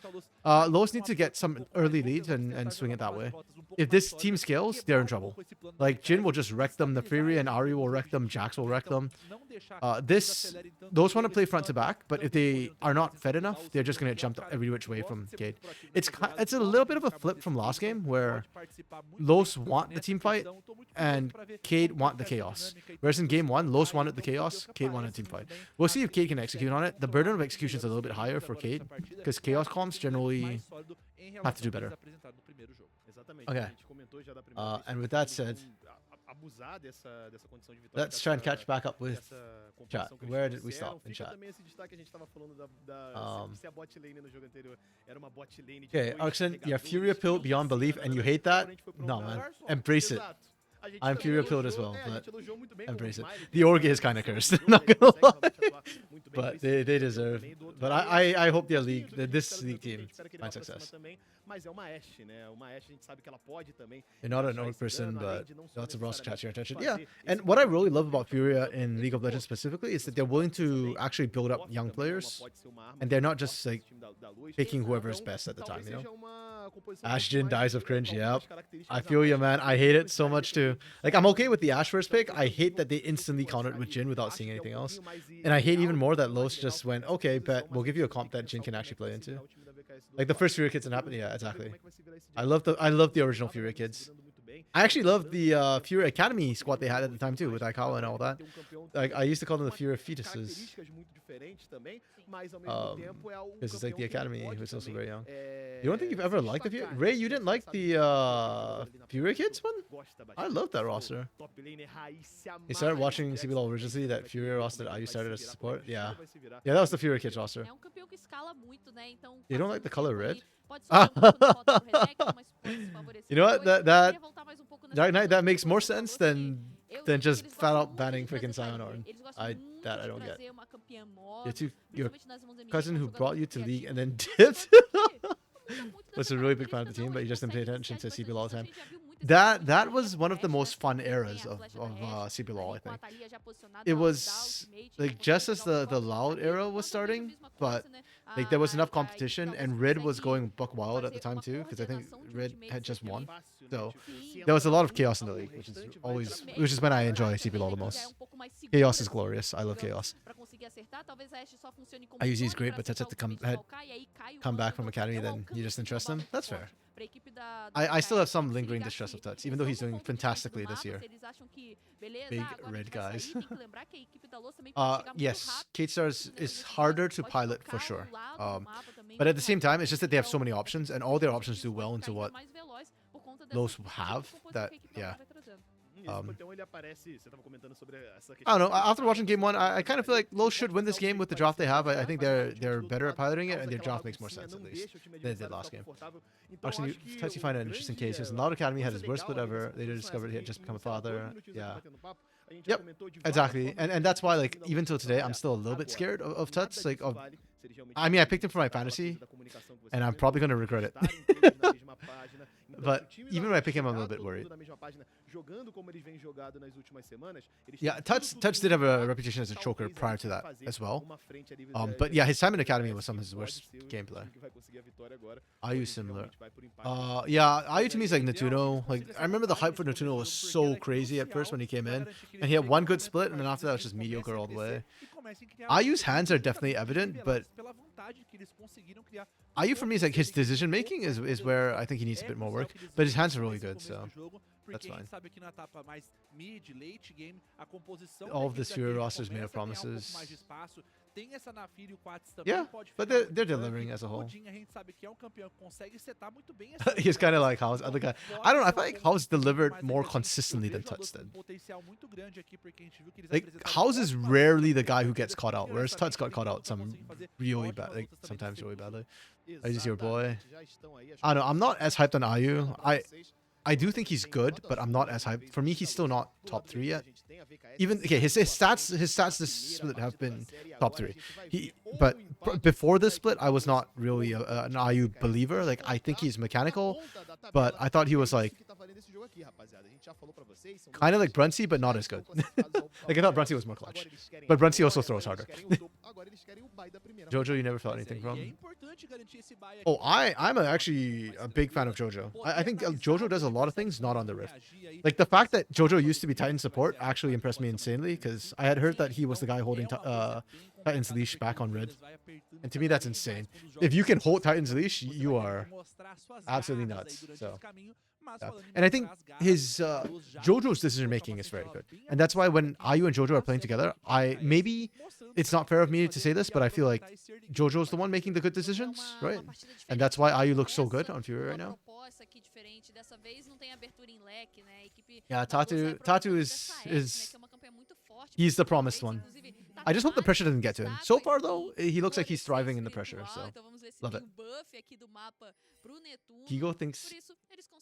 Los need to get some early leads and swing it that way. If this team scales, they're in trouble. Like, Jhin will just wreck them. Nefiri and Ari will wreck them. Jax will wreck them. Those want to play front to back, but if they are not fed enough, they're just going to get jumped every which way from Cade. It's a little bit of a flip from last game where Los want the team fight and Cade want the chaos. Whereas in game 1, Los wanted the chaos, Cade wanted a team fight. We'll see if Cade can execute on it. The burden of execution is a little bit higher for Cade because chaos comps generally have to do better. Okay. And with that said, let's try and catch back up with chat. Where did we stop in chat? Okay, Oxen, you're Fury Pill beyond belief and you hate that? No, man. Embrace it. I'm Fury Pilled as well, but embrace it. The Org is kind of cursed, not gonna lie. But they deserve. But I hope their league, this league team, finds success. You're not an Org person, but lots of roster catch your attention. Yeah, and what I really love about Furia in League of Legends specifically is that they're willing to actually build up young players, and they're not just like picking whoever's best at the time, you know? Ashton dies of cringe, yep. I feel you, man. I hate it so much too. Like, I'm okay with the Ashe first pick. I hate that they instantly countered with Jhin without seeing anything else. And I hate even more that Los just went, okay, bet we'll give you a comp that Jhin can actually play into. Like the first Furia Kids didn't happen. Yeah, exactly. I love the original Furia Kids. I actually loved the Furia Academy squad they had at the time too, with Aikawa and all that. Like, I used to call them the Furia fetuses. Because it's like the Academy, who's also very young. You don't think you've ever liked the Furia? Ray, you didn't like the Furia Kids one? I love that roster. You started watching CBLOL originally, that Furia roster that IU started as support? Yeah. Yeah, that was the Furia Kids roster. You don't like the color red? You know what? That Dark Knight, that makes more sense than just flat out banning freaking Sion Ornn. I don't get. Your cousin who brought you to League and then dipped was a really big fan of the team, but you just didn't pay attention to CBLOL all the time. That was one of the most fun eras of CBLOL, I think. It was like just as the Loud era was starting, but like there was enough competition, and Red was going buck wild at the time too, because I think Red had just won. So there was a lot of chaos in the league, which is when I enjoy CBLOL the most. Chaos is glorious. I love chaos. IUZ is great, but that's had to come back from Academy, then you just didn't trust him. That's fair. I still have some lingering distrust of Tuts, even though he's doing fantastically this year. Big red guys. Yes, K-Stars is harder to pilot for sure. But at the same time, it's just that they have so many options, and all their options do well into what those have. That, yeah. I don't know. After watching game 1, I kind of feel like Los should win this game with the draft they have. I think they're better at piloting it, and their draft makes more sense at least than it did last game. Actually, Tetsu find an interesting case. His Loud Academy had his worst split ever. They discovered he had just become a father. Yeah. Yep. Exactly. And that's why, like, even till today, I'm still a little bit scared of Tuts. Like, I mean, I picked him for my fantasy, and I'm probably going to regret it. But even when I pick him, I'm a little bit worried. Yeah, Tuts did have a reputation as a choker prior to that as well. But yeah, his time in Academy was some of his worst gameplay. IU similar. Yeah, IU to me is like Natuno. Like, I remember the hype for Natuno was so crazy at first when he came in, and he had one good split, and then after that it was just mediocre all the way. IU's hands are definitely evident, but IU for me is like his decision making is where I think he needs a bit more work, but his hands are really good. So porque a fine. gente sabe que na etapa mais mid, late game, a composição All da of this equipe da Fury Cage roster is made of começa a ganhar um pouco promises. mais de espaço. Tem essa Naafiri e o Quats também, Yeah, pode but ficar they're muito delivering tanque. as a O whole. Jhin, a gente sabe que é um campeão que consegue setar muito bem essa He's kind of like House. I então, think I pode don't know. I ser feel like ponto House delivered mais more aí que a gente- consistently eu than vejo a Tuts Dota com did. potencial muito grande aqui, porque a gente viu que eles Like apresentaram House is ótimas rarely the lutas guy who partidas, gets caught out, whereas Tuts got caught out some really bad, like sometimes really badly. I just your boy. Exatamente, já estão aí as I don't know. I'm not as hyped on Ayu. pra vocês. I do think he's good, but I'm not as hyped. For me, he's still not Do top lado 3 vermelho, yet. a gente tem a VKS Even okay, his stats this split have been top 3. But before this split, I was not really an Ayu believer. Like I think he's mechanical, but I thought he was like kind of like Brunsey, but not as good. Like I thought Brunsey was more clutch, but Brunsey also throws harder. Jojo, you never felt anything E é from? importante garantir esse buy aqui. Oh, I'm actually a big fan of Jojo. I think Jojo does a lot of things not on the Rift. Like the fact that Jojo used to be Titan support actually impressed me insanely because I had heard that he was the guy holding Titan's leash back on Red. And to me, that's insane. If you can hold Titan's leash, you are absolutely nuts. So, yeah. And I think his Jojo's decision making is very good, and that's why when Ayu and Jojo are playing together, maybe it's not fair of me to say this, but I feel like Jojo's the one making the good decisions, right? And that's why Ayu looks so good on Fury right now. Yeah, Tatu is he's the promised one. I just hope the pressure doesn't get to him. So far though, he looks like he's thriving in the pressure. So love it. Gigo thinks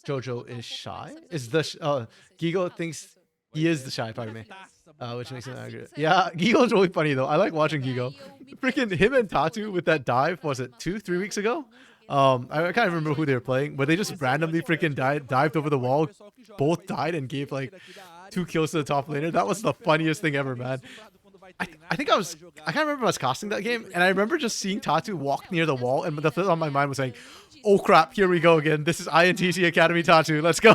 Jojo is shy. Gigo thinks he is the shy part of me, which makes him angry. Yeah, Gigo's really funny though. I like watching Gigo. Freaking him and Tatu with that dive. Was it 2-3 weeks ago? I can't remember who they were playing, but they just randomly freaking dived over the wall. Both died and gave like 2 kills to the top laner. That was the funniest thing ever, man. I think I can't remember if I was casting that game, and I remember just seeing Tatu walk near the wall, and the thought on my mind was like, oh crap, here we go again. This is INTC Academy Tatu. Let's go.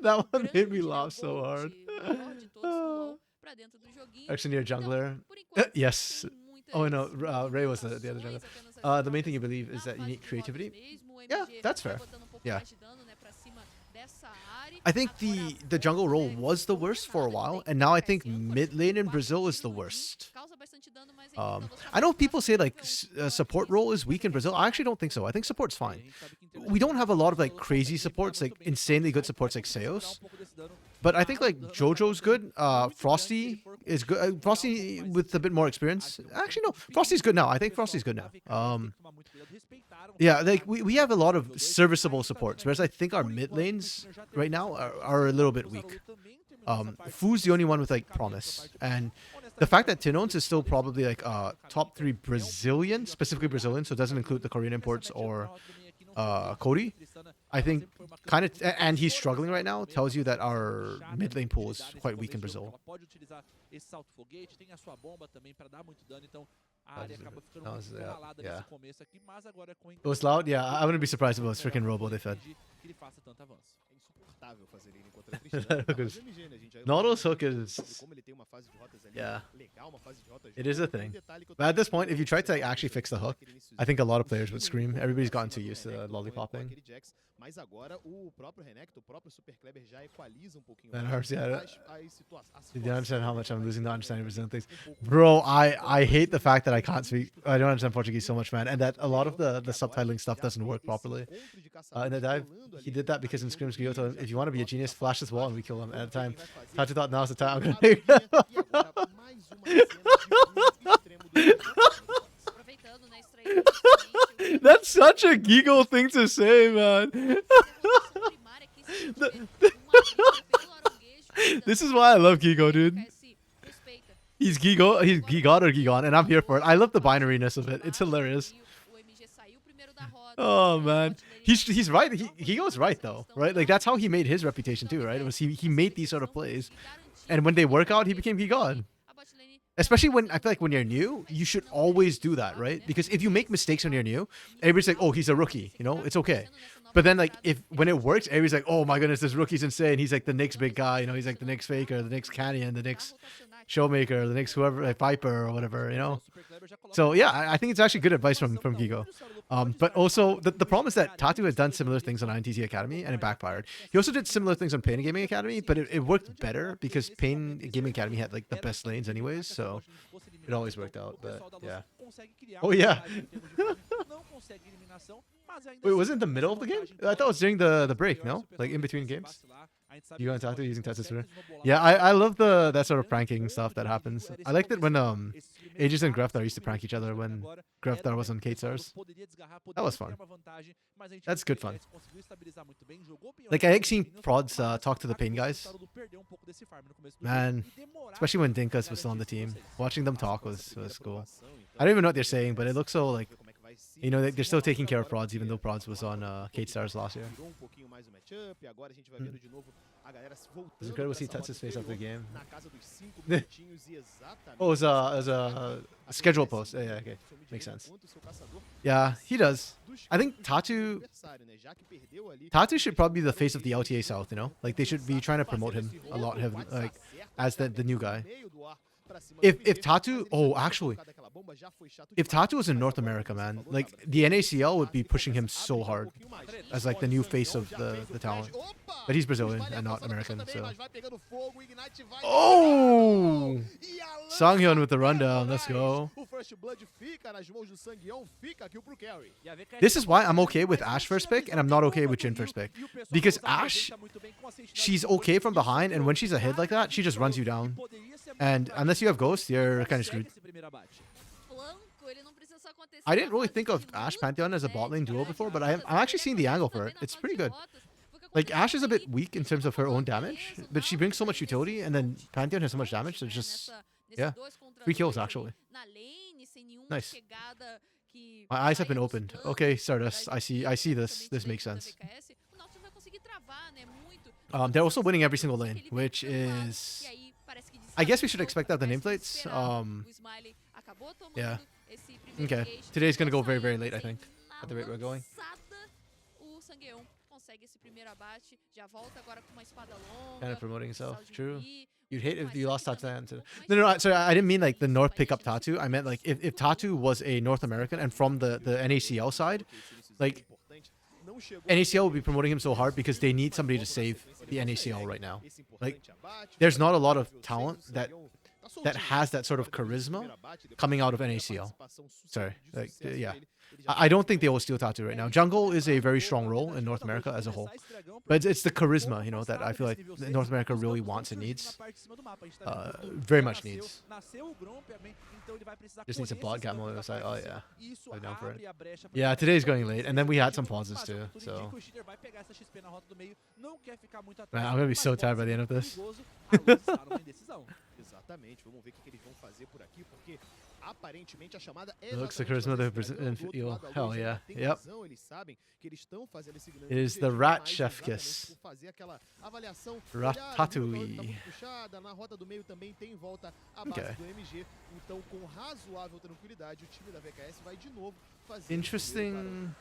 That one made me laugh so hard. Actually, near jungler. Yes. Oh no, Ray was the other jungler. The main thing you believe is that you need creativity. Yeah, that's fair. Yeah. I think the jungle role was the worst for a while, and now I think mid lane in Brazil is the worst. I know people say like support role is weak in Brazil. I actually don't think so. I think support's fine. We don't have a lot of like crazy supports, like insanely good supports like Seos. But I think like Jojo's good. Frosty is good. Frosty with a bit more experience. Actually, no. Frosty's good now. I think Frosty's good now. Yeah, like we have a lot of serviceable supports, whereas I think our mid lanes right now are a little bit weak. Fu's the only one with like promise, and the fact that Tinons is still probably like top 3 Brazilian, specifically Brazilian, so it doesn't include the Korean imports or Cody. I think kind of, and he's struggling right now, tells you that our mid lane pool is quite weak in Brazil. Yeah. It was loud? Yeah, I wouldn't be surprised if it was freaking Robo they fed. Nautilus hook is... Yeah. It is a thing. But at this point, if you try to like, actually fix the hook, I think a lot of players would scream. Everybody's gotten too used to lollipopping. That hurts, yeah. You don't understand how much I'm losing to understanding Brazilian things. Bro, I hate the fact that I can't speak. I don't understand Portuguese so much, man. And that a lot of the subtitling stuff doesn't work properly. In the dive, he did that because in Scream's Gyo told him, if you want to be a genius, flash this wall and we kill him. At the time, Tatu thought now's the time. I'm gonna That's such a giggle thing to say, man. This is why I love Gigo, dude. He's Gigo, he's Gigot or Gigon, and I'm here for it. I love the binariness of it. It's hilarious. Oh man, he's right. He goes right though, right? Like that's how he made his reputation too, right? It was he made these sort of plays, and when they work out, he became Gigon. Especially when I feel like when you're new, you should always do that, right? Because if you make mistakes when you're new, everybody's like, oh, he's a rookie, you know, it's okay. But then like when it works, everybody's like, oh my goodness, this rookie's insane. He's like the next big guy, you know, he's like the next faker, the next canyon, the next Showmaker, the next whoever, like Viper or whatever, you know. So yeah, I think it's actually good advice from Gigo. But also the problem is that Tatu had done similar things on INTZ Academy and it backfired. He also did similar things on Pain Gaming Academy, but it worked better because Pain Gaming Academy had like the best lanes anyways, so it always worked out. But yeah. Oh yeah. Wait, was it in the middle of the game? I thought it was during the break, no? Like in between games? You going Tatu using Tetsu's. Yeah, I love that sort of pranking stuff that happens. I liked it when Aegis and Greftar used to prank each other when Greftar was on K-Stars. That was fun. That's good fun. Like I like seeing prods talk to the Pain guys. Man, especially when Dinkas was still on the team. Watching them talk was cool. I don't even know what they're saying, but it looks so like, you know, they're still taking care of Prods, even though Prods was on K-Stars last year. It's incredible to see Tetsu's face after the game. Oh, it was a schedule post. Yeah, okay. Makes sense. Yeah, he does. I think Tatu should probably be the face of the LTA South, you know? Like, they should be trying to promote him a lot, like, as the new guy. If Tatu, oh, actually, if Tatu was in North America, man, like the NACL would be pushing him so hard as like the new face of the talent. But he's Brazilian and not American, so. Oh! Sanghyun with the rundown, let's go. This is why I'm okay with Ashe first pick and I'm not okay with Jhin first pick. Because Ashe, she's okay from behind, and when she's ahead like that, she just runs you down. And unless you have Ghost, you're kind of screwed. I didn't really think of Ashe Pantheon as a bot lane duo before, but I'm actually seeing the angle for it. It's pretty good. Like, Ashe is a bit weak in terms of her own damage, but she brings so much utility, and then Pantheon has so much damage, so it's just, yeah. 3 kills, actually. Nice. My eyes have been opened. Okay, Stardust, I see this. This makes sense. They're also winning every single lane, which is... I guess we should expect that the nameplates. Yeah. Okay. Today's gonna go very, very late, I think, at the rate we're going. Kind of promoting himself. True. You'd hate if you lost Tatu. No, sorry, I didn't mean like the North pick up Tatu. I meant like if Tatu was a North American and from the NACL side, like NACL would be promoting him so hard because they need somebody to save the NACL right now. Like, there's not a lot of talent that has that sort of charisma coming out of NACL. Sorry, like, yeah. I don't think they will steal Tatu right now. Jungle is a very strong role in North America as a whole. But it's the charisma, you know, that I feel like North America really wants and needs. Very much needs. Just needs a bot gap mode on the side. Oh, yeah. I'm down for it. Yeah, today's going late. And then we had some pauses, too. So. Man, I'm going to be so tired by the end of this. Looks the charisma of hell yeah. Yep. It is the Rat Chef Kiss. Ratatouille. Okay. Interesting.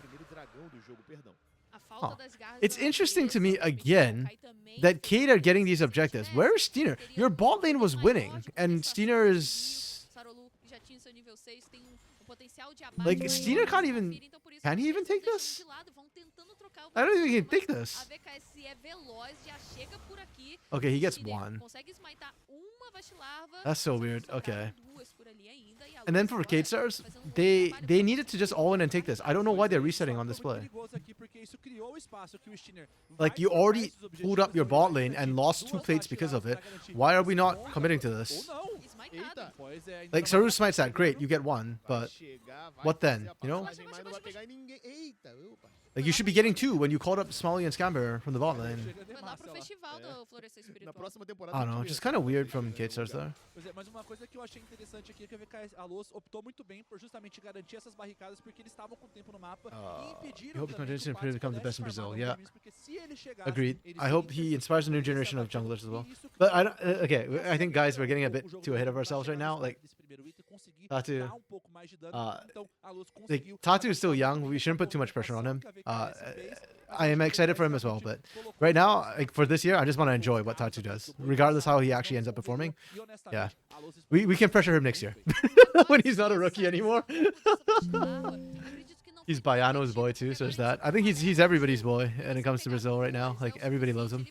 Huh. It's interesting to me again that Kate are getting these objectives. Where is Steiner? Your bot lane was winning, and Steiner is... Like, Steiner can't even... Can he even take this? I don't think he can take this. Okay, he gets 1. That's so weird. Okay. And then for K-Stars, they needed to just all in and take this. I don't know why they're resetting on this play. Like, you already pulled up your bot lane and lost 2 plates because of it. Why are we not committing to this? Like, Saru smites that, great, you get 1, but what then, you know? Like, you should be getting 2 when you called up Smalley and Scamber from the bot lane. I don't know, just kind of weird from K-Stars there. Mas uma coisa que eu achei interessante aqui é que a VKS Alôs optou muito bem por justamente garantir essas barricadas porque eles estavam com tempo no mapa e impediram também que o become the best in Brazil. Yeah. Agreed. I hope he inspires a new generation of junglers as well. But I don't, okay, I think guys we're getting a bit too ahead of ourselves right now. Like conseguir Tatu, dar um pouco mais de dano. Então, a Luz like conseguiu. Tatu is still young. We shouldn't put too much pressure on him. I am excited for him as well, but right now, like for this year, I just want to enjoy what Tatu does, regardless how he actually ends up performing. Yeah, we can pressure him next year when he's not a rookie anymore. He's Baiano's boy too, so there's that. I think he's everybody's boy when it comes to Brazil right now. Like everybody loves him.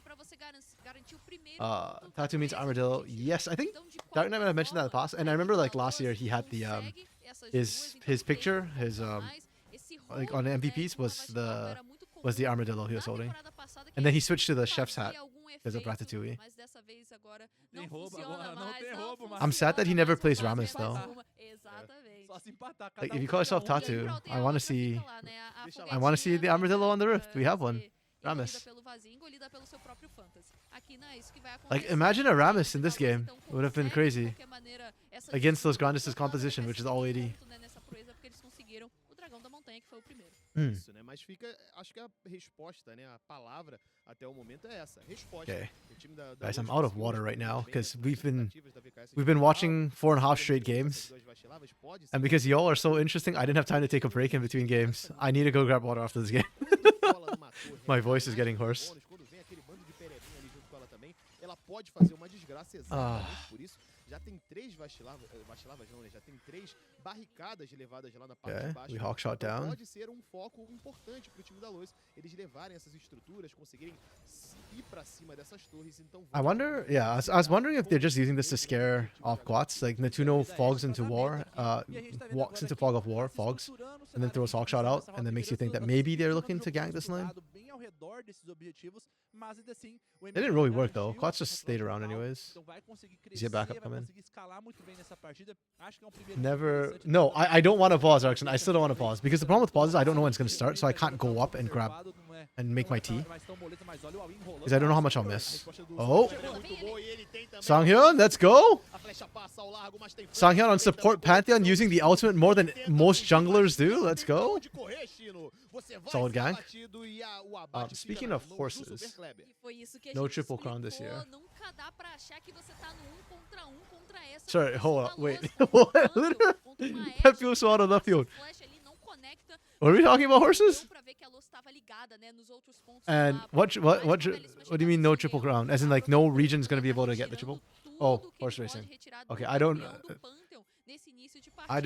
Tatu means armadillo. Yes, I think Dark Knight might have mentioned that in the past. And I remember like last year he had the his picture, his like on the MVPs was the armadillo he was holding. And then he switched to the chef's hat because of Ratatouille. I'm sad that he never plays Rammus though. Like if you call yourself Tatu, I want to see the armadillo on the rift. We have one. Rammus. Like imagine a Rammus in this game. It would have been crazy. Against those Grandis' composition, which is all 80. Isso, né? Mas fica, acho que a resposta, né? A palavra até o momento é essa. Resposta. Okay. O time da Guys, Luz I'm out of conseguiu water right now because we've VKS been watching 4.5 straight games. And because y'all are so interesting, I didn't have time to take a break in between games. I need to go grab water after this game. My voice is getting hoarse. Quando vem aquele bando de perevinha ali junto com ela também, ela pode fazer uma desgraça exatamente por isso. Já tem 3 vacilavas não, né? Já tem 3 barricadas levadas lá na parte de baixo. We hawk shot down. Pode ser um foco importante pro time da Luz. Eles levarem essas estruturas, conseguirem ir pra cima dessas torres. Então, I wonder, yeah, I was wondering if they're just using this to scare off Quats. Like Netuno fogs into war, walks into fog of war, fogs, and then throws hawk shot out, and then makes you think that maybe they're looking to gank this lane. It didn't really work though. Quats just stayed around anyways. Is your backup coming? Never. No, I don't want to pause, Arxon. I still don't want to pause because the problem with pause is I don't know when it's going to start, so I can't go up and grab and make my tea because I don't know how much I'll miss. Oh, Sanghyun, let's go. Sanghyun on support Pantheon using the ultimate more than most junglers do. Let's go. Solid gank. Speaking of horses, no triple crown this year. Sorry, hold on, wait. That feels so out of left field. What are we talking about, horses? And what do you mean no triple crown? As in like no region's gonna be able to get the triple? Oh, horse racing. Okay, I do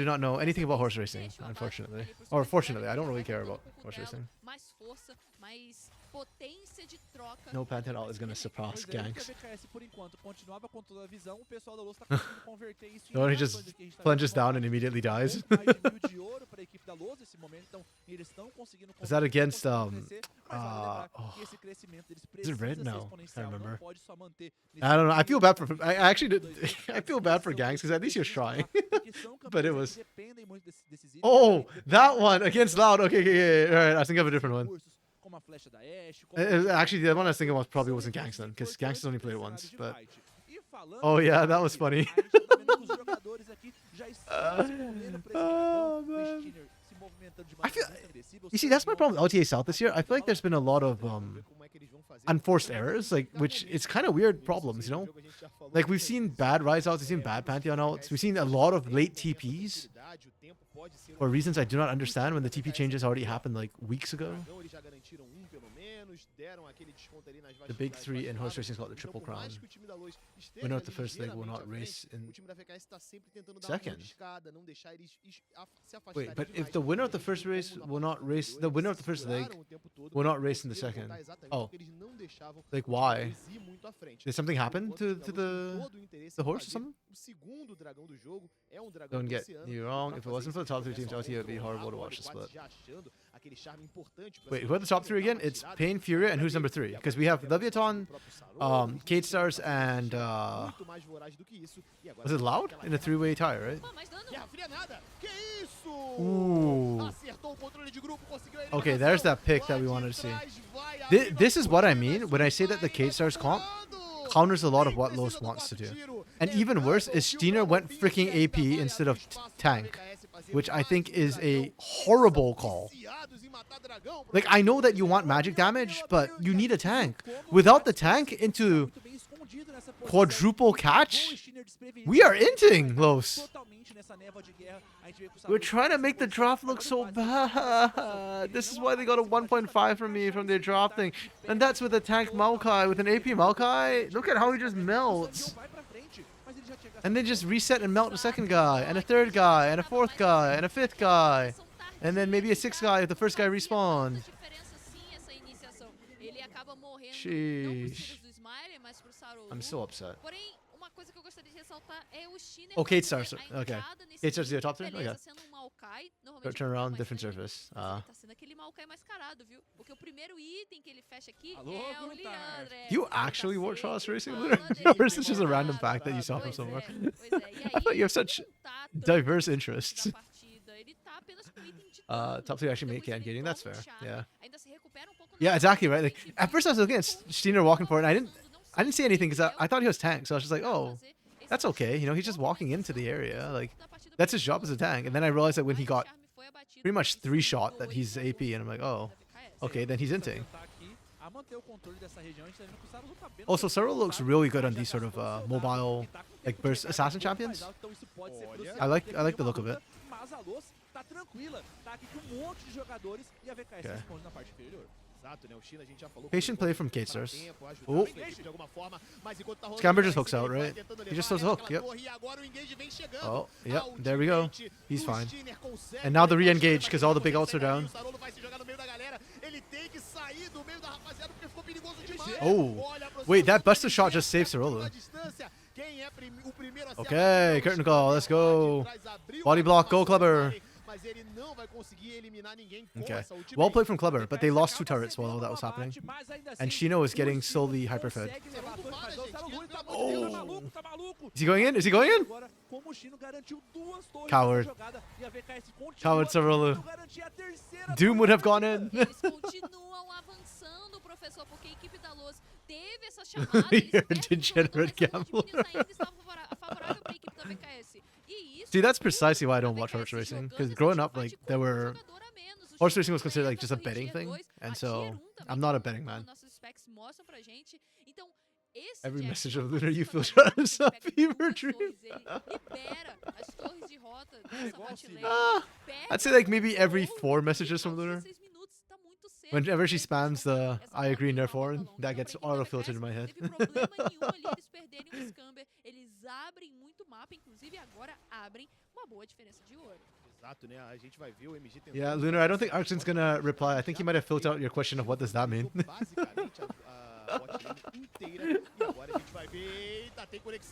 not know anything about horse racing, unfortunately. Or fortunately, I don't really care about horse racing. No Pantheon is going to surpass ganks. No, he just plunges down and immediately dies. Is that against is it red? No, I can't remember. I don't know. I feel bad for. I actually did. I feel bad for ganks because at least you're trying. But it was. Oh, that one against Loud. Okay. All right, I think I have a different one. Actually, the one I was thinking was probably wasn't ganks then, because ganks only played it once. But oh yeah, that was funny. Oh, man. I feel, you see, that's my problem with LTA South this year. I feel like there's been a lot of unforced errors, like, which is kind of weird problems, you know? Like, we've seen bad Rise outs, we've seen bad Pantheon outs, we've seen a lot of late TPs for reasons I do not understand when the TP changes already happened, like, weeks ago. The big 3 in horse racing is called the Triple Crown. Winner of the first leg will not race in second. Wait, but if the winner of the first race will not race, the winner of the first leg will not race in the second. Oh, like why? Did something happen to the horse or something? Don't get me wrong. If it wasn't for the top 3 teams, LTA would be horrible to watch the split. Wait, who are the top 3 again? It's Pain, Furia, and who's number 3? Because we have Leviathan, Kate Stars, and was it Loud in a 3-way tie, right? Ooh. Okay, there's that pick that we wanted to see. This is what I mean when I say that the Kate Stars comp counters a lot of what Los wants to do. And even worse is Steiner went freaking AP instead of tank, which I think is a horrible call. Like, I know that you want magic damage, but you need a tank. Without the tank into Quadruple catch? We are inting, Los. We're trying to make the drop look so bad. This is why they got a 1.5 from me from their drop thing. And that's with a tank Maokai. With an AP Maokai, look at how he just melts. And then just reset and melt the second guy, and a third guy, and a fourth guy, and a fifth guy. And then maybe a sixth guy if the first guy respawns. Sheesh. I'm so upset. Oh, Kate starts. Okay. Kate starts the top three? Okay. Turn around, different surface. You actually watch horse racing, or is this just a random fact that you saw from somewhere? I thought you have such diverse interests. Top three actually make can gating. That's fair. Yeah. Yeah, exactly right. Like at first I was looking at Steiner walking for it, and I didn't see anything because I thought he was tank, so I was just like, oh, that's okay. You know, he's just walking into the area. Like that's his job as a tank. And then I realized that when he got pretty much 3-shot that he's AP, and I'm like, oh, okay, then he's inting. Also, Cyril looks really good on these sort of mobile, like burst assassin champions. I like the look of it. Okay. Patient play from K-Stars. Oh. Scamber just hooks out, right? He just throws a hook, yep. Oh, yep, there we go. He's fine. And now the re-engage because all the big ults are down. Oh, wait, that buster shot just saved Cirolo. Okay, curtain call, let's go. Body block, go Clubber. Okay, well played from Clubber, but they lost 2 turrets while all that was happening. And Shino is getting slowly hyper-fed. Oh! Is he going in? Is he going in? Coward. Coward Cirolo. Doom would have gone in. You're a degenerate gambler. See, that's precisely why I don't watch horse racing. Because growing up, like, horse racing was considered like just a betting thing, and so I'm not a betting man. Every message of Lunar, you feel shut up, some fever dream. I'd say like maybe every 4 messages from Lunar. Whenever she spams the I agree and therefore, that gets auto-filtered in my head. Yeah, Lunar, I don't think Arxen's gonna reply. I think he might have filtered out your question of what does that mean.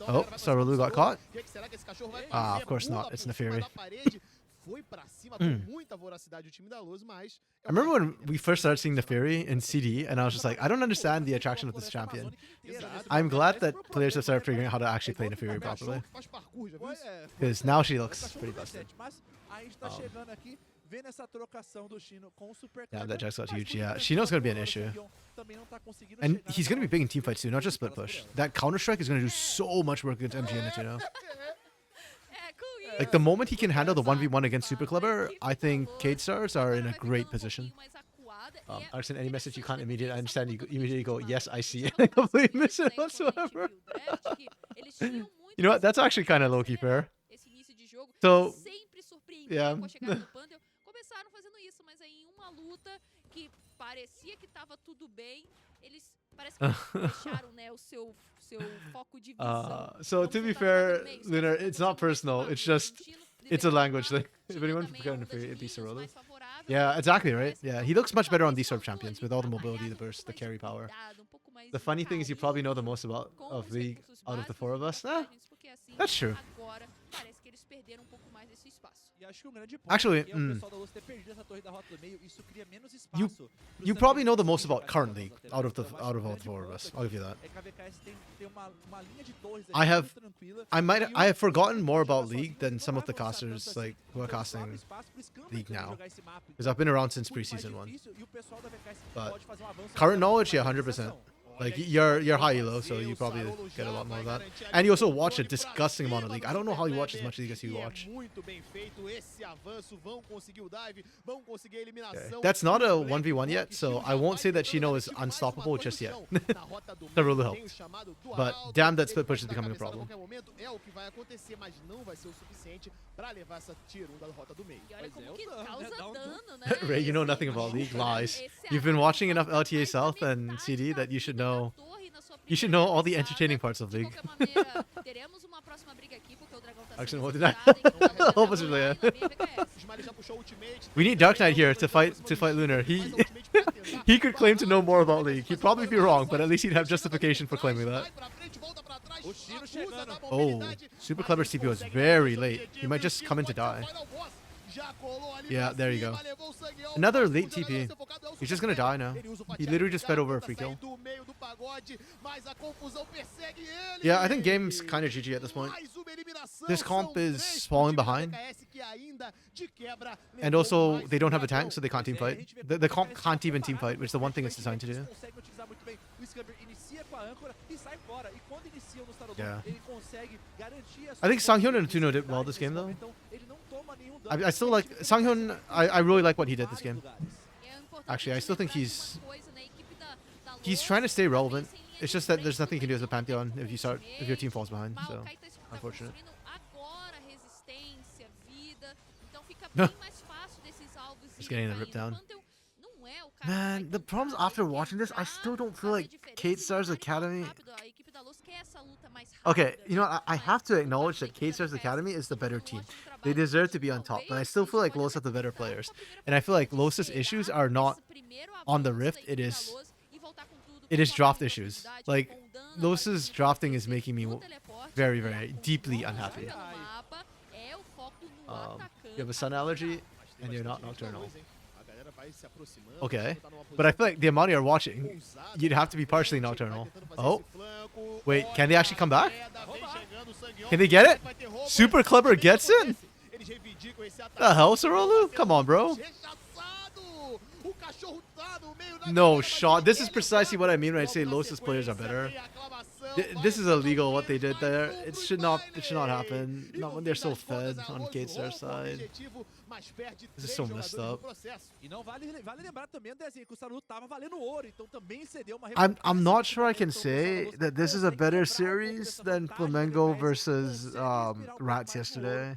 Oh, Sarulu got caught? Ah, of course not. It's Neferi. I remember when we first started seeing Neferi in CD, and I was just like, I don't understand the attraction of this champion. I'm glad that players have started figuring out how to actually play Neferi properly. Because now she looks pretty busted. Yeah, that Jax got huge. Yeah, Shino's going to be an issue. And he's going to be big in teamfights too, not just split push. That Counter-Strike is going to do so much work against MG in it, you know? Like, the moment he can handle the 1v1 against Super Clubber, I think K-Stars are in a great position. Arxen, any message you can't immediately understand, you immediately go, yes, I see it. I completely miss it whatsoever. You know what? That's actually kind of low-key fair. So, yeah. So to be fair, Lunar, it's not personal. It's just, it's a language thing. If anyone forgot, it'd be Cirolo. Yeah, exactly right. Yeah, he looks much better on these sort of champions with all the mobility, the burst, the carry power. The funny thing is, you probably know the most about of League out of the 4 of us. That's true. Actually, you probably know the most about current League out of all the 4 of us. I'll give you that. I have forgotten more about League than some of the casters like who are casting League now, because I've been around since preseason 1. But current knowledge, yeah, 100%. Like you're high elo, so you probably get a lot more of that. And you also watch a disgusting amount of League. I don't know how you watch as much League as you watch. Okay. That's not a 1v1 yet, so I won't say that Chino is unstoppable just yet. That really helped. But damn, that split push is becoming a problem. Ray, you know nothing about League. Lies. You've been watching enough LTA South and CD that you should know. You should know all the entertaining parts of League. Actually, what did I? We need Dark Knight here to fight Lunar. He could claim to know more about League. He'd probably be wrong, but at least he'd have justification for claiming that. Oh, super clever CPO is very late. He might just come in to die. Yeah, there you go. Another late TP. He's just gonna die now. He literally just fed over a free kill. Yeah, I think game's kind of GG at this point. This comp is falling behind. And also, they don't have a tank, so they can't team fight. The comp can't even team fight, which is the one thing it's designed to do. Yeah. I think Sanghyun and Tuno did well this game, though. I still like Sanghyun. I really like what he did this game. Actually, I still think he's trying to stay relevant. It's just that there's nothing you can do as a Pantheon if your team falls behind. So unfortunate. Just getting a rip down. Man, the problems after watching this, I still don't feel like K.Star's Academy. Okay, you know, I have to acknowledge that K.Star's Academy is the better team. They deserve to be on top, but I still feel like Los have the better players. And I feel like Los's issues are not on the Rift, it is draft issues. Like, Los's drafting is making me very, very deeply unhappy. You have a sun allergy, and you're not nocturnal. Okay, but I feel like the amount you're watching, you'd have to be partially nocturnal. Oh, wait, can they actually come back? Can they get it? Super Clever gets it? The hell, Sarolu? Come on, bro. No shot. This is precisely what I mean when I say Los's players are better. This is illegal what they did there. It should not happen. Not when they're so fed on K.Star's side. This is so messed up. I'm not sure I can say that this is a better series than Flamengo versus Rats yesterday.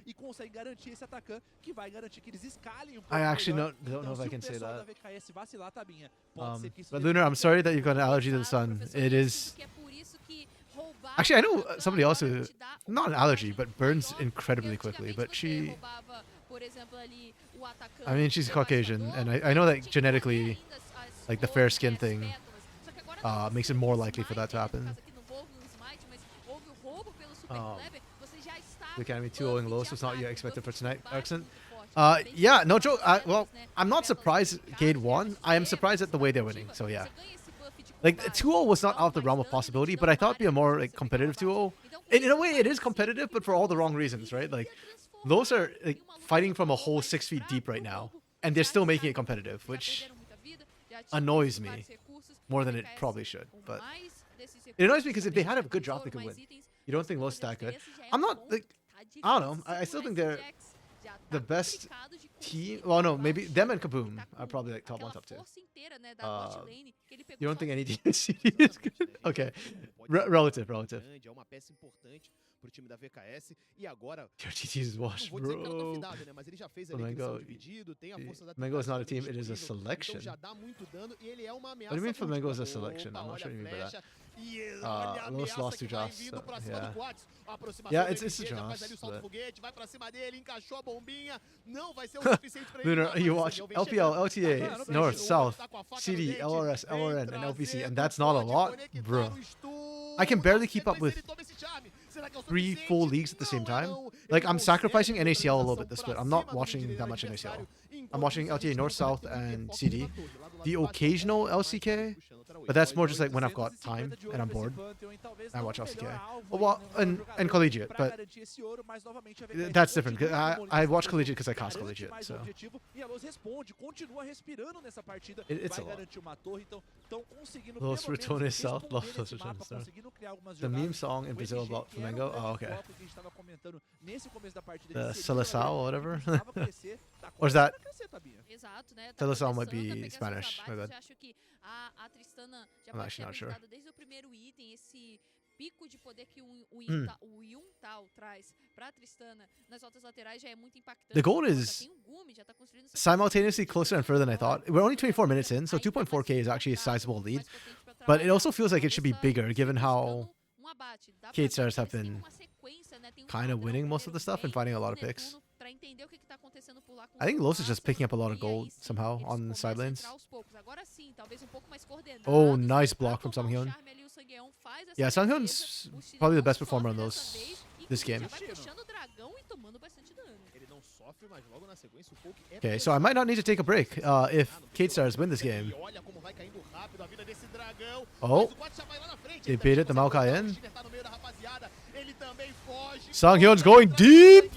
I actually don't know if I can say that. But Lunar, I'm sorry that you've got an allergy to the sun. It is... Actually, I know somebody else who, not an allergy, but burns incredibly quickly, but she... I mean, she's Caucasian, and I know that genetically, like the fair skin thing, makes it more likely for that to happen. The Academy 2-0 Los was not yet expected for tonight, Erickson. Yeah, no joke. Well, I'm not surprised Gade won. I am surprised at the way they're winning, so yeah. Like, 2-0 was not out of the realm of possibility, but I thought it'd be a more like competitive 2-0. In a way, it is competitive, but for all the wrong reasons, right? Like, those are like fighting from a hole 6 feet deep right now, and they're still making it competitive, which annoys me more than it probably should. But it annoys me because if they had a good draft, they could win. You don't think Los that good? I'm not like, I don't know. I still think they're the best team. Well, no, maybe them and Kaboom are probably like top 1, top 2. You don't think any CD is good? Okay, relative. Your GT is washed, bro. Flamengo is not a team, it is a selection. What do you mean Flamengo is a selection? I'm not sure what you mean by that. Los lost to Joss, so, yeah. Yeah, it's a Joss. Lunar, you watch LPL, LTA, North, South, CD, LRS, LRN, and LPC, and that's not a lot? Bro. I can barely keep up with 3 full leagues at the same time. Like, I'm sacrificing NACL a little bit this split. I'm not watching that much NACL. I'm watching LTA North, South, and CD. The occasional LCK, But that's more just like when I've got time and I'm bored. I watch LCK. Well, and collegiate, but that's different. I watch collegiate because I cast collegiate, so it's a lot. Los Ratones South, love Los Ratones South. The meme song in Brazil about Flamengo. Oh, okay. The Seleção or whatever. Or is that? Exato, né? Seleção might começando be também com Spanish. essas My bad. abates, acho que a Tristana já I'm pode actually ter not sure. apresentado desde o primeiro item esse pico de poder que o Yuntal traz pra Tristana nas rotas laterais já é muito impactante. The goal Já is tem Gumi, já tá construindo seu simultaneously closer and further than I thought. We're only 24 minutes in, so 2.4k is actually a sizable lead. But it also feels like it should be bigger given how K-Stars have been kind of winning most of the stuff and finding a lot of picks. I think Los is just picking up a lot of gold somehow on the side lanes. Oh, nice block from Sanghyun. Yeah, Sanghyun's probably the best performer on those this game. Okay, so I might not need to take a break if K-Stars win this game. Oh, they baited the Maokai in. Sanghyun's going deep!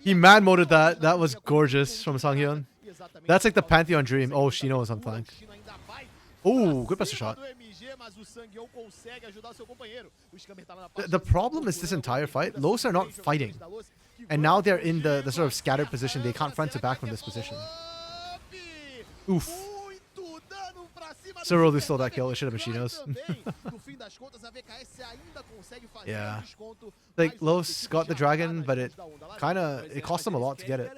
He man-moded that. That was gorgeous from Sanghyun. That's like the Pantheon dream. Oh, Shino is on flank. Oh, good buster shot. The problem is this entire fight, Los are not fighting. And now they're in the sort of scattered position. They can't front to back from this position. Oof. Cerulean stole that kill. It should have been Shino's. Yeah. Like, Los got the dragon, but it cost them a lot to get it.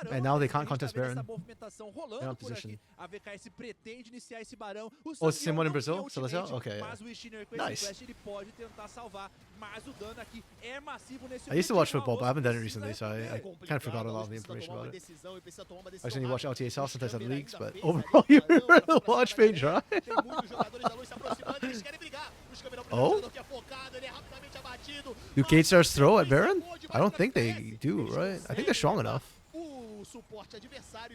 And now they can't contest Baron. They're not position. Oh, it's the same one in Brazil? Celestial? Okay, yeah. Nice. I used to watch football, but I haven't done it recently, so I kind of forgot a lot of the information about it. I just only watch LTA South, sometimes have leagues, but overall, you remember the watch page, right? Oh? Do K-Stars throw at Baron? I don't think they do, right? I think they're strong enough.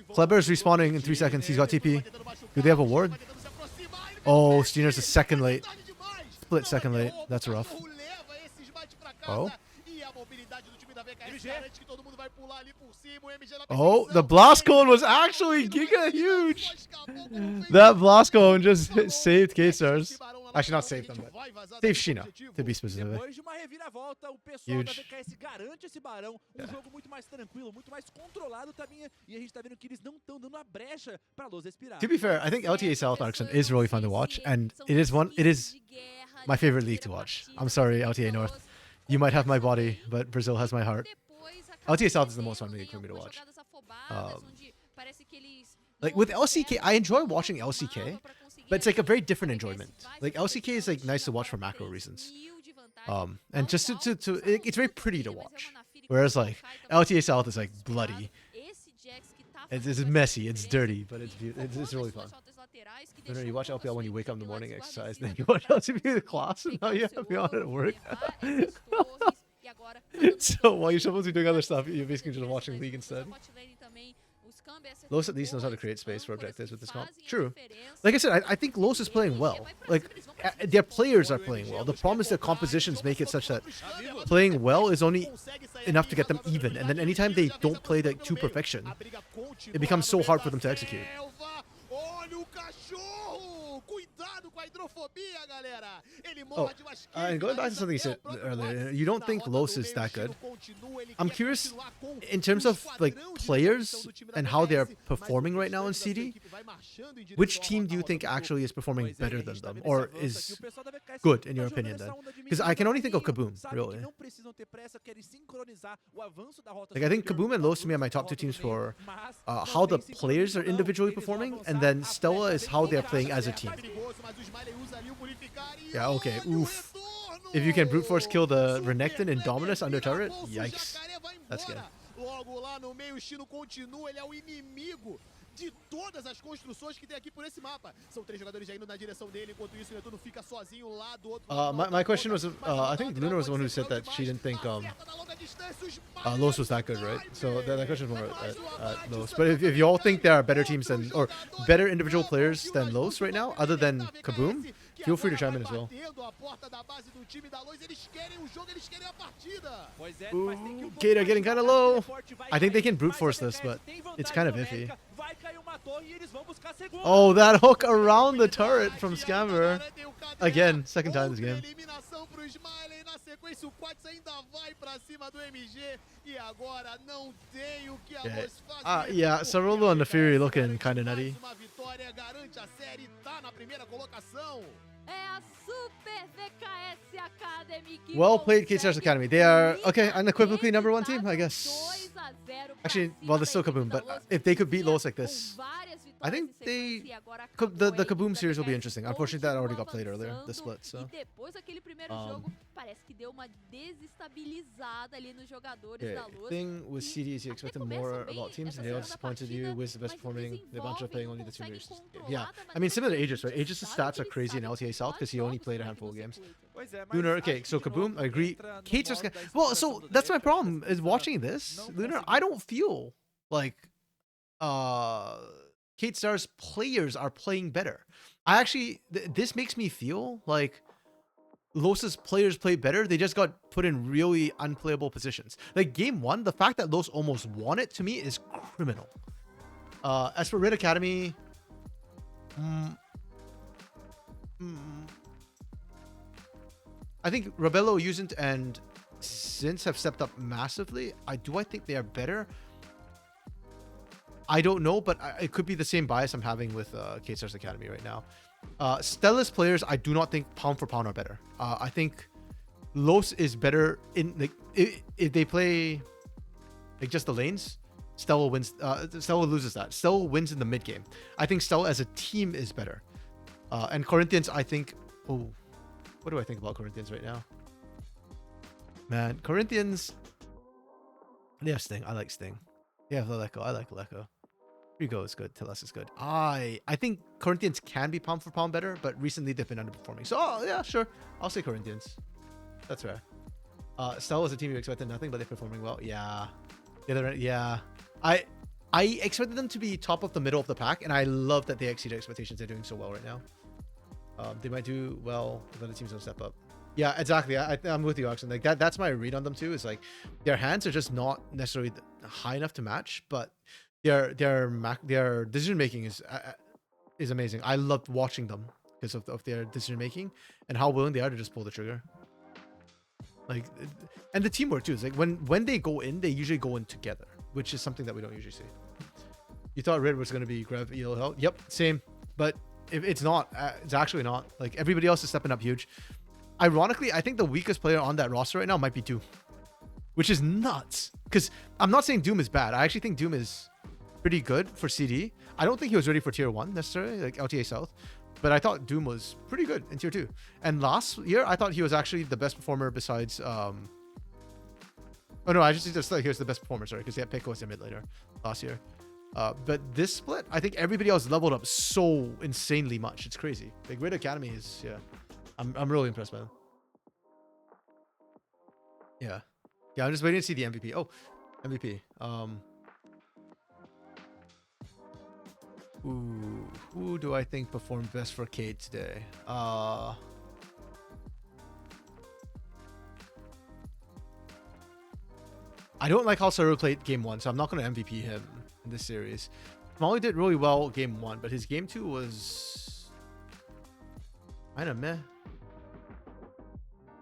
Kleber's respawning in 3 seconds. He's got TP. Do they have a ward? Oh, Steener's a second late. Split second late. That's rough. Oh? Oh, the blast cone was actually giga huge. That blast cone just saved K-Stars. Actually, not saved them, but saved Shina, to be specific. Huge. Yeah. To be fair, I think LTA South Arxon is really fun to watch, and it is my favorite league to watch. I'm sorry, LTA North. You might have my body, but Brazil has my heart. LTA South is the most fun league for me to watch. Like with LCK, I enjoy watching LCK, but it's like a very different enjoyment. Like LCK is like nice to watch for macro reasons, and just it's very pretty to watch. Whereas like LTA South is like bloody. It's messy, it's dirty, but it's really fun. No, you watch LPL when you wake up in the morning, exercise, then you watch LCK in class, and now you have to be on it at work. So while you're supposed to be doing other stuff, you're basically just watching League instead. Los at least knows how to create space for objectives with this comp. True. Like I said, I think Los is playing well. Like, their players are playing well. The problem is their compositions make it such that playing well is only enough to get them even. And then anytime they don't play like to perfection, it becomes so hard for them to execute. Oh, and going back to something you said earlier, you don't think Los is that good. I'm curious, in terms of like players and how they're performing right now in CD, which team do you think actually is performing better than them, or is good in your opinion then? Because I can only think of Kaboom, really. Like I think Kaboom and Los to me are my top 2 teams for how the players are individually performing, and then Stella is how they're playing as a team. Yeah, okay, oof. If you can brute force kill the Renekton and Dominus under turret, yikes. That's good. de todas as construções que tem aqui por esse mapa. São 3 jogadores já indo na direção dele, enquanto isso o Netuno fica sozinho lá do outro lado. My question was, I think Luna was the one who said that she didn't think Los was that good, right? So that question was more at Los. But if you all think there are better teams than, or better individual players than Los right now, other than Kaboom, feel free to chime in as well. Ooh, Gator getting kind of low. I think they can brute force this, but it's kind of iffy. Oh, that hook around the turret from Scammer. Again, second time this game. Yeah, Sarolo and the Fury looking kind of nutty. Well played, K-Stars Academy. They are, okay, unequivocally #1 team, I guess. Actually, well, they're still Kaboom, but if they could beat Los like this, I think the Kaboom series will be interesting. Unfortunately, that already got played earlier, the split, so. Yeah, thing with CD is you expected more about teams, and they all disappointed you with the best performing. The bunch of playing only the 2 years. Yeah, I mean, similar to Aegis, right? Aegis' stats are crazy in LTA South because he only played a handful of games. Lunar, okay, so Kaboom, I agree. Kate's just well, so that's my problem is watching this. Lunar, I don't feel like Kate Star's players are playing better. I actually, this makes me feel like Los's players play better. They just got put in really unplayable positions. Like game 1, the fact that Los almost won it to me is criminal. As for Red Academy, I think Rebello, Usant, and Since have stepped up massively. Do I think they are better? I don't know, but it could be the same bias I'm having with K-Stars Academy right now. Stella's players, I do not think pound for pound are better. I think Los is better in like if they play like just the lanes. Stella wins. Stella loses that. Stella wins in the mid game. I think Stella as a team is better. And Corinthians, I think. Oh, what do I think about Corinthians right now? Man, Corinthians. They have Sting. I like Sting. They have Leleco. I like Leleco. Rigo is good. Teles is good. I think Corinthians can be pound for pound better, but recently they've been underperforming. So yeah, sure. I'll say Corinthians. That's fair. Stella is a team you expected nothing, but they're performing well. Yeah. Yeah. I expected them to be top of the middle of the pack, and I love that they exceeded expectations. They're doing so well right now. They might do well if other teams don't step up. Yeah, exactly. I'm with you, Oxen. Like that's my read on them too. Is like their hands are just not necessarily high enough to match, but their decision making is amazing. I loved watching them because of their decision making and how willing they are to just pull the trigger. Like, and the teamwork too. Is like when they go in, they usually go in together, which is something that we don't usually see. You thought Red was going to be Grav EL Hell? Yep, same. But if it's not, it's actually not. Like everybody else is stepping up huge. Ironically, I think the weakest player on that roster right now might be Doom, which is nuts. Because I'm not saying Doom is bad. I actually think Doom is pretty good for CD. I don't think he was ready for tier 1 necessarily, like LTA South. But I thought Doom was pretty good in tier 2. And last year, I thought he was actually the best performer besides... Oh no, I just thought he was the best performer, sorry, because he had Pico as a mid laner last year. But this split, I think everybody else leveled up so insanely much. It's crazy. Like Red Academy is, yeah. I'm really impressed by them. Yeah. Yeah, I'm just waiting to see the MVP. Oh, MVP. Ooh, who do I think performed best for Cade today? I don't like how Saru played game 1, so I'm not going to MVP him in this series. Molly did really well game 1, but his game 2 was kind of meh.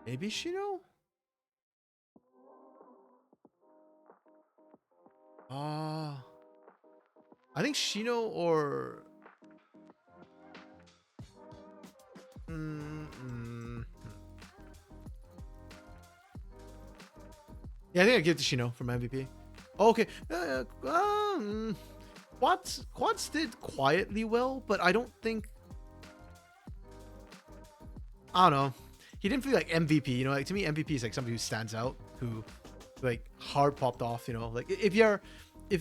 Maybe Shino? I think Shino or... Yeah, I think I give it to Shino from MVP. Oh, okay. Quads did quietly well, but I don't think... I don't know. He didn't feel like MVP, you know, like to me MVP is like somebody who stands out, who like hard popped off, you know, like if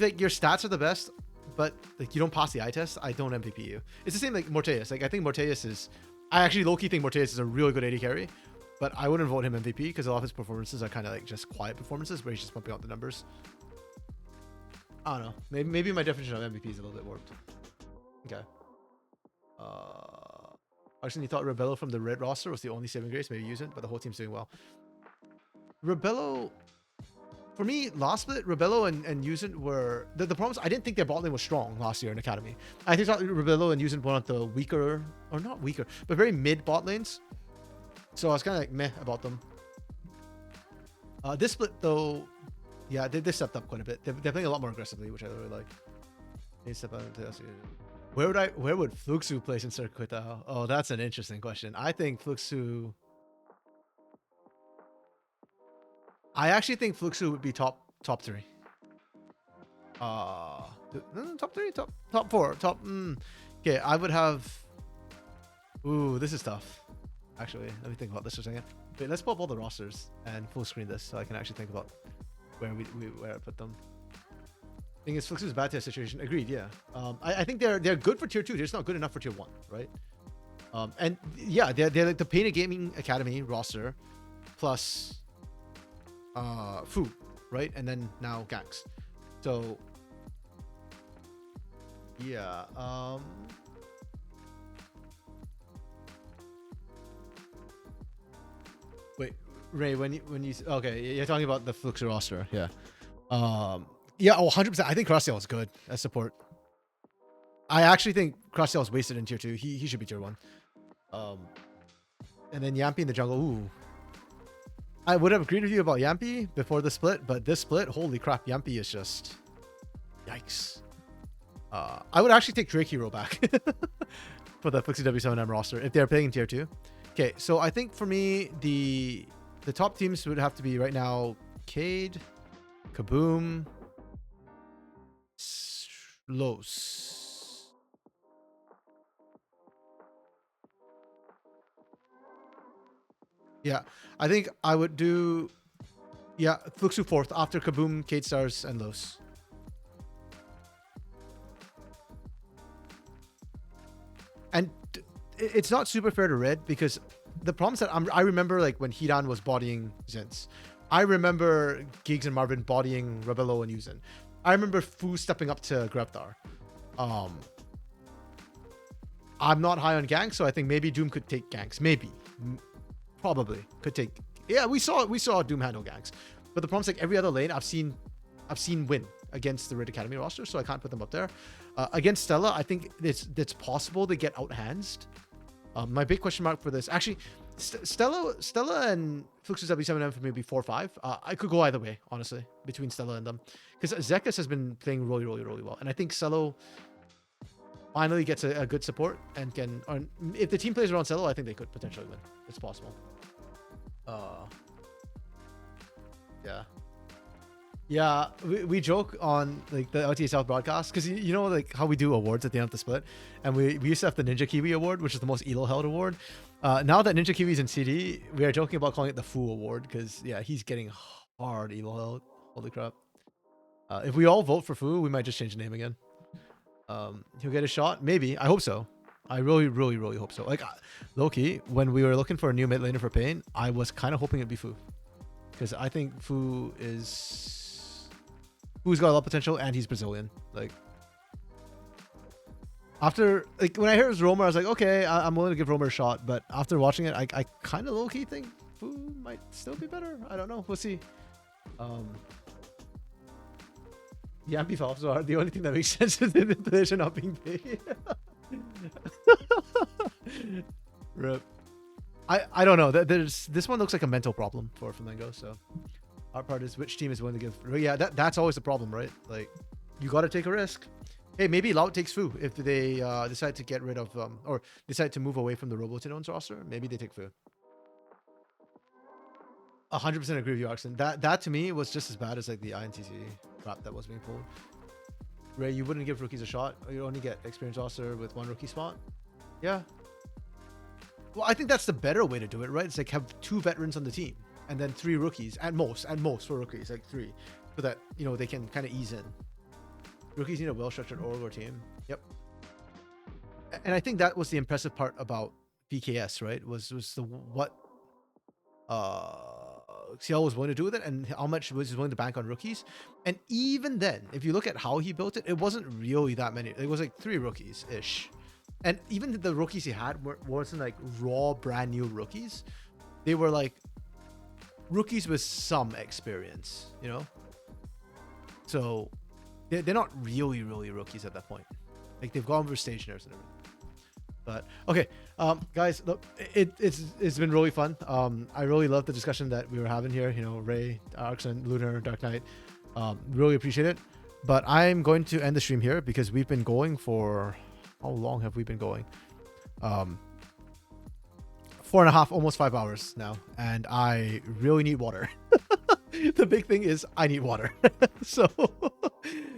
like your stats are the best, but like you don't pass the eye test, I don't MVP you. It's the same like Morteus. Like I think Morteus is, I actually low-key think Morteus is a really good AD carry, but I wouldn't vote him MVP because a lot of his performances are kind of like just quiet performances where he's just pumping out the numbers. I don't know. Maybe my definition of MVP is a little bit warped. Okay. Actually, you thought Rebello from the red roster was the only saving grace, maybe use it, but the whole team's doing well. Rebello, for me, last split, Rebello and Yuzin were the problem is I didn't think their bot lane was strong last year in Academy. I think Rebello and Yuzin were one of the weaker, or not weaker, but very mid bot lanes. So I was kind of like meh about them. This split though, yeah, they stepped up quite a bit. They're playing a lot more aggressively, which I really like. They step out into us. Where would Fluxu place in Circuito? Oh, that's an interesting question. I think Fluxu. I actually think Fluxu would be top 3. Top 3, top 4, top. Okay, I would have. Ooh, this is tough. Actually, let me think about this for a second. Wait, let's pull up all the rosters and full screen this so I can actually think about where I put them. Thing is, Fluxu's bad tier situation. Agreed. Yeah. I think they're good for tier 2. They're just not good enough for tier 1, right? And yeah, they're like the Painted Gaming Academy roster, plus Fu, right? And then now Ganks. So yeah. Wait, Ray, when you okay, you're talking about the Fluxu roster, yeah. Yeah, 100%. I think Crossdale is good as support. I actually think Crossdale is wasted in tier 2. He should be tier 1. And then Yampy in the jungle. Ooh. I would have agreed with you about Yampy before the split, but this split, holy crap, Yampy is just yikes. I would actually take Drake Hero back for the Fluxy W7M roster if they're playing in tier 2. Okay, so I think for me the top teams would have to be right now Cade, Kaboom, Los. Yeah, I think I would do Fluxu 4th after Kaboom, Cade Stars, and Los. And it's not super fair to Red because the problems that I remember like when Hidan was bodying Zins. I remember Giggs and Marvin bodying Rebello and Yuzin. I remember Fu stepping up to Grevdar. I'm not high on ganks, so I think maybe Doom could take ganks. Maybe. Probably. Could take. Yeah, we saw Doom handle ganks. But the problem is like every other lane I've seen win against the Red Academy roster, so I can't put them up there. Against Stella, I think it's possible to get out-handsed. My big question mark for this, actually, Stella and Fluxus W7M for me would be 4-5. I could go either way, honestly, between Stella and them. Because Zekas has been playing really, really, really well. And I think Cello finally gets a good support and can... if the team plays around Cello, I think they could potentially win. It's possible. Yeah. Yeah, we joke on like the LTA South broadcast because you know like how we do awards at the end of the split, and we used to have the Ninja Kiwi award, which is the most elo held award. Now that Ninja Kiwi's in CD, we are joking about calling it the Fu award because yeah, he's getting hard elo held. Holy crap! If we all vote for Fu, we might just change the name again. He'll get a shot, maybe. I hope so. I really, really, really hope so. Like low-key, when we were looking for a new mid laner for Pain, I was kind of hoping it'd be Fu because I think Fu's got a lot of potential and he's Brazilian. Like after like when I heard it was Romer, I was like, okay, I'm willing to give Romer a shot. But after watching it, I kind of low-key think Fu might still be better. I don't know. We'll see. Yampy Falps are the only thing that makes sense is the position not being paid. Rip. I don't know. This one looks like a mental problem for Flamengo. So our part is which team is willing to give. Yeah, that's always the problem, right? Like you got to take a risk. Hey, maybe Loud takes Fu if they decide to get rid of or decide to move away from the Robotinones roster. Maybe they take Fu. 100% agree with you, Oxen. That to me was just as bad as like the INTC crap that was being pulled. Ray, you wouldn't give rookies a shot. You only get experienced roster with one rookie spot. Yeah. Well, I think that's the better way to do it, right? It's like have 2 veterans on the team and then 3 rookies at most for rookies, like 3, so that you know they can kind of ease in. Rookies need a well-structured org or team. Yep. And I think that was the impressive part about VKS, right? Was the what CL was willing to do with it and how much was he willing to bank on rookies. And even then, if you look at how he built it, it wasn't really that many. It was like 3 rookies ish. And even the rookies he had wasn't like raw brand new rookies. They were like rookies with some experience, you know? So they're not really rookies at that point. Like they've gone over stationers and everything. But okay, guys, look, it's been really fun. I really love the discussion that we were having here. You know, Ray, Arxon, Lunar, Dark Knight. Really appreciate it. But I'm going to end the stream here because we've been going for how long have we been going? 4.5, almost 5 hours now, and I really need water. The big thing is I need water. So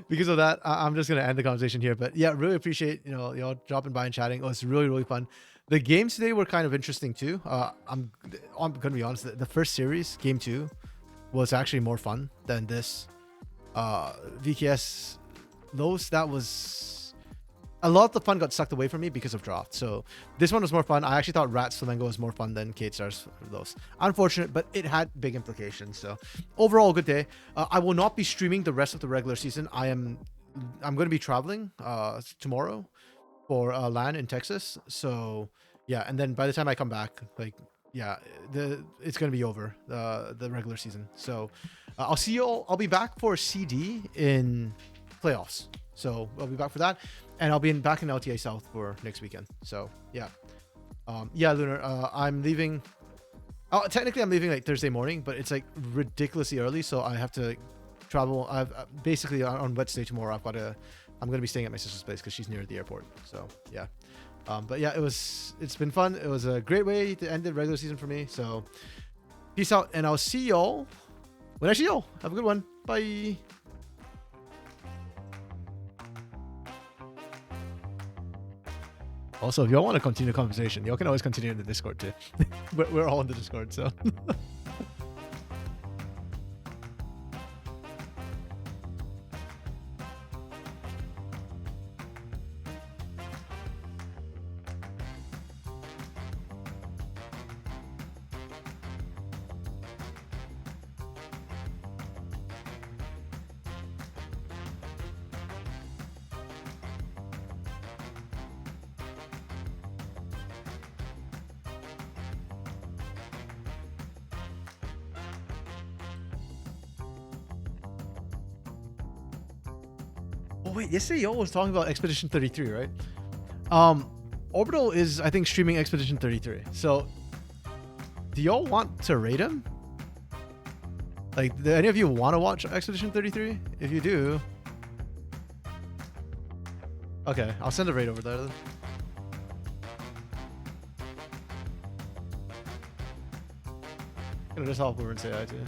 because of that, I'm just gonna end the conversation here. But yeah, really appreciate y'all dropping by and chatting. It was really fun. The games today were kind of interesting too. I'm gonna be honest. The first series, game 2, was actually more fun than this. VKS, that was a lot of the fun got sucked away from me because of draft. So this one was more fun. I actually thought Rats Flamengo was more fun than K-Stars those. Unfortunate, but it had big implications. So overall, good day. I will not be streaming the rest of the regular season. I'm going to be traveling tomorrow for LAN in Texas. So yeah, and then by the time I come back, like yeah, it's going to be over the regular season. So I'll see you all. I'll be back for CD in playoffs. So I'll be back for that. And I'll be back in LTA South for next weekend. So yeah, yeah, Lunar. I'm leaving. Technically, I'm leaving like Thursday morning, but it's like ridiculously early, so I have to travel. I've basically on Wednesday tomorrow. I'm gonna be staying at my sister's place because she's near the airport. So yeah, but yeah, it's been fun. It was a great way to end the regular season for me. So peace out, and I'll see y'all when I see y'all. Have a good one. Bye. Also, if y'all want to continue the conversation, y'all can always continue in the Discord too. We're all in the Discord, so. Oh wait, yesterday y'all was talking about Expedition 33, right? Orbital is, I think, streaming Expedition 33. So, do y'all want to rate him? Like, do any of you want to watch Expedition 33? If you do, okay, I'll send a raid over there then. Gonna just hop over and say hi to you.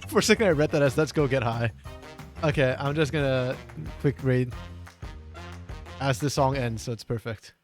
For a second, I read that as "Let's go get high." Okay, I'm just gonna quick raid as the song ends, so it's perfect.